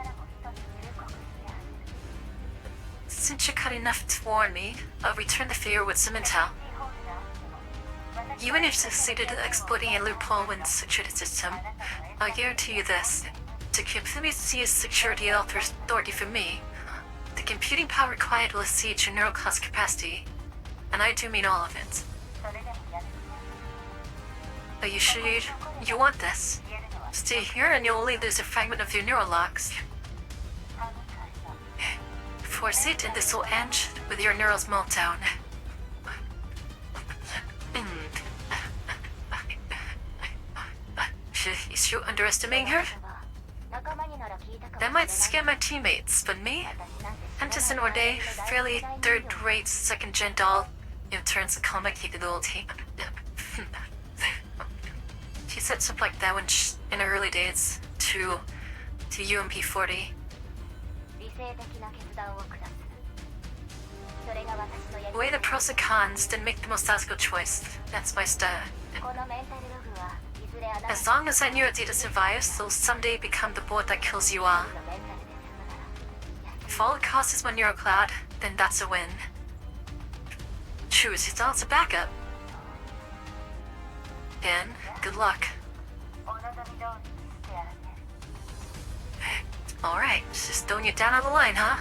Speaker 1: Since you're kind enough to warn me, I'll return the favor with some intel. You succeeded in exploiting a loophole in the security system. I'll guarantee you this. To completely seize security authority from me, the computing power required will exceed your neural class capacity. And I do mean all of it. Are you sure you want this? Stay here and you'll only lose a fragment of your neural locks. Force it and this will end with your neurals meltdown. Is you underestimating her? That might scare my teammates, but me? Antizin Orde, fairly third-rate second-gen doll, turns the combat capability. She said something like that in her early days to UMP-40. Weigh the pros and cons, then make the most logical choice. That's my style. As long as I knew your data survives, they'll someday become the board that kills you all. If all it costs is my neural cloud, then that's a win. Choose yourself as a backup. Dan, good luck. Alright, just throwing you down on the line, huh?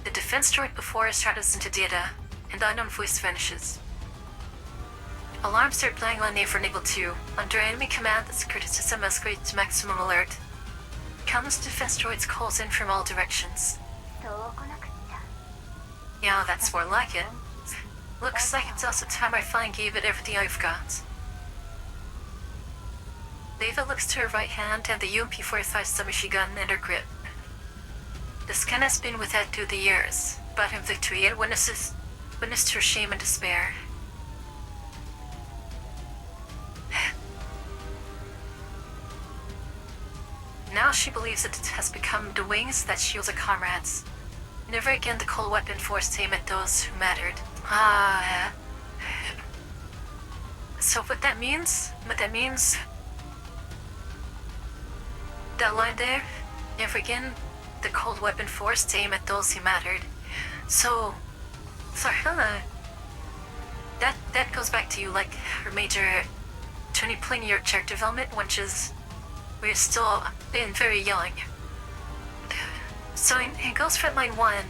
Speaker 1: The defense droid before us straddles into data, and the unknown voice vanishes. Alarms start playing on for Naval 2. Under enemy command, the security system escalates to maximum alert. Countless defense droids calls in from all directions. Yeah, that's more like it. Looks like it's also time I finally gave it everything I've got. Leva looks to her right hand and the UMP-45 submachine gun in her grip. The scan has been with her through the years, but in victory it witnessed her shame and despair. Now she believes it has become the wings that shields her comrades. Never again the cold weapon force to aim at those who mattered. So what that means, that line there, never again the cold weapon force to aim at those who mattered. So, sorry, that goes back to you, like her major turning point in your character development, which is we're still being very young. So in Ghost Frontline 1,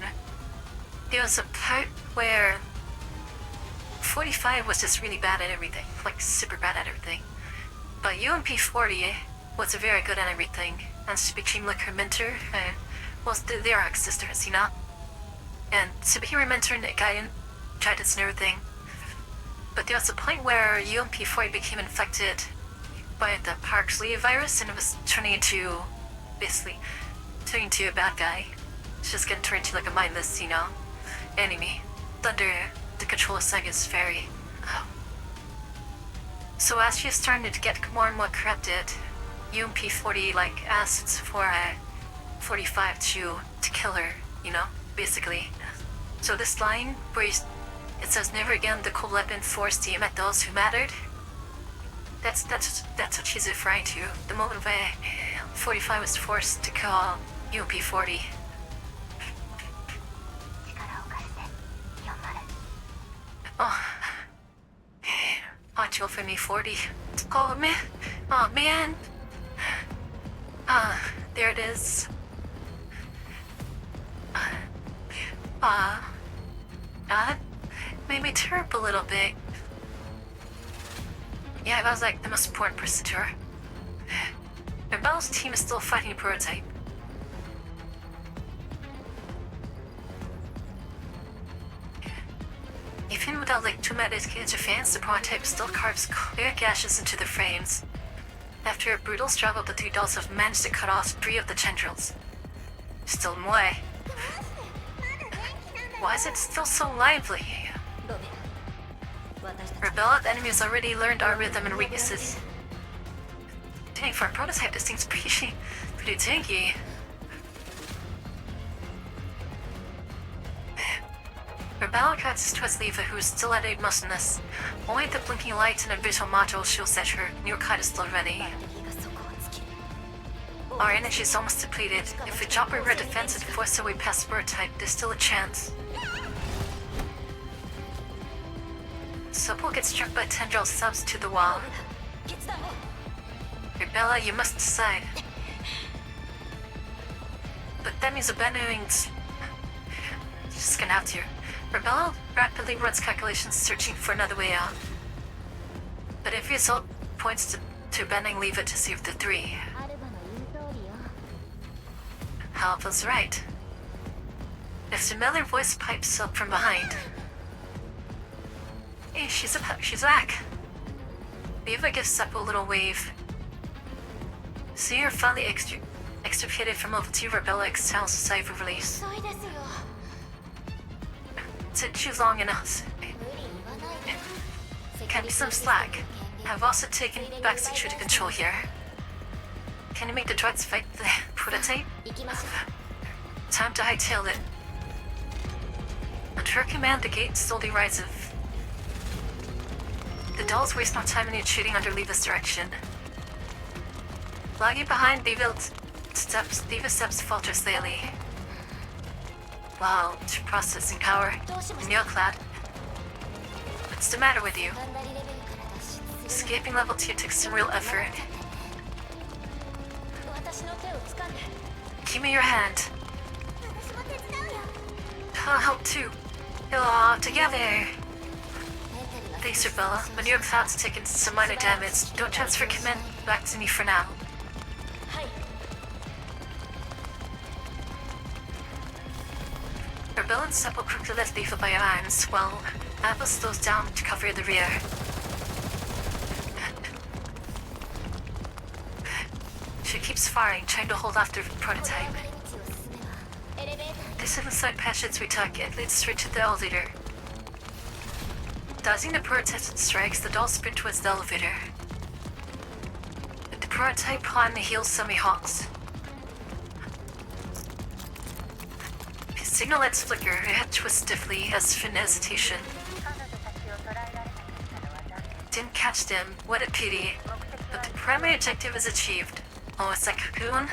Speaker 1: there was a part where 45 was just really bad at everything, like super bad at everything. But UMP-40 was very good at everything, and she became like her mentor, well, they are ex-sisters, you know? And superhero mentor and guidance and everything. But there was a point where UMP4 became infected by the Parksley virus and it was turning into a bad guy. It's just getting turned into like a mindless, you know, enemy under the control of Sega's fairy. So as she's starting to get more and more corrupted, UMP40 like asked for 45 to kill her, you know, basically. So this line where it says never again the cold weapon forced to at those who mattered. That's what she's referring to. The moment where 45 was forced to call UMP40.
Speaker 2: 力を貸して40
Speaker 1: Oh. Watch out for me, 40. Oh man. Oh man. There it is. That made me tear up a little bit. Yeah, that was like the most important person to her. And Belle's team is still fighting a prototype. Even without like too many dedicated fans, the prototype still carves clear gashes into the frames. After a brutal struggle, the three dolls have managed to cut off 3 of the tendrils. Still more. Why is it still so lively? Rebella, the enemy has already learned our rhythm and weaknesses. Dang, for a prototype, this thing's pretty tanky. Rebella cuts towards Leva, who is still at 8 motionless. Only the blinking light and a visual module shows that her new kite is still ready. Our energy is almost depleted. If we drop our defense and force our way past bird type, there's still a chance. Supple gets struck by tendril subs to the wall. Rebella, you must decide. But that means abandoning. Just gonna have to. Rebella rapidly runs calculations searching for another way out. But every result points to abandoning Leva to save the 3.
Speaker 2: アルバの言う通りよ
Speaker 1: Alpha's right. A familiar voice pipes up from behind. Hey, she's back. Leva gives up a little wave. See her finally extricated from level 2, Rebella exhales a sigh of release.
Speaker 2: 遅いですよ
Speaker 1: Took you long enough.
Speaker 2: 無理言わないで
Speaker 1: Can be some slack. I've also taken back security control here. Can you make the droids fight the prototype?
Speaker 2: 行きましょ
Speaker 1: Time to hightail it. Under her command, the gate slowly rises. The dolls waste no time in shooting under Leva's direction. Lagging behind, Leva's steps falter slightly. Wow, processing power. Neoclad. What's the matter with you?
Speaker 2: うガンダリレベルから脱出する
Speaker 1: Escaping level 2 takes some real effort.
Speaker 2: 私の手を掴んで
Speaker 1: Give me your hand.
Speaker 2: 私も手伝うよ
Speaker 1: I'll help too. Together. Thanks, Rebella. When your cloud's taken some minor damage, don't transfer command back to me for now.
Speaker 2: はい
Speaker 1: Rebella and Supple quickly let Leva by her arms, while Apple slows down to cover the rear. She keeps firing, trying to hold off the prototype.
Speaker 2: 分かれ道を進めばエレベーター
Speaker 1: This is the side passage we took. It leads straight to the elevator. Dodging the prototype strikes, the dolls sprint towards the elevator. The prototype on the heels semi-halts. His signal lights flicker, her head twists stiffly as if in hesitation. Didn't catch them, what a pity. But the primary objective is achieved. Oh, it's like a cocoon?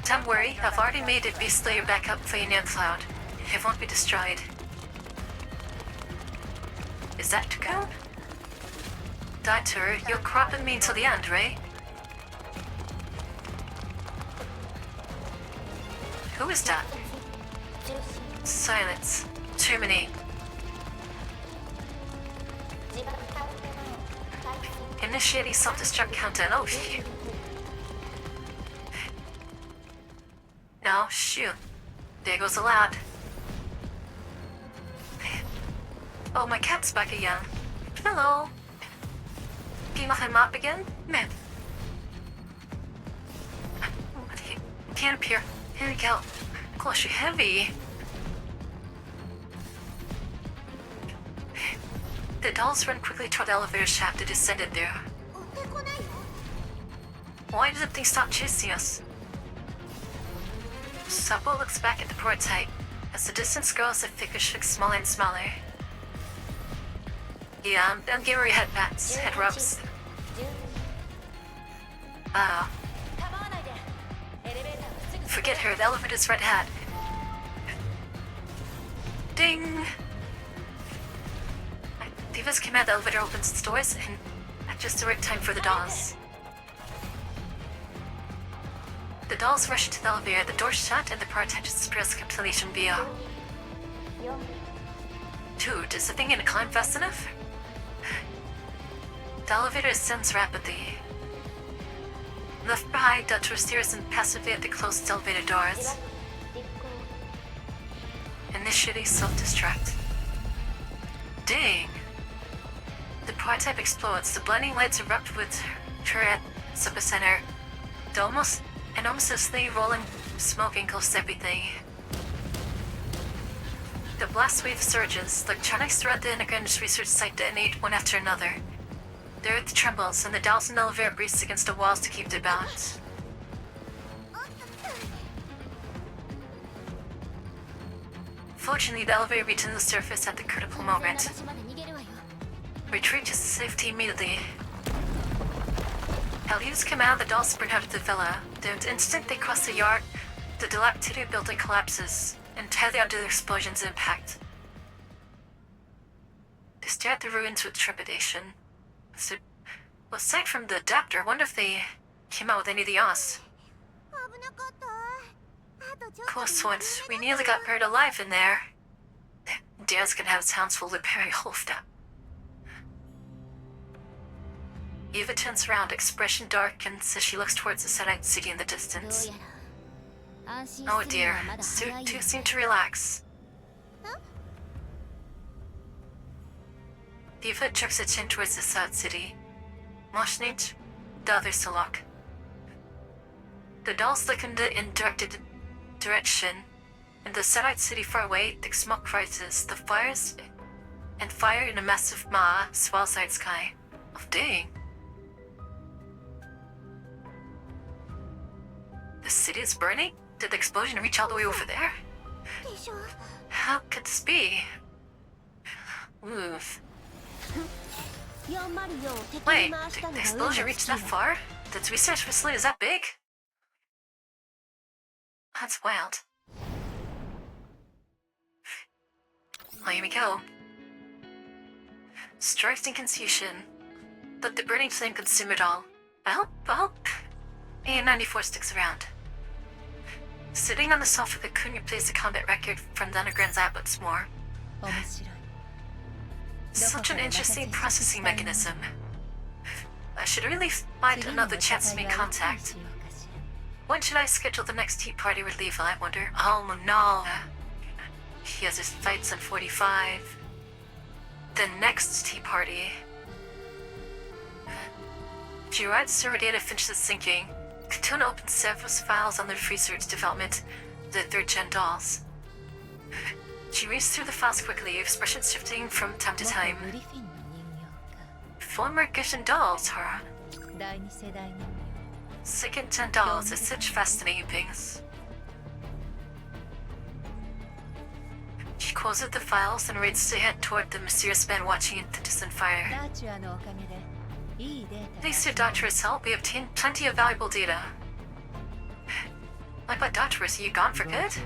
Speaker 1: Don't worry, I've already made a beast layer back up for your near cloud. It won't be destroyed. Is that cocoon? Doctor, you're cropping me until the end, right? Who is that? Silence. Terminate. Initiating self-destruct countdown. Oh, shit. No, shoot. There goes a lad. Oh, my cat's back again. Hello. Game off my map again? Man. Can't appear. Here we go. Gosh, you're heavy. The dolls ran quickly toward the elevator shaft and descended there.
Speaker 2: 追ってこないの？
Speaker 1: Why did the thing stop chasing us? Sabo looks back at the prototype. As the distance grows, the figure looks smaller and smaller. Yeah, don't give her your head pats, head rubs. Forget her, the elevator's red hat. Ding! Diva's command, the elevator opens its doors, and at just the right time for the dolls. The dolls rush into the elevator, the door shut, and the prototype disappears completely via. Dude, is the thing gonna climb fast enough? The elevator ascends rapidly. Left behind, Dutch stares impassively at the closed elevator doors. Initiating self-destruct. Dang! The prototype explodes, the blinding lights erupt with her at its epicenter. The almost endlessly rolling smoke engulfs everything. The blast wave surges, electronics throughout the underground research site detonate one after another. The earth trembles, and the dolls in the elevator brace against the walls to keep their balance. Fortunately, the elevator reaches the surface at the critical moment.
Speaker 2: 場所まで逃げるわよ。
Speaker 1: Retreat to safety immediately. At Liu's command, the dolls sprint out of the villa. The instant they cross the yard, the dilapidated building collapses, entirely under the explosion's impact. They stare at the ruins with trepidation. So, well, aside from the adapter, I wonder if they came out with anything else.
Speaker 2: 危なかった。あとちょっと。
Speaker 1: Close once, we nearly got buried alive in there. Dad's gonna have his hands full with Perry Holfda. Eva turns around, expression darkens as she looks towards the satellite city in the
Speaker 2: どう
Speaker 1: distance.
Speaker 2: やら安心
Speaker 1: Oh
Speaker 2: するの
Speaker 1: dear,
Speaker 2: はまだ早い
Speaker 1: Suit
Speaker 2: よ
Speaker 1: 2 seem to relax. Eva jerks her chin towards the south city. Motioning the others to look. The dolls look in the indirected direction. In the satellite city far away, the smoke rises, the fires and fire in a massive maw swells the sky. Oh dang. The city is burning? Did the explosion reach all the way over there?
Speaker 2: でしょ。
Speaker 1: How could this be? Oof.
Speaker 2: 404を敵
Speaker 1: Wait,
Speaker 2: に回した
Speaker 1: the
Speaker 2: のが運
Speaker 1: explosion
Speaker 2: が
Speaker 1: reached
Speaker 2: つきよ
Speaker 1: that far? The research facility is that big? That's wild. Well, here we go. Strikes and confusion. But the burning flame consume it all. Well, A94 sticks around. Sitting on the sofa, the Kun replays the combat record from the underground's outlets more.
Speaker 4: 面白い。
Speaker 1: Such an interesting processing mechanism. I should really find another chance to make contact. When should I schedule the next tea party with Levi, I wonder? Oh no. He has his fights on 45. The next tea party. Gerard's server data finishes syncing. Katuna opens several files on the research development of the third-gen dolls. She reads through the files quickly, expressions shifting from time to
Speaker 4: 元
Speaker 1: time.
Speaker 4: グリフィンの人
Speaker 1: Former Gushin dolls, huh?
Speaker 4: 形か。第二世代人
Speaker 1: Second-gen dolls are such fascinating things. She closes the files and reads to head toward the mysterious man watching in the distant
Speaker 4: 形。
Speaker 1: fire.
Speaker 4: ダーチュアのおかげでいいデータが
Speaker 1: Thanks to Doctor's help, we obtained plenty of valuable data. Like what, Doctor? Is you gone for good?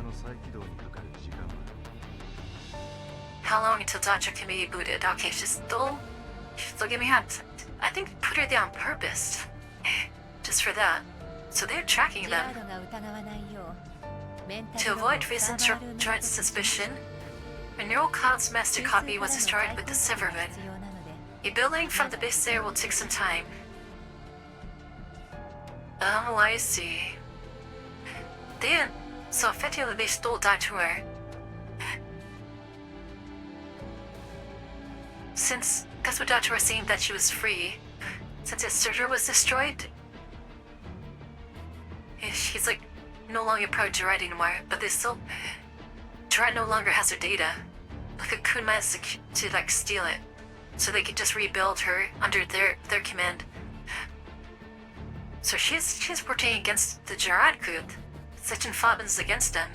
Speaker 1: How long until Doctor can be booted? Okay, she's still give me hands. I think we put her there on purpose. Just for that. So they're tracking
Speaker 4: ジラ
Speaker 1: them.
Speaker 4: ードが疑わないようメンタル
Speaker 1: To
Speaker 4: ロボ
Speaker 1: avoid
Speaker 4: ット
Speaker 1: recent
Speaker 4: サーバールーム
Speaker 1: joint
Speaker 4: に
Speaker 1: suspicion, a neural cod's master copy was destroyed with the sever of it.
Speaker 4: 必要なので
Speaker 1: Rebuilding from the base there will take some time. Oh, I see. So effectively they stole Datura. Since Datura was saying that she was free, since his server was destroyed, she's like no longer part of Gerard anymore, but they still... Gerard no longer has her data. Like a Kun managed to like steal it, so they could just rebuild her under their command. So she's working against the Gerard group. Sechin Fabin's against them.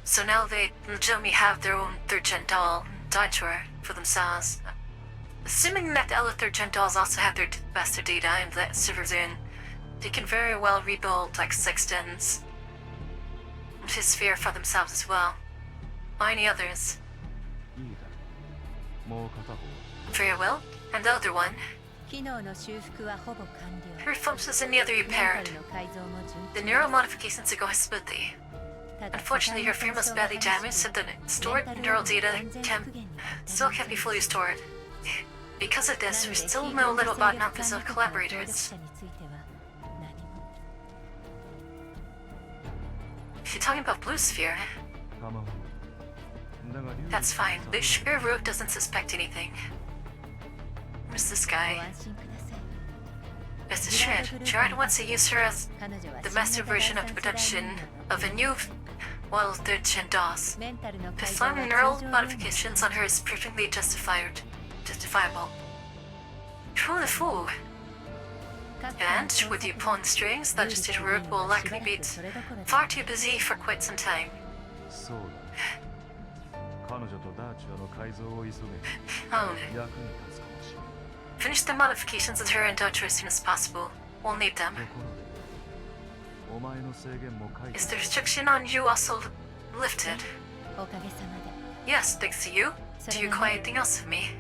Speaker 1: So now they legitimately have their own third-gen doll, Datura, for themselves. Assuming that the other third-gen dolls also have their master data and that servers in, they can very well rebuild like sextons, which is fair for themselves as well. Or any others. Very well. And the other one. Her functions in the other repaired. The neural modifications are going smoothly. Unfortunately, her frame was badly damaged, so the stored neural data still can't be fully stored. Because of this, we still know little about non-physical collaborators. You're talking about Blue Sphere? That's fine. The Sugar Root doesn't suspect anything. Where's this guy? Rest assured, Gerard wants to use her as the master version of the production of a new, well, third-gen DOS. Performing neural modifications on her is perfectly justifiable. True the fool. And, with you pulling strings, that Justice Root will likely be far too busy for quite some time. Oh. Finish the modifications of her and Datura as soon as possible. We'll need them. Is the restriction on you also lifted? Yes, thanks to you. Do you require anything else of me?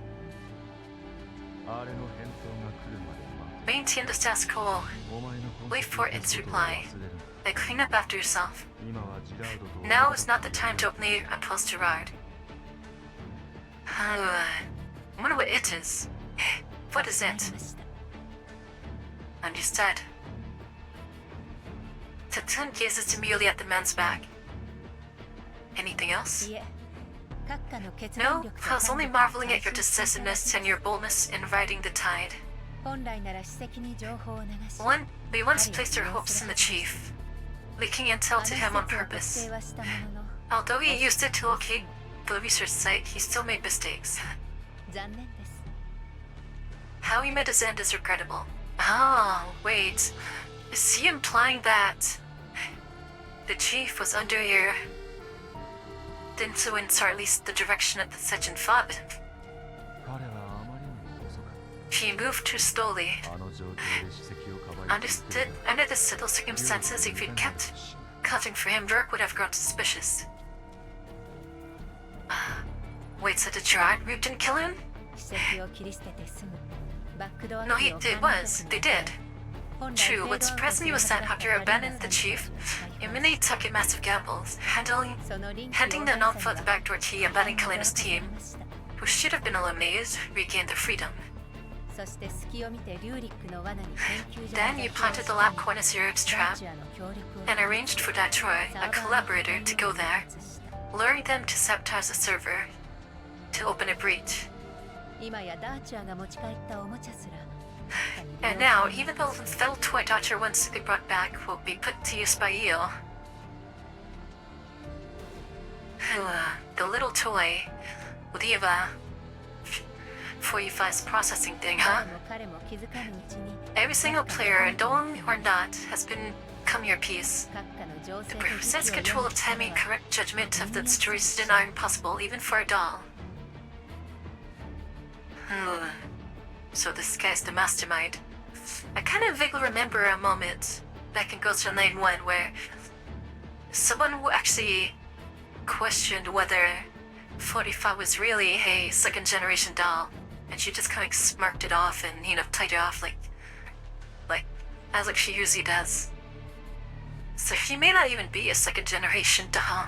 Speaker 1: Maintain the status quo. Wait for its reply. Then clean up after yourself. Now is not the time to openly oppose Gerard. I wonder what it is. What is it? Understood. Tatun gazes demurely at the man's back. Anything else? No, I was only marveling at your decisiveness and your boldness in riding the tide. We once placed our hopes in the chief, leaking intel to him on purpose. Although he used it to locate the research site, he still made mistakes. How he met his end is regrettable. Oh, wait. Is he implying that the chief was under your influence, or at least the direction of the Sechin Fab? He moved too slowly. Understood. Under the subtle circumstances, if you'd kept cutting for him, work would have grown suspicious. Wait, so the Gerard group didn't kill him? No, they did. True, what surprised me was that after abandoning the chief, Yamine took a massive gamble, handing the non-foot the backdoor key and letting Kalena's team, who should have been eliminated, regain their freedom. Then you planted the lab coin as Europe's trap, and arranged for Datura, a collaborator, to go there, luring them to sabotage the server, to open a breach. And now, even though the little toy Datura wants to be brought back will be put to use by you. The little toy, Oliva, 45's processing thing, huh? Every single player, known or not, has become your piece. The precise control of timing and correct judgment of the stories is not impossible, even for a doll. So this guy's the mastermind. I kind of vaguely remember a moment back in Ghost Online 1 where someone who actually questioned whether 45 was really a second generation doll, and she just kind of smirked it off and, played it off like as like she usually does. So she may not even be a second generation doll.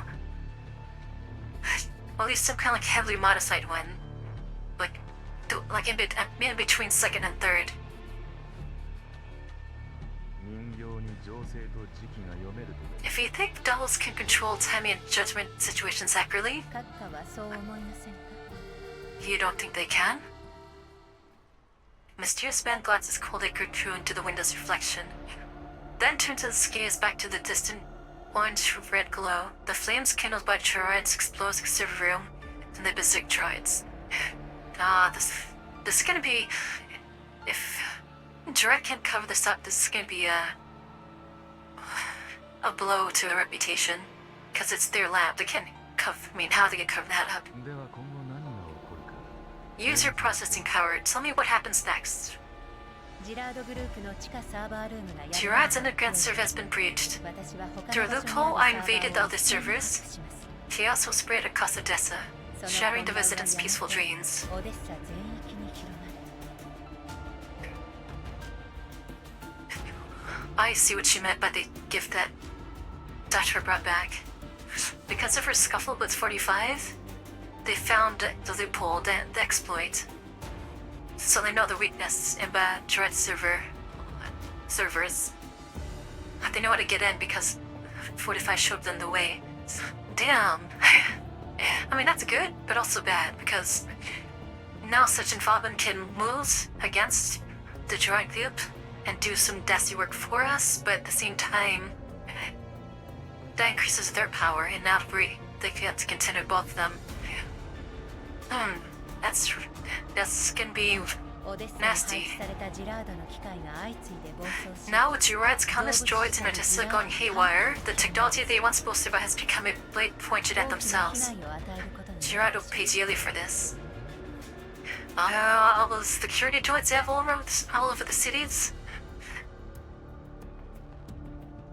Speaker 1: Or at least some kind of heavily modified one. like in between second and third.
Speaker 6: 人形に情勢と時期が読めるとで
Speaker 1: If you think dolls can control timing and judgment situations accurately,
Speaker 4: 閣下はそう思いませんか？
Speaker 1: you don't think they can? Mysterious man glances cold acre true into the window's reflection, then turns his gaze back to the distant orange-red glow. The flames kindled by droids explode the server room, and the berserk droids. This is gonna be... If Droid can't cover this up, this is gonna be a blow to their reputation. Because it's their lab, they can't cover... I mean, how they can cover that up?
Speaker 6: では今後何が起こるか
Speaker 1: Use your processing power. Tell me what happens next.
Speaker 4: ジラードグループの地下サーバールームが
Speaker 1: Droid's underground server has been breached. Through a loophole, I invaded the other servers. Chaos will spread across Odessa, shattering the residents' peaceful dreams.
Speaker 4: オデッサ全域に広がる
Speaker 1: I see what she meant by the gift that Dutcher brought back. Because of her scuffle with 45, they found the loophole, the exploit. So they know the weakness in bad Dread servers. They know how to get in because 45 showed them the way. Damn. I mean, that's good, but also bad, because now such involvement can move against the Droid group and do some dastardly work for us, but at the same time, that increases their power, and now they get to contend with both of them. That's gonna be
Speaker 4: オデッサに
Speaker 1: nasty.
Speaker 4: 配置されたジラードの機械が相次いで暴走し
Speaker 1: Now with Droid's countless droids in Odessa going haywire, the technology they once boasted about has become a blade pointed at
Speaker 4: 大きな被
Speaker 1: themselves.
Speaker 4: 害を与えることに
Speaker 1: Gerard will pay dearly for this. All those security droids they have all over the cities?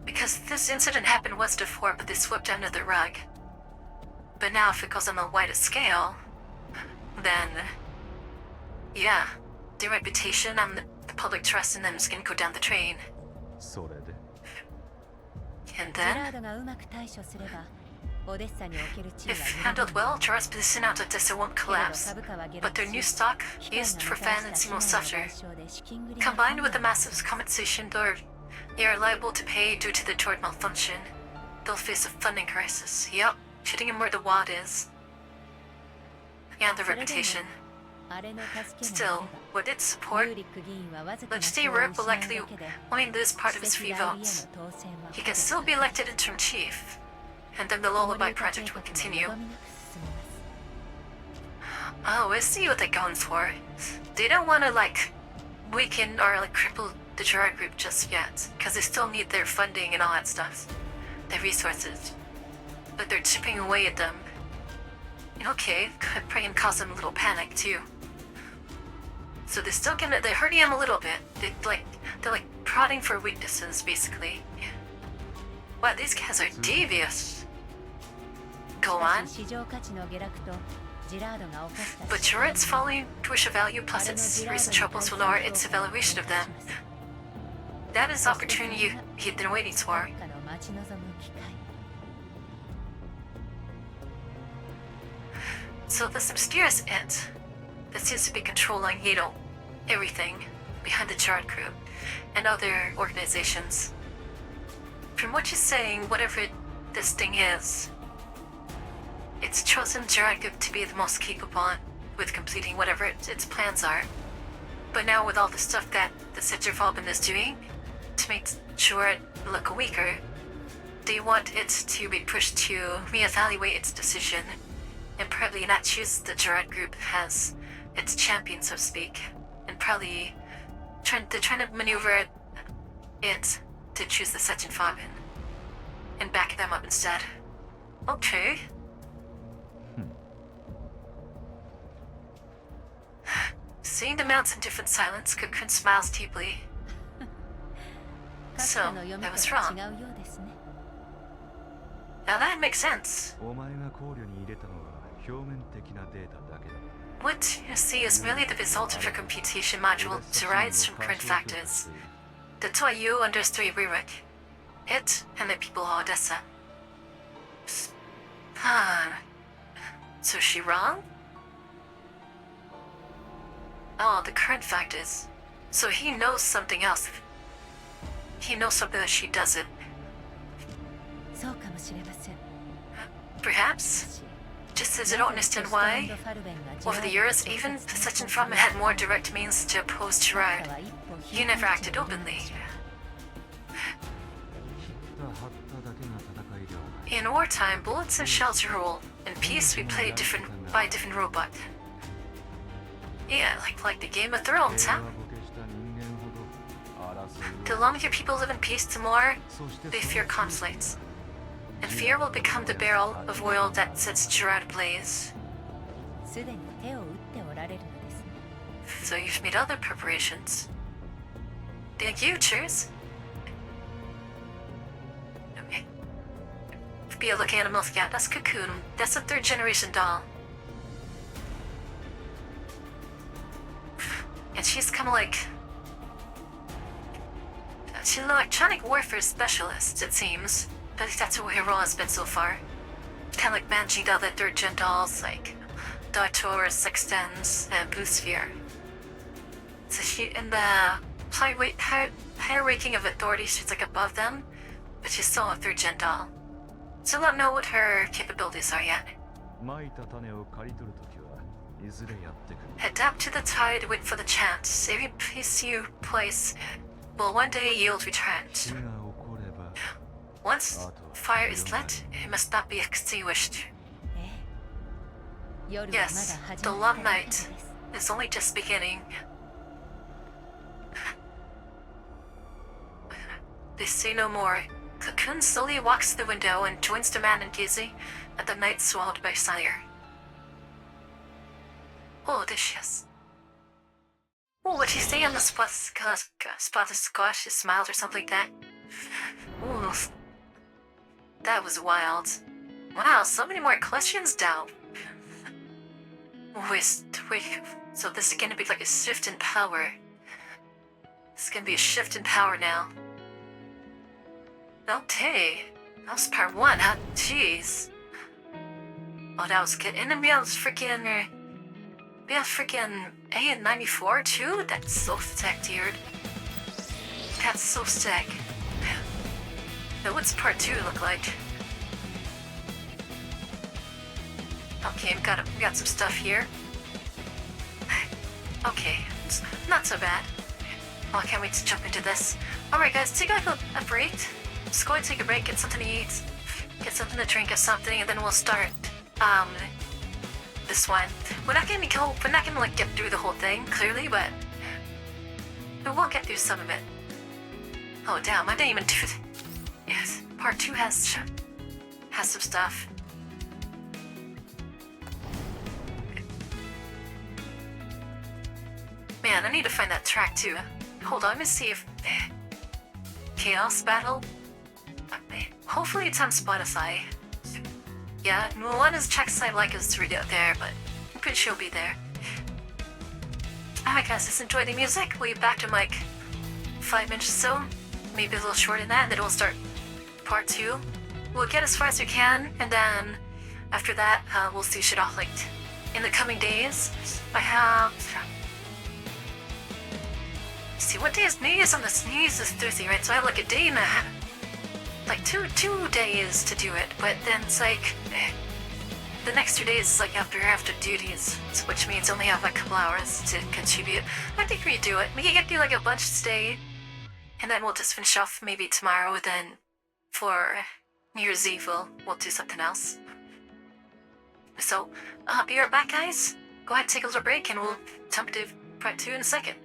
Speaker 1: Because this incident happened once before, but they swept under the rug. But now if it goes on a wider scale, then... yeah, their reputation and the public trust in them is gonna go down the drain.
Speaker 6: それで
Speaker 1: And
Speaker 4: ジラー
Speaker 1: then,
Speaker 4: ドがうまく対処すればオデッサにおける地位
Speaker 1: if
Speaker 4: は
Speaker 1: handled well, Gerard's position out of Odessa won't
Speaker 4: けれど
Speaker 1: collapse.
Speaker 4: 株価は下
Speaker 1: But
Speaker 4: 落
Speaker 1: their
Speaker 4: し
Speaker 1: new stock,
Speaker 4: 機械が
Speaker 1: used
Speaker 4: も
Speaker 1: for
Speaker 4: たらした
Speaker 1: financing
Speaker 4: 被
Speaker 1: will
Speaker 4: 害の
Speaker 1: suffer.
Speaker 4: 代償で資金繰りが
Speaker 1: Combined with the
Speaker 4: 困難
Speaker 1: massive compensation they are liable to pay due to the droid malfunction, they'll face a funding crisis. Yup, hitting him where the wad is. And the
Speaker 4: それでも
Speaker 1: reputation.
Speaker 4: あれの助け
Speaker 1: Still,
Speaker 4: が
Speaker 1: with its
Speaker 4: あれ
Speaker 1: support,
Speaker 4: ばユーリック議員はわずかな
Speaker 1: Legislative
Speaker 4: 票を
Speaker 1: Rip
Speaker 4: 失
Speaker 1: will
Speaker 4: うだ
Speaker 1: likely
Speaker 4: けで
Speaker 1: only lose part of his
Speaker 4: 施
Speaker 1: free
Speaker 4: 設代理へ
Speaker 1: votes.
Speaker 4: の当選は
Speaker 1: He can still be elected interim chief, and then the Lullaby project will continue. Oh, I see what they're going for. They don't want to, like, weaken or, like, cripple the Gerard group just yet, because they still need their funding and all that stuff. Their resources. But they're chipping away at them. And okay, could pray and cause them a little panic, too. So they're hurting him a little bit. They're like prodding for weaknesses, basically. Wow, these guys are devious. Go on.
Speaker 4: 市場価値の下落とジラードが犯した
Speaker 1: But Gerard's falling tuition value plus its recent troubles will lower its evaluation of them. That is the opportunity he'd been waiting for.
Speaker 4: 国家の待ち望む機会
Speaker 1: So this mysterious it that seems to be controlling, everything behind the Gerard group and other organizations. From what you're saying, whatever this thing is, it's chosen Gerard group to be the most capable with completing whatever its plans are. But now with all the stuff that the Center of Albin is doing, to make Gerard look weaker, they want it to be pushed to reevaluate its decision and probably not choose the Gerard group as its champion, so to speak, and probably they're trying to maneuver it to choose the Second Fabin and back them up instead. Okay. Seeing the mounts in different silence, Cocoon smiles deeply.
Speaker 4: 閣
Speaker 1: So,
Speaker 4: 下の読み
Speaker 1: I
Speaker 4: と
Speaker 1: was
Speaker 4: は
Speaker 1: wrong.
Speaker 4: 違うようですね
Speaker 1: Now that makes sense.
Speaker 6: お前が考慮に入れたのは表面的なデータだけだ
Speaker 1: What you see is merely the result of your computation module derives from current factors. That's why you understood Ririk. It and the people of Odessa. So is she wrong? Oh, the current fact is. So he knows something else. He knows something that she doesn't.
Speaker 4: そうかもしれません。
Speaker 1: Perhaps? Just as I don't understand why. Over the years, even Sachin Frama had more direct means to oppose Gerard. You never acted openly. In wartime, bullets and shells rule. In peace, we play by a different robot. Yeah, like the Game of Thrones, huh? The longer your people live in peace, the more they fear conflicts. And fear will become the barrel of oil that sets Gerard ablaze.
Speaker 4: すでに手を打っておられるのですね。
Speaker 1: So you've made other preparations. Thank you, cheers. Okay. Be a look animals, yeah, that's Cocoon. That's a third generation doll. And she's kind of like... She's an electronic warfare specialist, it seems. At least that's what her role has been so far. Kind of like managing the other third gen dolls like Dartor, Sextens, and Blue Sphere. So she, in the higher ranking of authority, she's like above them, but she's still a third gen doll. Still don't know what her capabilities are yet.
Speaker 6: まいた種を刈り取るときはいずれやってくる。
Speaker 1: Adapt to the tide, wait for the chance. Every piece you place will one day yield return.
Speaker 6: 火が起これば
Speaker 1: Once fire is lit, it must not be extinguished.
Speaker 4: ええ。夜はまだ
Speaker 1: Yes,
Speaker 4: 始
Speaker 1: the
Speaker 4: まっ
Speaker 1: long
Speaker 4: たばかり
Speaker 1: night
Speaker 4: です。
Speaker 1: is only just beginning. They say no more. Cocoon slowly walks to the window and joins the man gazing at the night swallowed by fire. Oh, delicious. Oh, what'd he say on the spotted squash? He smiled or something like that? Ooh, that was wild. Wow, so many more questions down. Wait, so this is gonna be like a shift in power. This is gonna be a shift in power now. Okay, that was part 1, huh? Jeez. Oh, that was good. And then we have freaking A in 94 too? That's so sick, dude. That's so sick. Now what's part 2 look like? Okay, we got some stuff here. Okay, it's not so bad. Oh, I can't wait to jump into this. Alright guys, take a break. Just go and take a break, get something to eat, get something to drink or something, and then we'll start this one. We're not gonna like get through the whole thing, clearly, but we will get through some of it. Oh damn, I didn't even do it. Yes, part 2 has some stuff. Man, I need to find that track too. Hold on, let me see if... Chaos Battle? Hopefully it's on Spotify. Yeah, one is checks I'd like us to read out there, but I'm pretty sure it'll be there. Alright guys, just enjoy the music. We'll be back to like 5 minutes or so. Maybe a little shorter than that, and then we'll start part 2. We'll get as far as we can, and then after that, we'll see shit off like in the coming days. I have... Let's see, what day is New Year's on the Sneeze is Thursday, right? So I have like a day and a half. Like two days to do it, but then it's like the next 2 days is like after duties, which means I only have like a couple hours to contribute. I think we do it. We can get through like a bunch today, and then we'll just finish off maybe tomorrow. Then for New Year's Eve, we'll do something else. So be right back, guys. Go ahead, take a little break, and we'll jump to part 2 in a second.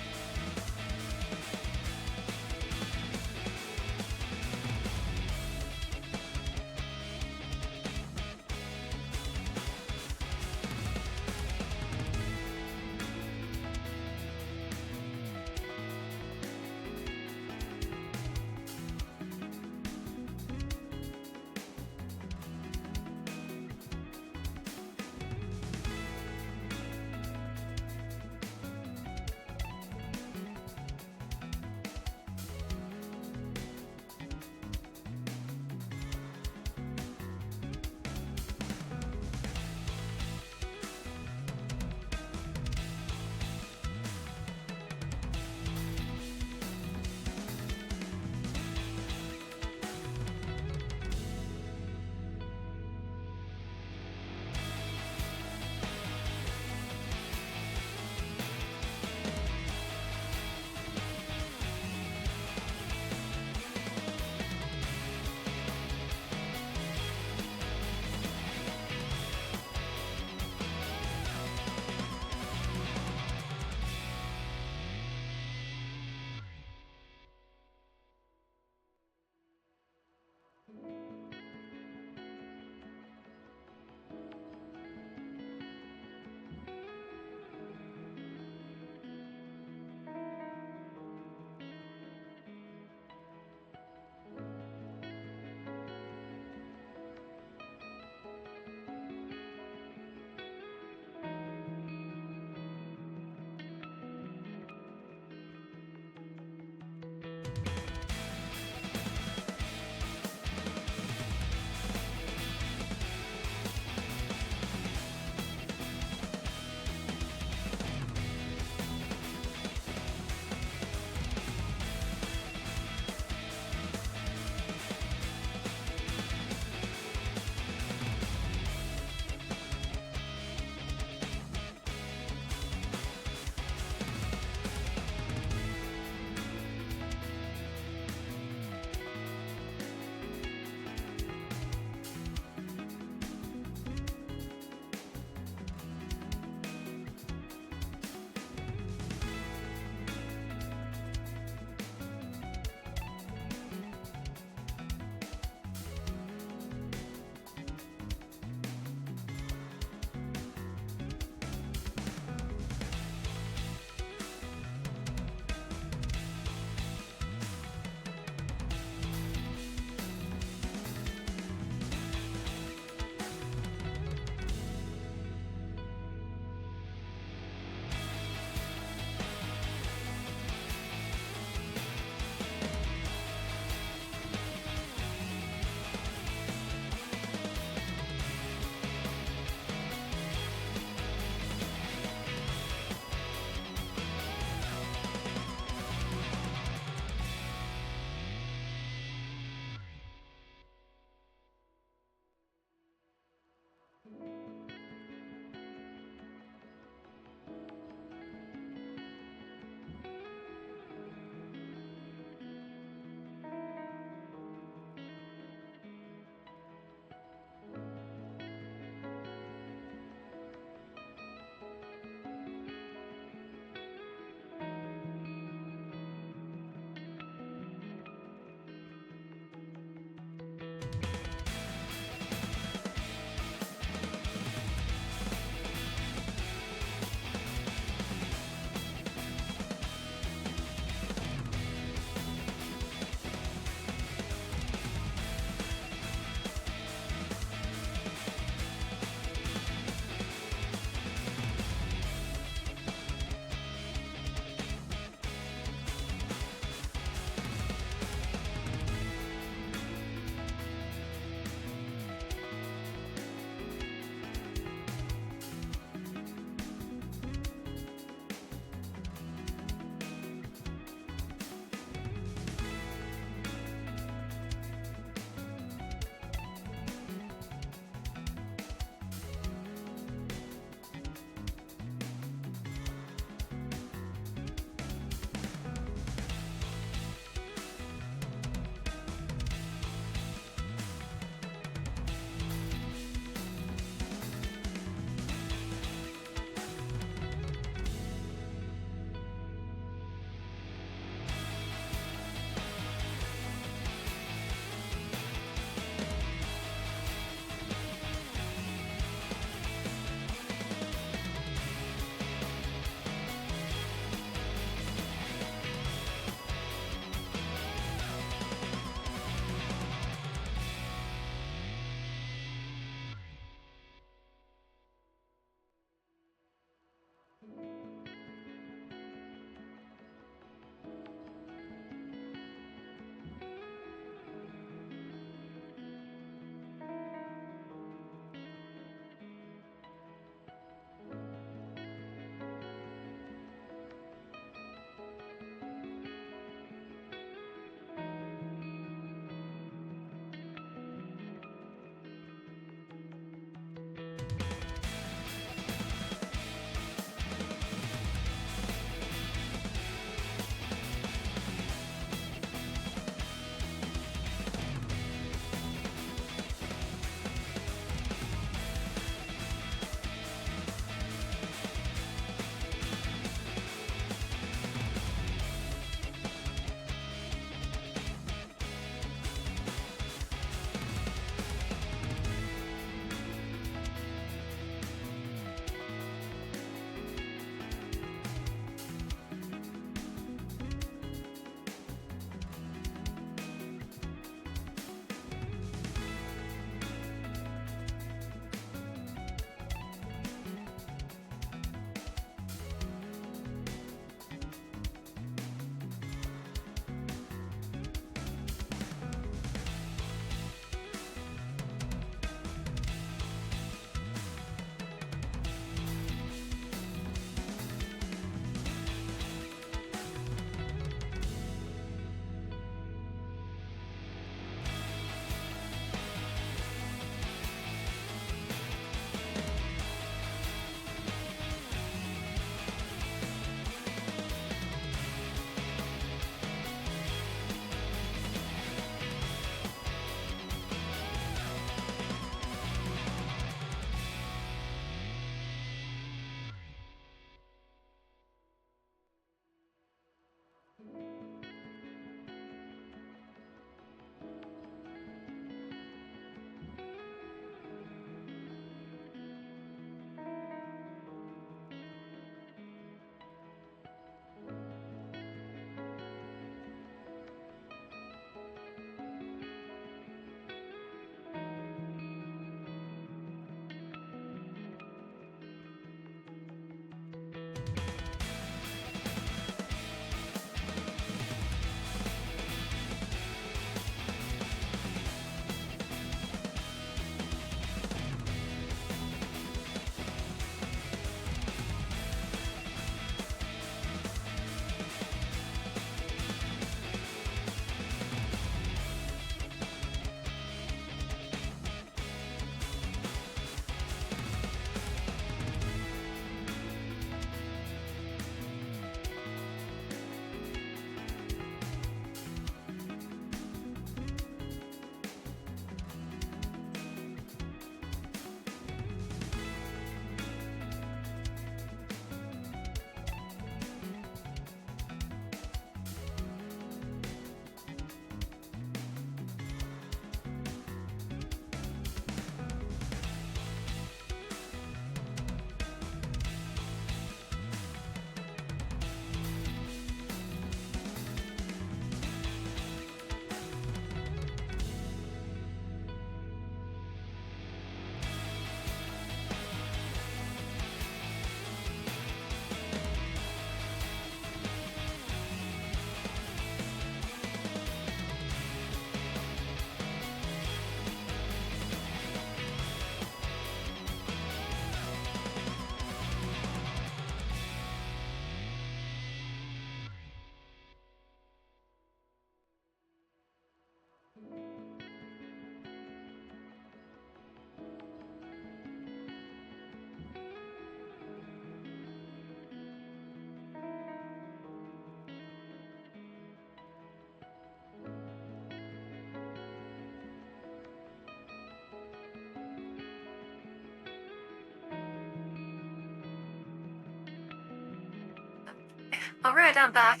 Speaker 1: Alright, I'm back.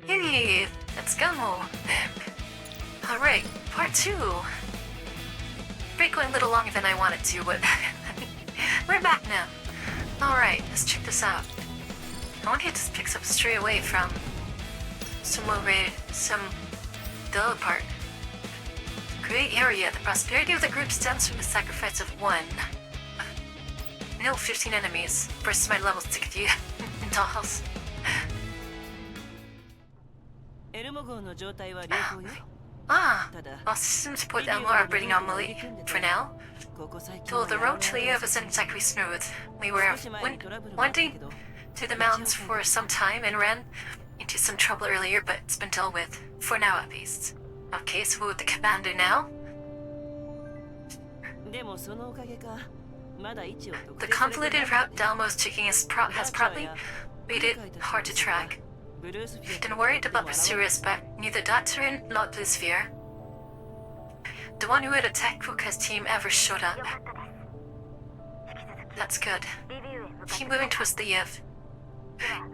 Speaker 1: Yay! Let's go! Alright, part 2. Break went a little longer than I wanted to, but we're back now. Alright, let's check this out. I wonder if this picks up straight away from some the other part. Great area. The prosperity of the group stems from the sacrifice of one. No 15 enemies versus my level 60 dolls.
Speaker 7: エルモ号の状態は良好よ。
Speaker 1: Ah, all systems report Elmo are operating normally for now.
Speaker 7: ここ最近
Speaker 1: Though the road to Leo wasn't exactly smooth, we were winding through the mountains for some time and ran into some trouble earlier, but it's been dealt with, for now at least. Okay, so what would the commander now?
Speaker 7: でもそのおかげかまだ位置を特
Speaker 1: The
Speaker 7: 定されてない
Speaker 1: convoluted route Dalmo's taking has probably made it hard to track.
Speaker 7: ブルースフィー
Speaker 1: Been worried about Pursuers, but neither Doctor nor Blue Sphere, the one who had attacked Kuka's team, ever showed up. That's good.
Speaker 2: リビューへ向かって
Speaker 1: Keep moving towards the Yev.
Speaker 2: では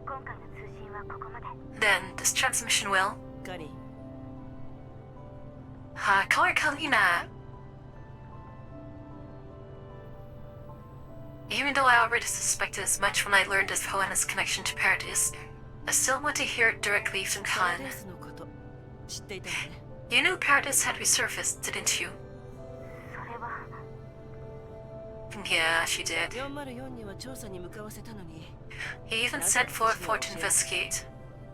Speaker 2: 今回の通信はここまで
Speaker 1: Then, this transmission will...
Speaker 7: カリー
Speaker 1: Call her Kalina. Even though I already suspected as much when I learned of Hoenna's connection to Paradise, I still want to hear it directly from
Speaker 7: パラ
Speaker 1: Khan.
Speaker 7: ディスのこと知っていたのね
Speaker 1: You knew Paradise had resurfaced, didn't you?
Speaker 2: それは
Speaker 1: Yeah, she did.
Speaker 7: 404には調査に向かわせたのに
Speaker 1: He even sent for to investigate.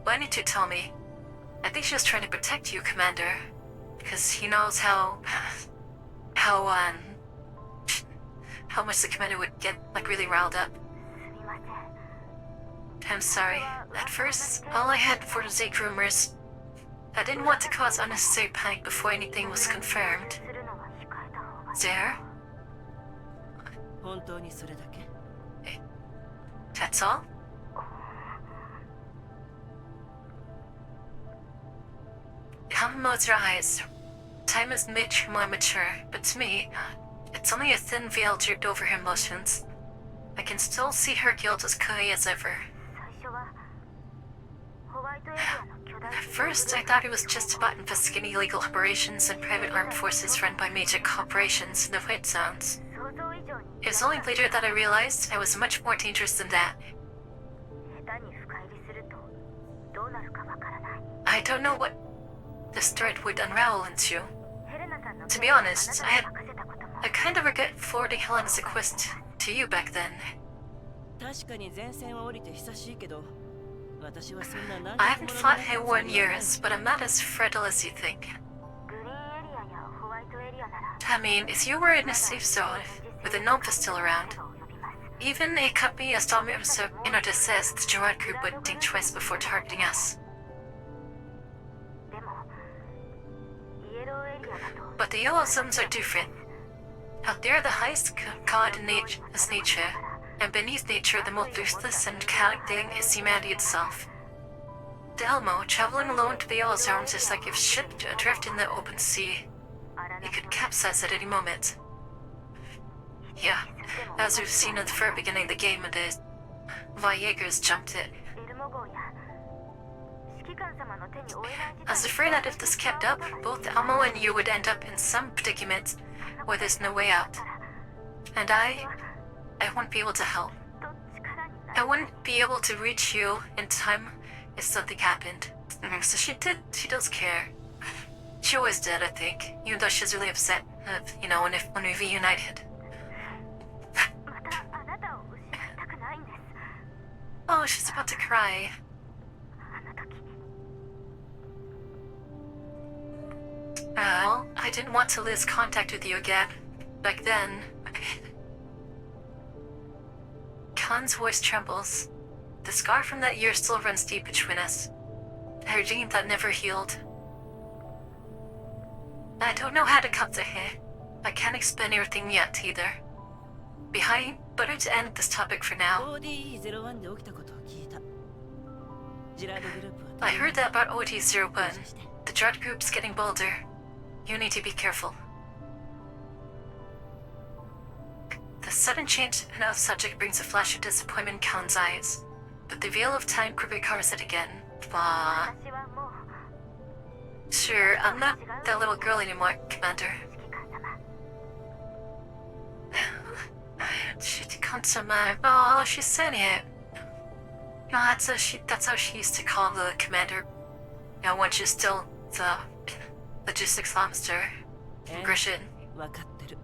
Speaker 1: Why didn't you tell me? I think she was trying to protect you, Commander. Because he knows how much the Commander would get, like, really riled up.
Speaker 2: すみません
Speaker 1: I'm sorry. At first, all I had were the Zeke rumors. I didn't want to cause unnecessary panic before anything was confirmed.
Speaker 2: するのは控えた方が
Speaker 1: There?
Speaker 7: 本当にそれだけ
Speaker 1: That's all? Calm modes her eyes. Time is much more mature, but to me, it's only a thin veil draped over her emotions. I can still see her guilt as clearly as ever.
Speaker 2: 最初はホワイトエリアの巨大
Speaker 1: At first, I thought it was just about investigating illegal operations and private armed forces run by major corporations in the White Zones.
Speaker 2: 想像以上に
Speaker 1: It was only later that I realized I was much more dangerous than that.
Speaker 2: 下手に深入りするとどうなるかわからない
Speaker 1: I don't know what this thread would unravel into.
Speaker 2: ヘレナさんの
Speaker 1: To be honest,
Speaker 2: あなたに任せたことも
Speaker 1: I kind of regret forwarding Helena's request to you back then.
Speaker 7: 確かに前線を降りて久しいけど私はそんな何
Speaker 1: I haven't fought Hayward in years, but I'm not as fragile as you think.
Speaker 2: グリーンエリアやホワイトエリアなら
Speaker 1: I mean, if you were in a safe zone, with the Gnome still around,
Speaker 2: 手を呼びます
Speaker 1: even a company as dominant as in our distress, the Gerard group would think twice before targeting us.
Speaker 2: でもイエローエリアだと
Speaker 1: But the yellow zones are different. Out there, the highest god in nature is nature, and beneath nature, the most ruthless and chaotic thing is humanity itself. The Elmo, traveling alone to the yellow zones is like a ship adrift in the open sea. It could capsize at any moment. Yeah, as we've seen at the very beginning of the game, the Viegers jumped it.
Speaker 2: エルモ号や指揮官様の手に負えない事
Speaker 1: I was
Speaker 2: 態
Speaker 1: afraid that if this kept up, both Elmo and you would end up in some predicament where there's no way out. And I wouldn't be able to help.
Speaker 2: と力にな
Speaker 1: I
Speaker 2: る
Speaker 1: wouldn't be able to reach you in time if something happened. So she does care. She always did, I think, even though she's really upset, when we reunited.
Speaker 2: またあなたを失いたくないんです
Speaker 1: Oh, she's about to cry.
Speaker 2: あの時
Speaker 1: Well, I didn't want to lose contact with you again. Back then. Khan's voice trembles. The scar from that year still runs deep between us. A dream that never healed. I don't know how to cut the hair. I can't explain everything yet either. Better to end this topic for now.
Speaker 7: ODE01 で起きたことを聞いたジラードグループは
Speaker 1: I heard that about OT01. The Dread group's getting bolder. You need to be careful. The sudden change in our subject brings a flash of disappointment in Khan's eyes. but the veil of time quickly covers it again. Blah.
Speaker 2: 私はもう
Speaker 1: Sure, I'm not that little girl anymore, Commander.
Speaker 2: 指揮官様
Speaker 1: Shitikansama. Oh, she said it. No, that's how she used to call the commander. You know, when she's still the logistics officer in Grishin.
Speaker 7: 分かってる。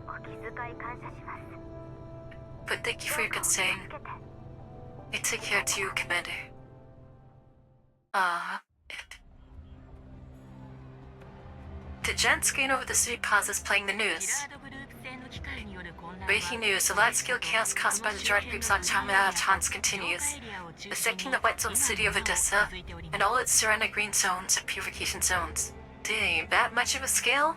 Speaker 2: お気遣い感謝します
Speaker 1: But thank you for your concern.
Speaker 2: 助けて
Speaker 1: I take care to you, Commander. The giant screen over the city pauses playing the news. Breaking news, the large-scale chaos caused by the Dread Group's Chance continues, affecting the white zone city of Odessa and all its surrounding green zones and purification zones. Dang, that much of a scale?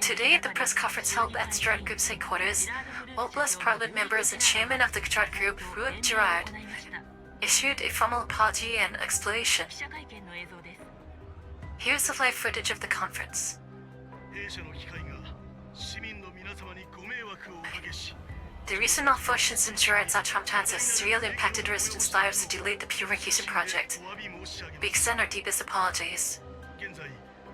Speaker 1: Today, at the press conference held at the Dread Group's headquarters, Oblast Parliament members and chairman of the Dread Group, Ruud Gerard, issued a formal apology and explanation. Here's the live footage of the conference.
Speaker 5: 弊社の機械が市民の皆様にご迷惑をおかけし
Speaker 1: The recent malfunctions in Gerard's Atramtans have severely impacted residents' lives and delayed the purification project.
Speaker 5: お詫び申し上げ
Speaker 1: We
Speaker 5: ます
Speaker 1: extend our deepest apologies.
Speaker 5: 現在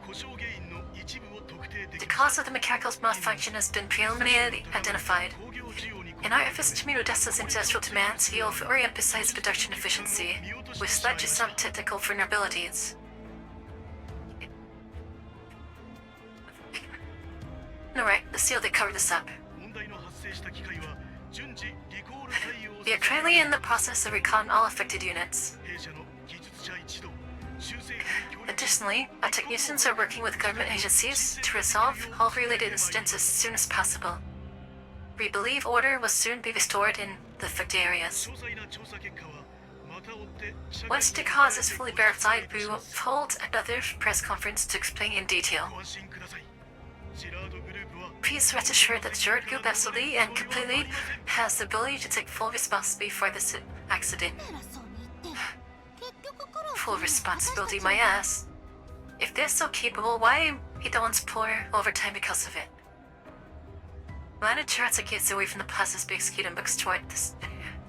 Speaker 5: 故障原因の一部を特定で
Speaker 1: The
Speaker 5: き
Speaker 1: cause of the mechanical malfunction has been preliminarily identified.
Speaker 5: 工業需要に
Speaker 1: In our efforts to meet Odessa's industrial demands, we will re-emphasize production efficiency, with slightly some technical vulnerabilities. Alright, let's see how they cover this up.
Speaker 5: 問題の発生した機械は順次リコール対応
Speaker 1: We are currently in the process of recalling all affected units.
Speaker 5: 弊社の技術者一同修正に協力
Speaker 1: Additionally, our technicians are working with government agencies to resolve all related incidents as soon as possible. We believe order will soon be restored in the affected areas.
Speaker 5: 詳細な調査結果はまた追って記者会
Speaker 1: Once the cause is fully verified, we will hold another press conference to explain in detail.
Speaker 5: ご安心くださいジェラードグループは
Speaker 1: Please rest assured that the Gerard Group absolutely and completely has the ability to take full responsibility for this accident.
Speaker 2: 偉そうに言って結局苦労
Speaker 1: Full responsibility, my ass. If they're so capable, why be the ones poor overtime because of it? Manager gets away from the plaza's big skate and books toward the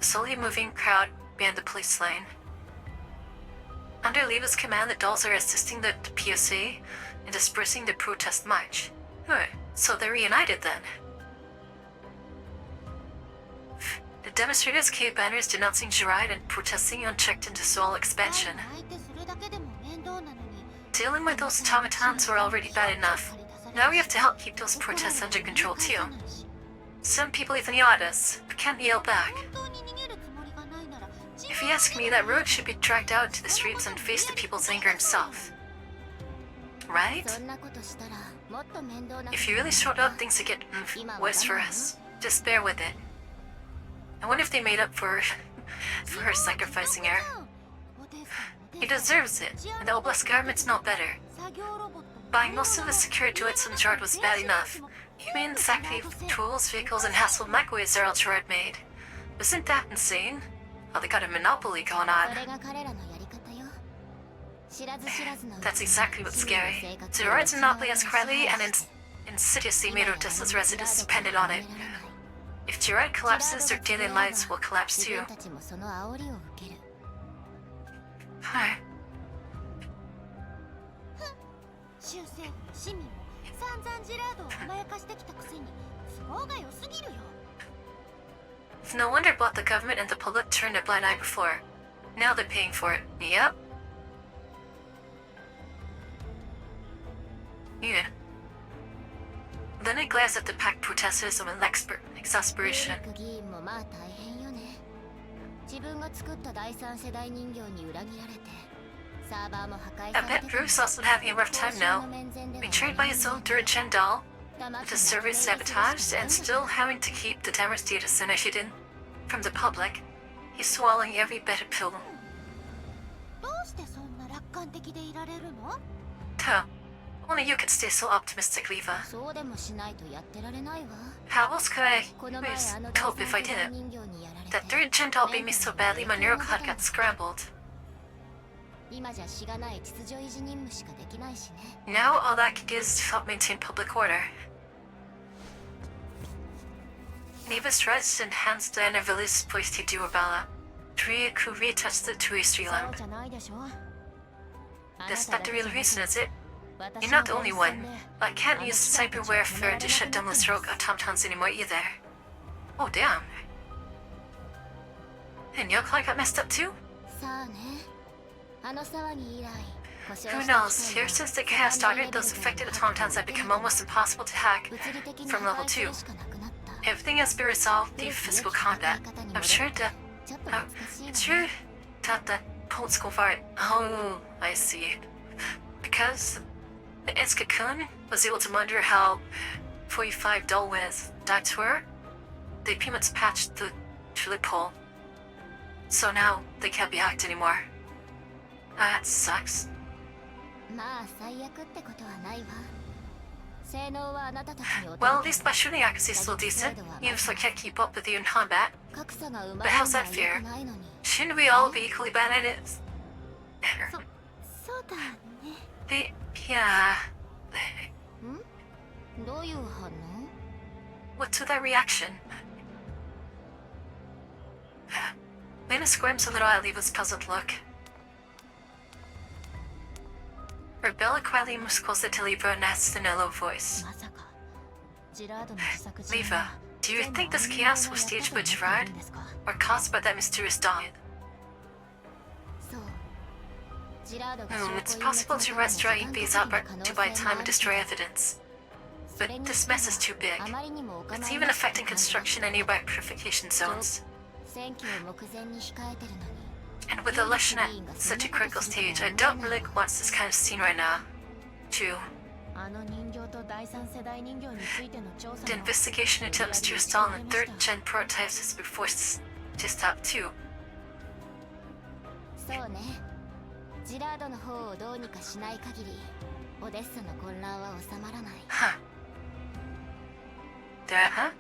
Speaker 1: slowly moving crowd behind the police line. Under Leva's command, the dolls are assisting the PSA in dispersing the protest march. Good, so they're reunited then. The demonstrators carried banners denouncing Gerard and protesting unchecked industrial expansion.
Speaker 2: 相手するだけでも面倒なのに
Speaker 1: Dealing with those automatons were already bad enough. Now we have to help keep those protests under control too. Some people even yell at us, but can't yell back.
Speaker 2: 本当に逃げるつもりがないなら
Speaker 1: If you ask me, that rogue should be dragged out into the streets and face the people's anger himself. Right?
Speaker 2: そんなことしたらもっと面倒な
Speaker 1: If you really showed up, things would get worse for us. Just bear with it. I wonder if they made up for her sacrificing her. He deserves it, and the Oblast government's no better.
Speaker 2: 作業ロボット
Speaker 1: Buying most of the security goods from Gerard was bad enough. Even exactly tools, vehicles, and hassle microwaves are all Gerard made. Isn't that insane? Oh, they got a monopoly going
Speaker 2: そ
Speaker 1: on.
Speaker 2: れが彼らのやり方よ知らず知らずのうちに
Speaker 1: That's exactly what's
Speaker 2: 市民の
Speaker 1: scary.
Speaker 2: 生活を
Speaker 1: Gerard's
Speaker 2: 失わ
Speaker 1: monopoly
Speaker 2: れ
Speaker 1: has
Speaker 2: てし
Speaker 1: quietly
Speaker 2: ま
Speaker 1: and
Speaker 2: う
Speaker 1: insidiously made Odessa's residents dependent on it. If Gerard collapses, their daily lives will collapse
Speaker 2: 自
Speaker 1: too.
Speaker 2: 分たちもその煽りを受ける
Speaker 1: Huh.
Speaker 2: 州政府も市民も散々ジェラードを甘やかしてきたくせに都合が良すぎるよ
Speaker 1: It's no wonder both the government and the public turned a blind eye before. Now they're paying for it. Yep. Yeah. Then I glanced at the packed protesters with exasperation.
Speaker 2: レイク議員もまあ大変よね自分が作った第三世代人形に裏切られてサーバーも破壊
Speaker 1: I
Speaker 2: され
Speaker 1: bet
Speaker 2: て
Speaker 1: Bruce also having a rough time now. Betrayed by his own third-gen doll, with his servers sabotaged, and still having to keep the damaged data center hidden from the public. He's swallowing every better pill.
Speaker 2: どうしてそんな楽観的でいられるの
Speaker 1: Tuh. Only you can stay so optimistic, Leva.
Speaker 2: そうでもしないとやってられないわ
Speaker 1: How else could I
Speaker 2: この前あの
Speaker 1: cope
Speaker 2: 第
Speaker 1: if
Speaker 2: 三
Speaker 1: I
Speaker 2: 世代
Speaker 1: didn't?
Speaker 2: 人形にやられ
Speaker 1: That
Speaker 2: て
Speaker 1: third-gen doll beat me so badly my neural cloud got scrambled.
Speaker 2: 今じゃしがない秩序維持任務しかできないしね
Speaker 1: Now all that I can do is to help maintain public order. Eva's dress enhanced the Anavilis poised to Durbala. Tria could retouch the Tuistri
Speaker 2: そう
Speaker 1: lamp.
Speaker 2: じゃないでしょ。
Speaker 1: Is that the real reason, is it? You're not the only one. I can't use cyber warfare to shut down the stroke automatons anymore either. Oh damn. And your car got messed up too?
Speaker 2: さあね。あの騒ぎ以来。
Speaker 1: Who knows? Here since the chaos started, those affected automatons have become almost impossible to hack from level 2. Everything has been resolved through physical combat. I'm sure that... it's true that the old school part... Oh, I see. Because the Iskakun was able to wonder how 45 Dolwez died were, they pretty much patched the loophole. So now they can't be hacked anymore. That sucks.
Speaker 2: まあ最悪ってことはないわ。性能はあなたたちに
Speaker 1: Well, at least my shooting accuracy is still decent, even if I can't keep up with you in combat.
Speaker 2: 格差が生ま
Speaker 1: But
Speaker 2: れる
Speaker 1: how's
Speaker 2: のは
Speaker 1: that
Speaker 2: 良
Speaker 1: fair?
Speaker 2: くないのに。
Speaker 1: Shouldn't we all be equally bad at it?
Speaker 2: そうだね。
Speaker 1: Yeah.
Speaker 2: どういう反応？
Speaker 1: What's with that reaction? Lena squirms a little at Leva's puzzled look. Rebella quietly moves closer to Leva and asks in a low voice.
Speaker 2: まさかジラードの自作自演
Speaker 1: Leva,
Speaker 2: は
Speaker 1: do you think this chaos was staged by Gerard? Or caused by that mysterious dog?
Speaker 2: そう。ジラードが
Speaker 1: It's possible Gerard's dragging these out to buy time and destroy evidence. But this mess is too big. It's even affecting construction and nearby purification zones.
Speaker 2: 選挙を目前に控えてるのに。
Speaker 1: And with the election at such a critical stage, I don't really want this kind of scene right now. True.
Speaker 4: あの人形と第三世代人形についての調査
Speaker 1: The
Speaker 4: も
Speaker 1: investigation into mysterious doll and third-gen prototypes has been forced to stop too.
Speaker 2: そうね。ジラードの方をどうにかしない限り、オデッサの混乱は収まらない。
Speaker 1: Huh. Huh?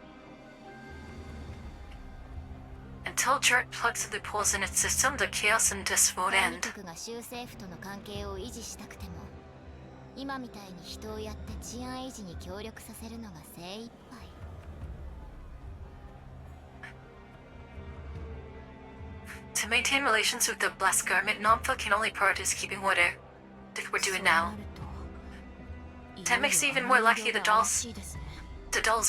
Speaker 1: Until Jert plugs the loopholes in its system, the chaos in this won't
Speaker 2: 管理
Speaker 1: end.
Speaker 2: 局が州政府との関係を維持したくても、今みたいに人をやって治安維持に協力させるのが精一杯。
Speaker 1: To maintain relations with the blessed government, Nomfa can only prioritize keeping order, like we're doing now. That makes it even more likely the dolls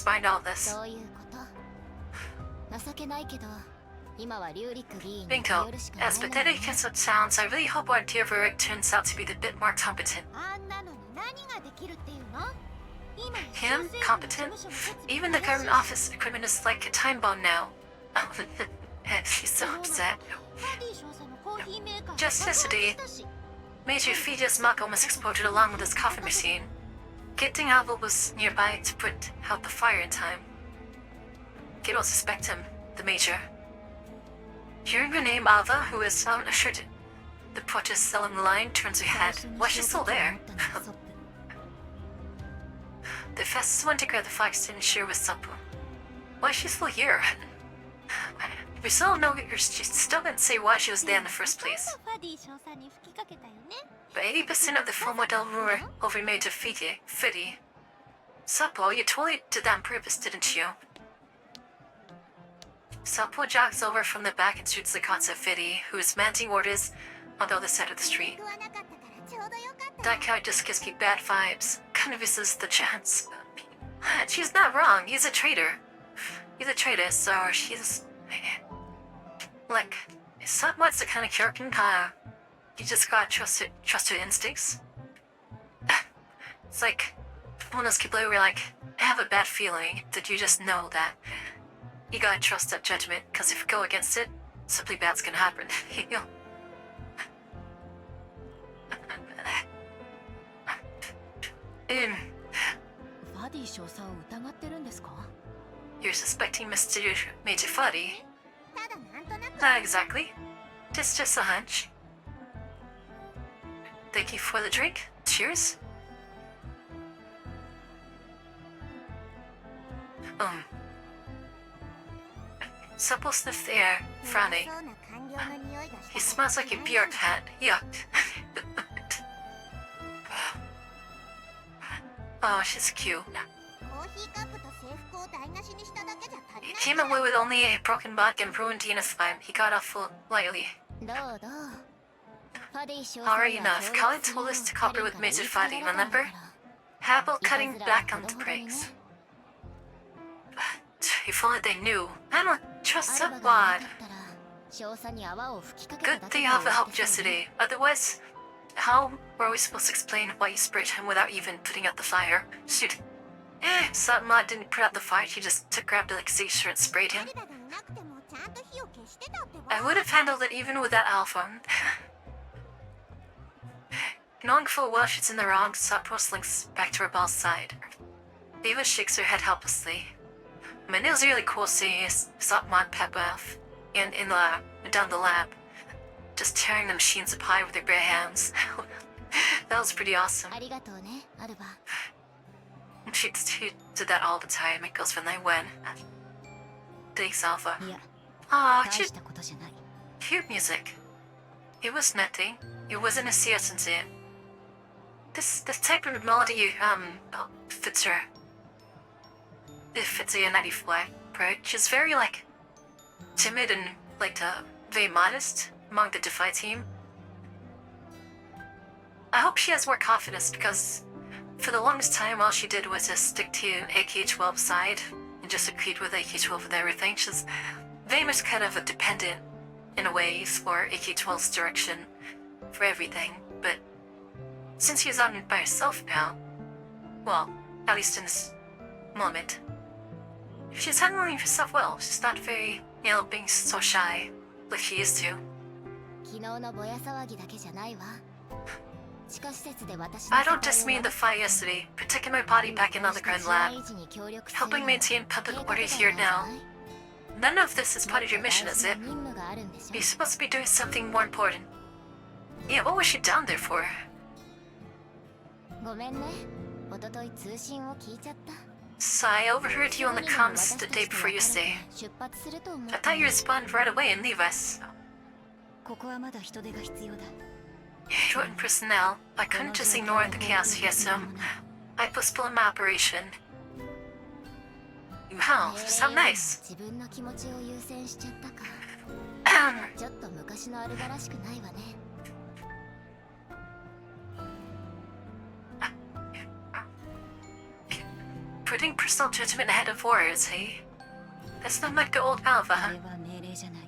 Speaker 1: behind all this.
Speaker 2: そういうこと。情けないけど、今はリュウリック議員に
Speaker 1: Bingo,
Speaker 2: 頼るしかない
Speaker 1: as
Speaker 2: のよ
Speaker 1: pathetic as it sounds, I really hope our dear Varric turns out to be the bit more competent.
Speaker 2: あんなのに何ができるっていうの？
Speaker 1: Him? Competent? Even the government office equipment is like a time bomb now. She's so upset. Just yesterday, Major Fidia's mug almost exploded along with his coffee machine. Getting Alva was nearby to put out the fire in time. Kid will suspect him, the Major. Hearing her name, Alva, who is assured the portress still in the line, turns her head. Why she's still there? The fastest one to grab the fox didn't share with Suppo. Why is she still here? We still know she still didn't say why she was there in the first place. But 80% of the full model rumor over Major Fiddy. Suppo, you totally did that on purpose, didn't you? Suppo jogs over from the back and shoots the concept Fiddy, who is mounting orders on the other side of the street. That guy just gives me bad vibes. Convinces the chance. She's not wrong. He's a traitor. He's a traitor, so she's... Like, somewhat's the kind of character, you just gotta trust her instincts. It's like one of those people where like, I have a bad feeling that you just know that you gotta trust that judgment, because if you go against it, something bad's gonna happen. You know? Um,
Speaker 4: ファディ少佐を疑ってるんですか？
Speaker 1: you're suspecting Mr. Major Fuddy?
Speaker 2: ただなんとなく
Speaker 1: Not exactly. Just a hunch. Thank you for the drink. Cheers. Supple sniffed the air, frowning.
Speaker 2: そうな官僚の匂いが
Speaker 1: He
Speaker 2: した。
Speaker 1: smells like a beer cat. Yuck. Oh, she's cute. He came away with only a broken back and ruined uniform. He got off lightly.
Speaker 2: どうどうファディ少佐
Speaker 1: Alright
Speaker 2: が
Speaker 1: enough.
Speaker 2: 協
Speaker 1: Khalid
Speaker 2: 力する
Speaker 1: told
Speaker 2: よう
Speaker 1: us to cooperate with
Speaker 2: 二人から
Speaker 1: Major
Speaker 2: 言いつけら
Speaker 1: Fadi,
Speaker 2: れたんだ
Speaker 1: remember?
Speaker 2: から
Speaker 1: How about
Speaker 2: いた
Speaker 1: cutting
Speaker 2: ずら
Speaker 1: back
Speaker 2: は
Speaker 1: on
Speaker 2: ほ
Speaker 1: the
Speaker 2: どほどにね
Speaker 1: brakes? If only they knew. I don't trust
Speaker 2: アル
Speaker 1: that
Speaker 2: バがい
Speaker 1: wad.
Speaker 2: なかったら少佐に泡を吹きかけた
Speaker 1: Good
Speaker 2: だ
Speaker 1: thing
Speaker 2: け
Speaker 1: you
Speaker 2: で
Speaker 1: have
Speaker 2: 終わ
Speaker 1: help
Speaker 2: ってそうね
Speaker 1: yesterday. Otherwise, how were we supposed to explain why you sprayed him without even putting out the fire? Shoot. Satma didn't put out the fire, he just grabbed the extinguisher and sprayed him. I would have handled it even with that alpha. Knowing full well she's in the wrong, Satma slinks back to Rebel's side. Eva shakes her head helplessly. I mean, it was really cool seeing Satma and Peppa in the down the lab, just tearing the machines apart with their bare hands. That was pretty awesome.
Speaker 2: ありがとうねアルバ
Speaker 1: She did that all the time. It goes when they win. Thanks, Alpha.
Speaker 2: いや
Speaker 1: Ah,
Speaker 2: 大
Speaker 1: cute,
Speaker 2: したことじゃない
Speaker 1: cute music. It was nothing. It wasn't a serious it. This type of melody fits her. It fits a 94, right? She's very like timid and like very modest among the Defy team. I hope she has more confidence because for the longest time all she did was just stick to AK-12 side and just agreed with AK-12 with everything. She's very much kind of a dependent in a way for AK-12's direction for everything, but since she's on by herself now, well, at least in this moment, she's handling herself well. She's not very, being so shy like she used to.
Speaker 2: 昨日のぼや騒ぎだけじゃないわ地下施設で私の
Speaker 1: I don't just mean the fight yesterday, protecting my body back in the underground lab,
Speaker 2: 維持に協力する
Speaker 1: helping maintain public order here now. None of this is part of your mission, is it?
Speaker 2: 任務があるんでしょ
Speaker 1: You're supposed to be doing something more important. Yeah, what was she down there for?
Speaker 2: ごめんね一昨日通信を聞いちゃった
Speaker 1: So I overheard you on the comms the day before you stay.
Speaker 2: 出発すると思う
Speaker 1: I thought you'd respond right away and leave us.
Speaker 4: ここはまだ人手が必要だ
Speaker 1: Short in personnel, I couldn't just ignore the chaos here, so I postponed my operation. Wow, so nice.
Speaker 2: 自分の気持ちを優先しちゃったか
Speaker 1: Ahem.
Speaker 2: ちょっと昔のアルバらしくないわね
Speaker 1: Putting personal judgment ahead of words, hey? That's not like the old Alva,
Speaker 4: あ
Speaker 1: huh?
Speaker 4: れは命令じゃない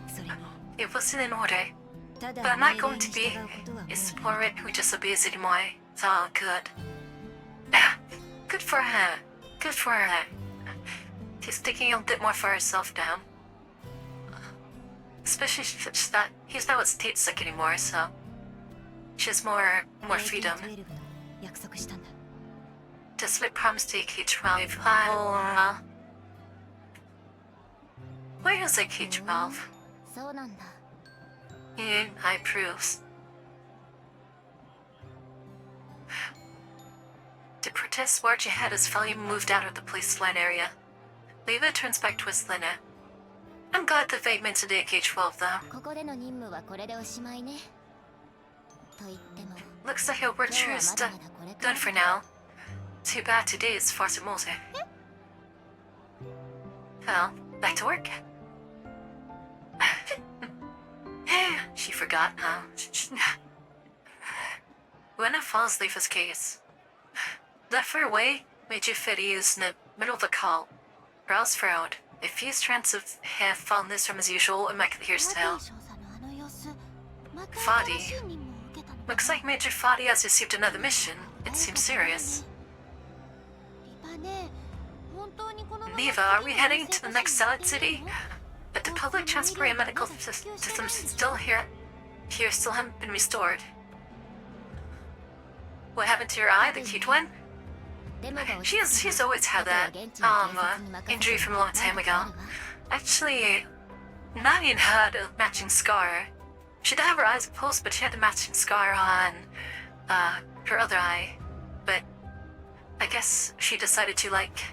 Speaker 4: それに
Speaker 1: It wasn't in order.
Speaker 4: ただ
Speaker 1: But I'm
Speaker 4: 命
Speaker 1: not
Speaker 4: 令
Speaker 1: going
Speaker 4: に
Speaker 1: to
Speaker 4: 従
Speaker 1: be
Speaker 4: うことはもう
Speaker 1: a support who disobeys anymore. It's all good. Ah, good for her. Good for her. She's thinking a bit more for herself now. Especially since that he's not with state sick anymore, so she has more freedom.
Speaker 4: AK-12 の約束したんだ
Speaker 1: Just like promise to AK-12. Where is AK-12?
Speaker 2: そうなんだ
Speaker 1: I approve. The protest march ahead as Felly moved out of the police line area. Leva turns back towards Lena. I'm glad that they mentioned AK-12 though.
Speaker 2: ここでの任務はこれでおしまいねと言っても
Speaker 1: Looks like our
Speaker 2: 今日
Speaker 1: virtue
Speaker 2: は
Speaker 1: is
Speaker 2: まだまだこれから
Speaker 1: done for now. Too bad today is Farsamose. Well, back to work. She forgot, huh? Lena falls Leva's case. Left far away, Major Fetty is in the middle of the call. Brows furrowed. A few strands of hair fall loose from his usual immaculate hairstyle.
Speaker 2: 少佐のあの様子また
Speaker 1: Fadi.
Speaker 2: 新しい任務を受けたの
Speaker 1: Looks like Major Fadi has received another mission. It seems serious.
Speaker 2: リパね本当にこのまま
Speaker 1: Neva, are we heading to the next Salad City? But the public transport and medical systems still still haven't been restored. What happened to your eye, the cute one?
Speaker 2: デモが落ち着
Speaker 1: She's
Speaker 2: けば
Speaker 1: always had
Speaker 2: あとは
Speaker 1: that
Speaker 2: 現地の警察に任せて
Speaker 1: injury from a long time
Speaker 2: なんとか
Speaker 1: ago.
Speaker 2: なるわ
Speaker 1: Actually, Naveen had a matching scar. She did have her eyes closed, but she had a matching scar on her other eye. But I guess she decided to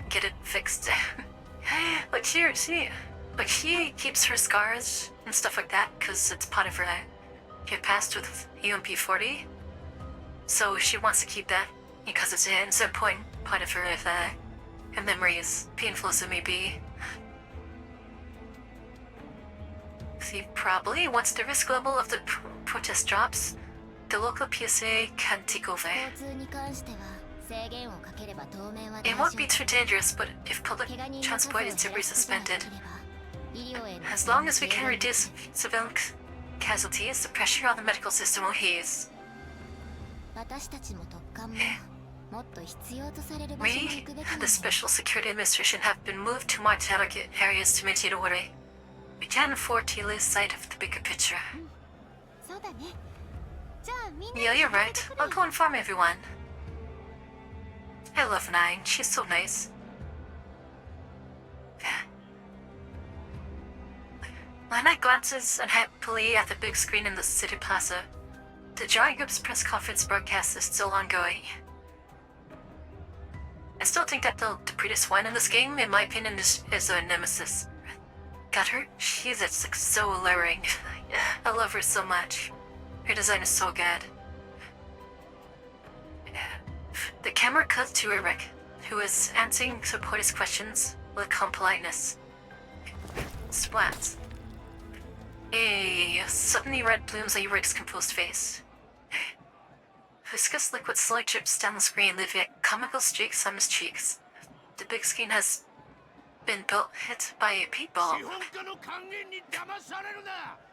Speaker 1: get it fixed. Like she keeps her scars and stuff like that because it's part of her past with UMP 40. So she wants to keep that because it's important part of her memories, painful as it may be. See, probably once the risk level of the protest drops, the local PSA can take over.
Speaker 2: 交通に関しては制限をかければ当面は
Speaker 1: It
Speaker 2: 大丈
Speaker 1: won't be
Speaker 2: 夫
Speaker 1: too dangerous, but if public
Speaker 2: 怪我人の数を
Speaker 1: transport
Speaker 2: 減
Speaker 1: is
Speaker 2: ら
Speaker 1: to be
Speaker 2: すことがで
Speaker 1: suspended,
Speaker 2: きれば医療への
Speaker 1: as
Speaker 2: 負担
Speaker 1: long
Speaker 2: も
Speaker 1: as we
Speaker 2: 軽
Speaker 1: can
Speaker 2: 減でき
Speaker 1: reduce
Speaker 2: る
Speaker 1: civilian casualties, the pressure on the medical system will ease.
Speaker 2: 私たちも特艦ももっと必要とされる場所に
Speaker 1: We
Speaker 2: 行くべきな
Speaker 1: and
Speaker 2: の
Speaker 1: the Special Security Administration have been moved to more delicate areas to maintain order. We can't afford to lose sight of the bigger picture.
Speaker 2: そうだねじゃあみんな
Speaker 1: Yeah,
Speaker 2: に
Speaker 1: you're
Speaker 2: 聞かせ
Speaker 1: right.
Speaker 2: てくれ
Speaker 1: I'll go inform everyone. I love Nine. She's so nice. Lana glances unhappily at the big screen in the city plaza. The Giant Group's press conference broadcast is still ongoing. I still think that the prettiest one in this game, in my opinion, is a nemesis. Got her? She's so alluring. I love her so much. Her design is so good. The camera cuts to Eric, who is answering supporters' questions with calm politeness. Splats. Suddenly red blooms on Eric's composed face. Viscous liquid slowly drips down the screen, leaving comical streaks on his cheeks. The big screen has been hit by a paintball.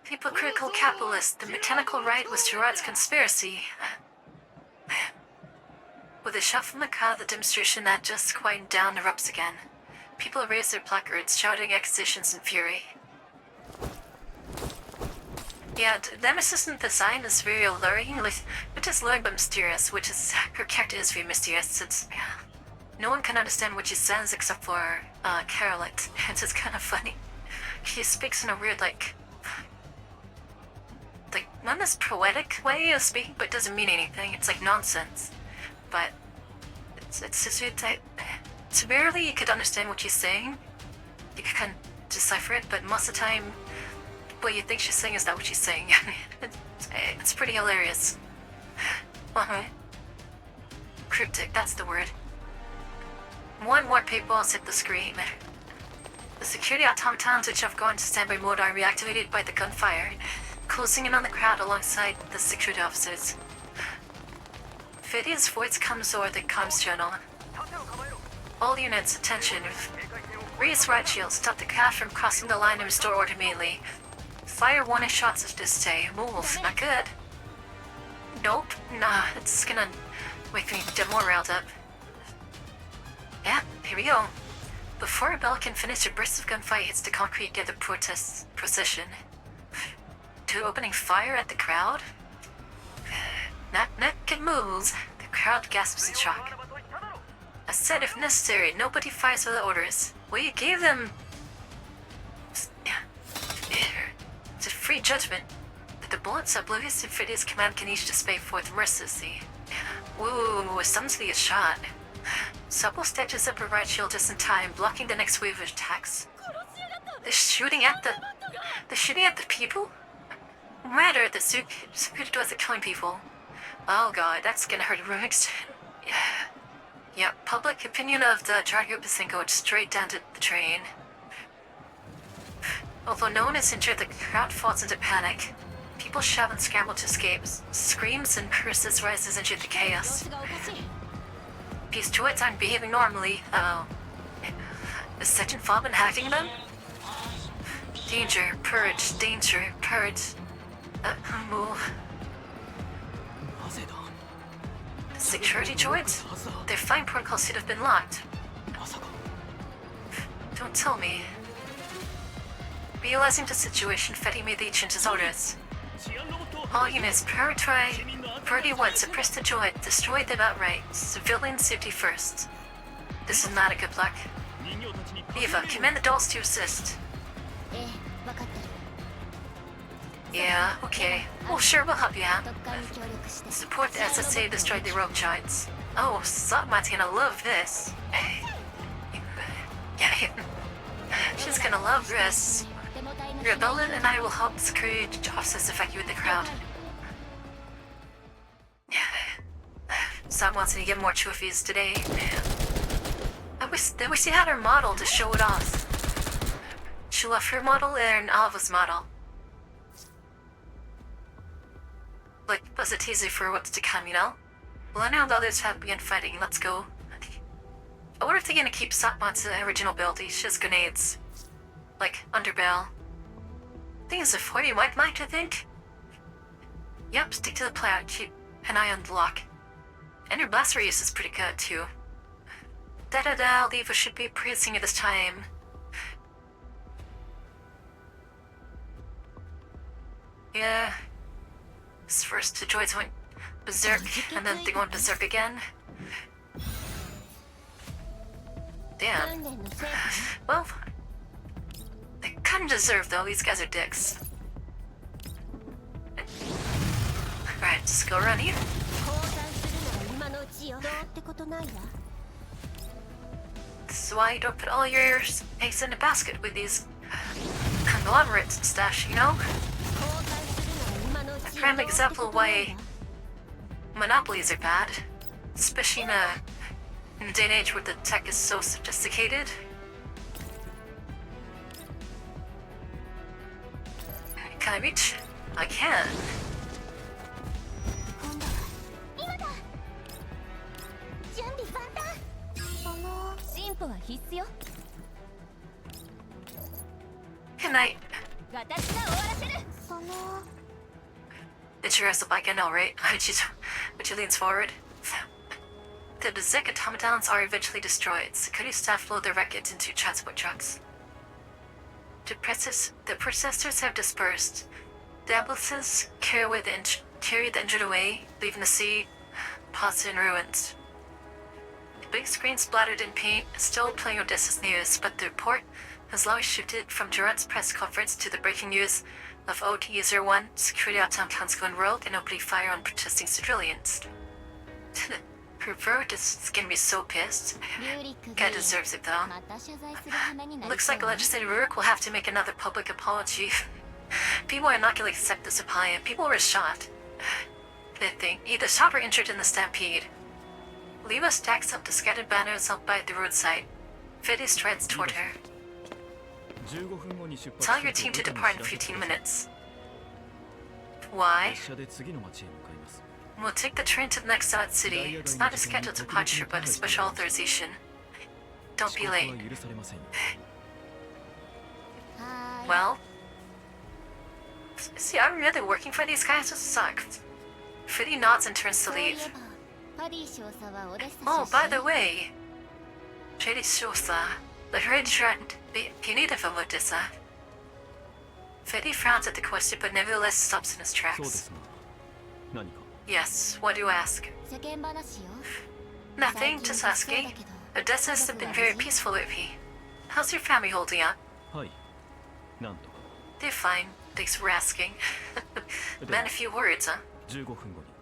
Speaker 1: Hypocritical capitalist, the mechanical right was Gerard's conspiracy. With a shot from the crowd, the demonstration that just quieted down erupts again. People raise their placards, shouting accusations in fury. Yeah, Nemesis' design is very alluring, which is alluring but mysterious, which is her character is very mysterious since no one can understand what she says except for Carolite. It's just kind of funny. She speaks in a weird like not this poetic way of speaking, but it doesn't mean anything. It's like nonsense. But it's rarely you could understand what she's saying. You can kind of decipher it, but most of the time what you think she's saying is not what she's saying. It's pretty hilarious. Cryptic, that's the word. One more paintballs hit the screen. The security automatons which have gone to standby mode are reactivated by the gunfire, closing in on the crowd alongside the security officers. Fidia's voice comes over the comms channel. All units, attention. Raise riot shields, stop the crowd from crossing the line and restore order immediately. Fire warning shots at this day. Move, not good. Nope, nah, it's gonna make me get more riled up. Yeah, here we go. Before a bell can finish, a burst of gunfire hits the concrete near the protest procession. To opening fire at the crowd? Naked moves. The crowd gasps in shock. I said if necessary, nobody fires without orders. We gave them... It's a free judgment. But the bullets oblivious to Fidia's command can each display forth mercilessly. Ooh, somebody gets shot. Supple stretches up a right shield just in time, blocking the next wave of attacks. They're shooting at the people? Matter, the security doors are killing people. Oh god, that's gonna hurt Rumix. Yeah, public opinion of the Jar Group is going straight down to the train. Although no one is injured, the crowd falls into panic. People shout and scramble to escape. Screams and curses rises into the chaos. These droids aren't behaving normally. Oh. Is Section 4 been hacking them? Danger, purge, danger, purge. Move. Security droids? Their flight protocols should have been locked. Don't tell me. Realizing the situation, Fetty made the changes orders. All units, priority 1, suppress the droid, destroy them outright. Civilian safety first. This is not a good luck. Eva, command the dolls to assist.
Speaker 2: ええ分かってる
Speaker 1: Yeah, okay. Well, sure, we'll help you out.
Speaker 2: 特艦に協力して
Speaker 1: Support the SSA destroy the rogue giants. Oh, Sotmat's gonna love this. Yeah, she's gonna love this.
Speaker 2: デモ隊の
Speaker 1: Rebellion and I will help security officers evacuate the crowd. Sot wants to get more trophies today. we she had her model to show it off. She left her model and Alva's model. Like, was a teaser for what's to come, you know? Well, I know the others have begun fighting. Let's go. I wonder if they're gonna keep Satmon's original build. He has grenades. Like, underbarrel. I think it's a 40 white might, I think. Yep, stick to the plan. Keep an eye on the lock. And your blaster use is pretty good, too. Da-da-da, Oliva should be praising it this time. Yeah. This first, the droids went berserk, and then they went berserk again. Damn. Well, they kinda deserve, though. These guys are dicks. Alright, just go around here. This is why you don't put all your eggs in a basket with these conglomerates and stuff, you know? A prime example of why monopolies are bad, especially in a day and age where the tech is so sophisticated. Can I reach? I can. Can I? It's your ass up like I know, right? But she leans forward. The Zek automatons are eventually destroyed. Security staff load their wreckage into transport trucks. The processors have dispersed. The ambulances carry the injured away, leaving the sea pots in ruins. The big screen splattered in paint is still playing Odysseus news, but the report has now shifted from Durant's press conference to the breaking news of OT-01 security automatons going rogue and opening fire on protesting civilians. Pervert is gonna be so pissed. Guy deserves it though. Looks like legislative Rurik will have to make another public apology. People are not gonna accept this apology. People were shot. They think either shot or injured in the stampede. Leva stacks up the scattered banners up by the roadside. Fiddy strides toward her. Tell your team to depart in 15 minutes. Why? We'll take the train to the next out city. It's not a scheduled departure, but a special authorization. Don't be late. Well? See, are we really working for these guys? This sucks. Fiddy nods and turns to leave. Oh, by the way, Shady Shosa, the Hereditary punitive of Odessa. Fiddy frowns at the question, but nevertheless stops in his tracks. Yes, what do you ask? Nothing, just asking. Odessa has been very peaceful lately. How's your family holding up? They're fine, thanks for asking. Man, a few words, huh?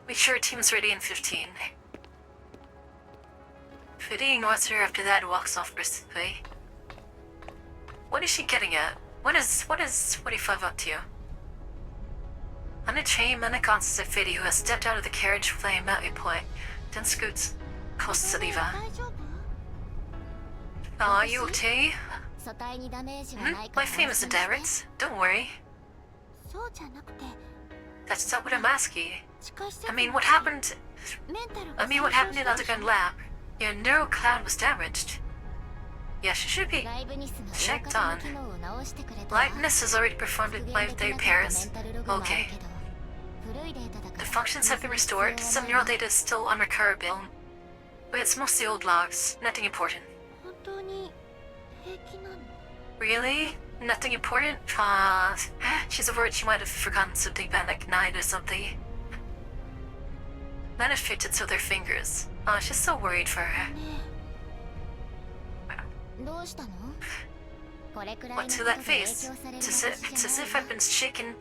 Speaker 1: Make sure your team's ready in 15. Fiddy ignores her after that and walks off briskly. What is she getting at? What is 45 up to? On a train, Mana glances at Fiddy, who has stepped out of the carriage flying Mount Point, then scoots close to Leva. Are you okay? My fame isn't Derek's. Don't worry. That's not what I'm asking. I mean, what happened in the underground lab? Your neural cloud was damaged. Yeah, she should be checked on. Lightness has already performed the repairs. Okay. The functions have been restored. Some neural data is still unrecoverable. But it's mostly old logs. Nothing important. Really? Nothing important? She's worried she might have forgotten something bad like night or something. Might have fitted to their fingers. She's so worried for her. What to that face? It's as if I've been shaken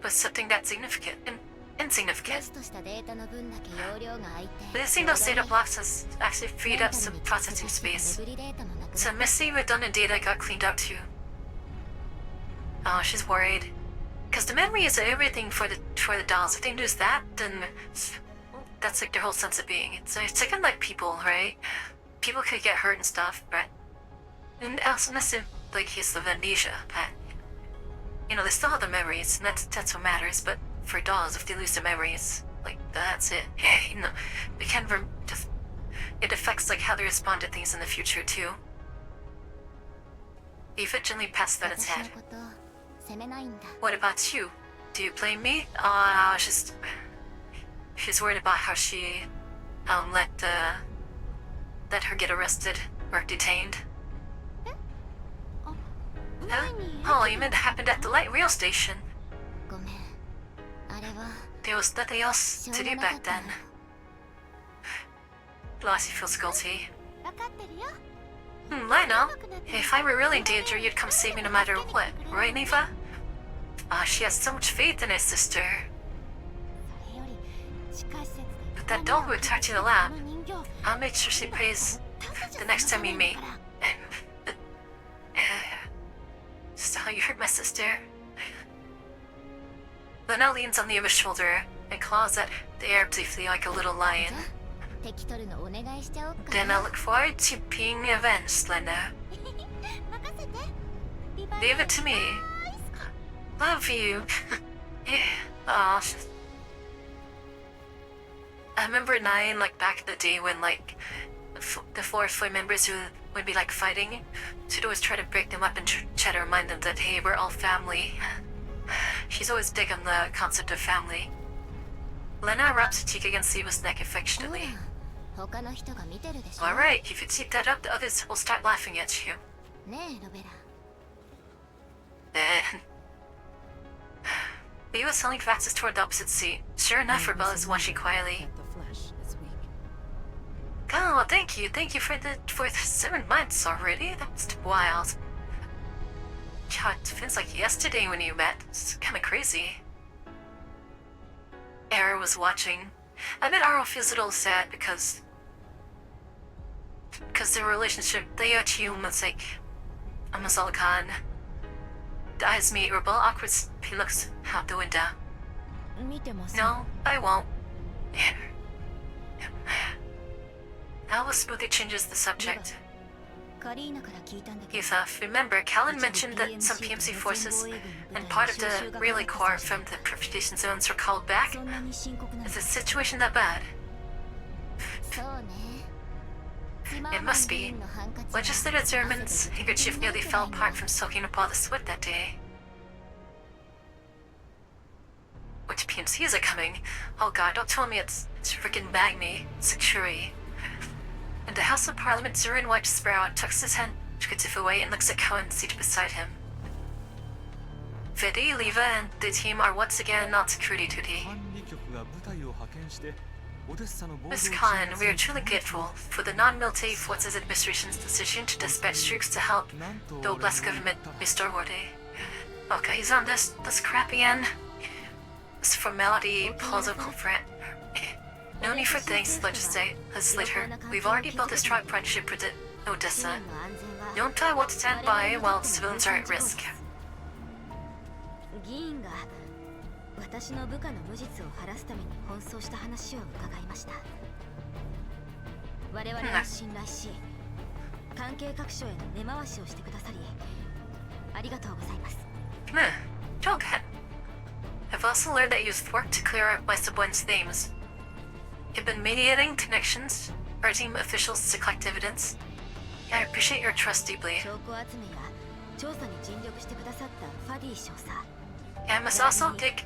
Speaker 1: by something that's insignificant. Releasing those data blocks has actually freed up some processing space. Some messy, redundant data got cleaned out too. She's worried. Because the memory is everything for the dolls. If they lose that, then that's like their whole sense of being. It's like unlike people, right? people could get hurt and stuff, but and also unless it, like he's of amnesia, but you know they still have the memories, and that's what matters. But for dolls, if they lose the memories, like that's it. You know, they can just it affects like how they respond to things in the future too. Eva gently passed that its
Speaker 2: 私の
Speaker 1: head.
Speaker 2: こと責めないんだ。
Speaker 1: What about you? Do you blame me? She's worried about how she let her get arrested or detained.
Speaker 2: 前に
Speaker 1: Oh, you meant it happened at the light rail station.
Speaker 2: ごめん。あれは
Speaker 1: There was nothing else
Speaker 2: しょ
Speaker 1: to
Speaker 2: う
Speaker 1: do
Speaker 2: がなか
Speaker 1: back
Speaker 2: った
Speaker 1: then. Lassie feels guilty.
Speaker 2: 分かってるよ。
Speaker 1: I know. If I were really in danger, you'd come save me no matter what, right, Neva? She has so much faith in her sister.
Speaker 2: それより地下施設で
Speaker 1: But that doll who attacked you in the lab,
Speaker 2: この人形
Speaker 1: I'll make sure she pays the next time we meet. Just how you hurt my sister. Lena leans on Eva's shoulder and claws at the air briefly like a little lion.
Speaker 2: 敵取るのお願いしちゃおうか
Speaker 1: Then I look forward to being avenged, Lena.
Speaker 2: 任せて
Speaker 1: Leave it to me. Love you. Aw. I remember Nine, like back in the day when like the four Foy members who would be like fighting, she'd always try to break them up and try to remind them that hey, we're all family. She's always big on the concept of family. Lena wraps her cheek against Eva's neck
Speaker 2: ほら
Speaker 1: affectionately.
Speaker 2: 他の人が見てるでしょ
Speaker 1: Alright, if you keep that up, the others will start laughing at you.
Speaker 2: ねえロベラ
Speaker 1: Then Eva suddenly faces toward the opposite seat. Sure enough, Rebel is watching quietly.
Speaker 7: At the flesh this week.
Speaker 1: Oh, well, thank you for 7 months already. That's wild. God, it feels like yesterday when you met. It's kind of crazy. Era was watching. I bet Aro feels a little sad because their relationship, they are two was like almost all gone. The eyes meet. Rebel awkward. He looks out the window.
Speaker 4: 見てます
Speaker 1: No, I won't. Alva smoothly changes the subject.
Speaker 2: カリーナから聞いたんだけど
Speaker 1: Yusuf, remember, Callan mentioned that some PMC forces and part of the relay corps from the purification zones were called back.
Speaker 2: そんなに深刻なの
Speaker 1: Is the situation that bad?
Speaker 2: そうね
Speaker 1: It must be. Legislator Zerman's handkerchief nearly fell apart from soaking up all the sweat that day. Which PMCs are coming? Oh god, don't tell me it's freaking Magni, Securi. In the House of Parliament, Zurin wipes his brow, tucks his handkerchief away, and looks at Cohen seated beside him. Vidi, Leva, and the team are once again on security duty.
Speaker 6: 管理局が部隊を派遣してオデッサの暴動
Speaker 1: Miss
Speaker 6: を鎮
Speaker 1: Khan,
Speaker 6: 圧
Speaker 1: we are truly grateful for the non-military forces administration's decision to dispatch troops to help the Oblast government restore order. Okay, he's on this crap again. This formality pulls up comfort. No need for thanks, legislator. We've already built a strong partnership with Odessa.
Speaker 2: 市民の安全は
Speaker 1: Yontai will stand by while civilians are at risk.
Speaker 2: 議員が私の部下の無実を晴らすために奔走した話を伺いました我々を信頼し関係各所への根回しをしてくださりありがとうございます
Speaker 1: Joken. I've also learned that you've worked to clear up my subordinates' names. You've been mediating connections, urging officials to collect evidence. I appreciate your trust deeply.
Speaker 2: 証拠集めや調査に尽力してくださったファディ少佐
Speaker 1: I must also thank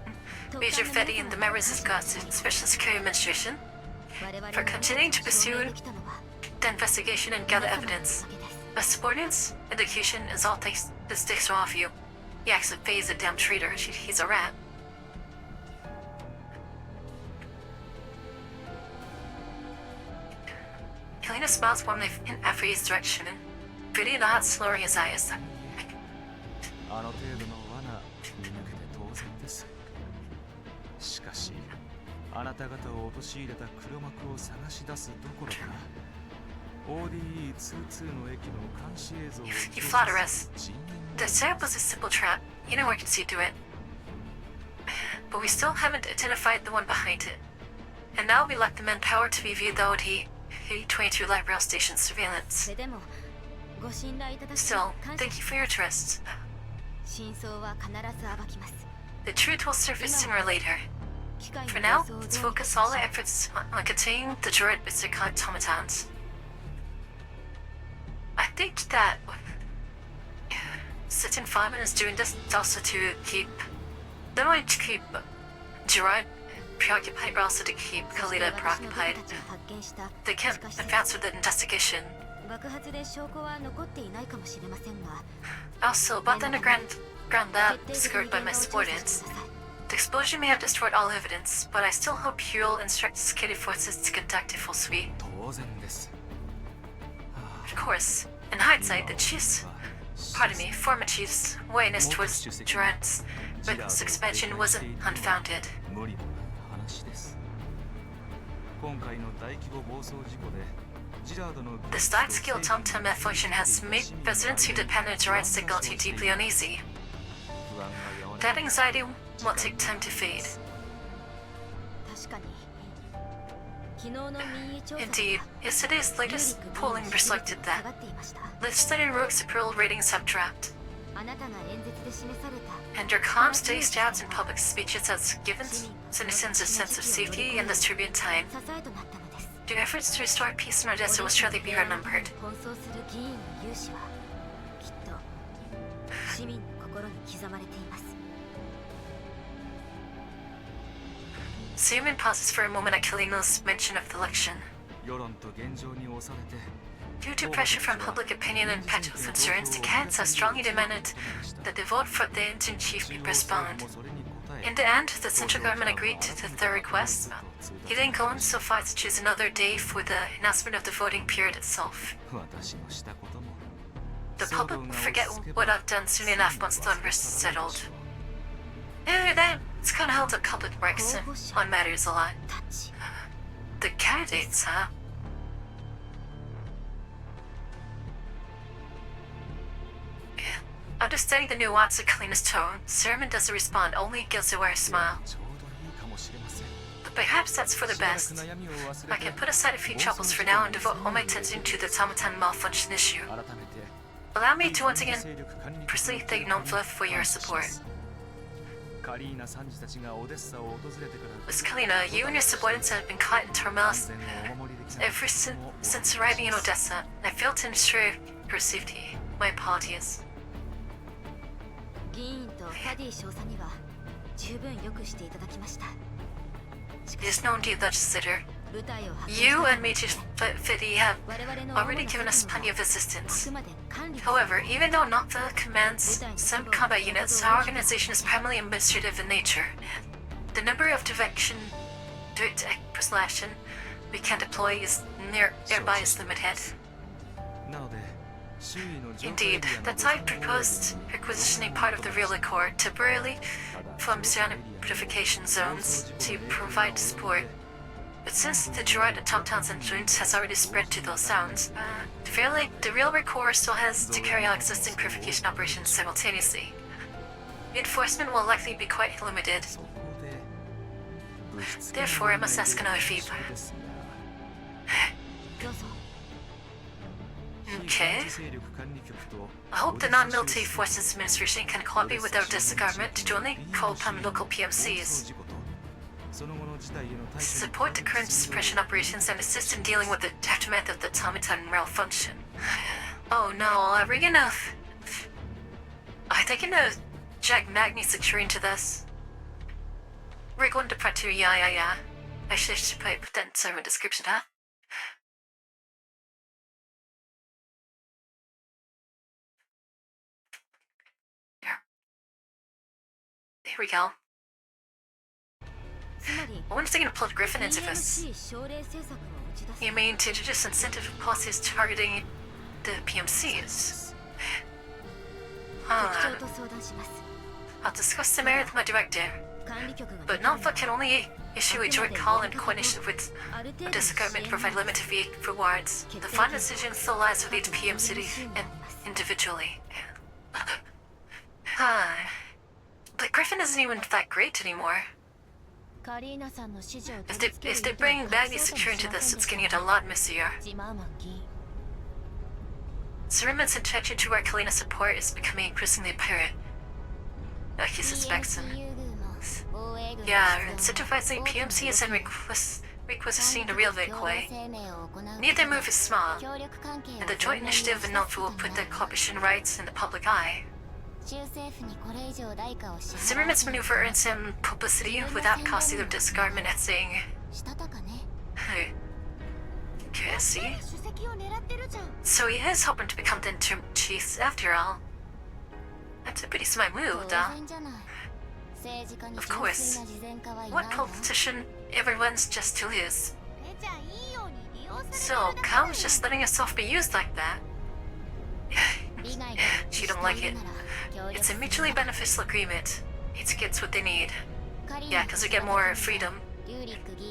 Speaker 1: Major Fetty and the members of God's Special Security Administration
Speaker 2: 我々
Speaker 1: for continuing to
Speaker 2: 証
Speaker 1: pursue
Speaker 2: 明できたのは
Speaker 1: the investigation and gather
Speaker 2: 皆様のお
Speaker 1: evidence.
Speaker 2: かげです
Speaker 1: My subordinates' education is all thanks to all of you. He acts like Faye's a damn traitor. He's a rat. Helena smiles warmly in Afri's direction, and Pretty nods, lowering his eyes.
Speaker 6: あの程度の罠見抜けて当然ですしかしあなた方を陥れた黒幕を探し出すどころか ODE22 の駅の監視映像を
Speaker 1: You flatter us. The setup was a simple trap. Anyone can see through it. But we still haven't identified the one behind it. And now we lack the manpower to review the OD. P22 light rail station surveillance.
Speaker 2: それでもご信頼いただき
Speaker 1: Still,
Speaker 2: 感謝
Speaker 1: thank you for your trust.
Speaker 2: 真相は必ず暴きます
Speaker 1: The truth will surface sooner or later.
Speaker 2: 機械
Speaker 1: For
Speaker 2: の
Speaker 1: now,
Speaker 2: 映像を
Speaker 1: let's
Speaker 2: どうにか
Speaker 1: focus all our efforts on containing the droid Mr. automatons. I think that Sitting Fireman is doing this also to keep, not only to keep Droid preoccupied, but also to keep
Speaker 2: そして
Speaker 1: Kalita
Speaker 2: 私の部下
Speaker 1: preoccupied.
Speaker 2: たちが発見した
Speaker 1: They can
Speaker 2: 地下施設
Speaker 1: advance with the investigation.
Speaker 2: 爆発で証拠は残っていないかもしれませんが
Speaker 1: Also, about the underground lab
Speaker 2: 徹底的に
Speaker 1: secured
Speaker 2: 現
Speaker 1: by
Speaker 2: 場
Speaker 1: my
Speaker 2: を調査して
Speaker 1: subordinates.
Speaker 2: ください
Speaker 1: The explosion may have destroyed all evidence, but I still hope Hugh will instruct security forces to conduct a full sweep.
Speaker 6: 当然です
Speaker 1: Of course, in hindsight, the chief's, former chief's awareness towards droids, but this expansion wasn't unfounded.
Speaker 6: 無理もない話です今回の大規模暴走事故でジラードの
Speaker 1: This large-scale TomTom malfunction has made residents who depend on droid signality deeply uneasy.
Speaker 6: 不安が和ら
Speaker 1: That anxiety will take time to fade.
Speaker 2: 確かに昨日の民意調査では
Speaker 1: Indeed, yesterday's latest polling reflected
Speaker 2: 下
Speaker 1: that
Speaker 2: がっていました
Speaker 1: legislative Rogue's approval ratings have dropped,
Speaker 2: あなたが演説で示された
Speaker 1: and your calm, steady stance in public speeches has given citizens a sense of safety in this turbulent time.
Speaker 2: 支えとなったのです
Speaker 1: Your efforts to restore peace in Odessa will surely be remembered.
Speaker 2: 奔走する議員の勇姿はきっと市民の心に刻まれています
Speaker 1: Seaman pauses for a moment at Kalino's mention of the election.
Speaker 6: 世論と現状に押されて
Speaker 1: Due to pressure from public opinion and practical concerns, the cats have strongly demanded that the vote for the interim chief be postponed. In the end, the central government agreed to their request. He didn't go on so far as to choose another day for the announcement of the voting period itself.
Speaker 6: 私のしたことも
Speaker 1: The public will forget what I've done soon enough once the unrest is settled. That's kind of how the public works on matters a lot.
Speaker 2: タッチ
Speaker 1: The candidates, huh? Understanding the nuance of Kalina's tone, Sermon doesn't respond, only gives away a smile.
Speaker 6: ちょうどいいかもしれません
Speaker 1: But perhaps that's for the best. I can put aside a few troubles for now and devote all my attention to the automaton malfunction issue.
Speaker 6: 改めて
Speaker 1: Allow me to once again
Speaker 6: 勢力管理局
Speaker 1: personally thank Nomfluff for your support.
Speaker 6: カリーナ参事たちがオデッサを訪れてから
Speaker 1: Miss Kalina, you and your subordinates have been caught in turmoil
Speaker 6: 安全をお守りできなかった
Speaker 1: ever since arriving in Odessa. I failed to ensure your safety. My apologies.
Speaker 2: 議員とファディ少佐には十分よくしていただきましたし
Speaker 1: It
Speaker 2: か
Speaker 1: is
Speaker 2: し
Speaker 1: known to you, legislator.
Speaker 2: 部隊を派遣
Speaker 1: You
Speaker 2: した
Speaker 1: and Major Fiddy have
Speaker 2: 我々の
Speaker 1: already given us plenty of
Speaker 2: あ
Speaker 1: assistance.
Speaker 2: くまで管理
Speaker 1: However, even though Nocta commands some combat units, our organization is primarily administrative in nature. The number of direct action we can deploy is nearby is limited.
Speaker 6: なので周囲の状況
Speaker 1: Indeed, that's why I proposed requisitioning part of the real core temporarily from surrounding purification zones to provide support. But since the droid at Tomtown's influence has already spread to those zones, the real core still has to carry out existing purification operations simultaneously. Reinforcement will likely be quite limited.
Speaker 6: そこで物質
Speaker 1: Therefore, I must ask another favor.
Speaker 6: ですが
Speaker 2: どうぞ
Speaker 1: Okay.
Speaker 6: 勢力管理局と
Speaker 1: I hope the non-military forces administration can cooperate with our district government to jointly call upon local PMCs,
Speaker 6: その後の事態への対処に
Speaker 1: support the current suppression operations, and assist in dealing with the aftermath of the automaton malfunction. Oh no, are we gonna... Are they gonna jack Magni secure into this? We're going to part 2, yeah. I should probably put that in server description, huh? There we go.
Speaker 2: つまり
Speaker 1: When is they gonna plug Griffin into this?
Speaker 2: PMC 奨励政策を打ち出す
Speaker 1: You mean to introduce incentive policies targeting the PMCs?
Speaker 2: 局
Speaker 1: Huh.
Speaker 2: 長と相談します
Speaker 1: I'll discuss the matter with my director,
Speaker 2: 管理局が
Speaker 1: but NONFA can only issue a joint call in coordination with the district government to provide limited rewards. The final decision still lies with each PMC and individually. Huh. But Griffin isn't even that great anymore.
Speaker 4: カリーナさんの指示を
Speaker 1: If they bring Baggy Secure into this, it's gonna get a lot messier.
Speaker 4: ジマーマン議員
Speaker 1: Zuriman's intention toward Kalina's support is becoming increasingly apparent. He suspects him. Yeah, incentivizing PMCs and requisitioning the real Vikoi. Neither move is small, and the joint initiative and Nova will put their cooperation rights in the public eye. Zimmerman's maneuver earns him publicity without costing them discardment at saying, "Hey, okay, I see. So he is hoping to become the interim chief after all. That's a pretty smart move, though. Of course. What politician ever wants just to lose? So, Cal was just letting herself be used like that. She don't like it. It's a mutually beneficial agreement. Each gets what they need. Yeah, because they get more freedom.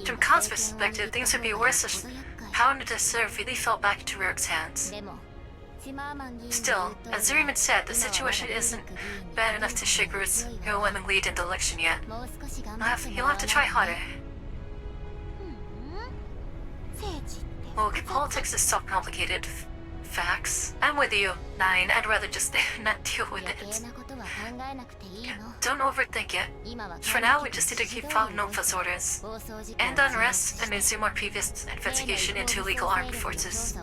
Speaker 1: From Cal's perspective, things would be worse if power to deserve really fell back into Rourke's hands. Still, as Zuriman said, the situation isn't bad enough to shake Rourke's overwhelming lead in the election yet. He'll have to try harder. Well, politics is so complicated. Facts. I'm with you, 9. I'd rather just not deal with it. Don't overthink it. For now, we just need to keep following Nova's orders. End unrest and resume our previous investigation into illegal armed forces.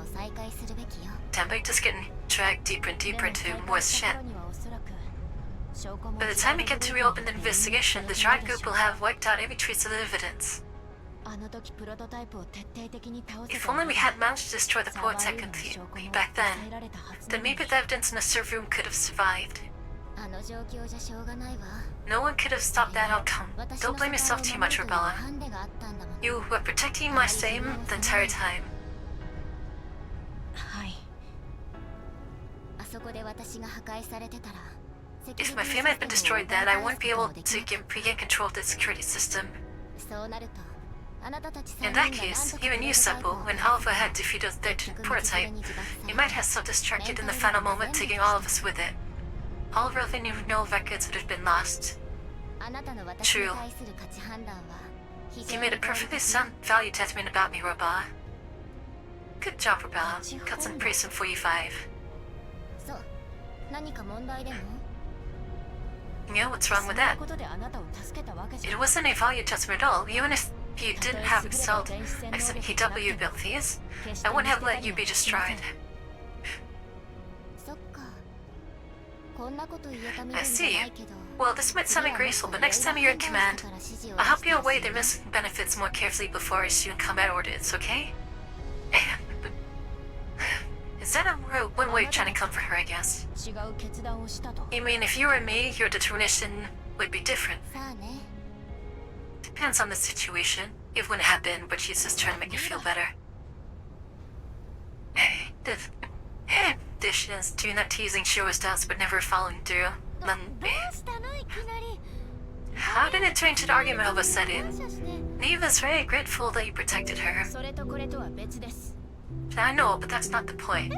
Speaker 1: Tempe just getting dragged deeper and deeper into more shit. By the time we get to reopen the investigation, the Giant Group will have wiped out every trace of the evidence. If only we had managed to destroy the Poetech completely back then maybe the evidence in the server room could have survived. No one could have stopped that outcome. Don't blame yourself too much, Rebella. You were protecting my same the entire time.
Speaker 4: はい
Speaker 1: If my family had been destroyed then, I wouldn't be able to regain control of the security system. In that case, even you, Seppo, when Alpha had defeated the 13th prototype, you might have self-destructed in the final moment, taking all of us with it. All relevant no records would have been lost. True. You made a perfectly sound value judgment about me, Roba. Good job, Rebella. Got some praise from 45. Yeah, what's wrong with that? It wasn't a value judgment at all. Even if you didn't have sold XMPW abilities, I wouldn't have let you be destroyed. I see. Well, this might sound ungraceful, but next time you're in command, I'll help you weigh the risk and benefits more carefully before issuing combat orders, okay? Is that one way you're trying to comfort her, I guess? You mean if you were me, your determination would be different? Depends on the situation. It wouldn't happen, but she's just trying to make you feel better. Dishes, doing that teasing show us doubts but never following through. How did it turn into an argument all of a sudden? Neva's very grateful that you protected her. I know, but that's not the point.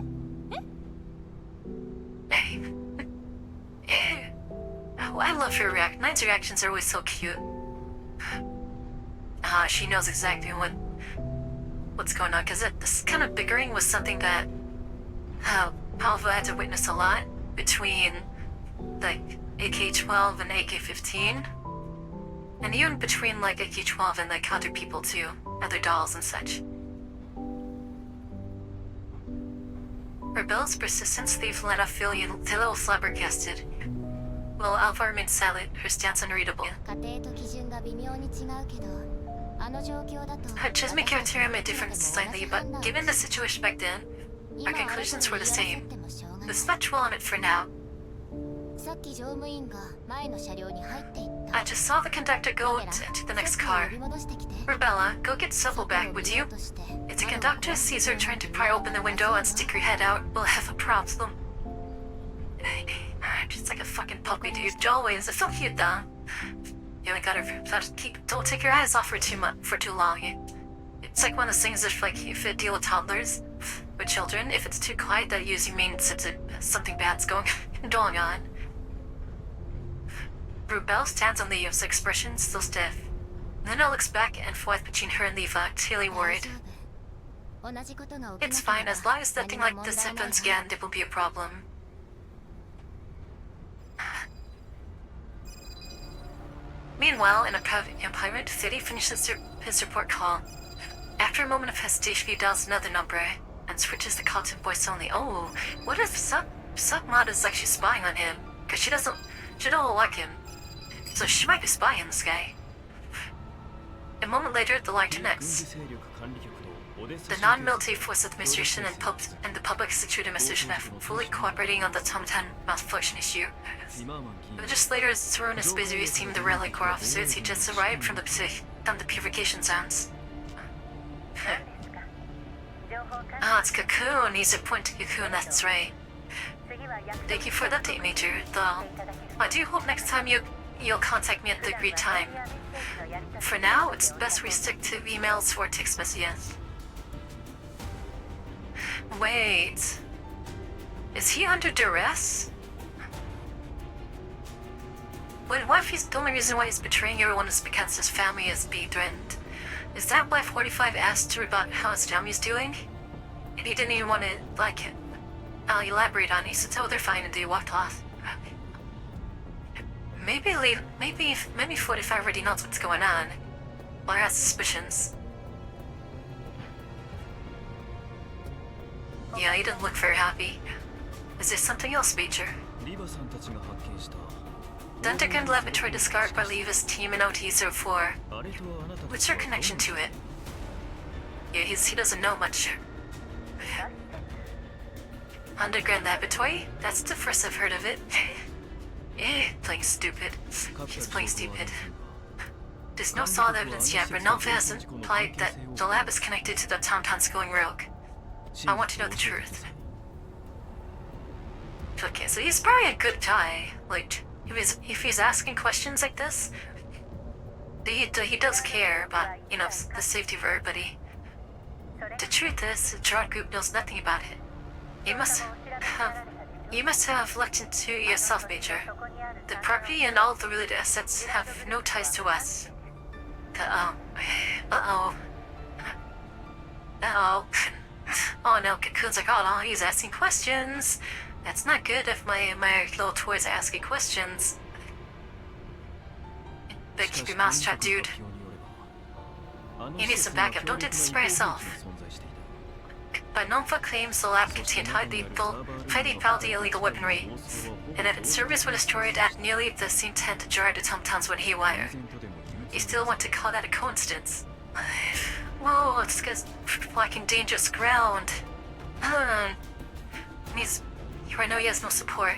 Speaker 1: Oh, I love her reaction. Nine's reactions are always so cute. She knows exactly what's going on, because this kind of bickering was something that Palva had to witness a lot between, like, AK-12 and AK-15. And even between, like, AK-12 and, like, other people, too. Other dolls and such. Rebel's persistence leaves Lena feeling a little flabbergasted. While Alpha remains silent, her stance unreadable. Her Chesme criteria may differ slightly, but given the situation back then, our conclusions were the same. Let's not dwell on it for now. I just saw the conductor go to the next car. Rebella, go get Seppo back, would you? If the conductor sees her trying to pry open the window and stick her head out, we'll have a problem. Just like a fucking puppy, dude. Always. It's so cute, though. You only don't take your eyes off her for too long. It's like one of those things if you deal with toddlers, with children, if it's too quiet, that usually means something bad's going on. Rubel stands on the expression still stiff. Lena looks back and forth between her and Levi, clearly
Speaker 2: 大
Speaker 1: worried.
Speaker 2: 丈夫同じことが起き
Speaker 1: It's
Speaker 2: なけ
Speaker 1: fine
Speaker 2: れ
Speaker 1: as
Speaker 2: ば
Speaker 1: long as
Speaker 2: 何
Speaker 1: nothing
Speaker 2: も
Speaker 1: like
Speaker 2: 問
Speaker 1: this
Speaker 2: 題ない
Speaker 1: happens
Speaker 2: わ
Speaker 1: again, there won't be a problem. Meanwhile, in a private, Fiddy finishes his report call. After a moment of hesitation, he dials another number and switches the call to voice only. Oh, what if Sukmata is actually spying on him? Because she don't like him. So she might be spying on this guy. A moment later, the line connects. The non-military force administration and the public security administration are fully cooperating on the Tomtan malfunction issue. The legislator is thrown is busy receiving the relic corps officers he just arrived from the purification zones. Ah, it's Cocoon. He's a point to Cocoon, that's right. Thank you for the update, Major. Though, I do hope next time you'll contact me at the agreed time. For now, it's best we stick to emails or text messages. Wait. Is he under duress? What if the only reason why he's betraying everyone is because his family is being threatened? Is that why 45 asked her about how his family's doing? And he didn't even want to, I'll elaborate on it. He said, oh, they're fine, and they walked off. Maybe 45 already knows what's going on, or has suspicions. Yeah, he doesn't look very happy. Is there something else, Major?
Speaker 6: リバさんたちが発見した
Speaker 1: The underground laboratory discovered by Leva's team in OT-04.
Speaker 6: あれとはあなたた
Speaker 1: What's
Speaker 6: ち
Speaker 1: your
Speaker 6: は
Speaker 1: connection to it? Yeah, he doesn't know much. Underground laboratory? That's the first I've heard of it. Playing stupid. He's playing stupid. There's no solid evidence yet, but Nalva has implied that the lab is connected to the Tomtons going rogue. I want to know the truth. Okay, so he's probably a good guy. If he's asking questions like this, he does care about, the safety of everybody. The truth is, the Gerard Group knows nothing about it. You must have looked into it yourself, Major. The property and all the related assets have no ties to us. Uh-oh. Oh no, Cocoon's like, oh no, he's asking questions. That's not good if my little toys are asking questions. Better keep your mouth shut, dude. You need some backup. Don't do this by yourself. But Nonfa claims the lab contained highly faulty illegal weaponry, and that its servers were destroyed at nearly the same time the Gerard Tomtons went haywire. You still want to call that a coincidence? Whoa, this guy's blocking dangerous ground. I know he has no support.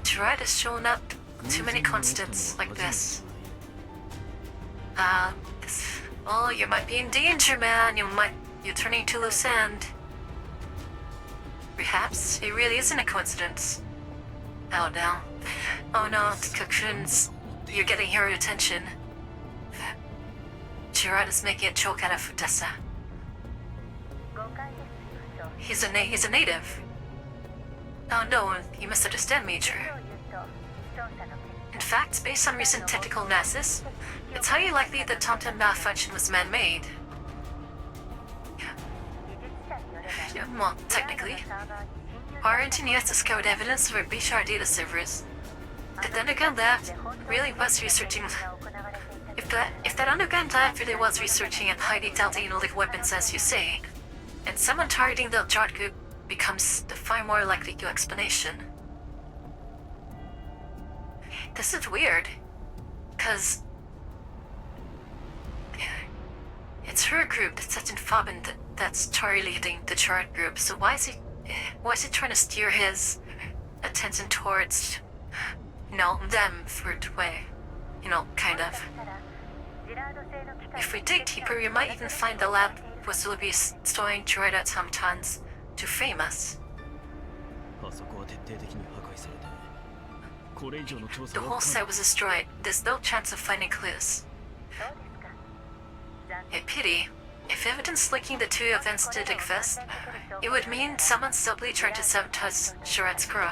Speaker 1: Gerard has shown up too many constants like this. Oh, you might be in danger, man. You're turning to loose end. Perhaps it really isn't a coincidence. Oh no. Oh no, the Cocoons. You're getting her attention. Gerard is making a joke out of Fudessa. He's a native. Oh no, you misunderstand, Major. In fact, based on recent technical analysis, it's highly likely the Tomten malfunction was man-made. Well, technically. Our engineers discovered evidence of a breach of our data servers. The underground lab really was researching... If that underground lab really was researching and hiding deadly illegal weapons as you say, and someone targeting the Jart group becomes the far more likely explanation. This is weird, cause it's her group that's set in Fabin that's targeting the Chart group. So why is he trying to steer his attention towards, them for way, kind of. If we dig deeper, we might even find the lab was will be storing Droida Tomtons to frame us. The whole site was destroyed. There's no chance of finding clues. A pity. If evidence linking the two events did exist, it would mean someone subtly tried to sabotage Charad's crew.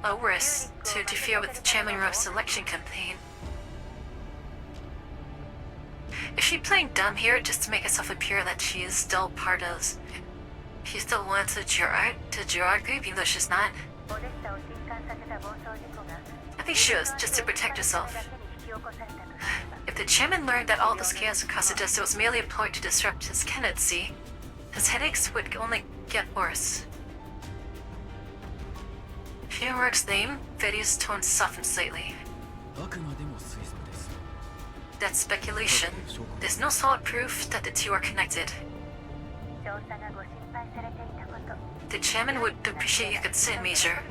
Speaker 1: Or worse, to interfere with the Chairman Rowe's election campaign. Is she playing dumb here just to make herself appear that she is still part of... She still wants a Gerard group, even though she's not? I think she was, just to protect herself. If the chairman learned that all this chaos across Odessa was merely a ploy to disrupt his candidacy, his headaches would only get worse. Hearing Rourke's name, Betty's tone softened slightly.
Speaker 3: あくまでも推測です。
Speaker 1: That's speculation. There's no solid proof that the two are connected. The chairman would appreciate your consent, Major.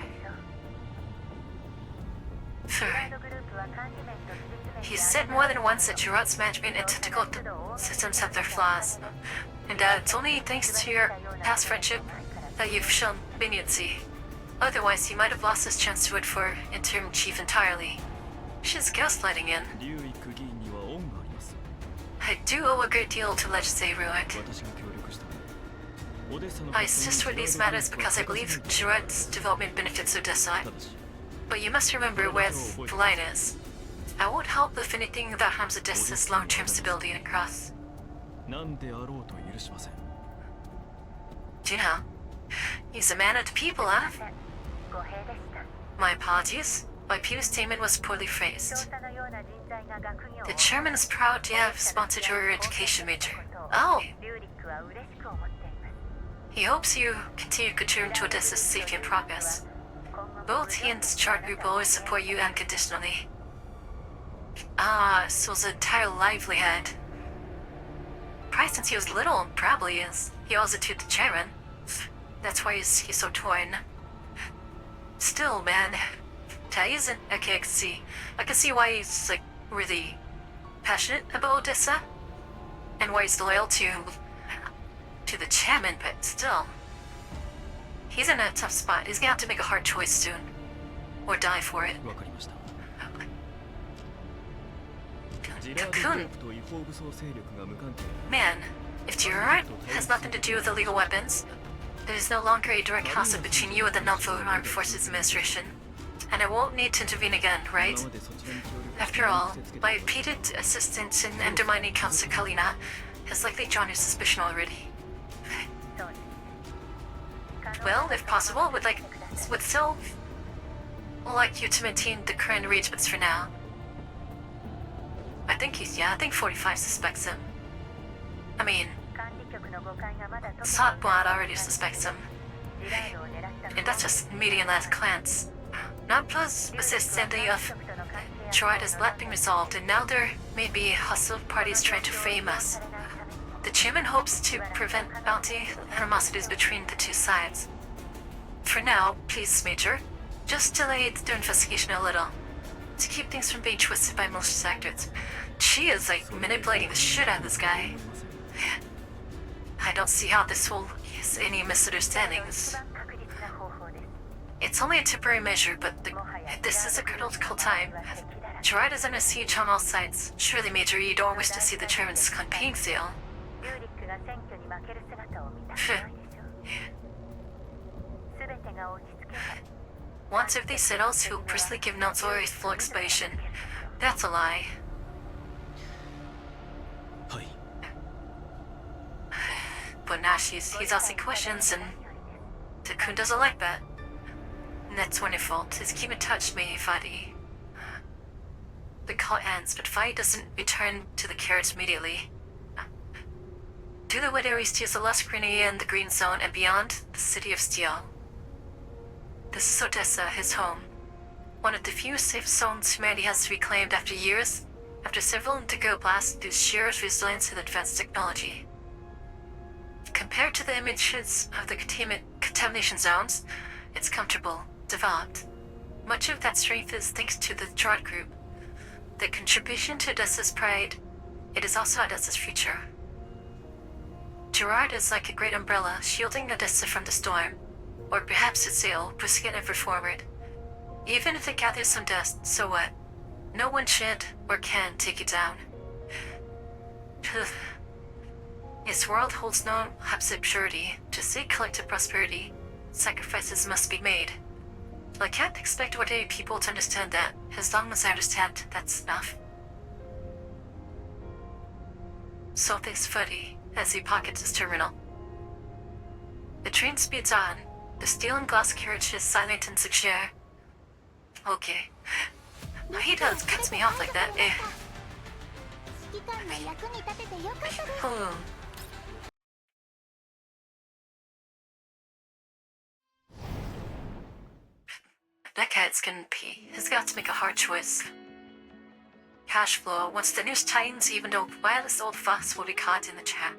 Speaker 1: He said more than once that Gerard's management and technical systems have their flaws, and that it's only thanks to your past friendship that you've shown leniency. Otherwise, he might have lost his chance to it for interim chief entirely. She's gaslighting in.
Speaker 3: リュウイック議員には恩があります。
Speaker 1: I do owe a great deal to Legislative Ruick.
Speaker 3: 私が協力したオデッサの
Speaker 1: I assist with these matters because I believe Gerard's development benefits Odessa.
Speaker 3: ただし
Speaker 1: But you must remember where the line is. I won't help if anything that harms Odessa's long-term stability and cross.
Speaker 3: 何であろうと許しません。
Speaker 1: Do you know? He's a man of the people, huh? My apologies. My previous statement was poorly phrased. The chairman is proud to have sponsored your education major. Oh! He hopes you continue to contribute to Odessa's safety and progress. Both he and his chart group always support you unconditionally. Ah, so it's an entire livelihood. Probably since he was little, probably is. He owes it to the chairman. That's why he's so torn. Still, man. He isn't. Okay, I can see. I can see why he's, like, really passionate about Odessa. And why he's loyal to the chairman, but still. He's in a tough spot. He's gonna have to make a hard choice soon. Or die for it.
Speaker 3: わかりました。ジ
Speaker 1: Cocoon.
Speaker 3: ラードグループと違法武装勢力が無関係。
Speaker 1: Man, if Gerard has nothing to do with illegal weapons, there's no longer a direct conflict between you and the Nonfo Armed Forces Administration. And I won't need to intervene again, right?
Speaker 3: 今までそちらに協力
Speaker 1: After all, my repeated assistance in undermining Councilor Kalina has likely drawn your suspicion already. Well, if possible, would still like you to maintain the current arrangements for now. I think 45 suspects him. I mean, Satbwad already suspects him. And that's just median last glance. Not plus was this standing of Gerard has not been resolved, and now there may be hostile parties trying to frame us. The chairman hopes to prevent bounty animosities between the two sides. For now, please, Major, just delay the investigation a little, to keep things from being twisted by malicious actors. She is, like, manipulating the shit out of this guy. I don't see how this will ease any misunderstandings. It's only a temporary measure, but this is a critical time. Gerard is under siege on all sides. Surely, Major, you don't wish to see the chairman's campaign fail. Once everything settles, he'll personally give Nonzor a full explanation. That's a lie.
Speaker 3: はい。
Speaker 1: But now he's asking questions, and Takun doesn't like that. And that's when your fault. Is keep in touch, me, Fadi. The call ends, but Fadi doesn't return to the carriage immediately. To the Widow East is the last Grenia in the Green Zone and beyond the City of Steel. This is Odessa, his home. One of the few safe zones humanity has reclaimed after years, after several indigo blasts due to sheer resilience and advanced technology. Compared to the images of the contamination zones, it's comfortable, developed. Much of that strength is thanks to the Gerard Group. The contribution to Odessa's pride, it is also Odessa's future. Gerard is like a great umbrella, shielding Odessa from the storm, or perhaps its sail, pushing it ever forward. Even if it gathers some dust, so what? No one should or can take it down. Its world holds no absolute purity. To seek collective prosperity, sacrifices must be made. I can't expect ordinary people to understand that. As long as I understand, that's enough. Sothe's footy as he pockets his terminal. The train speeds on. The steel and glass carriage is silent and secure. Okay. No, he does cuts me off like that.
Speaker 2: 指揮官の役に立ててよかったです。
Speaker 1: Oh. That cat's gonna pee. He's got to make a hard choice. Cash flow. Once the news tightens, even though wireless old fox will be caught in the chat.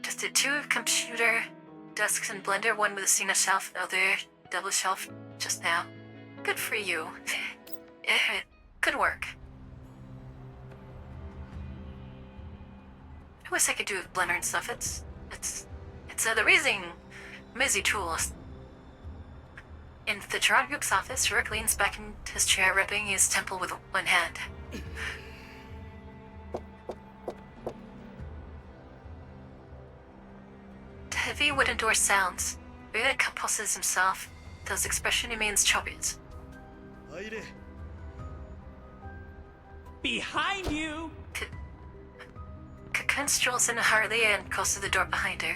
Speaker 1: Just the two computer desks and blender, one with a single shelf, other double shelf just now. Good for you. Good work. I wish I could do with blender and stuff. It's the raising busy tools. In the Gerard Group's office, Rourke leans back in his chair, rubbing his temple with one hand. The heavy wooden door sounds. Rourke composes himself, though his expression remains troubled.
Speaker 5: 入れ。
Speaker 3: Behind you!
Speaker 1: Cocoon strolls in hurriedly and closes the door behind her.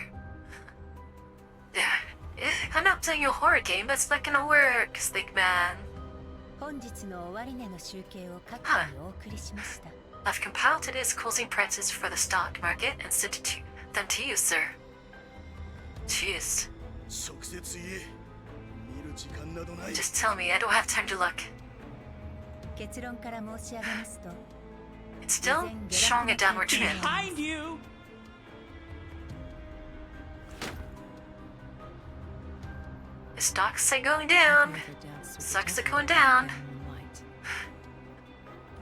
Speaker 1: I'm not playing a horror game, but it's not gonna work, Stick Man.
Speaker 2: 本日の終値の集計を各社にお送りしました。
Speaker 1: I've compiled today's closing prices for the stock market and sent them to you, sir. Jeez.
Speaker 5: 直接言え。見る時間などない。
Speaker 1: Just tell me, I don't have time to look.
Speaker 2: 結論から申し上げますと、
Speaker 1: It's still showing a downward trend.
Speaker 3: Behind you!
Speaker 1: The stocks are going down. Stocks are going down.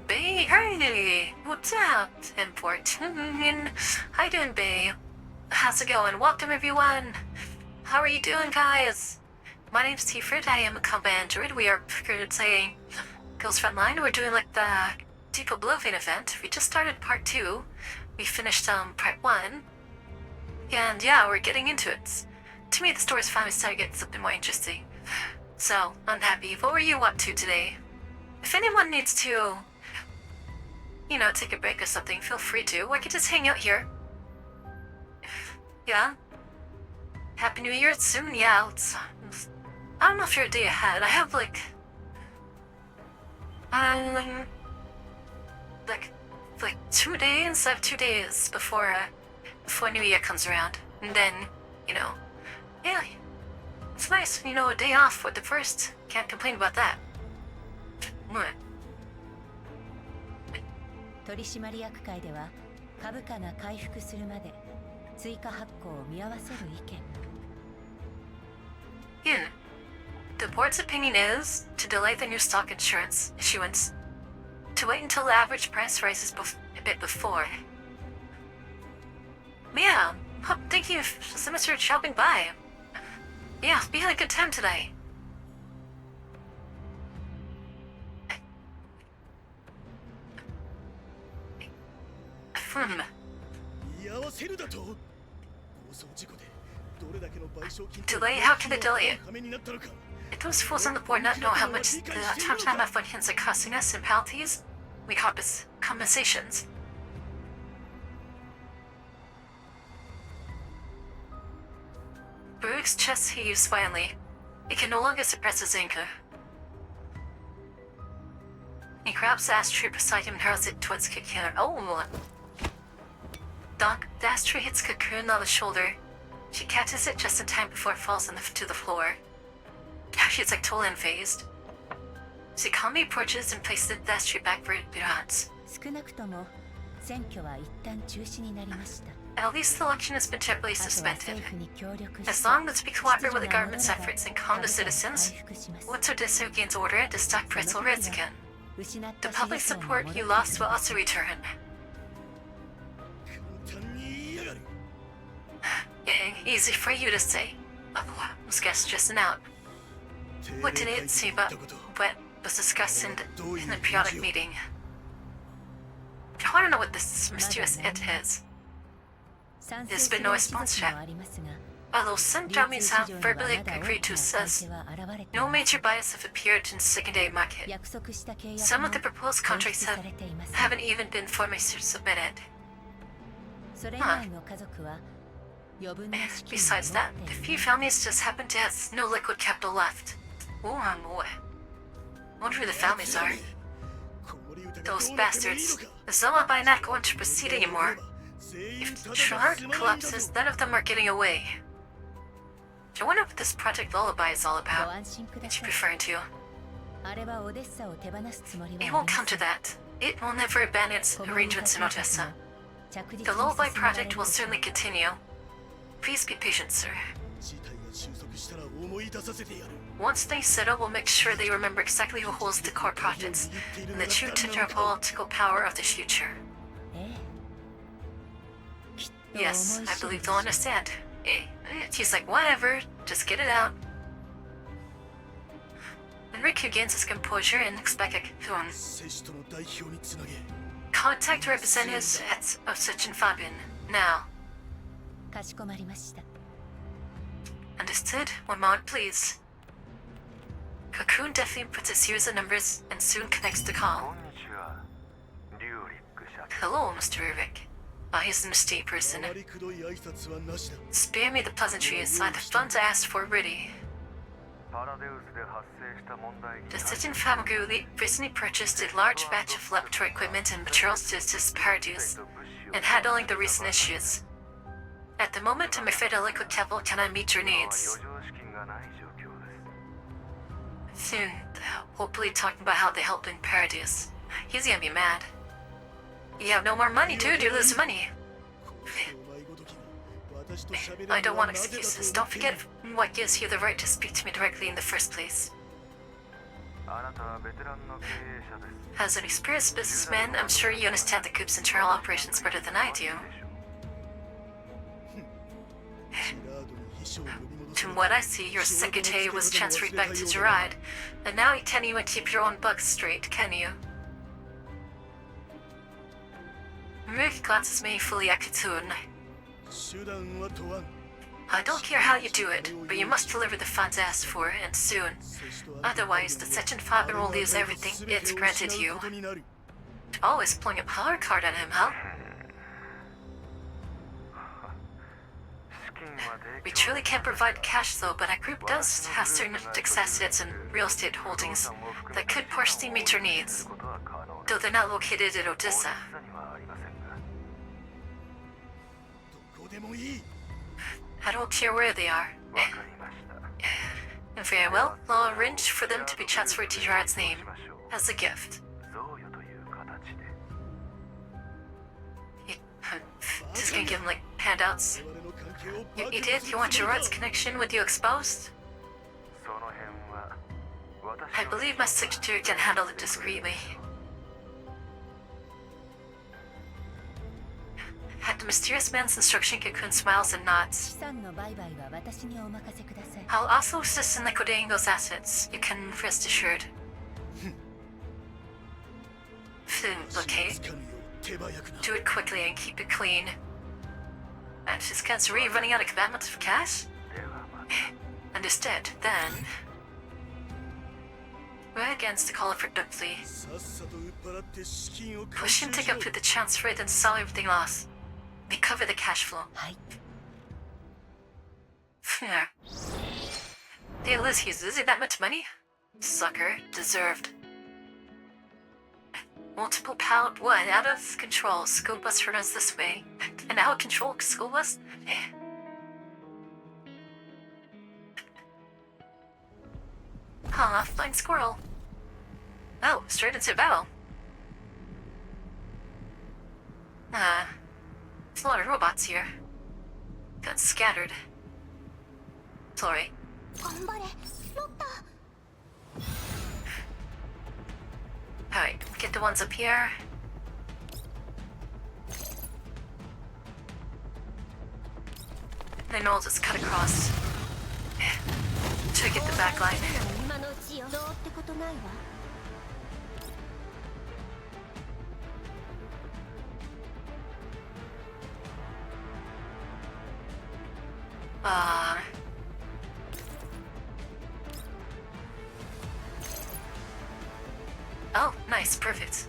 Speaker 1: Bay, hey, what's up, Import? How you doing, Bay? How's it going? Welcome, everyone. How are you doing, guys? My name's Tiferet. I am a combat android. We are playing Ghost Frontline. We're doing like the Deep Oblivion event. We just started part 2. We finished part 1. And yeah, we're getting into it. To me, the story's finally starting to get something more interesting. So, I'm happy. What were you up to today? If anyone needs to, you know, take a break or something, feel free to. Or I could just hang out here. Yeah? Happy New Year, it's soon? Yeah, I don't know if you're a day ahead. I have like 2 days. I have 2 days before New Year comes around. And then, you know, yeah, it's nice, you know, a day off with the first. Can't complain about that.
Speaker 2: 取締役会では株価が回復するまで追加発行を見合わせる意見。
Speaker 1: Ian, the board's opinion is to delay the new stock insurance issuance. To wait until the average price rises a bit before. Yeah, thank you so much for dropping by. Yeah, we had a good time today. Hmm.
Speaker 5: 居合わせるだと。放送事故でどれだけの賠償金
Speaker 1: Delay? How can they delay it?
Speaker 5: ためになったのか。
Speaker 1: If those fools on the board not know how much the time off funds are costing us in penalties, we compensations. Baruch's chest heaves violently. He can no longer suppress his anger. He grabs the ashtray beside him and hurls it towards Cocoon. Oh! The ashtray hits Cocoon on the shoulder. She catches it just in time before it falls to the floor. She's like totally unfazed. She calmly approaches and places the ashtray back where it belongs.
Speaker 2: 少なくとも選挙は一旦中止になりました。
Speaker 1: At least the election has been temporarily
Speaker 2: あとは
Speaker 1: suspended.
Speaker 2: 政府に協力して
Speaker 1: As long as we cooperate with the
Speaker 2: 秩序が
Speaker 1: government's
Speaker 2: 戻れば
Speaker 1: efforts and calm the citizens,
Speaker 2: 回復します。
Speaker 1: once Odessa gains order, the stock price will rise again.
Speaker 2: 失っ
Speaker 1: The
Speaker 2: た支
Speaker 1: public
Speaker 2: 持層も
Speaker 1: support
Speaker 2: 戻
Speaker 1: you
Speaker 2: って
Speaker 1: lost
Speaker 2: く
Speaker 1: will
Speaker 2: る
Speaker 1: also return.
Speaker 5: 簡単に言いやがる。
Speaker 1: Yeah, easy for you to say. Oh, was guessed just now. What did it say about what was discussed in the periodic meeting? I want to know what this mysterious it is.
Speaker 2: 賛成
Speaker 1: There's
Speaker 2: す
Speaker 1: been
Speaker 2: る
Speaker 1: no
Speaker 2: 一
Speaker 1: response
Speaker 2: 族も
Speaker 1: yet.
Speaker 2: ありますが
Speaker 1: Although some
Speaker 2: 流
Speaker 1: dummies
Speaker 2: 通市
Speaker 1: have
Speaker 2: 場には
Speaker 1: verbally
Speaker 2: まだ大
Speaker 1: agreed
Speaker 2: き
Speaker 1: to
Speaker 2: な
Speaker 1: says
Speaker 2: 改正は現れてい
Speaker 1: no
Speaker 2: ません
Speaker 1: major bias have appeared in the secondary market.
Speaker 2: 約束した契約
Speaker 1: Some
Speaker 2: も
Speaker 1: of the proposed
Speaker 2: 提
Speaker 1: contracts
Speaker 2: 出されていません
Speaker 1: haven't even been formally submitted.
Speaker 4: それ以外の家族は余分な資金を
Speaker 1: Besides
Speaker 4: 持っ
Speaker 1: that,
Speaker 4: て
Speaker 1: the
Speaker 4: い
Speaker 1: few
Speaker 4: る
Speaker 1: families just happen to have no liquid capital left. Oh boy. Wonder who the families are. Those bastards. Zoma by not going to proceed anymore. If the chart collapses, none of them are getting away. I wonder what this Project Lullaby is all
Speaker 4: ご
Speaker 1: about.
Speaker 4: 安心くだ
Speaker 1: What you
Speaker 4: さい
Speaker 1: referring to?
Speaker 4: あれはオデッサを手放すつもりはあ
Speaker 1: It
Speaker 4: り
Speaker 1: won't
Speaker 4: ま
Speaker 1: come
Speaker 4: せ
Speaker 1: to
Speaker 4: ん
Speaker 1: that. It will never abandon its
Speaker 4: この計
Speaker 1: arrangements in
Speaker 4: 画
Speaker 1: Odessa.
Speaker 4: も着実に
Speaker 1: The
Speaker 4: 進
Speaker 1: Lullaby
Speaker 4: められ
Speaker 1: project
Speaker 4: る
Speaker 1: will
Speaker 4: でしょう
Speaker 1: certainly continue. Please be patient, sir.
Speaker 5: 事態が収束したら思い出させてやる
Speaker 1: Once they settle, we'll make sure they remember exactly who holds the core projects and the true political power of the future.
Speaker 4: ええきっと
Speaker 1: Yes,
Speaker 4: 思い
Speaker 1: I
Speaker 4: 知る
Speaker 1: believe
Speaker 4: でし
Speaker 1: they'll
Speaker 4: ょう
Speaker 1: understand. He's like, whatever, just get it out. Enrique gains his composure and expects a soon.
Speaker 5: セシとの代表につなげ
Speaker 1: Contact representatives of such and Fabian. Now.
Speaker 4: かしこまりました
Speaker 1: Understood? One moment, please. Cocoon definitely puts his series of numbers and soon connects the call. Hello, Mr. Urvik. He's an estate person.
Speaker 5: 回りくどい挨拶はなしだ
Speaker 1: Spare me the pleasantries. I have the funds I asked for ready. The Sitchin Famagu recently purchased a large batch of laboratory equipment and materials to assist Paradise in handling the recent issues. At the moment, I'm afraid a liquid capital cannot meet your needs. Soon, hopefully talking about how they helped in Paradise. He's gonna be mad. You have no more money, dude. You lose money.
Speaker 5: お前ごときが私と喋れる
Speaker 1: I
Speaker 5: の
Speaker 1: don't
Speaker 5: は
Speaker 1: want
Speaker 5: なぜだと
Speaker 1: excuses.
Speaker 5: 思
Speaker 1: Don't
Speaker 5: ってい
Speaker 1: forget
Speaker 5: る
Speaker 1: what gives you the right to speak to me directly in the first place. As an experienced businessman, I'm sure you understand the group's internal operations better than I do.
Speaker 5: ジラードに秘書を呼び戻せ
Speaker 1: From what I see, your secretary was transferred back to Gerard, and now you can't even keep your own bugs straight, can you? Rick glances meaningfully at Katoon.
Speaker 5: 手段は問わん
Speaker 1: I don't care how you do it, but you must deliver the funds asked for, and soon.
Speaker 5: セシとあなた
Speaker 1: Otherwise, the Section Faber will lose everything it's granted you.
Speaker 5: ことになる
Speaker 1: Always pulling a power card on him, huh? We truly can't provide cash though, but our group does have certain fixed assets and real estate holdings that could partially meet your needs, though they're not located in Odessa.
Speaker 5: どこでもいい
Speaker 1: I don't care where they are. Very well, I'll arrange for them to be transferred to Gerard's name as a gift. Just gonna give him like handouts.
Speaker 5: 我々の関係を
Speaker 1: You
Speaker 5: 暴露
Speaker 1: idiot,
Speaker 5: す
Speaker 1: you
Speaker 5: る
Speaker 1: want
Speaker 5: つもり
Speaker 1: Gerard's
Speaker 5: か
Speaker 1: connection with you exposed? I believe my secretary can handle it discreetly. At the mysterious man's instruction, Cocoon smiles and nods.
Speaker 4: 資産の売買は私にお任せください
Speaker 1: I'll also assist in liquidating those assets. You can rest assured. Okay,
Speaker 5: つかぬよう手早くな
Speaker 1: do it quickly and keep it clean. And she's considering running out of commitments of cash? Understood. Then, we're against the call for Duckley.
Speaker 5: さっさと売っ払って資金を回
Speaker 1: Push
Speaker 5: 収
Speaker 1: him
Speaker 5: し
Speaker 1: take
Speaker 5: ろ
Speaker 1: up to the transfer, then sell everything lost. Recover the cash flow.
Speaker 4: はい
Speaker 1: There. Deal is he's losing that much money? Sucker. Deserved. Multiple pound one out of control. School bus runs this way. An out of control school bus? Huh, flying squirrel. Oh, straight into battle. There's a lot of robots here. Got scattered. Sorry.
Speaker 2: 頑張れロッタ
Speaker 1: Alright, get the ones up here. Then I'll just cut across. To get the back line.
Speaker 2: 今のうちよどうってことないわ
Speaker 1: Oh, nice, perfect.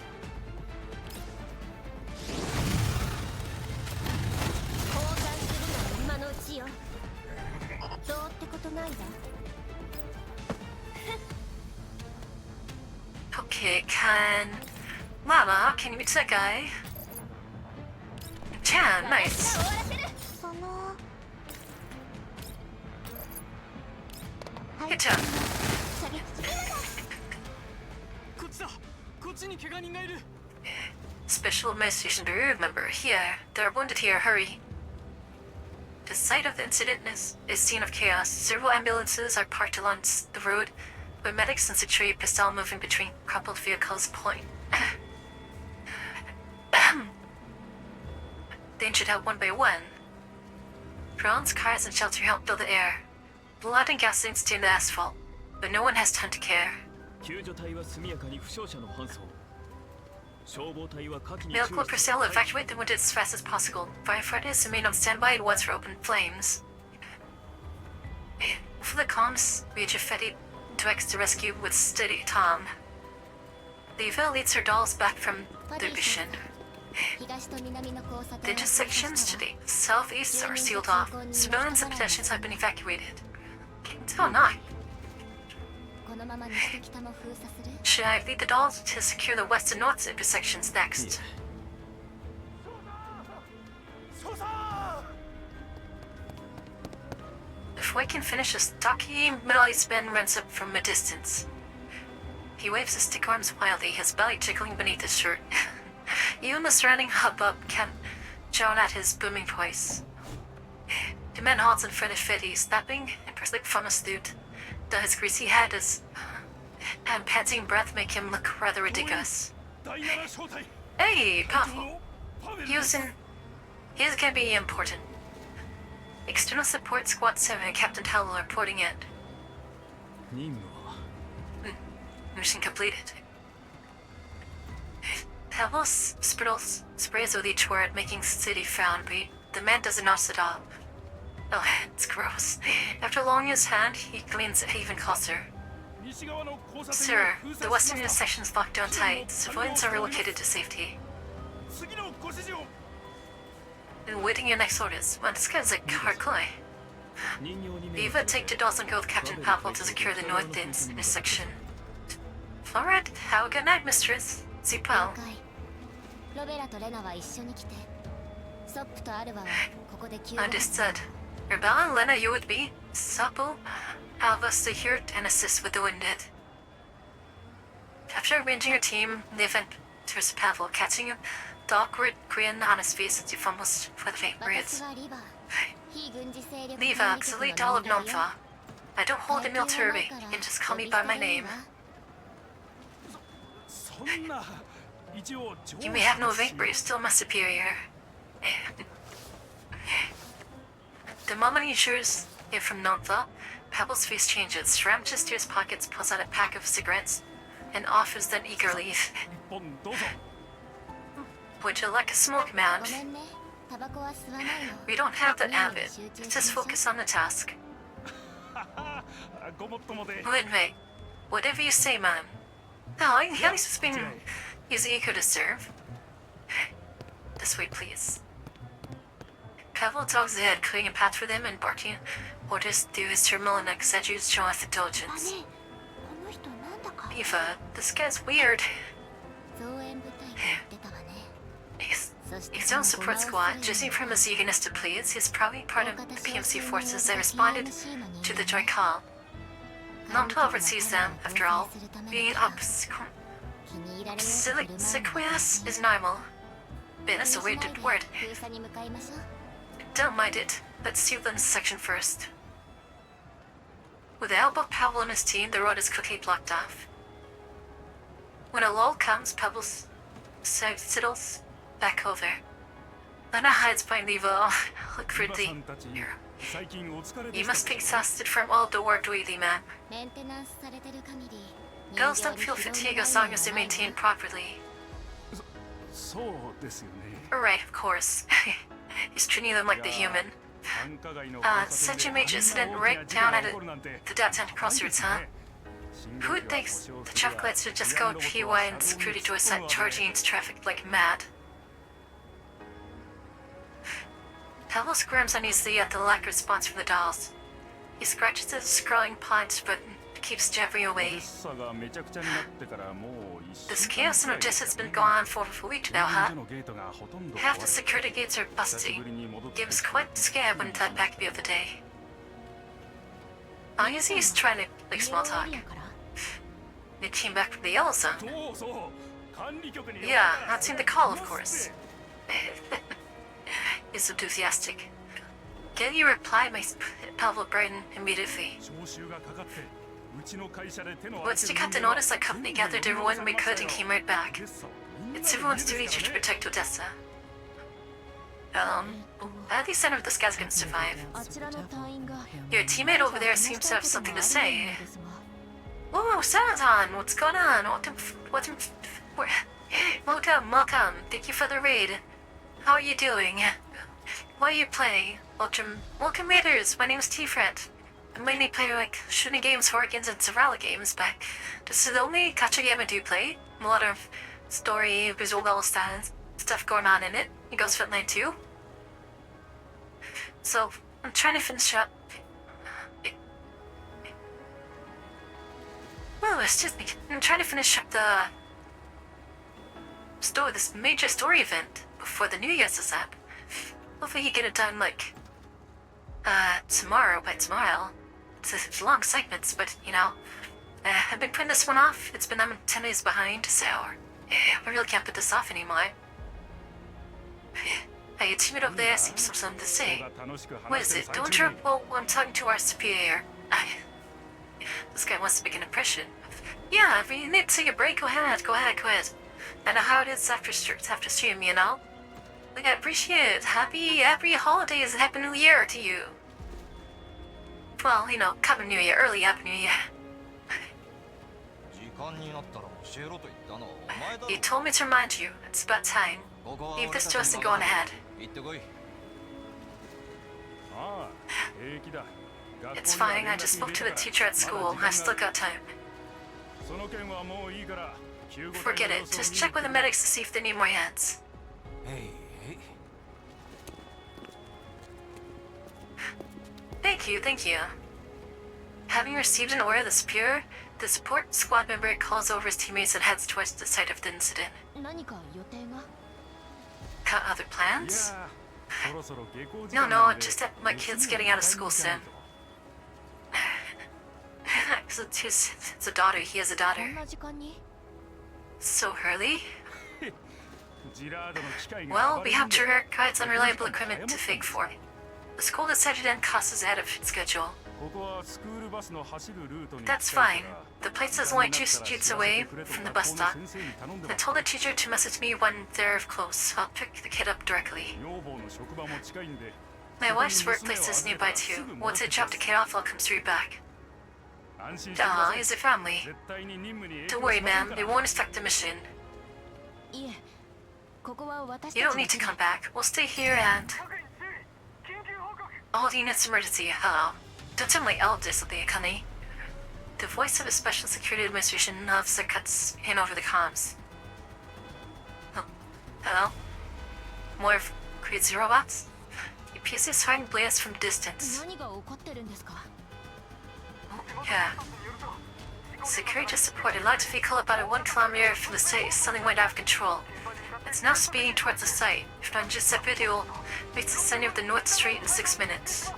Speaker 2: よどうってことないわ
Speaker 1: Okay, can you meet that guy? Chan, nice.
Speaker 2: その
Speaker 1: Good job.
Speaker 2: 射撃
Speaker 3: こっちだこっちに怪我人がいる
Speaker 1: Special Administration Bureau member here. They're wounded here, hurry. The site of the incident is a scene of chaos. Several ambulances are parked along the road, with medics and security personnel moving between crumpled vehicles point. The injured out one by one. Drones, cars, and shelter help fill the air. Blood and gasoline stain the asphalt, but no one has time to care.
Speaker 3: 救助隊は速やかに負傷者の搬送消防隊は火器に
Speaker 1: Medical personnel evacuate the wounded as fast as possible. Firefighters remain on standby and watch for open flames. For the comms, Major Fetty directs the rescue with steady Tom. Leva leads her dolls back from their mission.
Speaker 2: 東と南の交差
Speaker 1: The
Speaker 2: 点
Speaker 1: intersections to the southeast are sealed off. Civilians and pedestrians have been evacuated. Oh no.
Speaker 2: このまま西と北も封鎖する
Speaker 1: Should I lead the dolls to secure the west and north intersections next?
Speaker 5: 操作
Speaker 1: Before I can finish, a stocky, middle-aged man runs up from a distance. He waves his stick arms wildly, his belly tickling beneath his shirt. Even the surrounding hubbub can drown out his booming voice. The man halts in front of Fetty, snapping and bristling from his suit, though his greasy head and panting breath make him look rather ridiculous.
Speaker 5: 第7小隊
Speaker 1: Hey, powerful.
Speaker 5: のパベル
Speaker 1: He's gonna be important. External support squad 7 and Captain Howell are reporting in.
Speaker 3: 任務は
Speaker 1: Mission completed. Howell sprays with each word, making City frown, but the man doesn't notice it all. Oh, it's gross. After lowering his hand, he leans even closer.
Speaker 5: 西側の交差点
Speaker 1: Sir,
Speaker 5: を封
Speaker 1: the
Speaker 5: 鎖
Speaker 1: western
Speaker 5: しました
Speaker 1: intersection is locked down tight. Civilians are relocated to safety.
Speaker 5: 次のご指示を
Speaker 1: And waiting your next orders. Well, this guy's a hard guy.
Speaker 3: 人形に目を
Speaker 1: Viva, take the dolls and go with Captain Pavel to secure the north intersection. Alright, have a good night, mistress. Sleep
Speaker 2: 了
Speaker 1: well.
Speaker 2: 解ロベラとレナは一緒に来てソップとアルバはここで救護
Speaker 1: Understood. Rebella and Lena, you with me? Supple, Alva, stay here and assist with the wounded. After arranging your team, the event towards Pavel, catching the awkward grin on his face as he fumbles for the faint
Speaker 2: 私
Speaker 1: words.
Speaker 2: はリバ非軍事勢力
Speaker 1: Leave absolutely all of Nomfa. I don't hold a military rank. You can just call me by my name.
Speaker 5: そんな一応上
Speaker 1: You may have no rank, but you're still my superior. The moment he hears it from Nomfa, Pavel's face changes. Ramches to his pockets, pulls out a pack of cigarettes, and offers them eagerly.
Speaker 5: 一本どうぞ
Speaker 1: Would you like a smoke, man?
Speaker 2: ごめんねタバコは吸わないの
Speaker 1: We don't have that
Speaker 2: 任務に
Speaker 1: habit.
Speaker 2: 集中
Speaker 1: Just
Speaker 2: しましょう
Speaker 1: focus on the task.
Speaker 5: ごもっともで
Speaker 1: Wait, whatever you say, man. No, at least it's been easy eager to serve. This way, please. Pavel togs ahead, clearing a path for them and barking orders through his terminal and exaggerates showing off
Speaker 2: だ
Speaker 1: indulgence.
Speaker 2: ねこの人なんだか
Speaker 1: Eva, this guy's weird.
Speaker 2: 増援部隊って言ってたわね
Speaker 1: He's
Speaker 2: そして
Speaker 1: his own support squad, judging from his eagerness to please, he's probably part of the PMC forces that responded to the joint call. Nomta oversees them, after all. Being obsequious is normal. But that's a weird word.
Speaker 2: 封鎖に向かいましょう
Speaker 1: Don't mind it. Let's seal the section first. With the help of Pavel and his team, the road is quickly blocked off. When a lull comes, Pavel sidles back over. Lena hides behind Levo. Look
Speaker 5: リバ
Speaker 1: pretty.
Speaker 5: さんたち最近お疲れで
Speaker 1: You
Speaker 5: した
Speaker 1: must be exhausted from all the work lately, man.
Speaker 2: メンテナンスされてる限り
Speaker 1: Girls don't feel fatigue as long as they're maintained properly.
Speaker 5: そうですよね
Speaker 1: Right, of course. He's treating them like the human.
Speaker 5: 繁華街の交差
Speaker 1: Such a
Speaker 5: 点で
Speaker 1: major
Speaker 5: あん
Speaker 1: incident
Speaker 5: な大
Speaker 1: right
Speaker 5: きな
Speaker 1: down
Speaker 5: 事故が
Speaker 1: at
Speaker 5: 起こるなんて
Speaker 1: the downtown crossroads, huh?
Speaker 5: 進
Speaker 1: Who
Speaker 5: 撃
Speaker 1: would
Speaker 5: は
Speaker 1: think
Speaker 5: 故障
Speaker 1: the
Speaker 5: する
Speaker 1: traffic
Speaker 5: や
Speaker 1: lights would just
Speaker 5: 治
Speaker 1: go
Speaker 5: 安のこと
Speaker 1: PY
Speaker 5: は
Speaker 1: and
Speaker 5: 多分
Speaker 1: security doors
Speaker 5: 突っ込
Speaker 1: start
Speaker 5: むわけ
Speaker 1: charging into traffic like mad? Pavel squirms uneasily at the lack of response from the dolls. He scratches his scrolling pause but keeps jabbering away. This chaos in Odessa has been going on for a week now, huh? Half the security gates are busting. Gives quite the scare when that back the other day. I guess he's trying to like small talk. They came back from the yellow zone. Yeah, not seen the call, of course. He's enthusiastic. Get your reply, my Pavel Brighton, immediately. Once they got the notice, our company gathered everyone we could and came right back. It's everyone's duty to protect Odessa. At the center of this guy's gonna survive. Your teammate over there seems to have something to say. Whoa, Satan, what's going on? Welcome. Thank you for the raid. How are you doing? What are you playing? Welcome raiders, my name's Tiferet. I mainly play like shooting games, horror games, and survival games, but this is the only gacha game I do play. A lot of story, visual novel stuff going on in it. It goes Frontline too. So, I'm trying to finish up. Oh, excuse me. I'm trying to finish up this major story event before the New Year's is up. Hopefully you get it done like tomorrow. By tomorrow, it's long segments, but you know, I've been putting this one off. I'm 10 days behind, so I really can't put this off anymore. Hey, your teammate over there seems to have something to say. What is it? Don't interrupt while I'm talking to our superior. This guy wants to make an impression. Yeah, if you need to take a break, go ahead. I know how it is after stream, you know? Like, I appreciate it. Happy holidays and Happy New Year to you. Well, you know, Happy New Year, early Happy New Year. He told me to remind you. It's about time. Leave this to us and go on ahead. It's fine, I just spoke to the teacher at school. I still got time. Forget it. Just check with the medics to see if they need more hands. Thank you. Having received an order, the support squad member calls over his teammates and heads towards the site of the incident. Got other plans? No, just that my kid's getting out of school soon. It's a daughter, he has a daughter. So early? Well, we have to require unreliable equipment to fake for. The school decided to end classes ahead of its schedule. That's fine. The place is only 2 streets away from the bus stop. I told the teacher to message me when they're close. I'll pick the kid up directly. My wife's workplace is nearby too. Once I drop the kid off, I'll come straight back. He's a family. Don't worry, ma'am. They won't obstruct the mission. You don't need to come back. We'll stay here and... All units emergency. Hello. Don't tell my eldest of the honey. The voice of a special security administration officer cuts in over the comms. Oh. Hello? More of crazy robots? Your PC is firing blasts from distance. Yeah. Security support. A large vehicle about 1 kilometer from the site suddenly went out of control. It's now speeding towards the site. If not, just a video reach the center of the North Street in 6 minutes.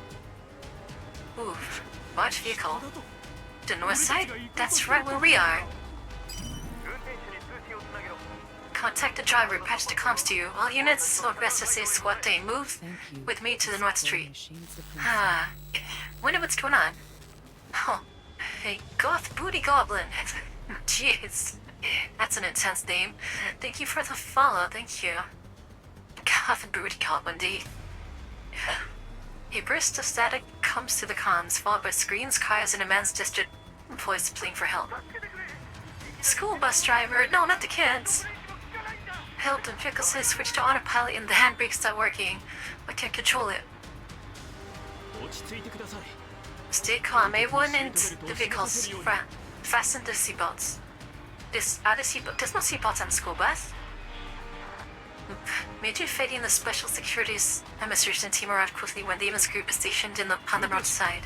Speaker 1: Ooh, large vehicle. The north side? That's right where we are. Contact the driver, patch the comms to you. All units of SSA Squad Day, move with me to the North Street. Wonder what's going on. Oh, a goth booty goblin. Jeez, that's an intense name. Thank you for the follow, thank you. Goth booty goblin, indeed. A burst of static comes to the comms, followed by screams, cries, and a man's gestured voice pleading for help. School bus driver, no, not the kids. Help, and vehicle says switch to autopilot and the handbrake stopped working. I can't control it. Stay calm, everyone in the vehicles. Fasten the seatbelts. There's no seatbelts on the school bus. Major Fetty and the Special Securities Administration team arrived quickly when the Amos group is stationed on the north side.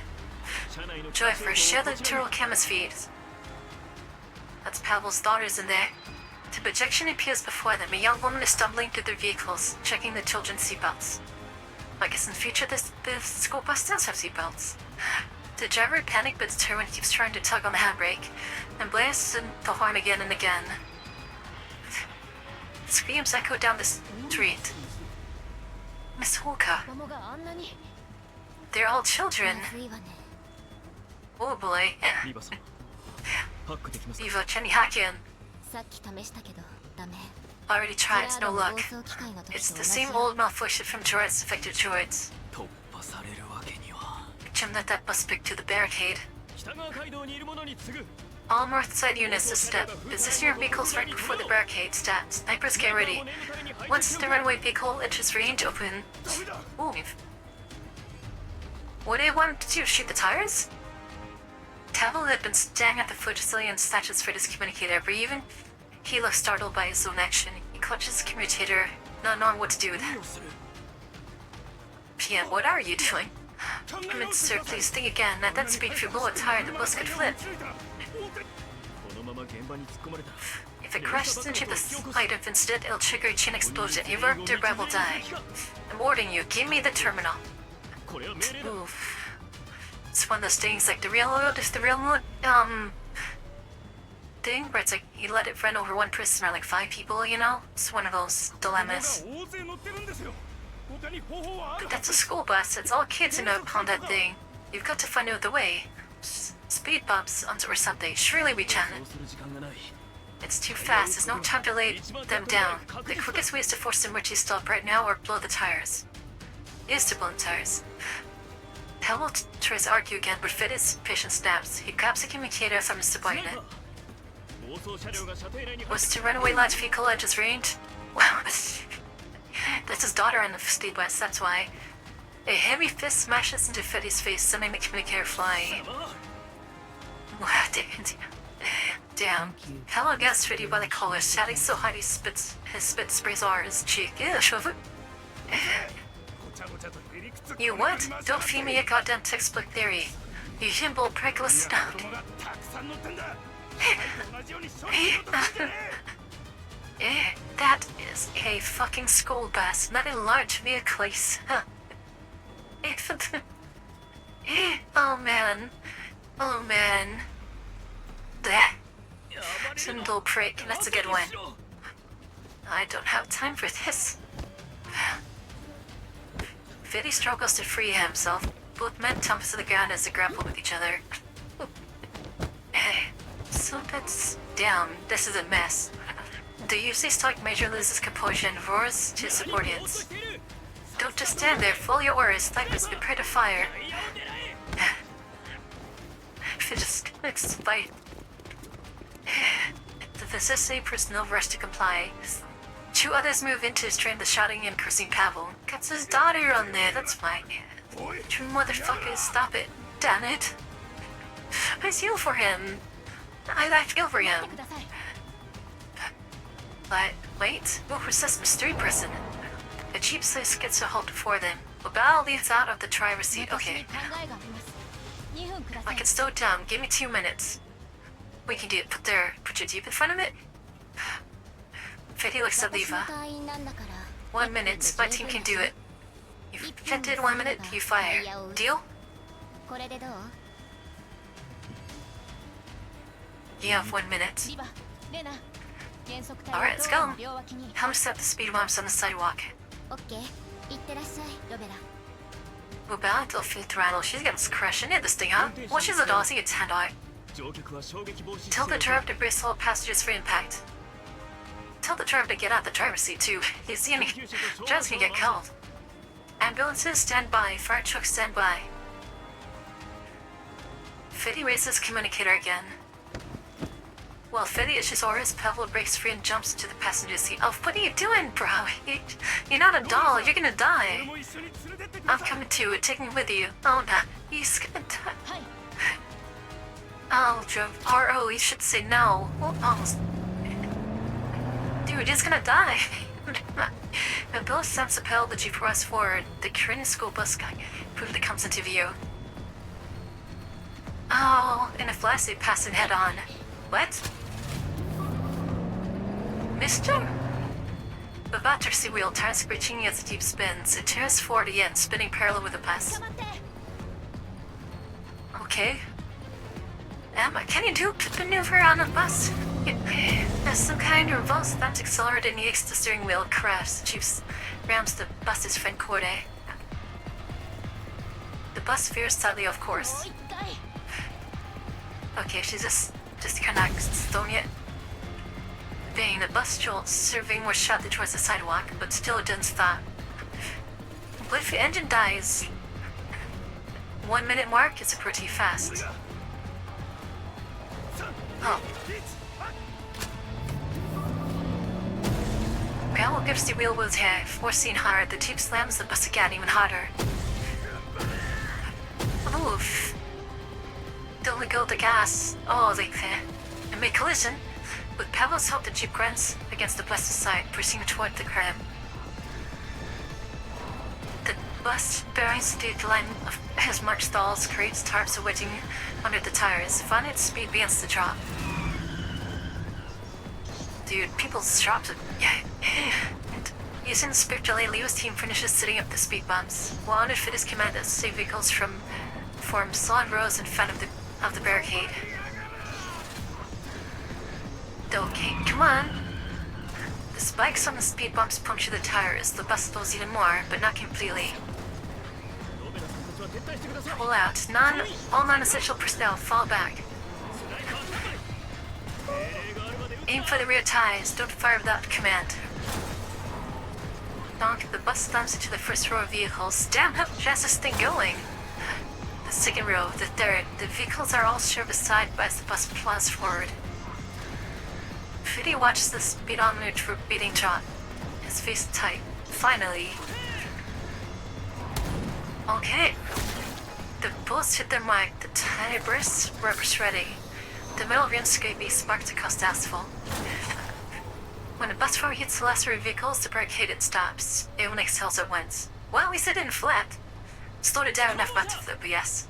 Speaker 1: Joy first, share the Turtle Camus feeds. That's Pavel's daughters in there. The projection appears before them. A young woman is stumbling through their vehicles, checking the children's seatbelts. I guess in future the school bus does have seatbelts. The driver panics but determined keeps trying to tug on the handbrake, and blasts the horn again and again. Screams echo down the street. Miss Holka,
Speaker 2: 桃があんなに
Speaker 1: they're all children.
Speaker 2: まずいわね
Speaker 1: Oh boy.
Speaker 3: リーバさんハックできますか？
Speaker 1: Eva, can you hack in?
Speaker 2: さっき試したけどダメ
Speaker 1: Already tried,
Speaker 2: ジェ
Speaker 1: no
Speaker 2: ラー
Speaker 1: luck.
Speaker 2: ドの暴走機械の時
Speaker 1: It's
Speaker 2: と
Speaker 1: the
Speaker 2: 同じ
Speaker 1: same old malfunction from droids affected droids.
Speaker 3: 突破されるわけには。
Speaker 1: Jim led that bus pick to the barricade.
Speaker 3: 北川街道にいる者に次ぐ。
Speaker 1: All north side units to step. Position your vehicles right before the barricade. Stat. Snipers get ready. Once the runaway vehicle enters range, open. Ooh. What do you want to do? Shoot the tires? Tavel had been staring at the Fujicilian statues for his communicator, but even he looked startled by his own action. He clutches the commutator, not knowing what to do with it. PM, what are you doing? Sir, please think again. At that speed, if you blow a tire, the bus could flip.
Speaker 3: このまま現場に突っ込まれたら。
Speaker 1: If it crashes into the site of incident, it'll trigger a chain explosion. Your vertebra will die. I'm warning you, give me the terminal.
Speaker 3: これは命令だ。
Speaker 1: Oof. It's one of those things like the railroad thing where it's like you let it run over one person or like 5 people, you know? It's one of those dilemmas.
Speaker 5: 大勢乗ってるんですよ。他に方法はある
Speaker 1: But that's a school bus, it's all kids in upon that thing. You've got to find out the way. Speed bumps or something. Surely we can.
Speaker 3: そうする時間がない。
Speaker 1: It's too fast, there's no time to lay them down. The quickest way is to force them to stop right now or blow the tires. Is to blow the tires. Hell tries to argue again, but Fittis' patience snaps. He grabs the communicator from his subordinate.
Speaker 3: 暴走車両が射程内に入っ
Speaker 1: Was the runaway lad's vehicle at his range? Wow, that's his daughter on the speed west, that's why. A heavy fist smashes into Fittis' face, sending the communicator flying. Wow, damn. Hello, guess Fitty by the collar, shouting so high his spit sprays all over his cheek. Ew, shove it.
Speaker 5: ごちゃごちゃとへりくつ
Speaker 1: You what? Don't feed me a goddamn textbook theory. You himbo prickless snout.
Speaker 5: 子供がたくさん乗ってんだ。同じように処理しようとしてね
Speaker 1: That is a fucking school bus, not a large vehicle. Huh. Oh man. Oh man. That. Simple prick, that's a good one. I don't have time for this. Fitty struggles to free himself. Both men tumble to the ground as they grapple with each other. So that's down. This is a mess. The UC stock major loses composure and roars to his subordinates. Don't just stand there, follow your orders, snipers, prepare to fire. Just fight. The necessary personnel rush to comply. 2 others move in to restrain the shouting and cursing Pavel. Gets his daughter on there, that's fine. You motherfuckers, stop it. Damn it. I feel for him. I feel for him.
Speaker 2: ください
Speaker 1: But, wait, who was this mystery person? A jeep gets to halt before them. Babal leaves out of the driver's seat.
Speaker 2: 私に
Speaker 1: Okay,
Speaker 2: 考えがあります2分くださ
Speaker 1: I
Speaker 2: い
Speaker 1: can slow it down. Give me 2 minutes. We can do it. Put your jeep in front of it. Fetty looks at
Speaker 2: 私の
Speaker 1: Leva.
Speaker 2: 隊員なんだから
Speaker 1: 1 minute. My team can do it. You've attempted 1 minute. You fire. Deal?
Speaker 2: これでどう
Speaker 1: You have 1 minute.
Speaker 2: リバレナ減速
Speaker 1: Alright,
Speaker 2: 隊
Speaker 1: let's
Speaker 2: を
Speaker 1: go.
Speaker 2: 道路の両脇に
Speaker 1: Helm set the speed bumps on the sidewalk.
Speaker 2: オッケー行ってらっしゃいロベラ
Speaker 1: Babal, don't feel throttle. She's got us crushing it, this thing, huh? Well, she's a dossy. It's hand out.
Speaker 3: 乗客は衝撃防止
Speaker 1: Tell the
Speaker 3: してお
Speaker 1: driver to brace all passengers for impact. Tell the driver to get out the driver's seat too. You see any driver's gonna get killed. Ambulances stand by. Fire trucks stand by. Fitty raises communicator again. While Fitty issues orders, Pavel breaks free and jumps into the passenger seat. Oh, what are you doing, bro? You're not a doll. You're gonna
Speaker 5: 俺
Speaker 1: die.
Speaker 5: も一緒に連れてってくだ
Speaker 1: I'm
Speaker 5: さい
Speaker 1: coming too. Taking me with you. Oh, nah. He's gonna die.
Speaker 2: はい
Speaker 1: Oh, RO, you should say no. Well, almost. Dude, he's gonna die. When Bill attempts to propel the Jeep runs forward, the Korean school bus quickly comes into view. Oh, in a flash they pass it head on. What? Mister? The battery wheel turns screeching as the Jeep spins. It tears forward again, spinning parallel with the bus. Okay. Emma, can you do a maneuver on a bus? As some kind of reverse that accelerated and yanks the steering wheel crashes. The Jeep rams the bus's front quarter. The bus veers slightly, of course. Okay, she's just connects, don't it? Bang, the bus jolts, serving more sharply towards the sidewalk, but still it doesn't stop. What if the engine dies? 1 minute mark is pretty fast. Oh. Powell gives the wheel with her, forcing hard. The Jeep slams the bus again even harder. Oof. Don't let go of the gas. Oh, they make collision. With Pavel's help, the Jeep grunts against the bus's side, pushing toward the curb. The bus bearings the line of his march stalls, creates tarps wedging under the tires. Finally, its speed begins to drop. Dude, people's drops it. Using the spiritually, Leo's team finishes setting up the speed bumps. While on fit his commanders, save vehicles form solid rows in front of the barricade. Okay, come on. The spikes on the speed bumps puncture the tires. The bus slows even more, but not completely. Pull out. All non-essential personnel fall back. Aim for the rear tires. Don't fire without command. Donk, the bus slams into the first row of vehicles. Damn, how fast is this thing going? The second row, the third. The vehicles are all shoved aside as the bus plows forward. Fiddy watches the speedometer beating drop. His face tight. Finally. Okay. The bullets hit their mark. The tiny bursts were ready. The metal rim scraping sparked across the asphalt. When the bus forward hits the last row of vehicles, the barricade it stops. Everyone exhales at once. Well, at least it didn't flip. Slowed it down enough not to flip, but yes.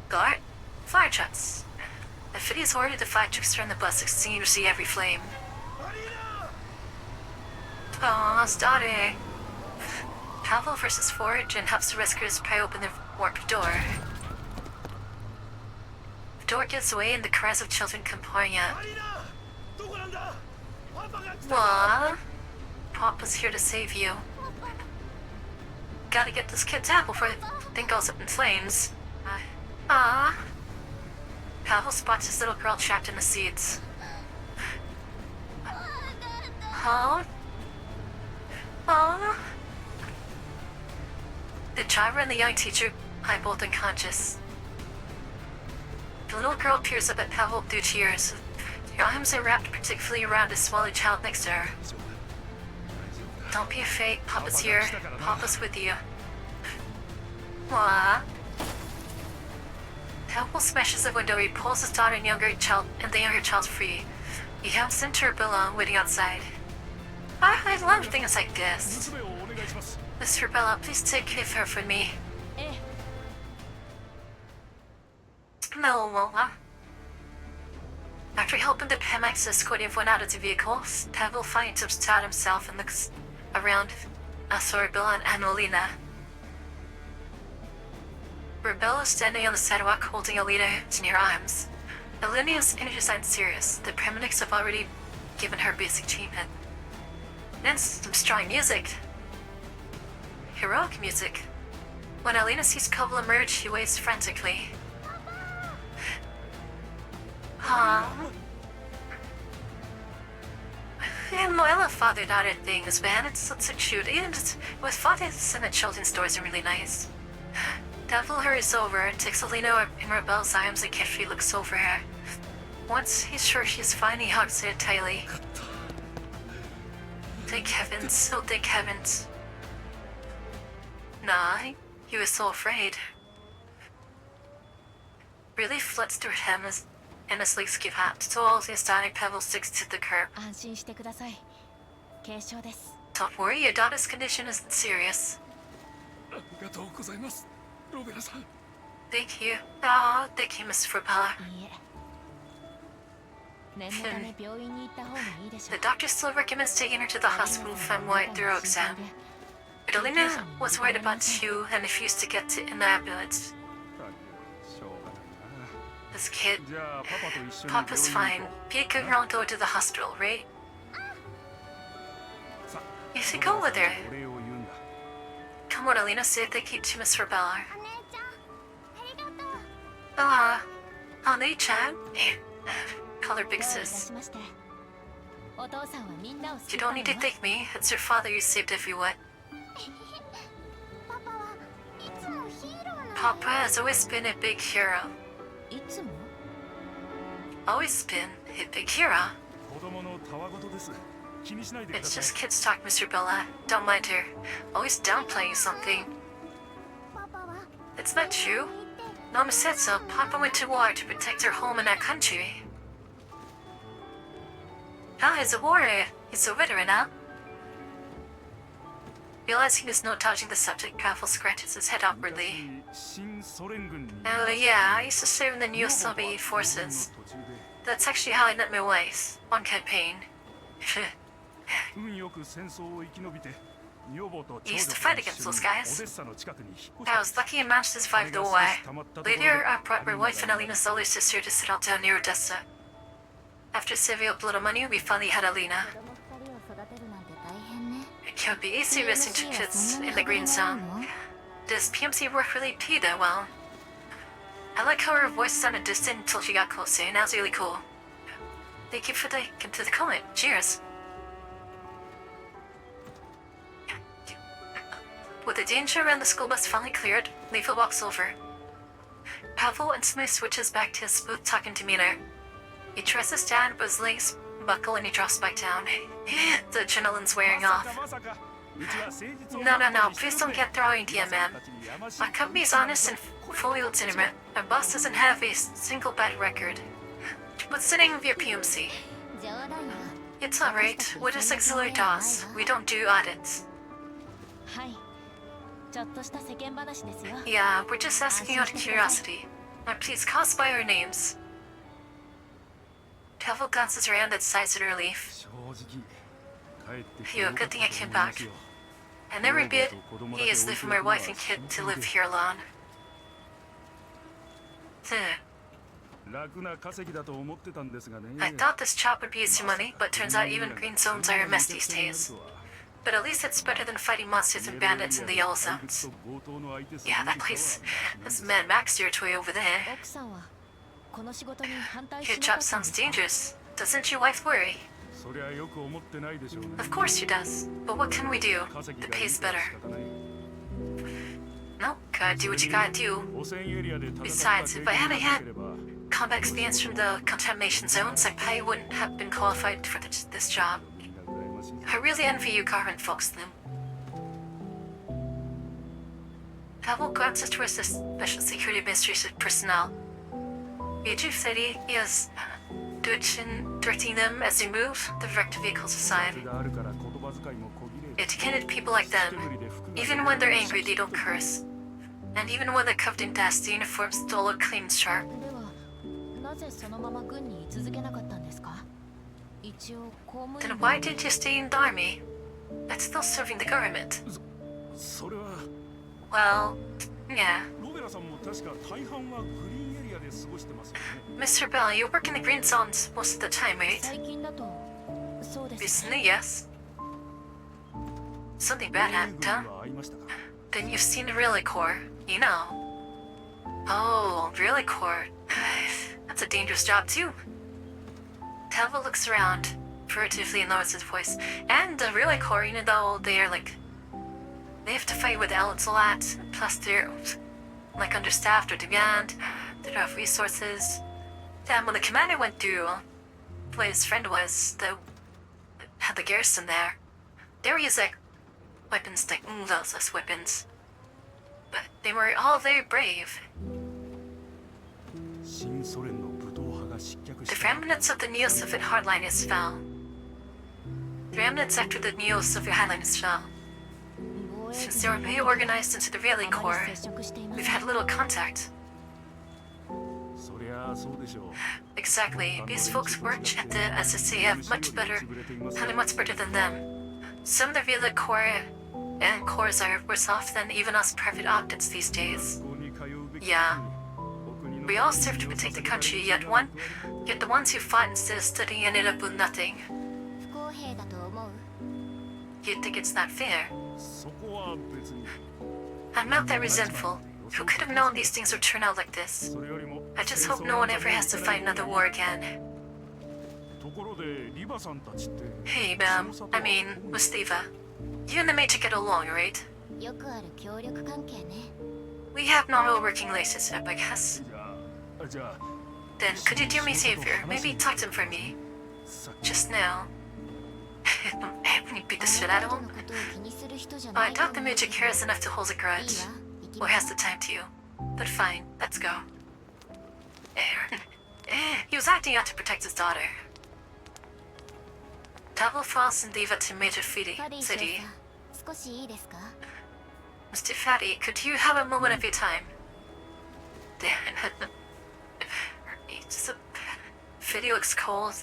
Speaker 1: Guard. Fire trucks. The Fiddy is ordered to fire trucks around the bus, extinguishing every flame. Aw, starting. Pavel versus Forge and helps the rescuers pry open the warped door. The door gives away and the cries of children come pouring out. What? Papa's here to save you. Gotta get this kid's apple before the thing goes up in flames. Pavel spots his little girl trapped in the seeds. Oh? Oh? The driver and the young teacher lie both unconscious. The little girl peers up at Pavel through tears. Her arms are wrapped particularly around a swallowed child next to her. Don't be afraid, Papa's here. Papa's with you. What? Pavel smashes the window. He pulls his daughter and the younger child free. He helps into her Bella waiting outside. I love things like this. Miss Bella, please take care of her for me. No, After helping the paramedics escort everyone out of the vehicles, Pavel finds himself himself and looks around Bella and Annalena. Rebella is standing on the sidewalk holding Alina in her arms. Alina's energy signs serious. The paramedics have already given her basic treatment. Then some strong music. Heroic music. When Alina sees Koval emerge, she waves frantically. And Noella father-daughter things, man. It's so cute. Even with fathers and the children's stories are really nice. Devil hurries over, takes Alina in Rebel's arms and carefully looks over her. Once he's sure she's fine, he hugs her tightly. Thank heavens, oh thank heavens. Nah, he was so afraid. Relief floods through him and his legs give out. So all the astounding Pavel sticks to the curb.
Speaker 2: 安心してください。
Speaker 4: 軽症です。
Speaker 1: Don't worry, your daughter's condition isn't serious.
Speaker 5: ありがとうございますロベラさん
Speaker 1: Thank you. Oh, thank you, Miss Frabella.
Speaker 4: いいえ。念のため病院に行った方がいいでしょ
Speaker 1: The
Speaker 4: う。
Speaker 1: doctor still recommends taking her to the hospital for a white thorough exam. But Alina was worried about you and refused to get to an ambulance.
Speaker 6: しょうがないな
Speaker 1: This kid,
Speaker 6: じゃあパパと一緒に
Speaker 1: Papa's
Speaker 6: 病院
Speaker 1: fine.
Speaker 6: に行こ
Speaker 1: Pete could run go to the hospital, right?
Speaker 6: うさ
Speaker 1: You should go with her.
Speaker 6: お礼を言うんだ
Speaker 1: Come on, Alina, say thank you to Miss Frabella.
Speaker 2: お姉ちゃんありがとう
Speaker 1: Honey-chan. Call her
Speaker 4: どう
Speaker 1: Big
Speaker 4: いた
Speaker 1: Sis.
Speaker 4: しまして。お父さんはみんなを
Speaker 1: You
Speaker 4: 救った
Speaker 1: don't
Speaker 4: の
Speaker 1: need to
Speaker 4: よ。
Speaker 1: thank me. It's your father you saved everyone.
Speaker 2: パパはいつもヒーローなの
Speaker 1: Papa has always been a big hero.
Speaker 4: いつも
Speaker 1: Always been a big hero.
Speaker 6: 子供のたわごとです気にしないでくだ
Speaker 1: It's
Speaker 6: さい
Speaker 1: just kids talk, Mr. Bella. Don't mind her. Always downplaying something.
Speaker 2: パパは
Speaker 1: It's not true. Mama said so. Papa went to war to protect her home and our country. Ah, he's a warrior. He's a veteran now. Realizing there's no dodging the subject, Gravel scratches his head awkwardly.
Speaker 6: 新ソ連軍に
Speaker 1: Oh, yeah, I used to serve in the New Soviet forces. That's actually how I met my wife. On campaign.
Speaker 6: 運よく戦争を生き延びて女房と
Speaker 1: He
Speaker 6: 長
Speaker 1: used
Speaker 6: 女
Speaker 1: to
Speaker 6: と
Speaker 1: fight
Speaker 6: 一
Speaker 1: against
Speaker 6: 緒
Speaker 1: those
Speaker 6: に
Speaker 1: guys.
Speaker 6: オデッサの近くに引っ越し
Speaker 1: I
Speaker 6: た
Speaker 1: was lucky and managed to survive the war. Later, I brought my wife and Alina's older sister to settle down near Odessa. After saving up a little money, we finally had Alina.
Speaker 2: 子供2人を育てるなんて大変ね
Speaker 1: It can't be easy raising two kids in the green zone. Does PMC work really pay that well? I like how her voice sounded distant until she got closer, and that's really cool. Thank you for taking to the comment. Cheers. With the danger around the school bus finally cleared, Leafa walks over. Pavel instantly switches back to his smooth talking demeanor. He tries to stand, but his legs buckle and he drops back down. The adrenaline's wearing off.
Speaker 6: まさかうちは誠実を
Speaker 1: No, no, no, please don't get throwing idea, man. My company's honest and fully legitimate. Our boss doesn't have a single bad record. What's the name of your PMC?
Speaker 2: 冗談よ
Speaker 1: It's alright. We're just auxiliary DAWs. We don't do audits.
Speaker 4: はい。ちょっとした世間話ですよ。
Speaker 1: Yeah, we're just asking out of curiosity. Now please call us by our names. Pavel glances around and sighs in relief.
Speaker 6: 正直帰ってきて
Speaker 1: Phew,
Speaker 6: よか
Speaker 1: good
Speaker 6: った
Speaker 1: thing I
Speaker 6: と
Speaker 1: came
Speaker 6: 思います
Speaker 1: back.
Speaker 6: よ
Speaker 1: And every bit, he is leaving my wife and kid to live here alone.
Speaker 6: 楽な稼ぎだと思ってたんですがね
Speaker 1: I thought this job would be easy money, but turns out even green zones are a mess these days. But at least it's better than fighting monsters and bandits in the yellow zones. Yeah, that place has Mad Max territory over there.
Speaker 4: 奥さんはこの仕事に反対し
Speaker 1: Your
Speaker 4: なか
Speaker 1: job
Speaker 4: ったん
Speaker 1: sounds
Speaker 4: ですか
Speaker 1: dangerous. Doesn't your wife worry?
Speaker 6: そりゃよく思ってないでしょうね
Speaker 1: Of course she does. But what can we do?
Speaker 6: 稼ぎ
Speaker 1: The
Speaker 6: がいい
Speaker 1: pay's
Speaker 6: から
Speaker 1: better.
Speaker 6: 仕方ない
Speaker 1: No, gotta do what you gotta do.
Speaker 6: 汚染エリアで戦った
Speaker 1: Besides,
Speaker 6: 経
Speaker 1: if I
Speaker 6: 験
Speaker 1: hadn't
Speaker 6: が
Speaker 1: had
Speaker 6: なければ
Speaker 1: combat experience from the contamination zones, I probably wouldn't have been qualified for this job.
Speaker 6: みんな羨ましい
Speaker 1: I really envy you government folks, then. Pavel glances towards the Special Security Administration personnel. Beatrice said he is directing them as they move the wrecked vehicles aside.
Speaker 6: があるから言葉遣いも小切れ
Speaker 1: Educated people like them, even when they're angry, they don't curse. And even when they're covered in dust, the uniforms still look clean and sharp.
Speaker 4: ではなぜそのまま軍に居続けなかったんですか？一応公務員
Speaker 1: Then why didn't you stay in the army? That's still serving the government.
Speaker 6: それは
Speaker 1: Well, yeah.
Speaker 6: ロベラさんも確か大半はグリーンエリアで過ごしてますよね
Speaker 1: Mr. Bell, you work in the green zones most of the time, right?
Speaker 4: 最近だとそうですね。
Speaker 1: Recently, yes. Something bad
Speaker 6: グリーン
Speaker 1: happened,
Speaker 6: 軍
Speaker 1: huh?
Speaker 6: には会いましたか
Speaker 1: Then you've seen the Relay Corps, you know. Oh, Relay Corps. That's a dangerous job, too. Talva looks around, furtively lowers his voice. And the Relay Corps, even though they're like... They have to fight with elements a lot, plus they're like understaffed or demand, they don't have resources. Then when the commander went through, where his friend was, had the garrison there, they were using weapons like those weapons. But they were all very brave.
Speaker 6: 新ソ連の武闘派が失脚し
Speaker 1: The
Speaker 6: た
Speaker 1: remnants of the Neo-Soviet hardliners fell. 3 minutes after the news of your Highlands fell. Since they were reorganized into the Relay Corps, we've had little contact.
Speaker 3: そりゃそうでしょう
Speaker 1: Exactly. These folks work at the SSAF much better than them. Some of the Relay Corps and Corps are worse off than even us private optics these days.
Speaker 3: 学校に通うべき
Speaker 1: Yeah.
Speaker 3: お国の
Speaker 1: We all served to protect the country, yet the ones who fought instead of studying ended up with nothing.
Speaker 2: 不公平だと思う？
Speaker 1: You'd think it's not fair.
Speaker 3: そこは別に
Speaker 1: I'm not that resentful. Who could have known these things would turn out like this?
Speaker 3: それよりも
Speaker 1: I just hope no one ever has to fight another war again.
Speaker 3: ところでリバさんたちって
Speaker 1: Hey, I mean, Mustafa. You and the Major get along, right?
Speaker 2: よくある協力関係ね。
Speaker 1: We have normal working relationship, I guess.
Speaker 3: じゃあ
Speaker 1: Then, could you do me a favor? Maybe talk to him for me.
Speaker 3: さっ
Speaker 1: Just now. When you beat the shit out of
Speaker 2: の
Speaker 1: him?
Speaker 2: ことを気にする人じゃな
Speaker 1: I
Speaker 2: いと
Speaker 1: doubt
Speaker 2: 思
Speaker 1: the
Speaker 2: うけ
Speaker 1: Major
Speaker 2: ど。
Speaker 1: cares enough to hold a
Speaker 2: いい
Speaker 1: grudge.
Speaker 2: わ、行き
Speaker 1: Or
Speaker 2: ま
Speaker 1: has the time to. But fine, let's go. He was acting out to protect his daughter. Pavel Frost and Diva to Major
Speaker 2: ファディ少
Speaker 1: City.
Speaker 2: 佐、少しいいですか？
Speaker 1: Mr. Fatty, could you have a moment of your time? Fiddy looks cold.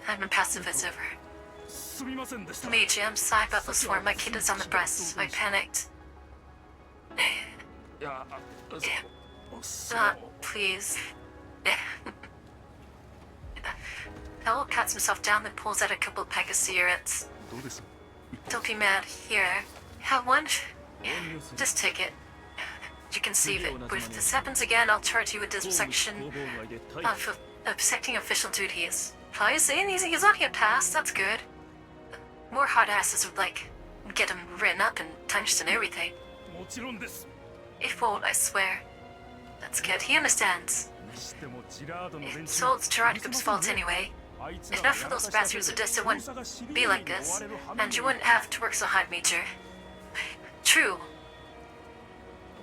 Speaker 1: I'm impassive as ever.
Speaker 3: すみませんでした
Speaker 1: Major, I'm sorry about the swarm. My kid is on the breast. I panicked.
Speaker 3: いやそう
Speaker 1: Please. Powell pats himself down and pulls out a couple of pack of cigarettes.
Speaker 3: どうです
Speaker 1: Don't be mad. Here. Have one? Just take it. You can save it. But if this happens again, I'll charge you with dissection
Speaker 3: 逃亡外で逮捕
Speaker 1: of obsecting official duties. Please, he's on your pass. That's good. More hard asses would get him written up and punished and everything.
Speaker 3: もちろんです
Speaker 1: If won't, I swear. That's good. He understands.
Speaker 3: にしてもジラードの連中
Speaker 1: So it's Gerardicum's fault anyway.
Speaker 3: あいつら
Speaker 1: If not for those bastards, Odessa wouldn't be like this, and you wouldn't have to work so hard, Major. True.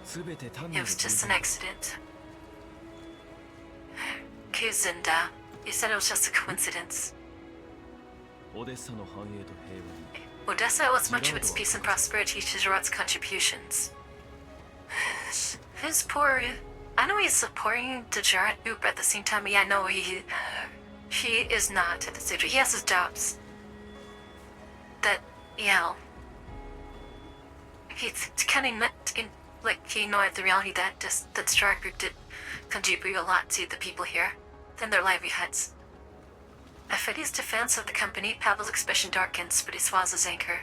Speaker 3: 全て単
Speaker 1: It was just an accident. Kuzinda. You said it was just a coincidence.
Speaker 3: オデッサの繁栄と平和に
Speaker 1: Odessa owes much of its peace and prosperity to Gerard's contributions. His poor... I know he's supporting the Gerard group, but at the same time, yeah, I know he is not at the stage. He has his doubts. That, he's kind of not in, he knows the reality that the Gerard group did contribute a lot to the people here, than their livelihoods. At Freddy's defense of the company, Pavel's expression darkens, but he swallows his anger.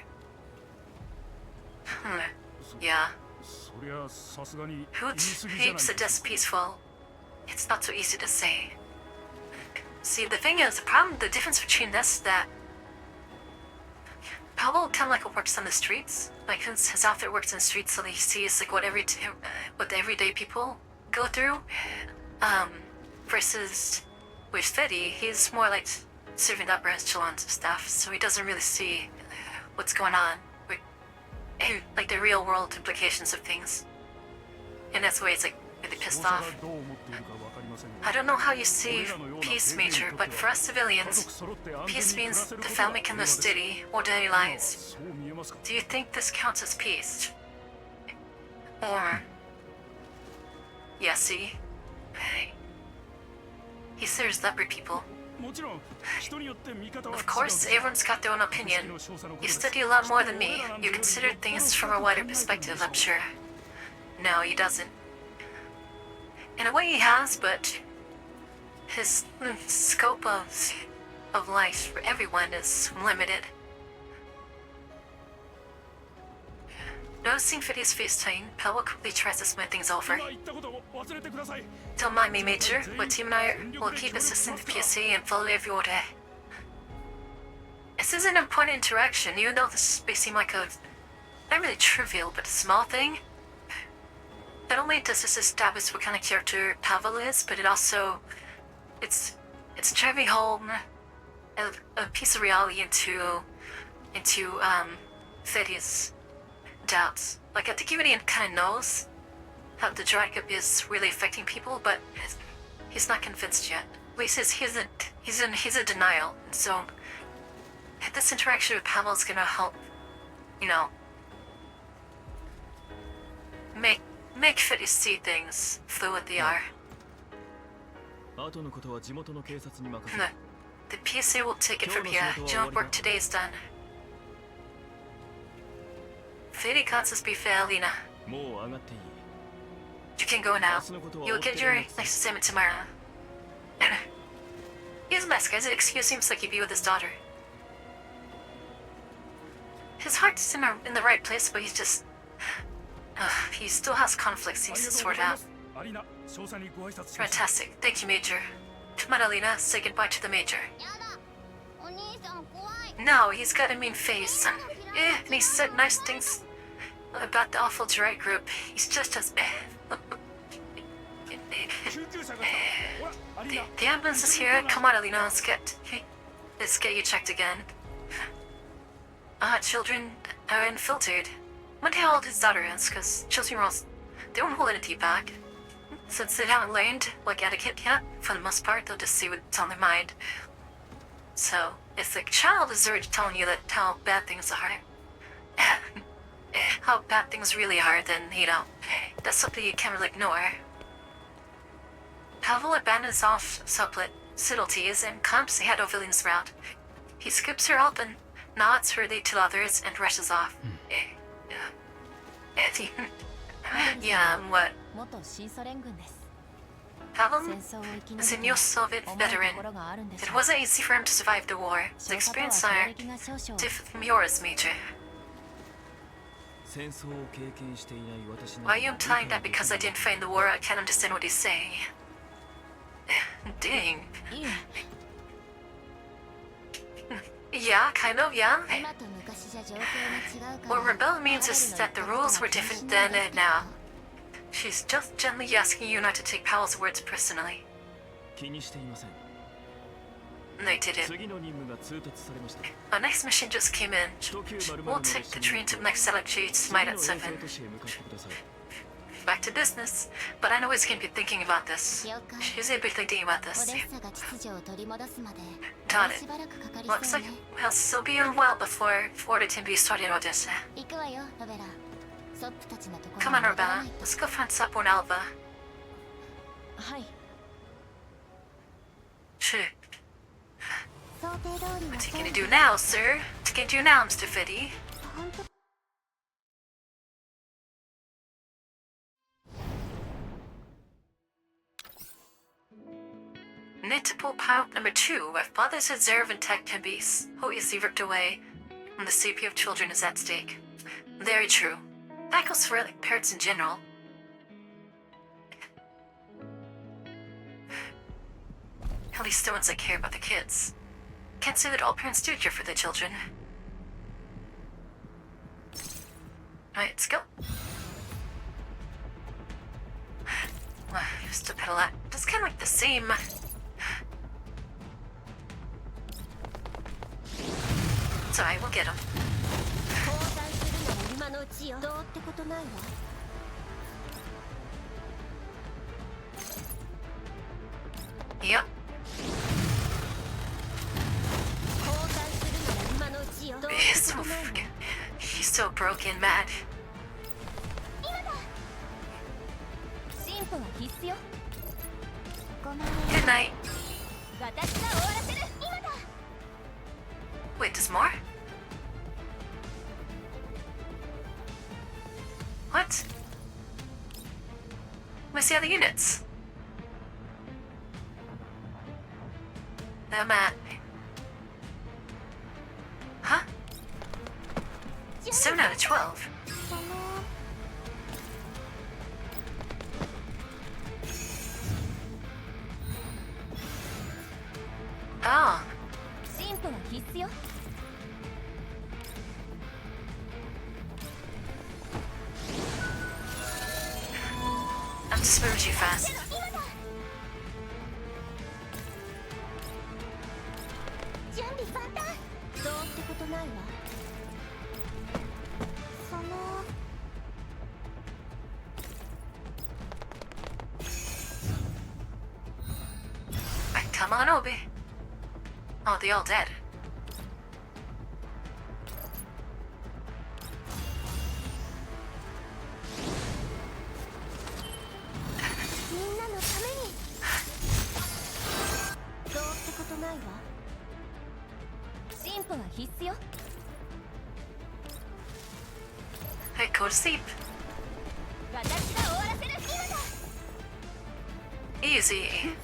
Speaker 1: Yeah.
Speaker 3: そりゃさすがに
Speaker 1: Who
Speaker 3: 言い過ぎじゃない
Speaker 1: keeps the death peaceful? It's not so easy to say. See, the thing is, the difference between this is that Pavel kind of works on the streets. His outfit works in the streets, so he sees what the everyday people go through. Versus with Freddy, he's more serving upper echelons of stuff, so he doesn't really see what's going on, the real world implications of things. And that's why he's really pissed
Speaker 3: 捜査が
Speaker 1: off.
Speaker 3: どう思っているかわかりません
Speaker 1: I
Speaker 3: が
Speaker 1: don't know how you see peace, Major, but for us
Speaker 3: 家
Speaker 1: civilians,
Speaker 3: 族揃って安
Speaker 1: peace
Speaker 3: 全に暮ら
Speaker 1: means
Speaker 3: せる
Speaker 1: the
Speaker 3: ことが
Speaker 1: family can
Speaker 3: 平和
Speaker 1: live
Speaker 3: です
Speaker 1: steady or daily
Speaker 3: 今は
Speaker 1: lives.
Speaker 3: そう見えますか
Speaker 1: Do you think this counts as peace? Or... Yeah, see? He serves leopard people.
Speaker 3: もちろん人によって見方は違う
Speaker 1: Of course, everyone's got their own opinion. You study a lot more than me. You consider things from a wider perspective, I'm sure. No, he doesn't. In a way he has, but his scope of life for everyone is limited. Noticing Fiddy's face tighten, Pavel quickly tries to smooth things over.
Speaker 3: 今言ったことを忘れてください
Speaker 1: Don't mind me, Major. My team and I will keep assisting the PSC and follow every order. This is an important interaction, even though this may seem like a not really trivial, but a small thing. Not only does this establish what kind of character Pavel is, but it's driving home a piece of reality into Freddy's doubts. I think everybody kind of knows how the Dragon is really affecting people, but he's not convinced yet. Well, he says he's in denial, so this interaction with Pavel is gonna help, you know, make Fitty see things for what they are.
Speaker 3: 後のことは地元の警察に任せ
Speaker 1: No, the PSA will take it from here. Job work today is done. Fitty cuts us be fair, Lena.
Speaker 3: もう上がっていい
Speaker 1: You can go now. You'll get your next assignment tomorrow. He's a mess, guys. It excuse seems like he'd be with his daughter. His heart's in the right place, but he's just... he still has conflicts he needs to sort out.
Speaker 5: アリーナ詳細にご挨拶します
Speaker 1: Fantastic. Thank you, Major. Come on, Alina. Say goodbye to the Major.
Speaker 2: やだお兄さん怖い
Speaker 1: No, he's got a mean face. And he said nice things about the awful Gerard group. He's just as bad.
Speaker 5: 救急車が来たほらアリーナ
Speaker 1: The ambulance is here. Come on, Alina. Let's get you checked again. Children are unfiltered. Wonder how old his daughter is, because children they won't hold anything back. Since they haven't learned like etiquette yet, for the most part, they'll just see what's on their mind. So, if the child is already telling you that how bad things are, how bad things really are, then, you know, that's something you can't really ignore. Pavel abandons off subtleties and comes ahead of Evelyn's route. He scoops her up and nods hurriedly to others and rushes off. Yeah, what?
Speaker 4: 元新ソ連軍です
Speaker 1: Pavel
Speaker 4: 戦争を生き
Speaker 1: is a
Speaker 4: 抜
Speaker 1: new
Speaker 4: く
Speaker 1: Soviet
Speaker 4: と思う
Speaker 1: veteran.
Speaker 4: ところがあるんでし
Speaker 1: It
Speaker 4: ょう
Speaker 1: wasn't easy for him to survive the war. The
Speaker 4: 少佐とは
Speaker 1: experience
Speaker 4: 経
Speaker 1: are
Speaker 4: 歴が少々
Speaker 1: different from yours, Major.
Speaker 3: 戦争を経験していない私な
Speaker 1: Why are you implying that because I didn't fight in the war, I can't understand what he's saying? Dang.
Speaker 4: いいえ
Speaker 1: Yeah, kind of, yeah.
Speaker 2: 今と昔じゃ状況が違うから
Speaker 1: What rebel means is that the rules were different then and now. She's just gently asking you not to take Powell's words personally.
Speaker 3: 気にしていません
Speaker 1: No, you didn't.
Speaker 3: 次の任務が通達されました
Speaker 1: Our next mission just came in.
Speaker 3: 東急丸
Speaker 1: We'll take the train to the next LFG tonight at 7.
Speaker 3: 都市へ向かってください
Speaker 1: Back to business. But I know he's going to be thinking about this.
Speaker 2: 了解
Speaker 1: She's going to be thinking about
Speaker 2: オ
Speaker 1: this.
Speaker 2: デッサが秩序を取り戻すまで
Speaker 1: Got
Speaker 2: もう
Speaker 1: it.
Speaker 2: しばらくかかり
Speaker 1: Looks
Speaker 2: そう
Speaker 1: like
Speaker 2: ね
Speaker 1: well, still be a while before order can be started in Odessa.
Speaker 2: 行くわよロベラソップたちのところ
Speaker 1: Come
Speaker 2: に
Speaker 1: on,
Speaker 2: 戻ら
Speaker 1: Urbana.
Speaker 2: ないと
Speaker 1: Let's go find Sapo and Alva.
Speaker 4: はい
Speaker 1: Shoo.
Speaker 2: 想定通りの
Speaker 1: What are
Speaker 2: 装
Speaker 1: you going
Speaker 2: 備
Speaker 1: to do now, sir? What are you going to do now, Mr. Fitty?
Speaker 2: 本当
Speaker 1: Need to pull out number 2, where fathers deserve and tech can be so easily ripped away when the safety of children is at stake. Very true. That goes for like parents in general. At least the ones that care about the kids. Can't say that all parents do care for their children. Alright, let's go. Just to pedal that. Just kind of like the same. It's alright, we'll get him.
Speaker 2: 交代するのも今のうちよどうってことないわ
Speaker 1: Yep.
Speaker 2: 交代するのも今のうちよどうって
Speaker 1: He's so
Speaker 2: ことないわ
Speaker 1: freaking. He's so broken mad.
Speaker 2: 進歩は必須よごめん
Speaker 1: Good night.
Speaker 2: 私が終わらせる今だ
Speaker 1: Wait, there's more? What? Where's the other units? They're mad. Huh? 7 out of 12.
Speaker 2: その
Speaker 1: Oh.
Speaker 2: 進歩は必須よ
Speaker 1: I'm just moving too fast.
Speaker 2: 準備万端どうってことないわその
Speaker 1: Right, come on, Obi. Oh, they all dead.
Speaker 2: ますよ。
Speaker 1: Hey, go to sleep.
Speaker 2: 私が終わらせる今だ。
Speaker 1: Easy.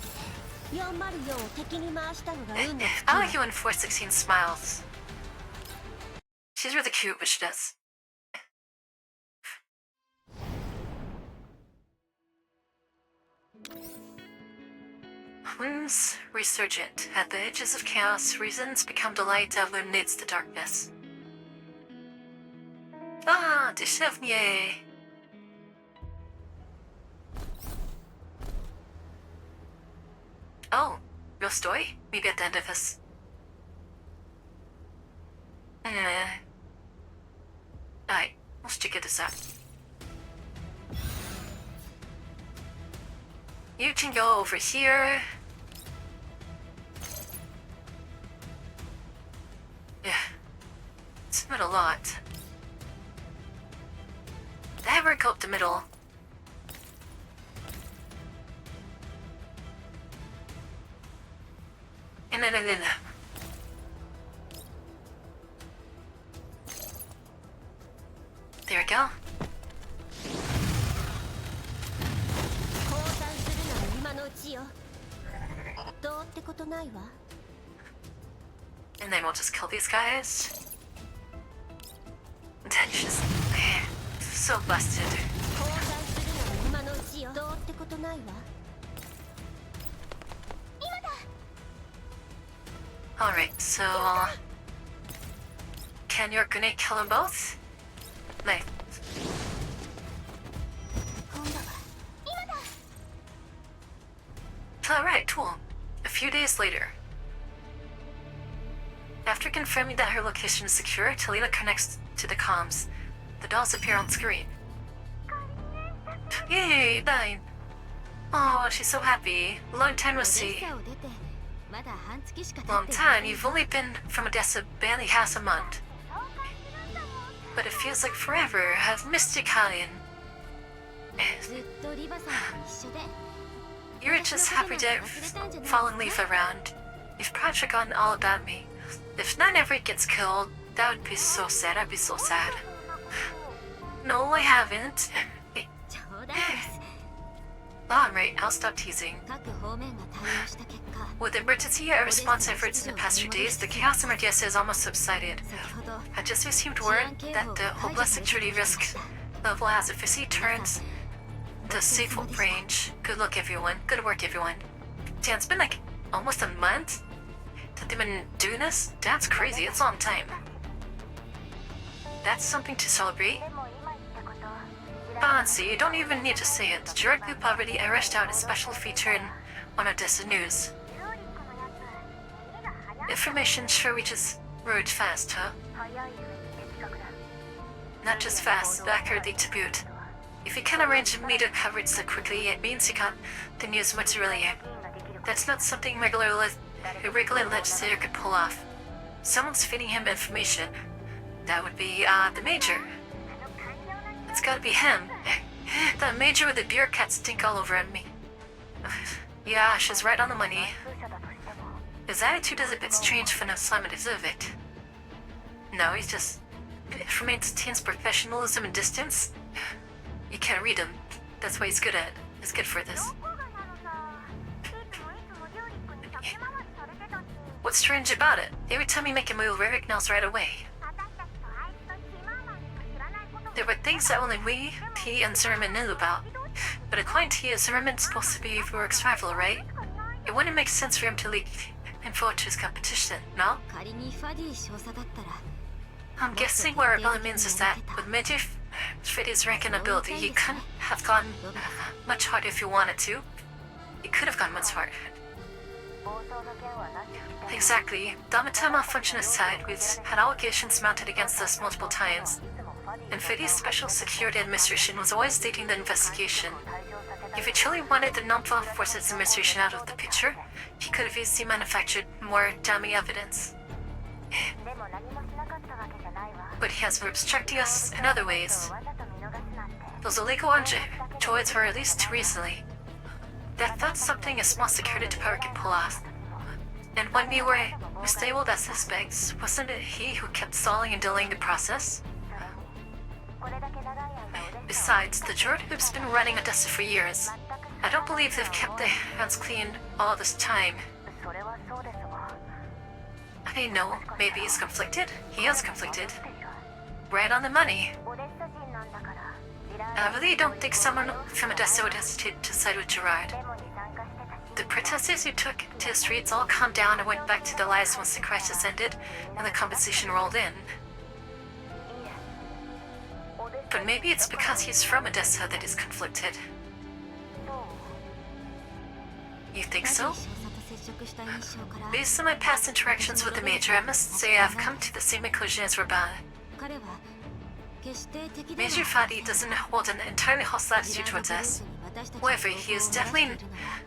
Speaker 2: 404を敵に回したのが運の
Speaker 1: I like you when 416 smiles. She's really cute, but she does. Winds resurgent. At the edges of chaos, reasons become the light that illuminates the darkness. Ah, des chevniers! Oh, real story? Maybe at the end of this. Alright, let's check this out. You can go over here. Yeah, it's been a lot. Never go up the middle. And then. There we go.
Speaker 2: 降参するなら今のうちよ。どうってことないわ。
Speaker 1: And then we'll just kill these guys. Then just so busted.
Speaker 2: 降参するなら今のうちよ。どうってことないわ。今だ。
Speaker 1: Alright, so can your grenade kill them both? Nice.
Speaker 2: 今度は今だ。
Speaker 1: Alright, cool. A few days later. After confirming that her location is secure, Talina connects to the comms. The dolls appear on screen. Yay, nine. Oh, she's so happy. Long time no see.
Speaker 2: を出てまだ半月しか経って
Speaker 1: Long
Speaker 2: ない
Speaker 1: time. You've only been from Odessa barely half a month. But it feels like forever. I've missed you, Kalyan.
Speaker 2: ずっとリバさんと一緒で
Speaker 1: You're just happy to following Leaf around. You've probably forgotten all about me. If none ever gets killed, that would be so sad. I'd be so sad. No, I haven't.
Speaker 2: 冗談です。
Speaker 1: Alright, I'll stop teasing.
Speaker 2: 各方面が対応した結果
Speaker 1: With emergency response efforts in the past few days, the chaos in Odessa has almost subsided.
Speaker 2: 先ほど
Speaker 1: I just received word that the hopeless security risk level has officially turned the safe range. Good luck, everyone. Good work, everyone. Damn, it's been like almost a month that they've been doing this? That's crazy. It's a long time. That's something to celebrate. Bonzi, you don't even need to say it. Direct Loop already rushed out a special feature on Odessa News. Information sure reaches word fast, huh? Not just fast, but accurately to boot. If you can arrange media coverage so quickly, it means you got the news much earlier. That's not something a regular legislator could pull off. Someone's feeding him information. That would be, the Major. It's gotta be him. The Major with the beer cat stink all over on me. Yeah, she's right on the money. His attitude is a bit strange for an assignment of it. No, he's just... It maintains professionalism and distance. You can't read him. That's what he's good at. He's good for this. What's strange about it? Every time you make a move, Rick knows right away. There were things that only we, T, and Zimmerman knew about. But according to you, Zimmerman's supposed to be Rourke's rival, right? It wouldn't make sense for him to leak info to his competition, no?
Speaker 2: 仮にファディ少佐だったら
Speaker 1: I'm guessing what rebellion means is that with Major Freddy's rank and ability, he couldn't have gone much harder if you wanted to. He could have gone much harder. Exactly. Damatar malfunction aside, we've had allegations mounted against us multiple times. And Freddy's Special Security Administration was always stating the investigation. If he truly wanted the non-law forces administration out of the picture, he could have easily manufactured more damning evidence. But he has been obstructing us in other ways. Those illegal droids were released too recently. That's something a small security department can pull off. And when we were Stable that suspects. Wasn't it he who kept stalling and delaying the process? Besides, the Jordan group's been running Odessa for years. I don't believe they've kept their hands clean all this time. I know, maybe he's conflicted. He is conflicted. Right on the money. I really don't think someone from Odessa would hesitate to side with Gerard. The protesters who took to the streets all calmed down and went back to their lives once the crisis ended and the compensation rolled in. But maybe it's because he's from Odessa that he's conflicted. You think so? Based on my past interactions with the Major, I must say I've come to the same conclusion as Raban. Major Fadi doesn't hold an entirely hostile attitude towards us. However, he is definitely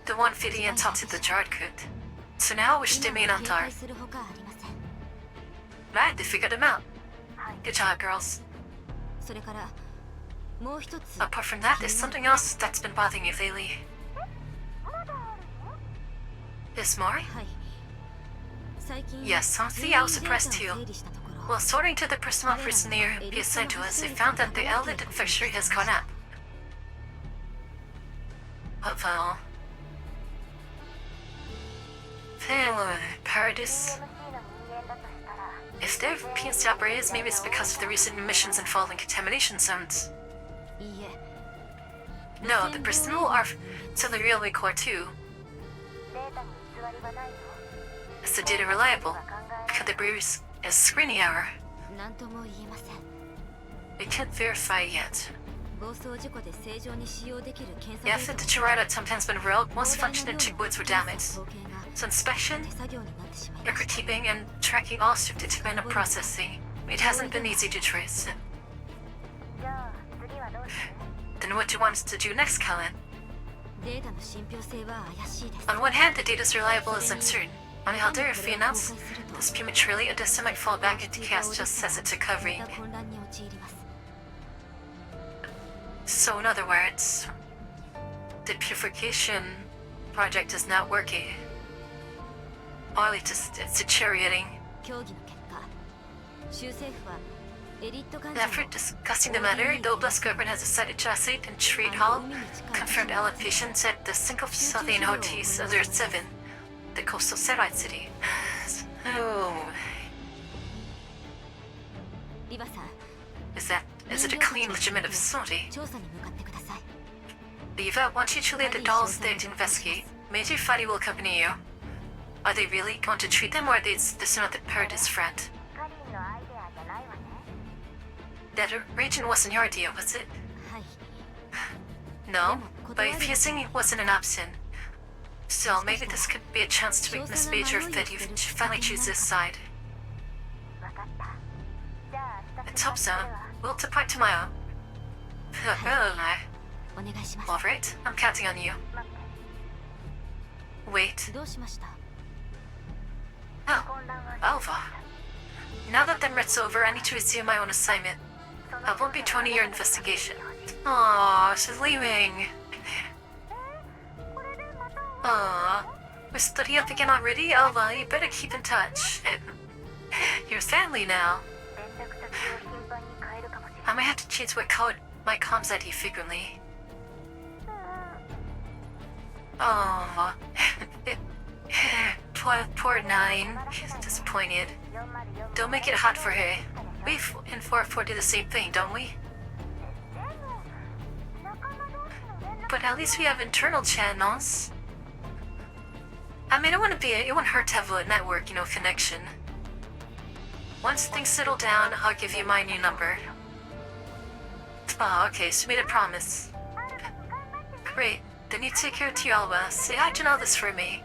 Speaker 1: the one fitting and talk to the Gerard group. So now which they may not are. Right, they figured him out. Good job, girls. Apart from that, there's something else that's been bothering you lately. There's more? Yes, honestly, I was surprised too. While sorting to the personal prisoner be assigned to us, I found that the outlet fixture has gone up. Well, Paradise. If they're PNC operators, maybe it's because of the recent emissions and falling contamination zones. No, the personnel are to the railway core too. Is the data reliable? Could there be a screening error? We can't verify yet. After the Gerard had sometimes been rolled, most functioning checkpoints were damaged. So inspection, record keeping, and tracking all shifted to manual processing. It hasn't been easy to trace. Then what do you want us to do next, Callan? On one hand, the data is reliable as uncertain. On the other, if we announce this prematurely, Odessa might fall back into chaos just as it's recovering. So in other words, the purification project is not working. Or it's deteriorating. After discussing the matter, the Oblast government has decided to isolate and treat all confirmed allied patients at the single facility in Hotis 07, the coastal satellite city. Oh. Is it a clean, legitimate facility? Liva, I want you to lead the dolls there to investigate. Major Fadi will accompany you. Are they really going to treat them, or are they this another Paradise friend? That region wasn't your idea, was it? No, but refusing it wasn't an option. Still, maybe this could be a chance to make Miss Major that you finally choose this side. Let's hope so. We'll depart tomorrow. Alright, I'm counting on you. Wait. Oh, Alva. Now that the Emirate's over, I need to resume my own assignment. I won't be joining your investigation. Aww, she's leaving. Aww, we're studying up again already? Alva, you better keep in touch. You're family now. I might have to change my comms ID frequently. Oh, poor Nine. She's disappointed. Don't make it hot for her. We in 4-4 do the same thing, don't we? But at least we have internal channels. I mean, it wouldn't hurt to have a network, connection. Once things settle down, I'll give you my new number. Oh, okay, so we made a promise. Great. Then you take care to Alba. Say hi to Aldous for me.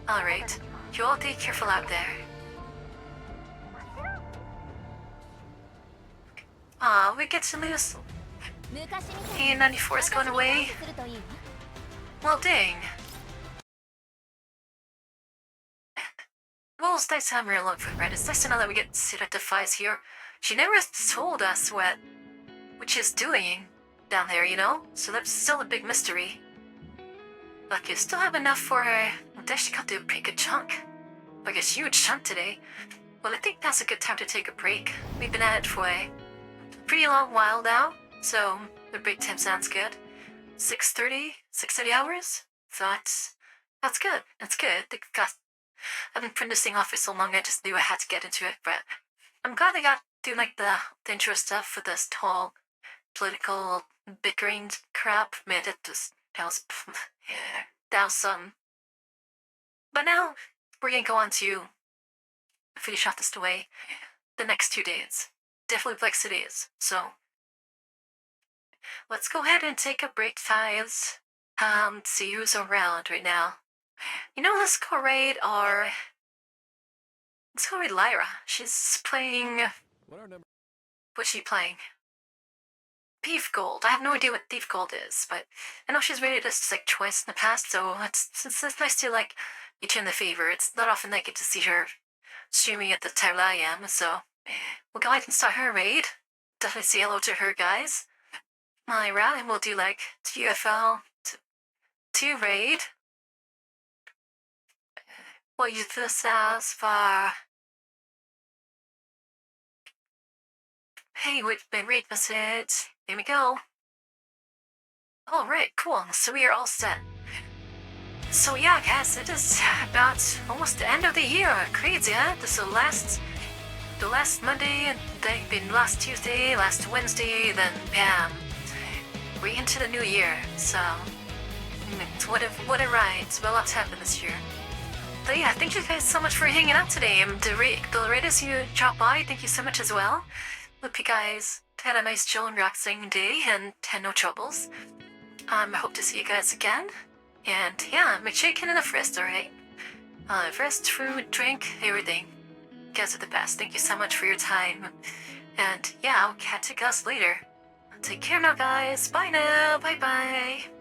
Speaker 1: Alright. You all be careful out there. Aw, we get to lose. A94 is going away. Well, dang. Well, it's nice to have her along for Red. It's nice to know that we get Sita Defies here. She never told us what she's doing down there, So that's still a big mystery. Look, you still have enough for her they actually got through a pretty good chunk. Like a huge chunk today. Well, I think that's a good time to take a break. We've been at it for a pretty long while now, so the break time sounds good. 6:30 hours? So that's good. That's good. I've been putting this thing off for so long, I just knew I had to get into it, but I'm glad I got to do like the intro stuff with this whole political bickering crap. Man, that was something. But now we're gonna go on to finish off this way the next 2 days. Definitely Black Cities. So let's go ahead and take a break, guys. See who's around right now. You know, let's go raid Lyra. She's playing. What's she playing? Thief Gold. I have no idea what Thief Gold is, but I know she's rated us like twice in the past, so it's nice to like return the favor. It's not often I get to see her streaming at the tower I am, so we'll go ahead and start her raid. Definitely say hello to her, guys. Lyra, and we'll do like GFL2 raid. We'll use this as for. Hey, with my raid message. There we go. Alright, cool. So we are all set. So yeah, guys, it is about almost the end of the year. Crazy, huh? This is the last Monday, and then last Tuesday, last Wednesday, then bam. We're into the new year, so what a ride. It's been a lot to happen this year. But yeah, thank you guys so much for hanging out today. The raiders you dropped by, thank you so much as well. Hope you guys had a nice chill and relaxing day and had no troubles. I hope to see you guys again. And yeah, make sure you get enough rest, alright? Rest, food, drink, everything. You guys are the best. Thank you so much for your time. And yeah, I'll catch you guys later. Take care now, guys. Bye now. Bye-bye.